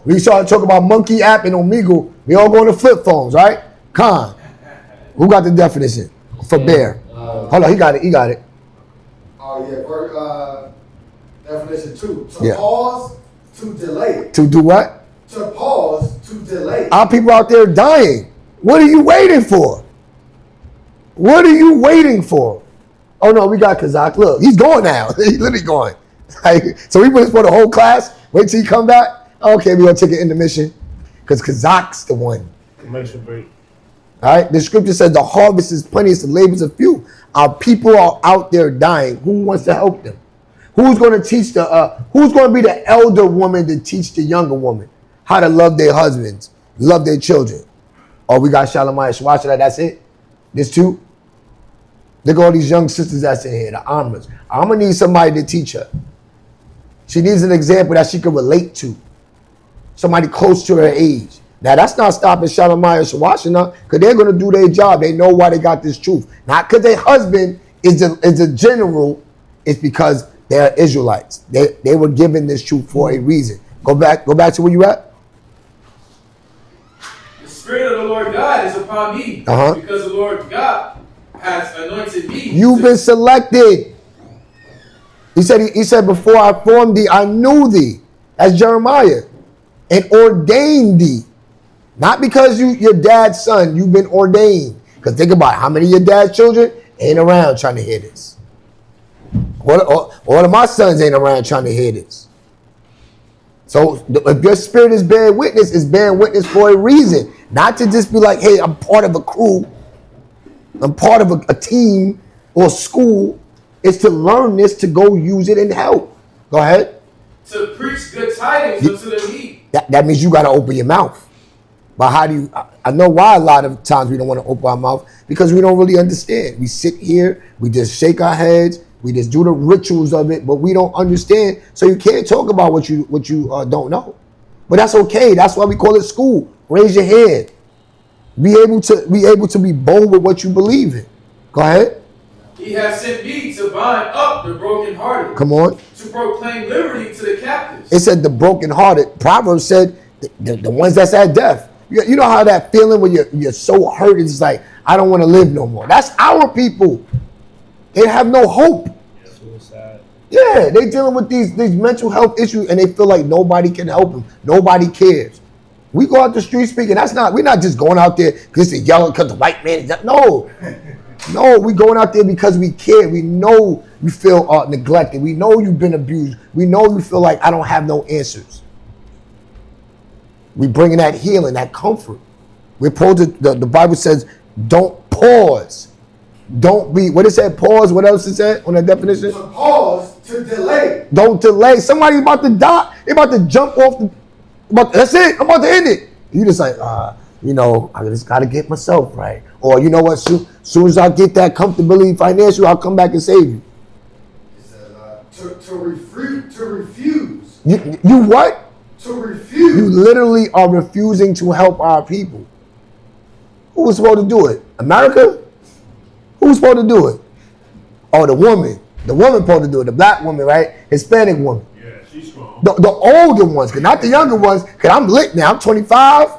We started talking about Monkey app and Omegle. We all going to flip phones, right? Khan. Who got the definition? Forbear. Hold on, he got it. Oh yeah, definition 2. To pause, to delay. To do what? To pause, to delay. Our people out there dying. What are you waiting for? What are you waiting for? Oh no, we got Kazak. Look, he's going now. He's literally going. Like, so we put for the whole class. Wait till he come back. Okay, we're gonna take an intermission because Kazak's the one. Commercial break. All right. The scripture says the harvest is plenty, it's the labors are few. Our people are out there dying. Who wants to help them? Who's going to teach who's going to be the elder woman to teach the younger woman how to love their husbands, love their children? Oh, we got Shalamaya Shawashara. That's it. This too. Look at all these young sisters that's in here, the armors. I'm going to need somebody to teach her. She needs an example that she can relate to. Somebody close to her age. Now, that's not stopping Shalamaya Shawashana because they're going to do their job. They know why they got this truth. Not because their husband is a general. It's because they're Israelites. They were given this truth for a reason. Go back to where you at. The Spirit of the Lord God is upon me because the Lord God has anointed me. You've been selected. He said, before I formed thee, I knew thee. That's Jeremiah. And ordained thee. Not because your dad's son, you've been ordained. Because think about it, how many of your dad's children ain't around trying to hear this? All of my sons ain't around trying to hear this. So if your spirit is bearing witness, it's bearing witness for a reason. Not to just be like, hey, I'm part of a crew. I'm part of a team or school. It's to learn this, to go use it and help. Go ahead. To preach good tidings unto the meek. That means you got to open your mouth. But how do you, I know why a lot of times we don't want to open our mouth, because we don't really understand. We sit here, we just shake our heads, we just do the rituals of it, but we don't understand. So you can't talk about what you don't know. But that's okay. That's why we call it school. Raise your hand. Be able to be bold with what you believe in. Go ahead. He has sent me to bind up the brokenhearted. Come on. To proclaim liberty to the captives. It said the brokenhearted. Proverbs said the ones that's at death. You know how that feeling when you're so hurt, it's like, I don't want to live no more. That's our people. They have no hope. Suicide. Yeah, they dealing with these mental health issues and they feel like nobody can help them. Nobody cares. We go out the street speaking. We're not just going out there because it's yelling because the white man is that. No. No, we going out there because we care. We know you feel neglected. We know you've been abused. We know you feel like I don't have no answers. We bringing that healing, that comfort. We're supposed to, the Bible says, don't pause. Don't be, what it said, pause, what else it said on that definition? To pause, to delay. Don't delay. Somebody's about to die. They're about to jump off the, that's it, I'm about to end it. You just like, you know, I just got to get myself right. Or you know what, soon as I get that comfortability financial, I'll come back and save you. It says, to refuse. You what? To refuse. You literally are refusing to help our people. Who was supposed to do it? America? Who was supposed to do it? Oh, the woman. The woman supposed to do it. The black woman, right? Hispanic woman. Yeah, she's strong. The older ones, not the younger ones, because I'm lit now. I'm 25.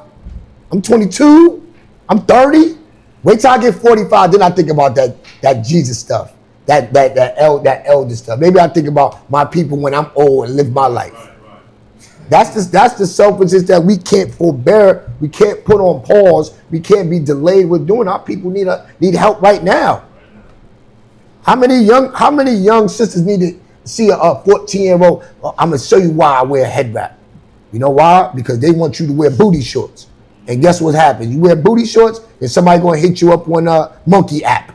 I'm 22. I'm 30. Wait till I get 45, then I think about that Jesus stuff. That elder stuff. Maybe I think about my people when I'm old and live my life. Right. That's the selfishness that we can't forbear. We can't put on pause. We can't be delayed with doing. Our people need help right now. How many young sisters need to see a 14-year-old? I'm gonna show you why I wear a head wrap. You know why? Because they want you to wear booty shorts. And guess what happens? You wear booty shorts, and somebody gonna hit you up on a monkey app,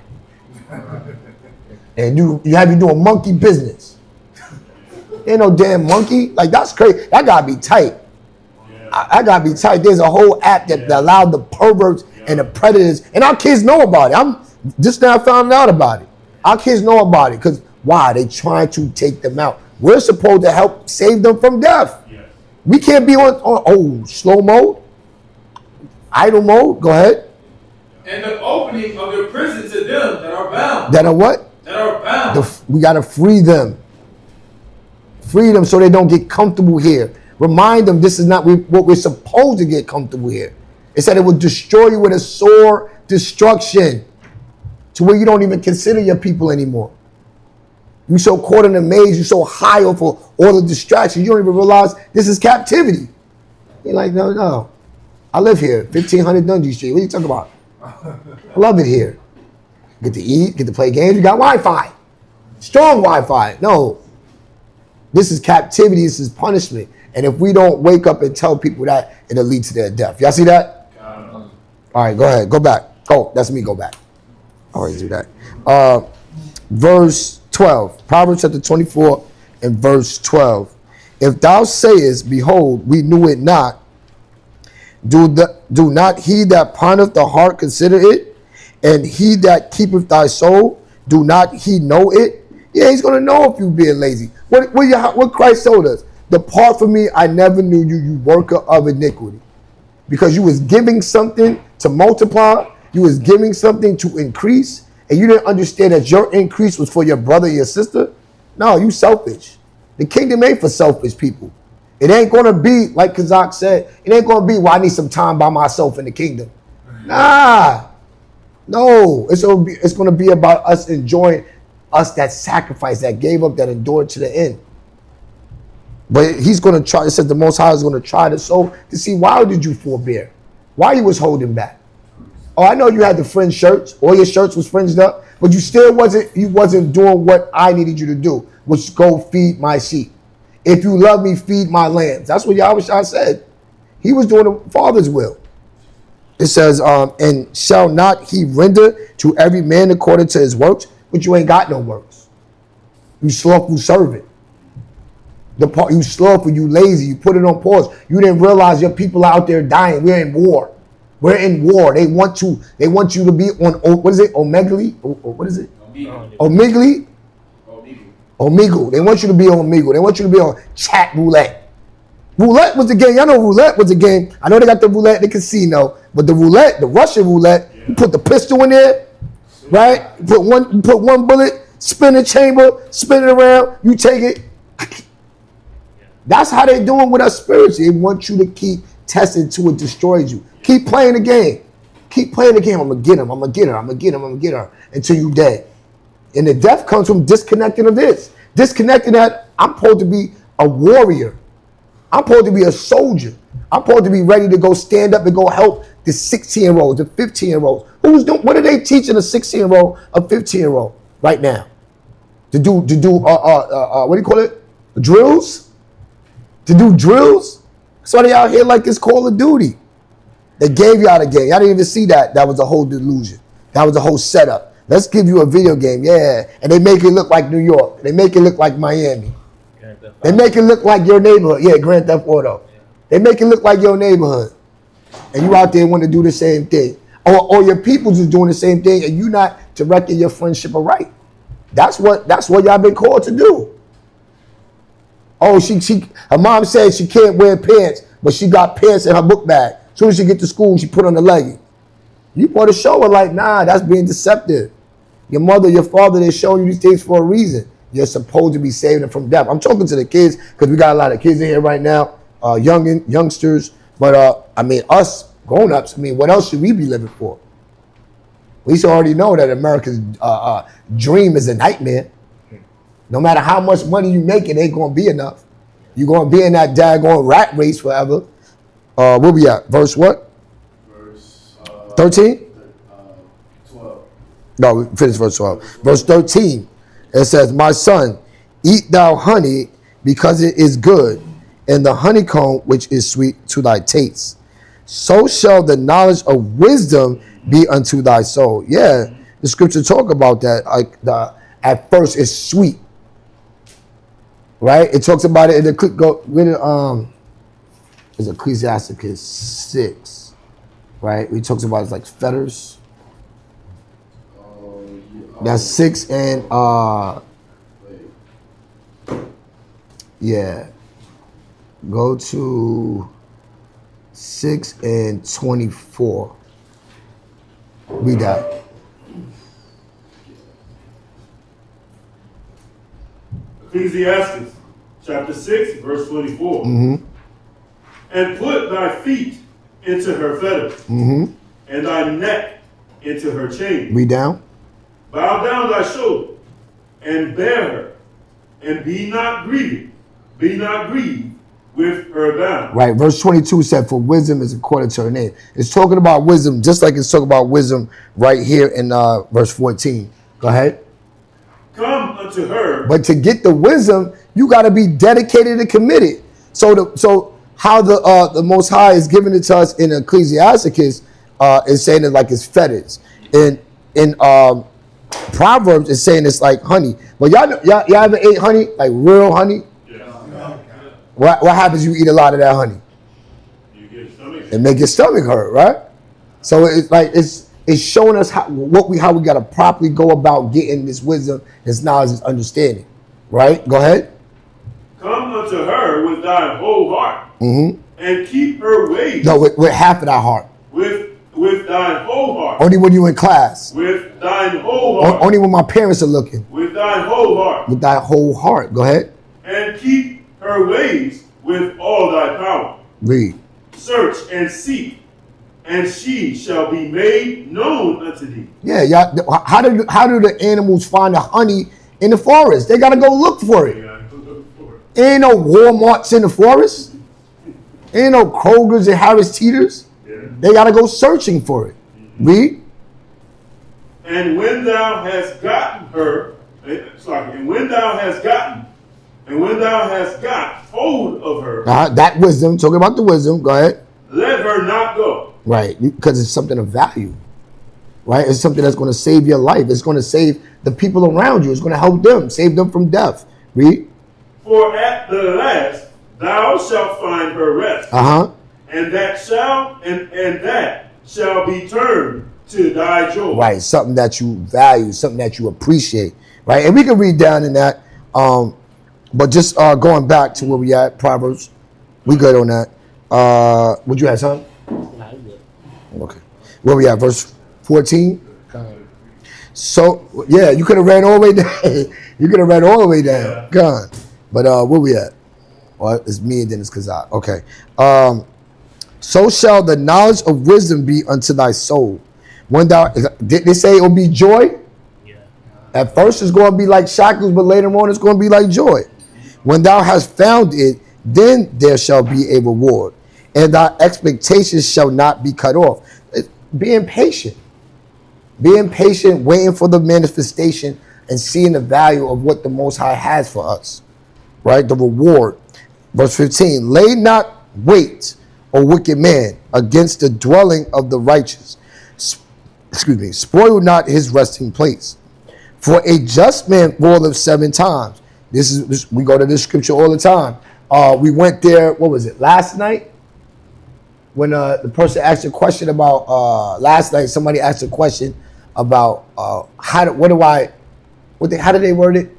and you have you doing monkey business. Ain't no damn monkey. Like, that's crazy. That gotta be tight. I gotta be tight. There's a whole app that allowed the perverts and the predators, and our kids know about it. I'm just now found out about it. Our kids know about it because why? They trying to take them out. We're supposed to help save them from death. We can't be on slow mode, idle mode. Go ahead. And the opening of your prison to them that are bound. That are what? That are bound. We gotta free them. Free them so they don't get comfortable here. Remind them this is not what we're supposed to get comfortable here. It said it will destroy you with a sore destruction to where you don't even consider your people anymore. You so caught in a maze, you're so high off of all the distractions, you don't even realize this is captivity. You're like, no. I live here, 1500 Dundee Street. What are you talking about? I love it here. Get to eat, get to play games. You got Wi-Fi. Strong Wi-Fi. No. This is captivity. This is punishment. And if we don't wake up and tell people that, it'll lead to their death. Y'all see that? All right, go ahead. Go back. Oh, that's me. Go back. I always do that. Verse 12. Proverbs chapter 24 and verse 12. If thou sayest, behold, we knew it not, do not he that pondereth the heart consider it? And he that keepeth thy soul, do not he know it? Yeah, he's going to know if you being lazy. What Christ told us? Depart from me, I never knew you, you worker of iniquity. Because you was giving something to multiply, you was giving something to increase, and you didn't understand that your increase was for your brother and your sister. No, you selfish. The kingdom ain't for selfish people. It ain't going to be, like Kazak said, it ain't going to be, well, I need some time by myself in the kingdom. Nah. No, it's going to be about us enjoying us that sacrifice, that gave up, that endured to the end. But he's going to try, it says the Most High is going to try the soul to see why did you forbear? Why you was holding back? Oh, I know you had the fringe shirts. All your shirts was fringed up, but you still wasn't doing what I needed you to do, which go feed my sheep. If you love me, feed my lambs. That's what Yahushua said. He was doing the Father's will. It says, and shall not he render to every man according to his works? But you ain't got no works. You slothful servant. You slothful, you lazy, you put it on pause. You didn't realize your people out there dying. We're in war. We're in war. They want you to be on, what is it? Omegle? What is it? Omegle? Omegle. They want you to be on Omegle. They want you to be on chat roulette. Roulette was the game. Y'all know roulette was the game. I know they got the roulette, the casino, but the roulette, the Russian roulette, you put the pistol in there, right? You put one bullet, spin the chamber, spin it around, you take it. That's how they doing with us spiritually. They want you to keep testing till it destroys you. Keep playing the game. Keep playing the game. I'm going to get him. I'm going to get her. I'm going to get him. I'm going to get her until you dead. And the death comes from disconnecting of this. Disconnecting that I'm supposed to be a warrior. I'm supposed to be a soldier. I'm supposed to be ready to go stand up and go help the 16-year-olds, the 15-year-olds. What are they teaching a 16-year-old, a 15-year-old right now? To do what do you call it? Drills? To do drills? So they out here like it's Call of Duty. They gave y'all the game. Y'all didn't even see that. That was a whole delusion. That was a whole setup. Let's give you a video game, yeah. And they make it look like New York. They make it look like Miami. They make it look like your neighborhood. Yeah, Grand Theft Auto. They make it look like your neighborhood. And you out there want to do the same thing. Or your peoples is doing the same thing and you not directing your friendship right. That's what y'all been called to do. Oh, her mom said she can't wear pants, but she got pants in her book bag. As soon as she get to school, she put on the leggings. You want to show her like, nah, that's being deceptive. Your mother, your father, they're showing you these things for a reason. You're supposed to be saving them from death. I'm talking to the kids because we got a lot of kids in here right now, youngsters. But I mean, us grown-ups, I mean, what else should we be living for? We should already know that America's dream is a nightmare. No matter how much money you make, it ain't going to be enough. You're going to be in that daggone rat race forever. Where we at? Verse what? Verse 13? 12. No, we finished verse 12. Verse 13. It says, my son, eat thou honey because it is good, and the honeycomb which is sweet to thy taste. So shall the knowledge of wisdom be unto thy soul. Yeah, the scripture talk about that. Like at first it's sweet. Right? It talks about it in the it's Ecclesiasticus 6. Right? It talks about it's like fetters. That's 6 and yeah. Go to 6 and 24. Read that. Ecclesiastes chapter 6, verse 24. Mm-hmm. And put thy feet into her fetters, Mm-hmm. and thy neck into her chain. Read down. Bow down thy shoulder, and bear her, and be not grieved with her bound. Right, verse 22 said, for wisdom is according to her name. It's talking about wisdom, just like it's talking about wisdom right here in verse 14. Go ahead. Come unto her. But to get the wisdom, you got to be dedicated and committed. So how the Most High is giving it to us in Ecclesiasticus is saying it like it's fetters. In Proverbs, it's saying it's like honey. But y'all ever ate honey, like real honey? What happens? You eat a lot of that honey. You get your stomach. It make your stomach hurt, right? So it's like it's showing us how we got to properly go about getting this wisdom, this knowledge, this understanding, right? Go ahead. Come unto her with thy whole heart, Mm-hmm. and keep her ways. No, with half of that heart. With thine whole heart. Only when you in class. With thine whole heart. Only when my parents are looking. With thine whole heart. With thy whole heart. Go ahead. And keep her ways with all thy power. Read. Search and seek, and she shall be made known unto thee. Yeah, y'all. How do the animals find the honey in the forest? They gotta go look for it. Ain't no Walmarts in the forest. Ain't no Kroger's and Harris Teeters. Yeah. They gotta go searching for it. Read. And when thou hast gotten her, and when thou hast got hold of her, That wisdom. Talking about the wisdom. Go ahead. let her not go. Right, because it's something of value. Right, it's something that's going to save your life. It's going to save the people around you. It's going to help them, save them from death. Read. For at the last thou shalt find her rest, and that shall be turned to thy joy. Right, something that you value, something that you appreciate. Right, and we can read down in that. But just going back to where we at, Proverbs, we good on that. Would you have something? Okay. Where we at? Verse 14. So yeah, you could have ran all the way down. You could have ran all the way down. Yeah. God. But where we at? Well, it's me and then it's Kazak. Okay. So shall the knowledge of wisdom be unto thy soul. When thou, did they say it will be joy? Yeah. At first it's going to be like shackles, but later on it's going to be like joy. When thou hast found it, then there shall be a reward, and thy expectations shall not be cut off. Being patient, waiting for the manifestation and seeing the value of what the Most High has for us, right? The reward. Verse 15, lay not wait, O wicked man, against the dwelling of the righteous. Spoil not his resting place. For a just man falleth 7 times. We go to this scripture all the time. We went there, what was it, last night? When the person asked a question about, last night somebody asked a question about how did they word it?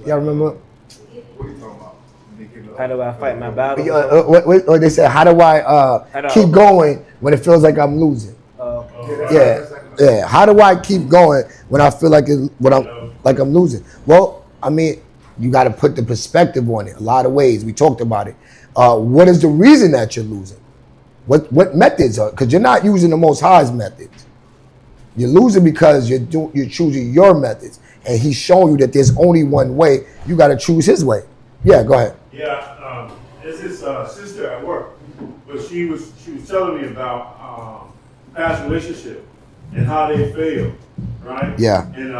Y'all remember? What are you talking about? How do I fight my battle? Or they said, how do I keep going when it feels like I'm losing? Yeah. How do I keep going when I feel like I'm losing? Well, I mean, you got to put the perspective on it. A lot of ways. We talked about it. What is the reason that you're losing? What methods are? Because you're not using the Most High's methods. You're losing because you're choosing your methods, and He's showing you that there's only one way. You got to choose His way. Yeah, go ahead. Yeah, there's this sister at work, but she was telling me about past relationship and how they failed, right? Yeah. And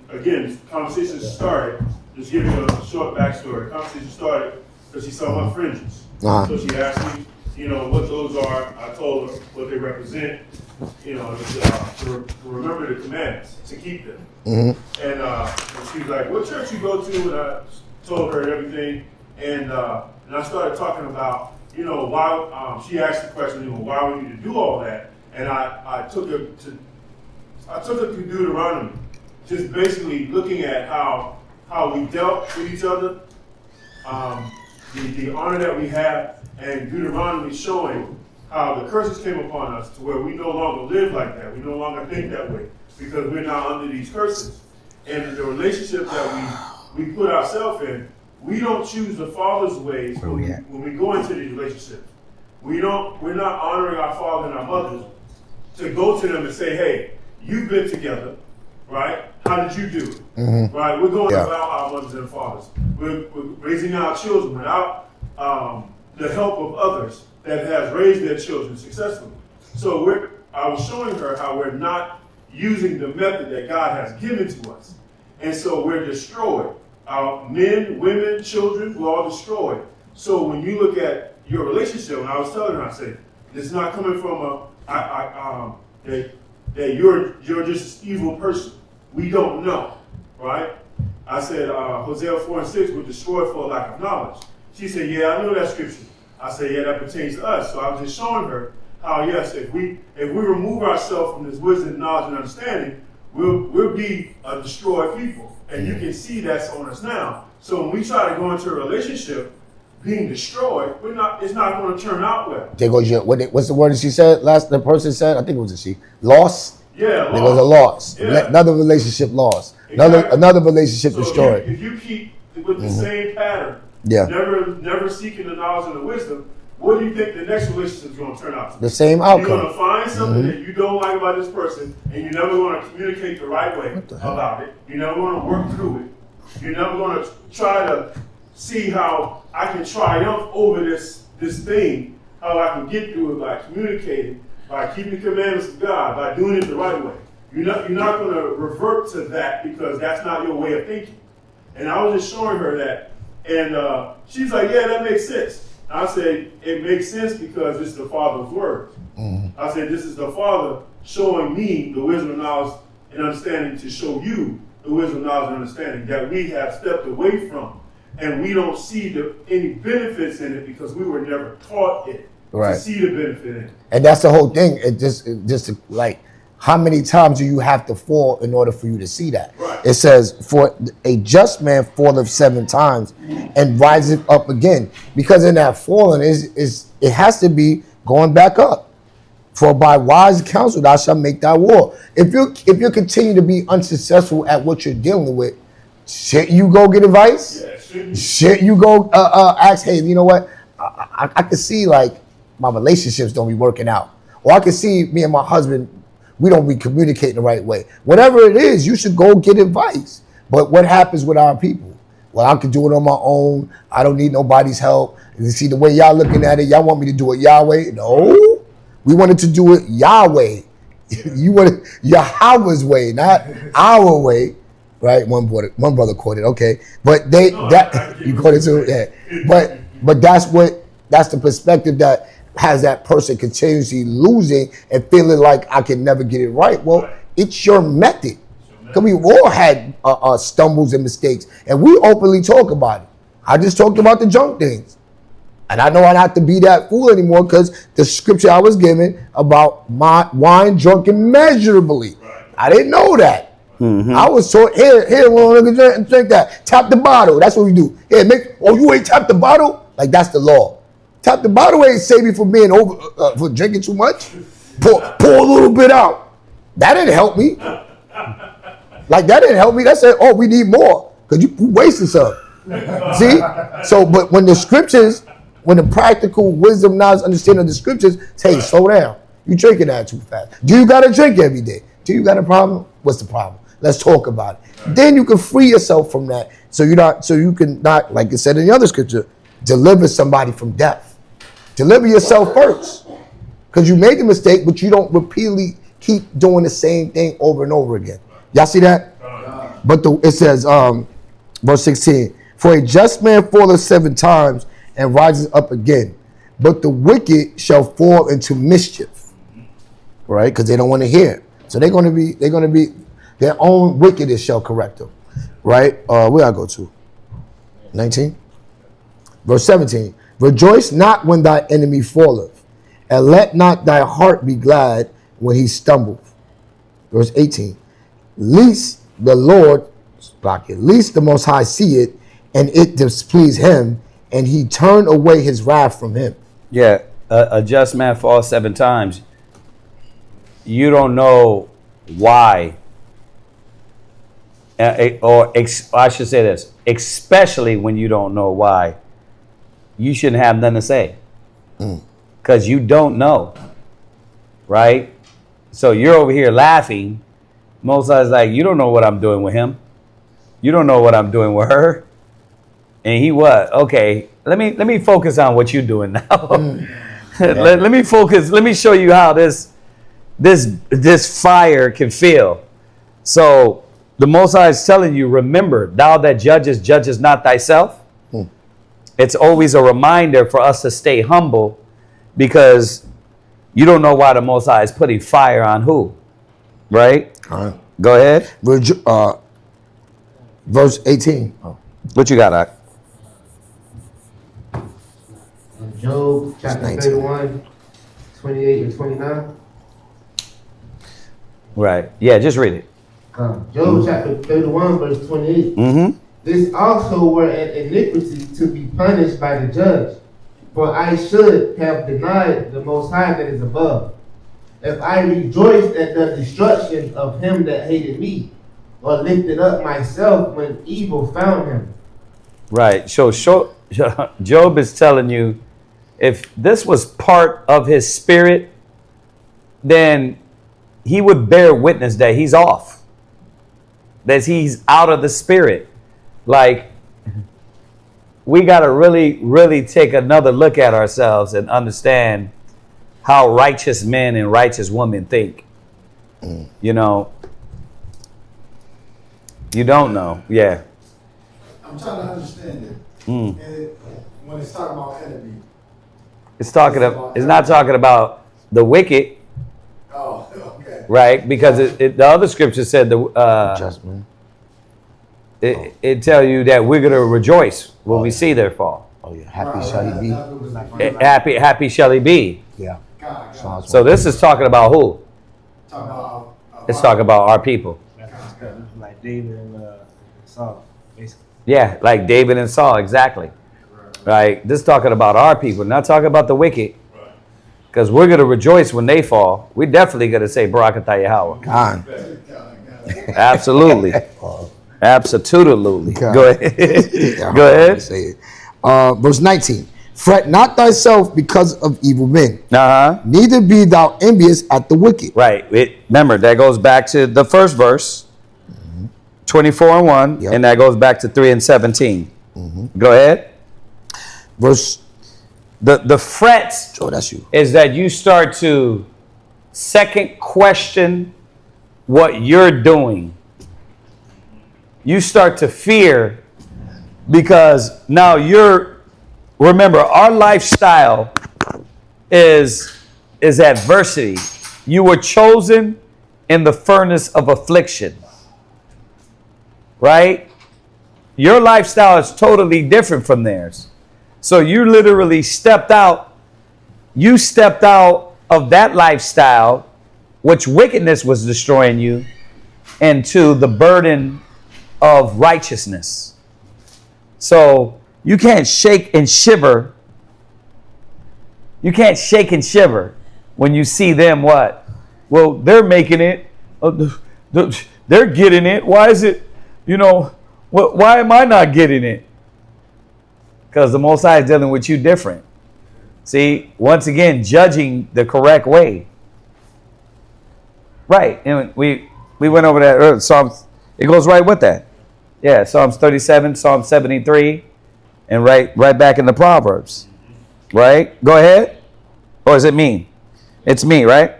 again, conversation started. Just giving you a short backstory. Conversation started because she saw my fringes. So she asked me, what those are. I told her what they represent. To remember the commandments, to keep them. And she was like, "What church you go to?" And I told her everything. And I started talking about, why. She asked the question, why we need to do all that. And I took her to Deuteronomy, just basically looking at how we dealt with each other, the honor that we have, and Deuteronomy showing how the curses came upon us to where we no longer live like that. We no longer think that way because we're now under these curses. And the relationship that we put ourselves in, we don't choose the Father's ways when we go into these relationships. We're not honoring our father and our mothers to go to them and say, "Hey, you've been together, right? How did you do it?" Right? We're going about our mothers and fathers. We're raising our children without the help of others that has raised their children successfully. So I was showing her how we're not using the method that God has given to us. And so we're destroyed. Our men, women, children, we're all destroyed. So when you look at your relationship, and I was telling her, I said, it's not coming from that you're just an evil person. We don't know, right? I said, Hosea 4:6, we're destroyed for a lack of knowledge. She said, yeah, I know that scripture. I said, yeah, that pertains to us. So I was just showing her how, yes, if we remove ourselves from this wisdom, knowledge, and understanding, we'll be a destroyed people. And you can see that's on us now. So when we try to go into a relationship being destroyed, it's not going to turn out well. There goes what's the word that she said? The person said, I think it was a she. Loss? Yeah, loss. There goes a loss. Yeah. Another relationship lost. Exactly. Another relationship destroyed. If you keep with the same pattern, never seeking the knowledge and the wisdom, what do you think the next relationship is going to turn out to be? The same outcome. You're going to find something that you don't like about this person, and you're never going to communicate the right way about it. You're never going to work through it. You're never going to try to see how I can triumph over this thing, how I can get through it by communicating, by keeping the commandments of God, by doing it the right way. You're not going to revert to that because that's not your way of thinking. And I was just showing her that, and she's like, yeah, that makes sense. I said, it makes sense because it's the Father's words. I said, this is the Father showing me the wisdom, knowledge, and understanding to show you the wisdom, knowledge, and understanding that we have stepped away from. And we don't see any benefits in it because we were never taught it to see the benefit in it. And that's the whole thing. It just like, how many times do you have to fall in order for you to see that? Right. It says, for a just man falleth 7 times and riseth up again. Because in that falling, it has to be going back up. For by wise counsel thou shalt make thy war. If you continue to be unsuccessful at what you're dealing with, shouldn't you go get advice? Yeah, shouldn't you go ask, hey, you know what? I can see like my relationships don't be working out. Or I can see me and my husband, we don't be communicating the right way. Whatever it is, you should go get advice. But what happens with our people? Well, I can do it on my own. I don't need nobody's help. And you see the way y'all looking at it, y'all want me to do it Yahweh? No. We wanted to do it Yahweh. You want it Yahweh's way, not our way. Right? One brother quoted, okay. But you quoted too, yeah. But that's what that's the perspective that has that person continuously losing and feeling like I can never get it right. Well, it's your method. Because we've all had stumbles and mistakes, and we openly talk about it. I just talked about the junk things. And I know I don't have to be that fool anymore because the scripture I was given about my wine drunk immeasurably. I didn't know that. I was taught, here, drink that. Tap the bottle. That's what we do. Here, you ain't tap the bottle? Like, that's the law. Tap the bottle ain't save me from being for drinking too much. Pour a little bit out. That didn't help me. Like, that didn't help me. That said, we need more because you wasting some. See? So, but when the scriptures, when the practical wisdom, knowledge, understanding of the scriptures, say, slow down. You drinking that too fast. Do you got to drink every day? Do you got a problem? What's the problem? Let's talk about it. Then you can free yourself from that. So you can not, like it said in the other scripture, deliver somebody from death. Deliver yourself first. Because you made the mistake, but you don't repeatedly keep doing the same thing over and over again. Y'all see that? But it says, verse 16, for a just man falleth 7 times and rises up again, but the wicked shall fall into mischief. Right? Because they don't want to hear. So they're going to be their own wickedness shall correct them. Right? Where I go to? 19? Verse 17. Rejoice not when thy enemy falleth, and let not thy heart be glad when he stumbleth. Verse 18. Least the Most High see it, and it displease him, and he turn away his wrath from him. Yeah, a just man falls 7 times. You don't know why. I should say this, especially when you don't know why, you shouldn't have nothing to say. Because you don't know. Right? So you're over here laughing. Moses like, you don't know what I'm doing with him. You don't know what I'm doing with her. And he what? Okay, let me focus on what you're doing now. Let me focus. Let me show you how this fire can feel. So the Most High is telling you, remember, thou that judges not thyself. It's always a reminder for us to stay humble, because you don't know why the Most High is putting fire on who. Right? All right. Go ahead. Verse 18. What you got, Ak? Job chapter 31, 28 and 29. Right. Yeah, just read it. Job chapter 31, verse 28. This also were an iniquity to be punished by the judge, for I should have denied the Most High that is above, if I rejoiced at the destruction of him that hated me, or lifted up myself when evil found him. Right. So Job is telling you, if this was part of his spirit, then he would bear witness that he's off, that he's out of the spirit. Like, we got to really, really take another look at ourselves and understand how righteous men and righteous women think. You know, you don't know. Yeah. I'm trying to understand it. And when it's talking about enemy, it's not talking about the wicked. Oh, okay. Right? Because the other scripture said the it tell you that we're going to rejoice when we see their fall. Oh yeah, happy shall he be. Happy shall he be. Yeah. So this is talking about who? It's talking about our people. Like David and Saul, basically. Yeah, like David and Saul, exactly. Right? This is talking about our people, not talking about the wicked. Because we're going to rejoice when they fall. We're definitely going to say Barakatah Yahweh. Absolutely. Absolutely. Go ahead. Go ahead. Say it. Verse 19. Fret not thyself because of evil men. Neither be thou envious at the wicked. Right. Remember, that goes back to the first verse, 24 and 1, and that goes back to 3 and 17. Go ahead. Verse. The fret is that you start to second question what you're doing. You start to fear because now you're remember, our lifestyle is adversity. You were chosen in the furnace of affliction, right? Your lifestyle is totally different from theirs. So you literally stepped out. You stepped out of that lifestyle, which wickedness was destroying you, into the burden of righteousness. So you can't shake and shiver. You can't shake and shiver when you see them what? Well, they're making it. They're getting it. Why is it, why am I not getting it? Because the Most High is dealing with you different. See, once again, judging the correct way. Right. And we went over that earlier. Psalms, it goes right with that. Yeah, Psalms 37, Psalm 73, and right back in the Proverbs. Right? Go ahead. Or is it me? It's me, right?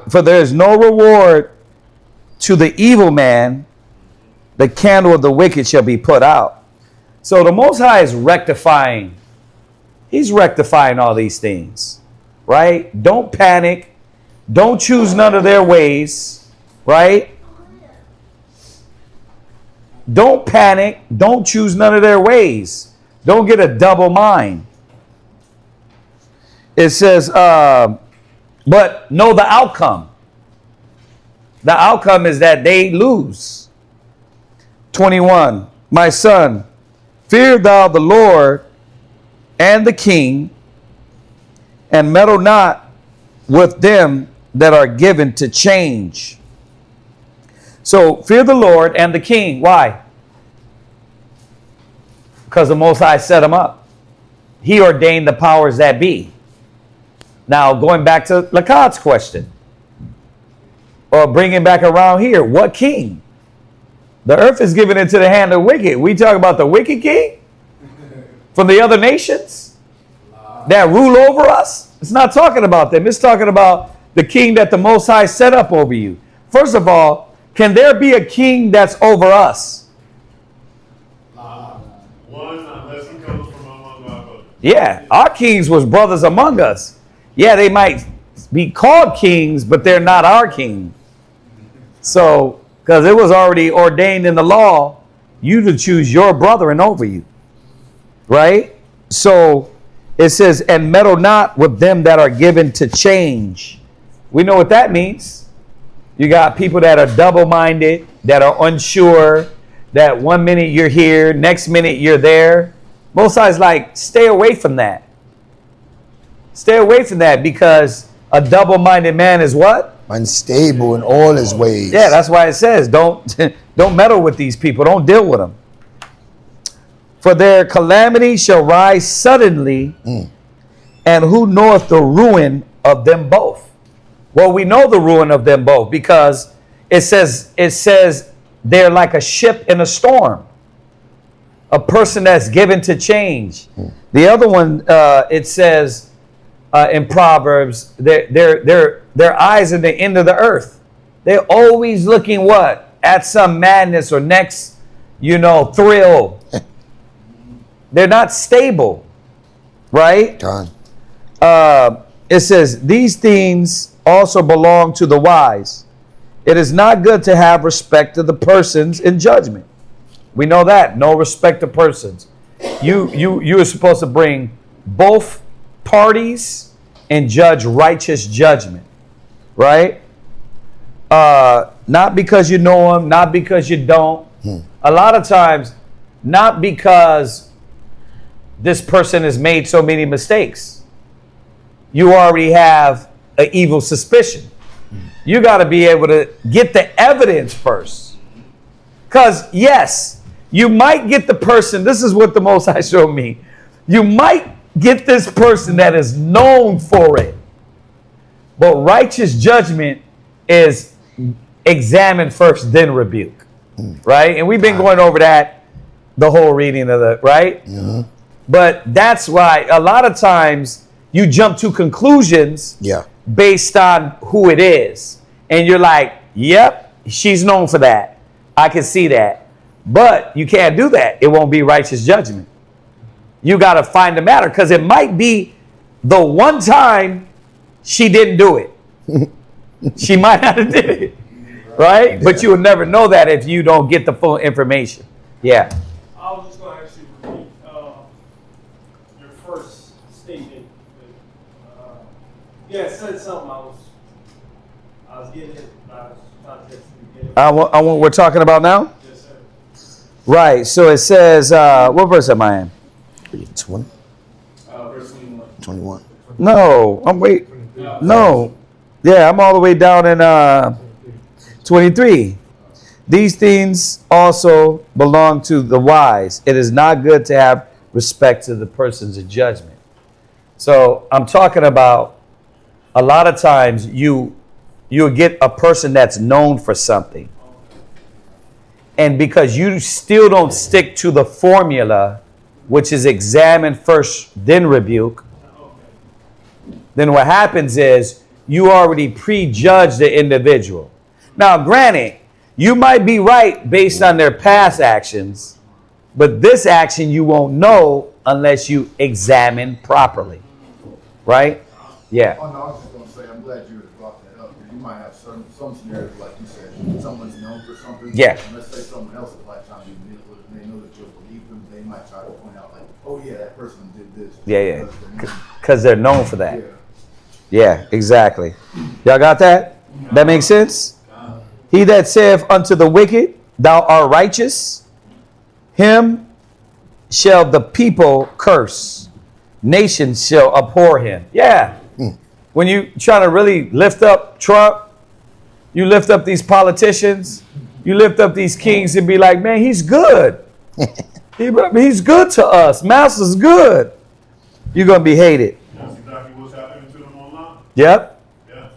For there is no reward to the evil man, the candle of the wicked shall be put out. So the Most High is rectifying. He's rectifying all these things, right? Don't panic. Don't choose none of their ways, right? Don't panic. Don't choose none of their ways. Don't get a double mind. It says, but know the outcome. The outcome is that they lose. 21, my son, fear thou the Lord and the king, and meddle not with them that are given to change. So fear the Lord and the king. Why? Because the Most High set him up. He ordained the powers that be. Now, going back to Lakad's question, or bringing back around here, what king? The earth is given into the hand of the wicked. We talk about the wicked king from the other nations that rule over us. It's not talking about them. It's talking about the king that the Most High set up over you. First of all, can there be a king that's over us? One, unless he comes from among our brothers. Yeah, our kings was brothers among us. Yeah, they might be called kings, but they're not our king. So, because it was already ordained in the law, you to choose your brethren over you. Right? So, it says, and meddle not with them that are given to change. We know what that means. You got people that are double-minded, that are unsure, that 1 minute you're here, next minute you're there. Most High's like, stay away from that. Stay away from that, because a double-minded man is what? Unstable in all his ways. Yeah, that's why it says, don't meddle with these people. Don't deal with them. For their calamity shall rise suddenly, and who knoweth the ruin of them both? Well, we know the ruin of them both, because it says they're like a ship in a storm, a person that's given to change. The other one, it says in Proverbs, their eyes are the end of the earth. They're always looking what? At some madness or next, thrill. They're not stable, right? God. It says, these things also belong to the wise. It is not good to have respect to the persons in judgment. We know that. No respect to persons. You are supposed to bring both parties and judge righteous judgment, right? Not because you know them, not because you don't. A lot of times, not because this person has made so many mistakes. You already have an evil suspicion. You got to be able to get the evidence first. Because, yes, you might get the person, this is what the Most High showed me. You might get this person that is known for it. But righteous judgment is examined first, then rebuke. Right? And we've been going over that the whole reading of the, right? But that's why a lot of times you jump to conclusions based on who it is. And you're like, yep, she's known for that. I can see that. But you can't do that. It won't be righteous judgment. you got to find the matter, because it might be the one time she didn't do it. She might not have did it, right? Yeah. But you would never know that if you don't get the full information. Yeah. I was just going to ask you to repeat your first statement. Yeah, it said something. I was getting it. I was trying to get it. I want we're talking about now? Yes, sir. Right. So it says, what verse am I in? 20. Verse 21. 21. No, I'm wait. No. Yeah, I'm all the way down in 23. These things also belong to the wise. It is not good to have respect to the persons of judgment. So I'm talking about a lot of times you'll get a person that's known for something. And because you still don't stick to the formula, which is examine first, then rebuke, then what happens is you already prejudge the individual. Now, granted, you might be right based on their past actions, but this action you won't know unless you examine properly. Right? Yeah. Oh, no, I was just going to say, I'm glad you brought that up, because you might have some scenarios, like you said, someone's known for something. Yeah. And let's say someone else is lifetime you deal with, and they know that you'll believe them, they might try to point out, like, oh, yeah, that person did this. Yeah. Because they're known for that. Yeah. Yeah, exactly. Y'all got that? That makes sense? He that saith unto the wicked, thou art righteous, him shall the people curse. Nations shall abhor him. Yeah. When you try to really lift up Trump, you lift up these politicians, you lift up these kings and be like, man, he's good. He's good to us. Master's good. You're going to be hated. That's exactly what's happening to them online. Yep.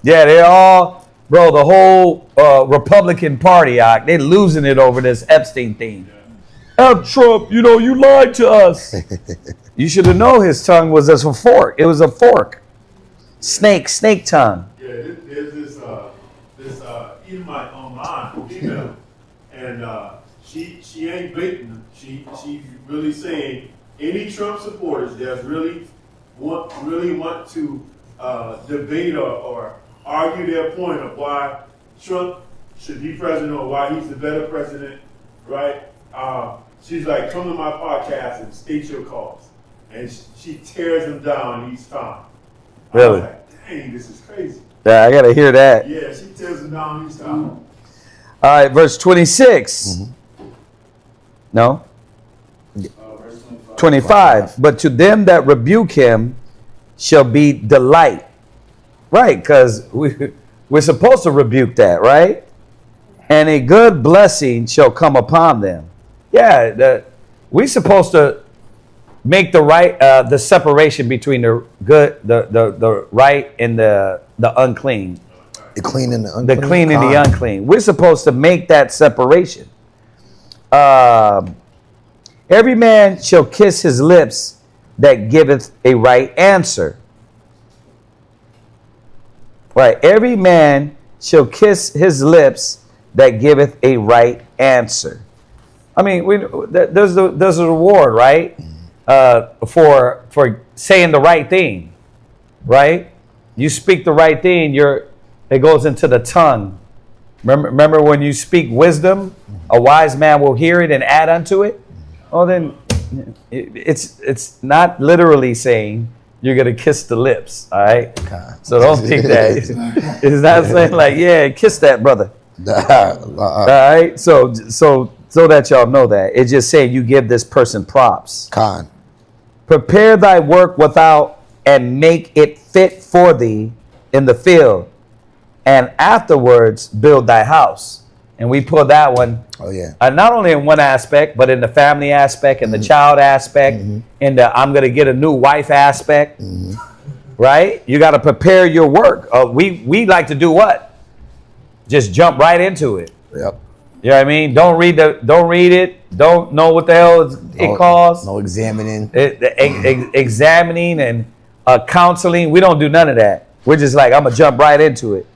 Yeah, they're all, bro, the whole Republican Party, they're losing it over this Epstein thing. Trump, you lied to us. You should have known his tongue was as a fork. It was a fork. Snake tongue. Yeah, there's this Edomite online female, and she ain't baiting. She's really saying any Trump supporters that really want to debate or argue their point of why Trump should be president or why he's the better president, right? She's like, come to my podcast and state your cause. And she tears them down each time. Really? I was like, dang, this is crazy. Yeah, I got to hear that. Yeah, she tears them down each time. All right, verse 26. Mm-hmm. No? Verse 25. But to them that rebuke him shall be delight. Right, because we're supposed to rebuke that, right? And a good blessing shall come upon them. Yeah, we're supposed to make the right, the separation between the good, the right and the unclean. The clean and the unclean. The clean and the unclean. We're supposed to make that separation. Every man shall kiss his lips that giveth a right answer. Right. Every man shall kiss his lips that giveth a right answer. I mean, there's a reward, right? For saying the right thing, right? You speak the right thing, it goes into the tongue. Remember when you speak wisdom, a wise man will hear it and add unto it. Oh, then it's not literally saying you're gonna kiss the lips, all right? So don't think that it's not saying like, yeah, kiss that brother. All right, so that y'all know that. It's just saying you give this person props. Prepare thy work without and make it fit for thee in the field, and afterwards build thy house. And we pull that one. Oh yeah. Not only in one aspect, but in the family aspect, in the child aspect, in the I'm gonna get a new wife aspect. Right? You got to prepare your work. We like to do what? Just jump right into it. Yep. You know what I mean? Don't read it. Don't know what the hell it calls. No examining. Examining and counseling. We don't do none of that. We're just like, I'm going to jump right into it.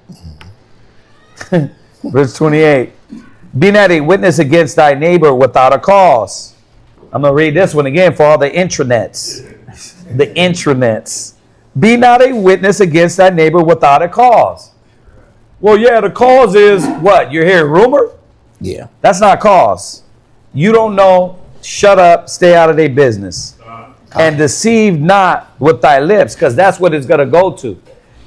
Verse 28. Be not a witness against thy neighbor without a cause. I'm going to read this one again for all the intranets. The intranets. Be not a witness against thy neighbor without a cause. Well, yeah, the cause is what? You're hearing rumor? Yeah. That's not cause. You don't know. Shut up. Stay out of their business. And deceive not with thy lips, because that's what it's going to go to.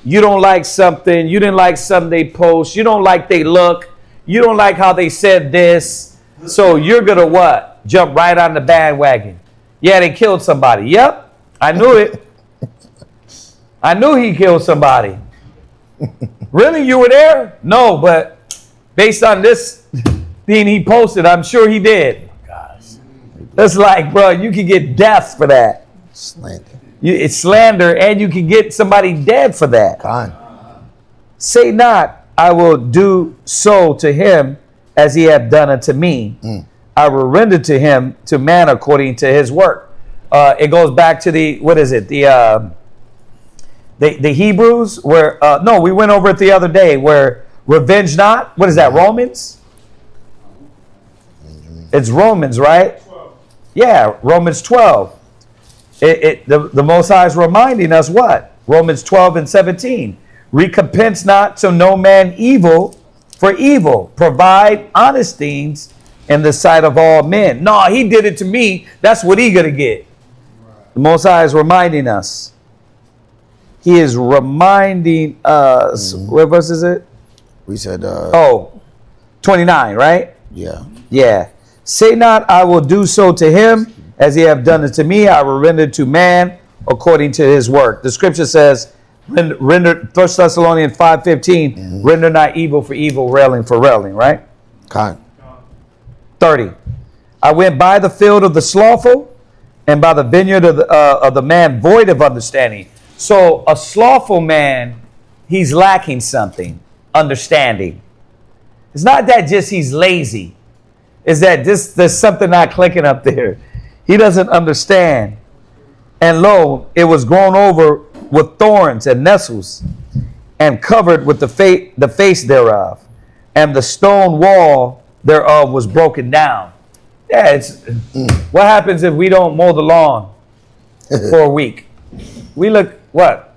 You don't like something. You didn't like something they post. You don't like they look. You don't like how they said this. So you're going to what? Jump right on the bandwagon. Yeah, they killed somebody. Yep. I knew it. I knew he killed somebody. Really? You were there? No, but based on this thing he posted, I'm sure he did. It's like, bro, you can get death for that. Slander. It's slander, and you can get somebody dead for that. Say not, I will do so to him as he hath done unto me. I will render to him to man according to his work. It goes back to the, what is it? The Hebrews, where, no, we went over it the other day, where revenge not. What is that, Romans? It's Romans, right? Yeah, Romans 12. The Most High is reminding us what? Romans 12 and 17. Recompense not to no man evil for evil. Provide honest things in the sight of all men. No, he did it to me. That's what he gonna get. The Most High is reminding us. He is reminding us. What verse is it? We said 29, right? Yeah. Yeah. Say not, I will do so to him as he have done it to me. I will render to man according to his work. The scripture says, render 1 Thessalonians 5:15, render not evil for evil, railing for railing, right? 30. I went by the field of the slothful and by the vineyard of the man void of understanding. So a slothful man, he's lacking something, understanding. It's not that just he's lazy. Is that there's something not clicking up there. He doesn't understand. And lo, it was grown over with thorns and nettles, and covered with the face thereof. And the stone wall thereof was broken down. Yeah, it's what happens if we don't mow the lawn for a week? We look what?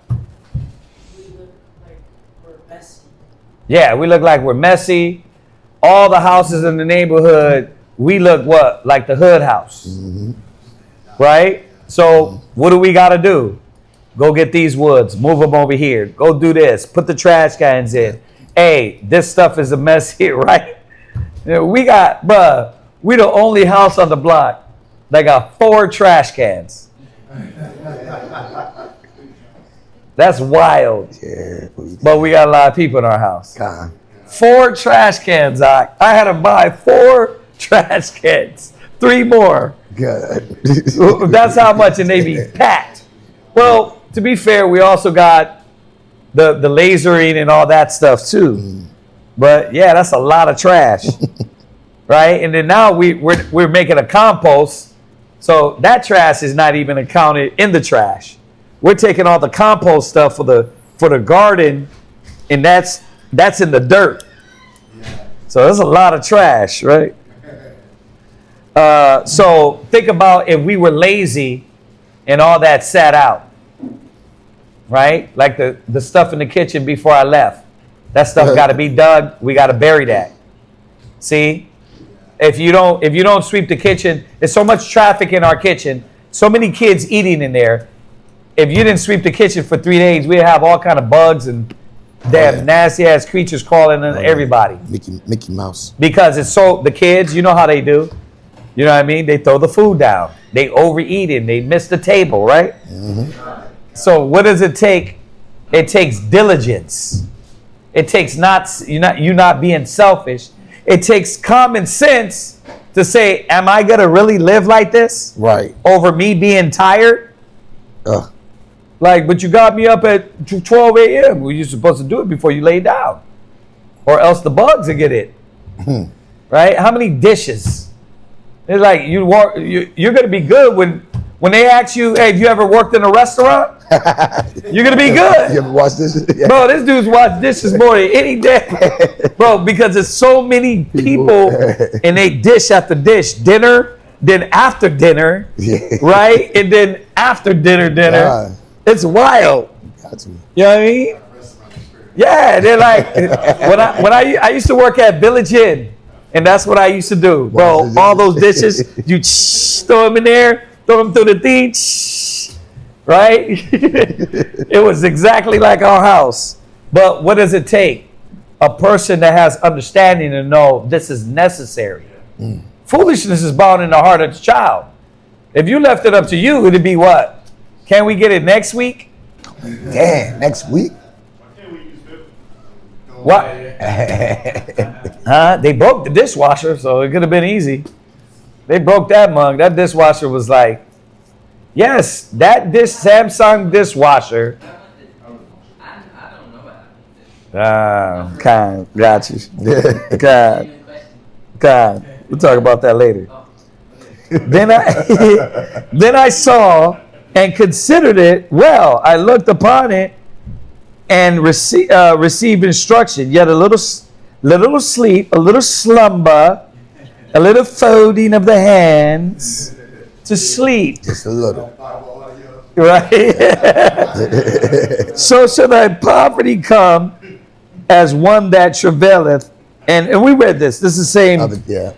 We look like we're messy. Yeah, we look like we're messy. All the houses in the neighborhood, we look what? Like the hood house. Right? So what do we got to do? Go get these woods. Move them over here. Go do this. Put the trash cans in. Hey, this stuff is a mess here, right? You know, we the only house on the block that got 4 trash cans. That's wild. Yeah. But we got a lot of people in our house. 4 trash cans, I had to buy 4 trash cans. 3 more. Good. That's how much, and they be packed. Well, to be fair, we also got the lasering and all that stuff too. But yeah, that's a lot of trash, right? And then now we're making a compost, so that trash is not even accounted in the trash. We're taking all the compost stuff for the garden, and that's in the dirt. So there's a lot of trash, right? So think about if we were lazy and all that sat out, right? Like the stuff in the kitchen before I left. That stuff got to be dug. We got to bury that. See? If you don't sweep the kitchen, there's so much traffic in our kitchen, so many kids eating in there. If you didn't sweep the kitchen for 3 days, we'd have all kind of bugs and damn nasty ass creatures crawling in everybody. Mickey Mouse. Because it's the kids, you know how they do. You know what I mean? They throw the food down. They overeat it. They miss the table, right? So what does it take? It takes diligence. It takes you not being selfish. It takes common sense to say, am I going to really live like this? Right. Over me being tired? Like, but you got me up at 12 a.m. Well, you're supposed to do it before you lay down. Or else the bugs will get it. Right? How many dishes? It's like you're going to be good when they ask you, hey, have you ever worked in a restaurant? You're going to be good. You ever watched this? Yeah. Bro, this dude's watched dishes more than any day. Bro, because there's so many people and they dish after dish. Dinner, then after dinner, right? And then after dinner, God. it's wild. Got you. You know what I mean? Yeah, they're like when I used to work at Village Inn, and that's what I used to do, bro. All those dishes, you throw them in there, throw them through the thing, right? It was exactly like our house. But what does it take? A person that has understanding to know this is necessary. Foolishness is bound in the heart of the child. If you left it up to you, it'd be what? Can we get it next week? Damn, next week? What? Huh? They broke the dishwasher, so it could have been easy. They broke that mug. That dishwasher was like, yes, Samsung dishwasher. Got you. God. We'll talk about that later. Then I saw and considered it well. I looked upon it and received instruction. Yet a little sleep, a little slumber, a little folding of the hands to sleep. Just a little. Right? So shall thy poverty come as one that travaileth. And we read this. This is the same.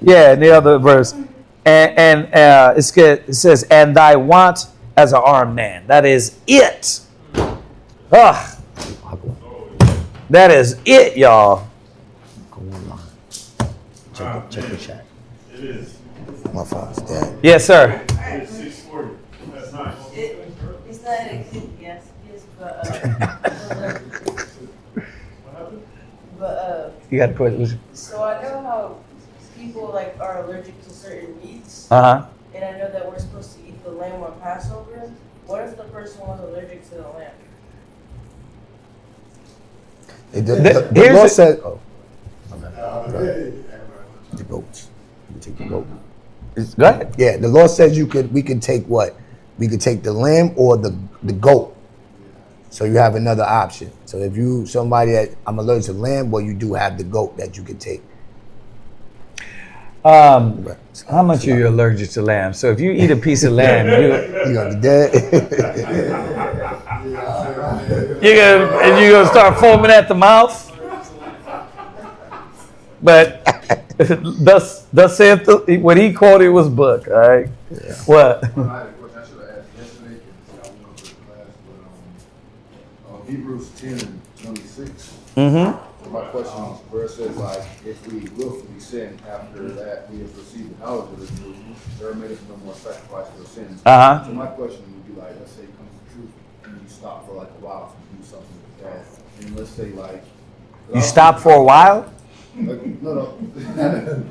Yeah, in the other verse. And it says, and thy want as an armed man. That is it. That is it, y'all. Check the chat. It is. My father's dead. Yes, sir. It's 640. That's nice. It's not a yes, but You got a question? so I know how people like are allergic to certain meats. Uh-huh. And I know that we're supposed to eat the lamb on Passover. What if the person was allergic to the lamb? The law said, the goats. You take the goat. Go ahead. Yeah, the law says we can take what? We could take the lamb or the goat. So you have another option. So if you somebody that I'm allergic to lamb, well, you do have the goat that you can take. How much are you allergic to lamb? So if you eat a piece of lamb, you're gonna be dead. you're gonna start foaming at the mouth. But thus saith what he quoted was book. All right. Yeah. What? Hebrews 10:26. Mm-hmm. So my question is, where it says, like, if we willfully sin after that we have received the knowledge of the truth, there remaineth no more sacrifice for sins. Uh-huh. So my question would be like, let's say it comes to truth and you stop for like a while to do something like that. And let's say like you stop for a while? No.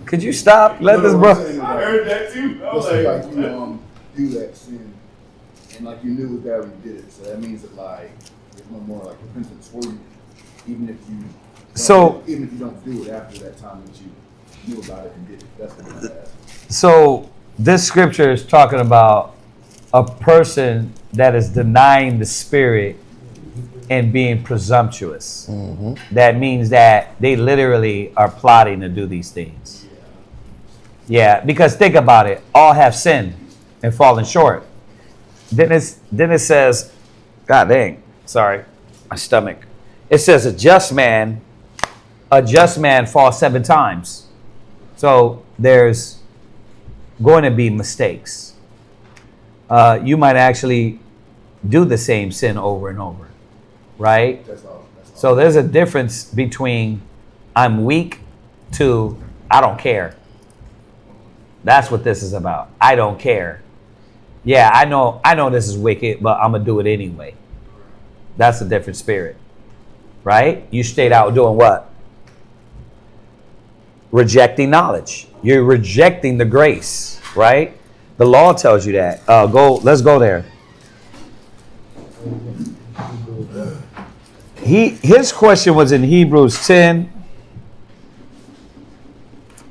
Could you stop? Let this bro. I heard that too. Let's say like you do that sin and like you knew that when you did it. So that means that like there's no more like repentance for you, even if you don't do it after that time that you knew about it and did it. That's what I'm asking. So this scripture is talking about a person that is denying the spirit and being presumptuous. Mm-hmm. That means that they literally are plotting to do these things. Yeah, because think about it. All have sinned and fallen short. Then it says, God dang, sorry, my stomach. It says a just man falls 7 times. So there's going to be mistakes. You might actually do the same sin over and over, right? That's all. So there's a difference between I'm weak to I don't care. That's what this is about. I don't care. Yeah, I know this is wicked, but I'm going to do it anyway. That's a different spirit, right? You stayed out doing what? Rejecting knowledge. You're rejecting the grace, right? The law tells you that. Let's go there. His question was in Hebrews 10.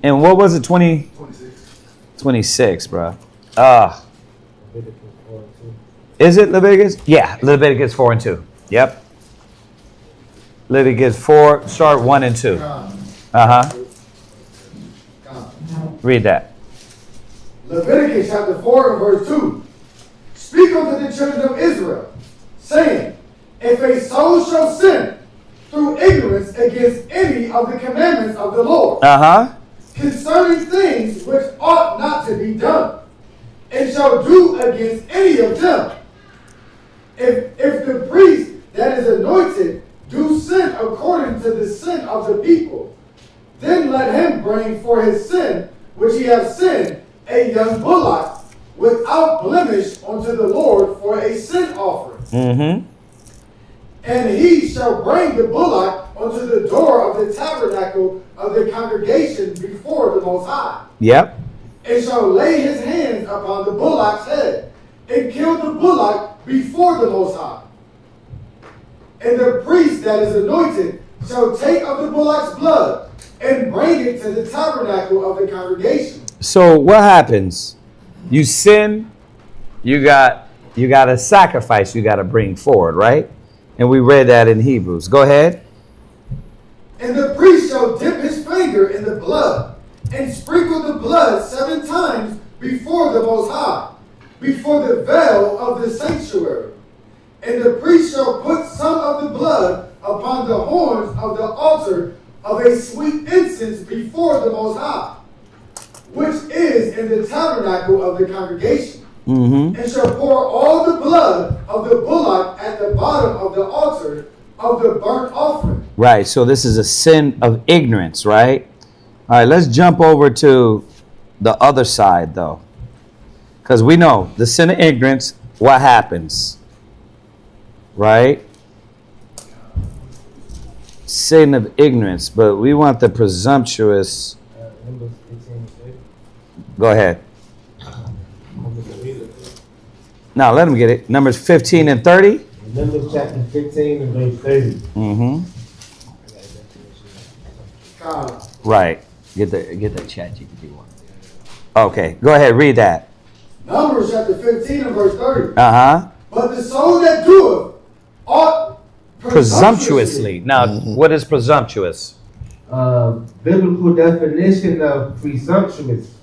And what was it? 26, bro. Is it Leviticus? Yeah, Leviticus 4 and 2. Yep. Leviticus 4, start 1 and 2. Uh-huh. Read that. Leviticus chapter 4 and verse 2. Speak unto the children of Israel, saying, if a soul shall sin through ignorance against any of the commandments of the Lord, concerning things which ought not to be done, and shall do against any of them, if the priest that is anointed do sin according to the sin of the people, then let him bring for his sin which he hath sinned a young bullock without blemish unto the Lord for a sin offering. And he shall bring the bullock unto the door of the tabernacle of the congregation before the Most High. Yep. And shall lay his hands upon the bullock's head, and kill the bullock before the Most High. And the priest that is anointed shall take of the bullock's blood, and bring it to the tabernacle of the congregation. So what happens? You sin, you got a sacrifice you got to bring forward, right? And we read that in Hebrews. Go ahead. And the priest shall dip his finger in the blood, and sprinkle the blood 7 times before the Most High, before the veil of the sanctuary. And the priest shall put some of the blood upon the horns of the altar of a sweet incense before the Most High, which is in the tabernacle of the congregation. And shall pour all the blood of the bullock at the bottom of the altar of the burnt offering. Right, so this is a sin of ignorance, right? All right, let's jump over to the other side, though. Because we know the sin of ignorance, what happens? Right? Sin of ignorance, but we want the presumptuous. Go ahead. Now let him get it. Numbers 15 and 30. Numbers chapter 15 and verse 30. Right. Get the chat GPT one. Okay, go ahead, read that. Numbers chapter 15 and verse 30. But the soul that doeth ought presumptuously. Now, what is presumptuous? Biblical definition of presumptuous.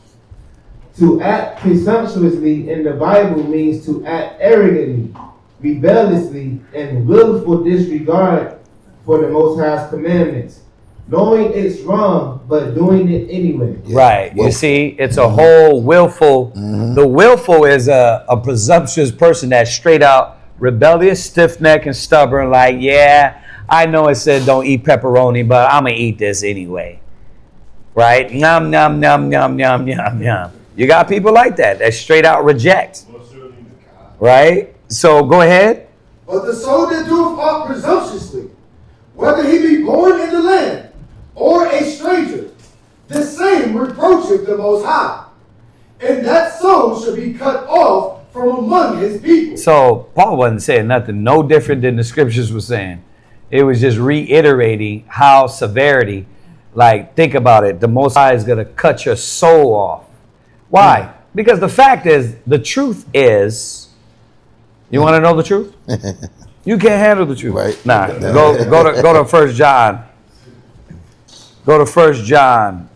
To act presumptuously in the Bible means to act arrogantly, rebelliously, and willful disregard for the Most High's commandments, knowing it's wrong but doing it anyway. Right. You see, it's a whole willful. The willful is a presumptuous person that's straight out rebellious, stiff-necked, and stubborn. Like, yeah, I know it said don't eat pepperoni, but I'm gonna eat this anyway. Right? Nom nom nom nom nom nom nom. You got people like that straight out reject. Right? So go ahead. But the soul that doeth aught presumptuously, whether he be born in the land or a stranger, the same reproacheth the Most High, and that soul shall be cut off from among his people. So Paul wasn't saying nothing no different than the scriptures were saying. It was just reiterating how severity, like, think about it. The Most High is going to cut your soul off. Why? Because the fact is, the truth is, you want to know the truth? You can't handle the truth. Right. Nah, go to 1 John. Go to 1 John.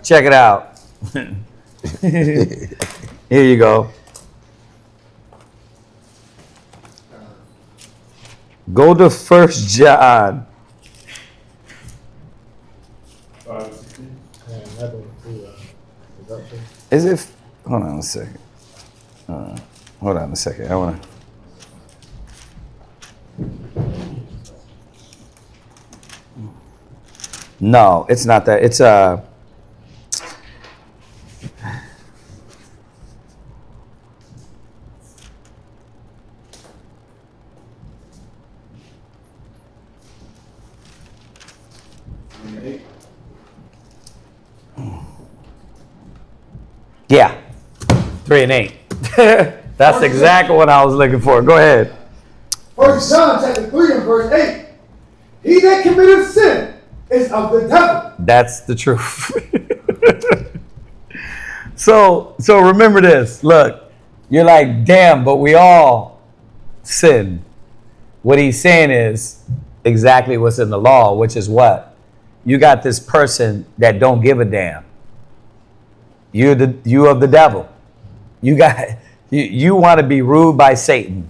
Check it out. Here you go. Go to 1 John. Is it? Hold on a second. Hold on a second. I want to. No, it's not that. It's yeah, 3 and 8. That's exactly what I was looking for. Go ahead. 1 John chapter 3 and verse 8. He that committeth sin is of the devil. That's the truth. So remember this. Look, you're like, damn, but we all sin. What he's saying is exactly what's in the law, which is what? You got this person that don't give a damn. You of the devil. You want to be ruled by Satan.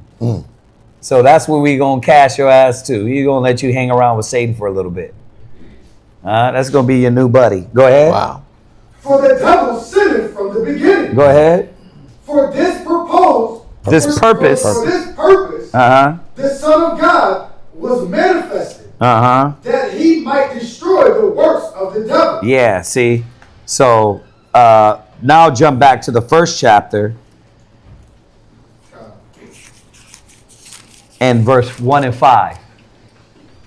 So that's where we gonna cast your ass to. He's gonna let you hang around with Satan for a little bit. That's gonna be your new buddy. Go ahead. Wow. For the devil sinned from the beginning. Go ahead. For this purpose. For this purpose, the Son of God was manifested. That he might destroy the works of the devil. Yeah, see? So now jump back to the first chapter and verse 1 and 5.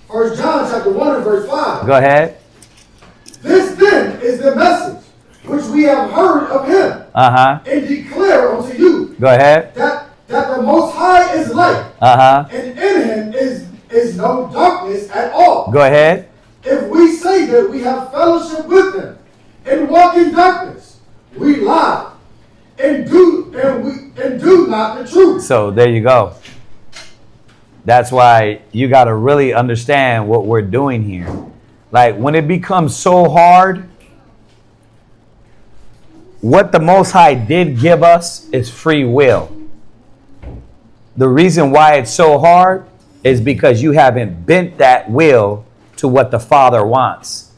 1 John chapter 1 and verse 5. Go ahead. This then is the message which we have heard of him. And declare unto you. Go ahead. That the Most High is light. And in him is no darkness at all. Go ahead. If we say that we have fellowship with him and walk in darkness, we lie and do not the truth. So there you go. That's why you got to really understand what we're doing here. Like when it becomes so hard, what the Most High did give us is free will. The reason why it's so hard is because you haven't bent that will to what the Father wants.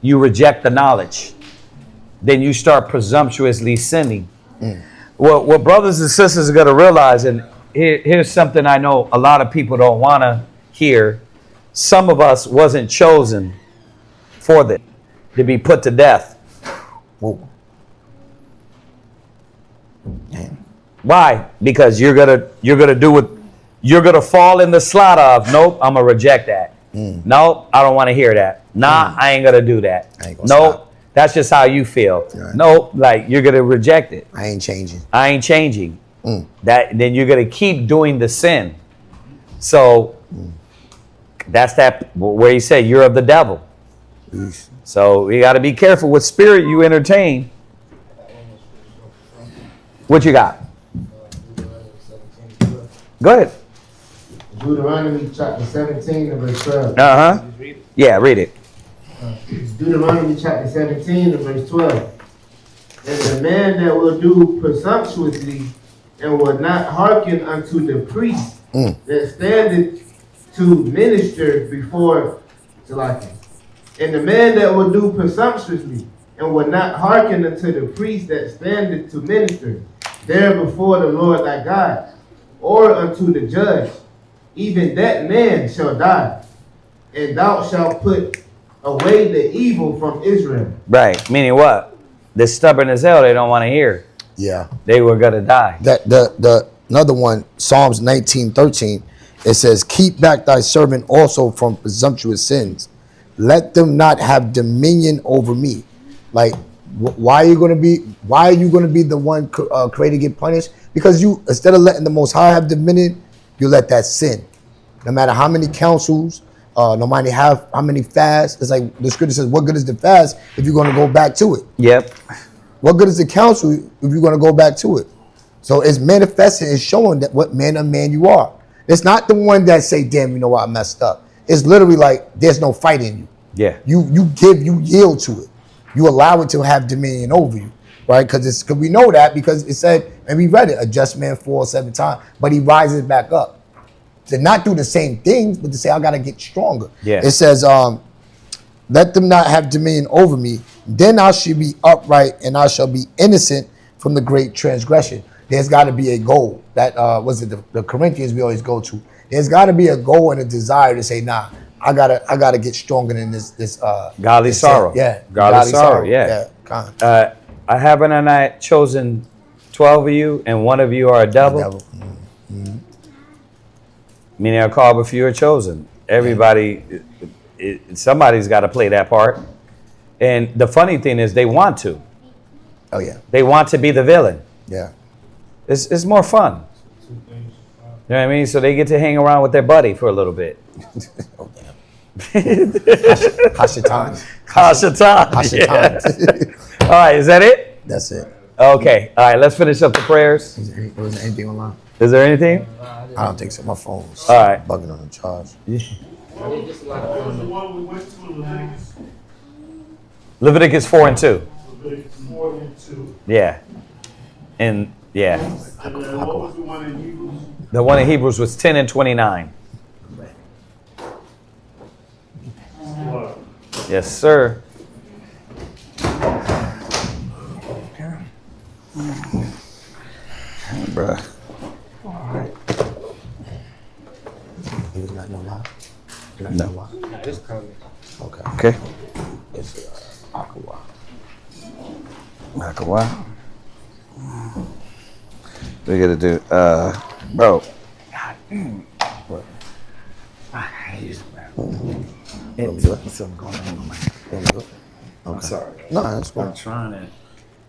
You reject the knowledge. Then you start presumptuously sinning. What brothers and sisters are going to realize, and here's something I know a lot of people don't want to hear. Some of us wasn't chosen for this, to be put to death. Whoa. Why? Because you're gonna do what you're gonna fall in the slot of. Nope, I'm gonna reject that. Nope, I don't want to hear that. Nah, I ain't gonna do that. Nope, that's just how you feel. Right. Nope, like you're gonna reject it. I ain't changing. That then you're gonna keep doing the sin. So that's that where he said you're of the devil. So we got to be careful what spirit you entertain. What you got? Go ahead. Deuteronomy chapter 17 and verse 12. Yeah, read it. Deuteronomy chapter 17 and verse 12. And the man that will do presumptuously and will not hearken unto the priest that standeth to minister before Salakia. And the man that will do presumptuously and will not hearken unto the priest that standeth to minister there before the Lord thy God, or unto the judge, even that man shall die, and thou shalt put away the evil from Israel. Right, meaning what? They're stubborn as hell, they don't want to hear. Yeah. They were going to die. The another one, Psalms 19:13, it says, keep back thy servant also from presumptuous sins. Let them not have dominion over me. Like, why are you going to be the one created to get punished? Because you, instead of letting the Most High have dominion, you let that sin. No matter how many councils, no matter how many fasts, it's like the scripture says, what good is the fast if you're going to go back to it? Yep. What good is the council if you're going to go back to it? So it's manifesting, it's showing that what man of man you are. It's not the one that say, damn, you know what, I messed up. It's literally like there's no fight in you. Yeah. You yield to it. You allow it to have dominion over you, right? Because we know that because it said, and we read it, a just man falls 7 times, but he rises back up. To not do the same things, but to say, I got to get stronger. Yeah. It says, let them not have dominion over me. Then I shall be upright and I shall be innocent from the great transgression. There's got to be a goal. That was it the Corinthians we always go to. There's got to be a goal and a desire to say, nah, I gotta get stronger than this godly sorrow. Yeah. Godly sorrow. Yeah. I haven't and I chosen 12 of you, and one of you are a devil. Mm-hmm. Meaning are called, but few are chosen. Everybody, somebody's got to play that part. And the funny thing is, they want to. Oh yeah. They want to be the villain. Yeah. It's more fun. You know what I mean? So they get to hang around with their buddy for a little bit. Oh damn. Hashatan. All right, is that it? That's it. Okay. All right, let's finish up the prayers. Was there anything online? Is there anything? I don't think so. My phone's all right. Bugging on the charge. What was the one we went to, Leviticus? Leviticus 4 and 2. Leviticus 4. 42. Yeah. And yeah. And then what was the one in Hebrews? The one in Hebrews was 10 and 29. What? Yes, sir. Bruh. You got no lie? You got No. no lie? It's coming. Okay. Okay. It's Aqua. Back a while. We gotta do, bro. What? I hate It's something going on with my. I'm I'm sorry. No, that's cool. I'm trying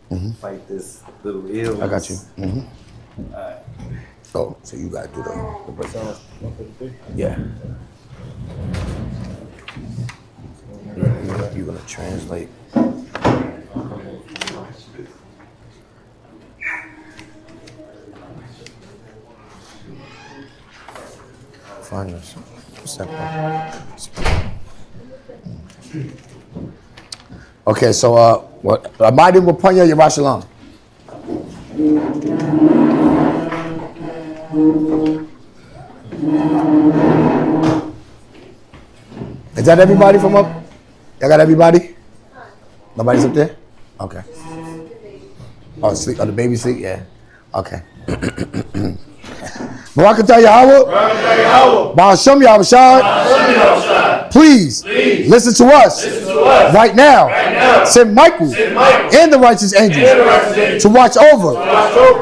to fight this little illness. I got you. Alright. Oh, so you gotta do the breakdown. Yeah. You're gonna translate. Find this. Okay, so what? Abiding with Panya Yerushalayim. Is that everybody from up? Y'all got everybody? Nobody's up there? Okay. Oh, sleep. Oh, the baby sleep? Yeah. Okay. Barakatah Yahweh. Ba'ashem Yahushua. Please listen to us right now. Send Michael and the righteous angels to watch over,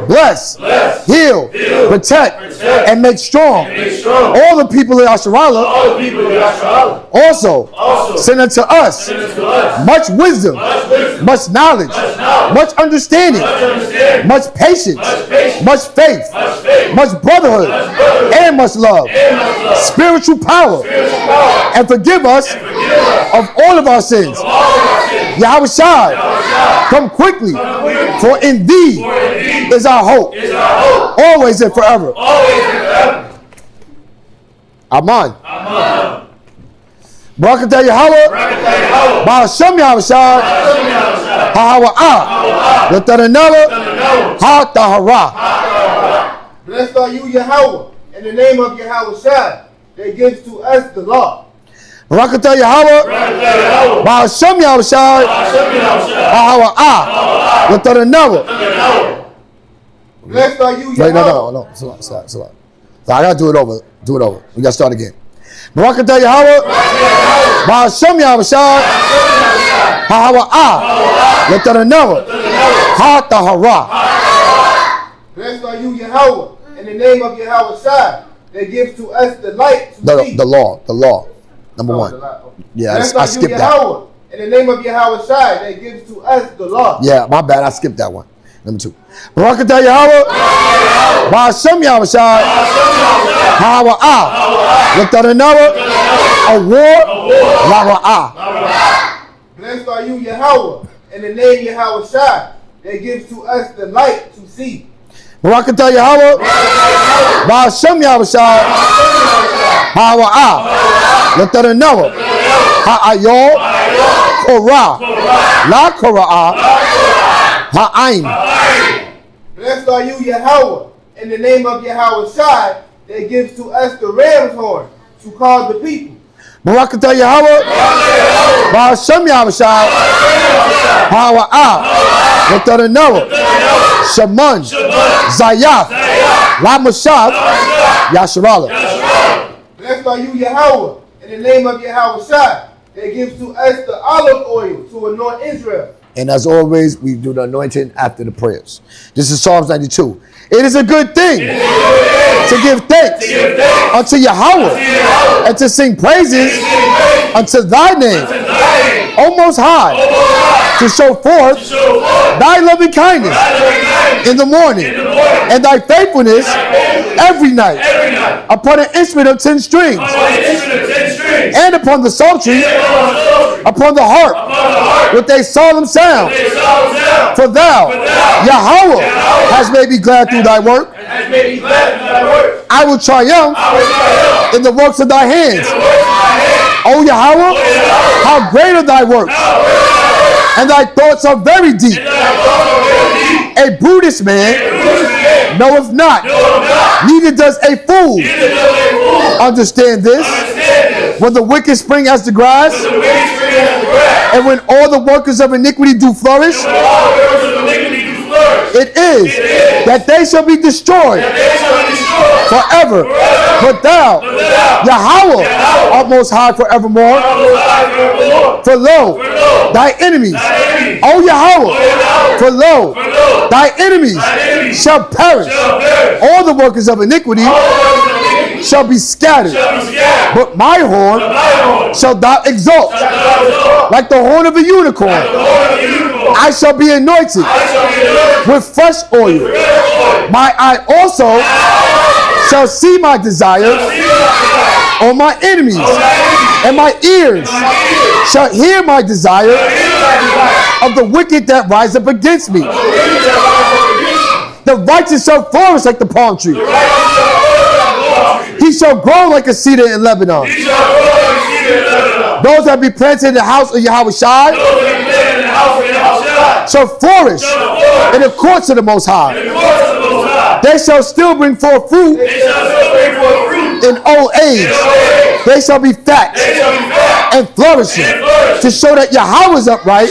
bless, heal, protect, and make strong all the people of Yasharallah. Also, send unto us much wisdom, much knowledge, much understanding, much patience, much faith, much brotherhood, and much love, spiritual power, and forgive us of all of our sins. Yahweh Shai, come quickly, for in thee is our hope, always and forever. Amen. Barakatah Yahweh, Ba'ashem Yahushua, Ha'awa'ah, L'taranela, Ha'tahara. Blessed are you, Yahweh, in the name of Yahweh Shai, that gives to us the law. Barakatah Yahweh, Ba'ashem Yahushua, Ha'awa'ah, L'taranela. Blessed are you, Wait, Yahweh. no. Slow. So I gotta do it over. We gotta start again. Barakatah Yahweh, Ba'ashem Yahushua, Ha'awa'ah, L'taranela, Ha'tahara. Blessed are you, Yahweh, in the name of Yahweh Shai, that gives to us the light to see. The law. Number one. Yeah, Blessed I are you, skipped that. Yahweh, in the name of Yahweh Shai, that gives to us the law. Yeah, my bad. I skipped that one. Number two. Barakatah Yahweh, Ba'ashem Yahushua, Ha'awa'ah, L'taranela, Awar, La'awa'ah. Blessed are you, Yahweh, in the name Yahweh Shai, that gives to us the light to see. Barakatah Yahweh, Ba'ashem Yahushua, Ha'awa'ah, L'taranela, Ha'ayol, Korah, La Korah, Ha'ain. Blessed are you, Yahweh, in the name of Yahweh Shai, that gives to us the ram's horn to call the people. Barakatah Yahweh, Ba'ashem Yahushua, Ha'awa'ah, L'taranela, Shaman, Zayath, La Mashab, Yasharallah. Blessed are you, Yahweh, in the name of Yahweh Shai, that gives to us the olive oil to anoint Israel. And as always, we do the anointing after the prayers. This is Psalms 92. It is a good thing to give thanks unto Yahweh and to sing praises unto thy name, O Most High, to show forth thy loving kindness in the morning and thy faithfulness every night upon an instrument of 10 strings and upon the psaltery, upon the harp with a solemn sound. For thou, Yahweh, has made me glad through thy work. I will triumph in the works of thy hands. O Yahweh, how great are thy works! And thy thoughts are very deep. A brutish man knoweth not, neither does a fool understand this. When the wicked spring as the grass, and when all the workers of iniquity do flourish, it is that they shall be destroyed forever. But thou, Yahweh, art most high forevermore. For lo, thy enemies, O Yahweh, for lo, thy enemies shall perish. All the workers of iniquity shall be scattered. But my horn shall thou exalt, like the horn of a unicorn. I shall be anointed with fresh oil. My eye also shall see my desire on my enemies, and my ears shall hear my desire of the wicked that rise up against me. The righteous shall flourish like the palm tree. He shall grow like a cedar in Lebanon. Those that be planted in the house of Yahweh Shai shall flourish in the courts of the Most High. They shall still bring forth fruit in old age. They shall be fat and flourishing to show that Yahweh is upright.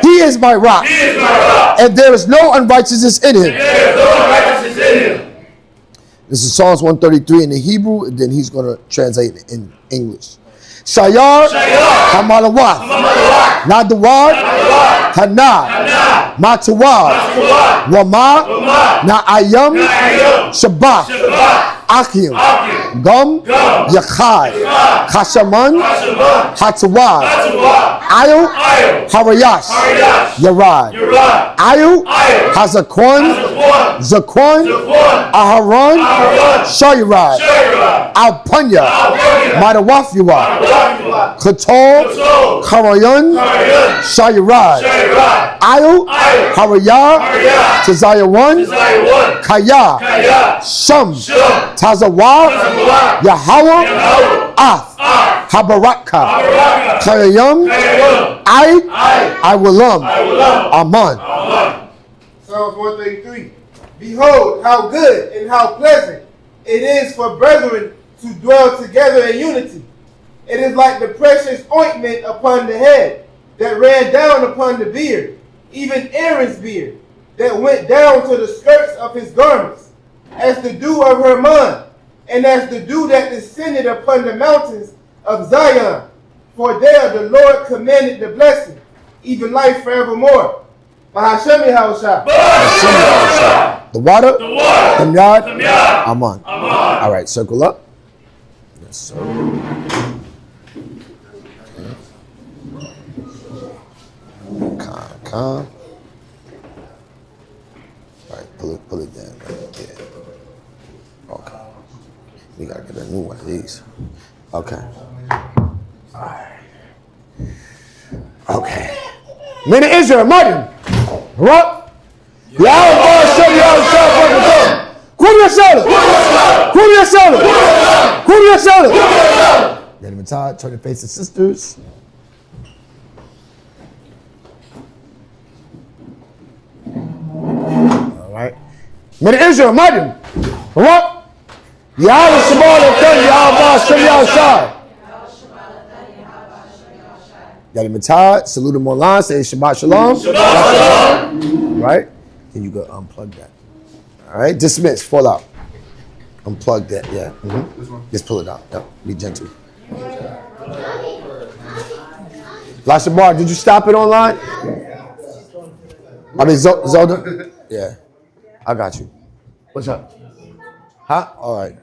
He is my rock, and there is no unrighteousness in him. This is Psalms 133 in the Hebrew, and then he's going to translate it in English. Shayar, Hamalawath, Nadawad, Hana, Matawad, Wama, Na'ayam, Shabbat, Akim, Gum, Yachai, Kashaman, Hatawad, Ayu, Harayash, Yarad, Ayu, Hazakwan, Zakwan, Aharon, Shayrad, Alpunya, Madawafiwa, Katol, Karayan, Shayrad, Ayu, Harayah, Tazayawan, Kaya, Shum, Tazawa, Yahweh, Ath, Habaraka, Kayayam, I will Aman. Psalms 133. Behold, how good and how pleasant it is for brethren to dwell together in unity. It is like the precious ointment upon the head that ran down upon the beard, even Aaron's beard, that went down to the skirts of his garments, as the dew of Hermon, and as the dew that descended upon the mountains of Zion. For there the Lord commanded the blessing, even life forevermore. Bahashem Yahushua. The water, the Yard, Aman. All right, circle up. Yes, sir. Calm. All right, pull it down right there. Okay. We gotta get a new one of these. Okay. All right. Okay. Men of Israel, Martin. What? Yahweh show you how to start fucking talk. Cool your shoulder. Get him tired, turn to face the sisters. All right. Men of Israel, Martin. What? Yahweh Shabbat Yahweh Shem Yahushai. Got him tired. Salute him online. Say Shabbat Shalom. Shabbat Shalom. Right? Then you go unplug that. All right. Dismiss. Fall out. Unplug that. Yeah. Just pull it out. Yep. Be gentle. Lasha Bar, did you stop it online? I mean, Zelda? Yeah. I got you. What's up? Huh? All right.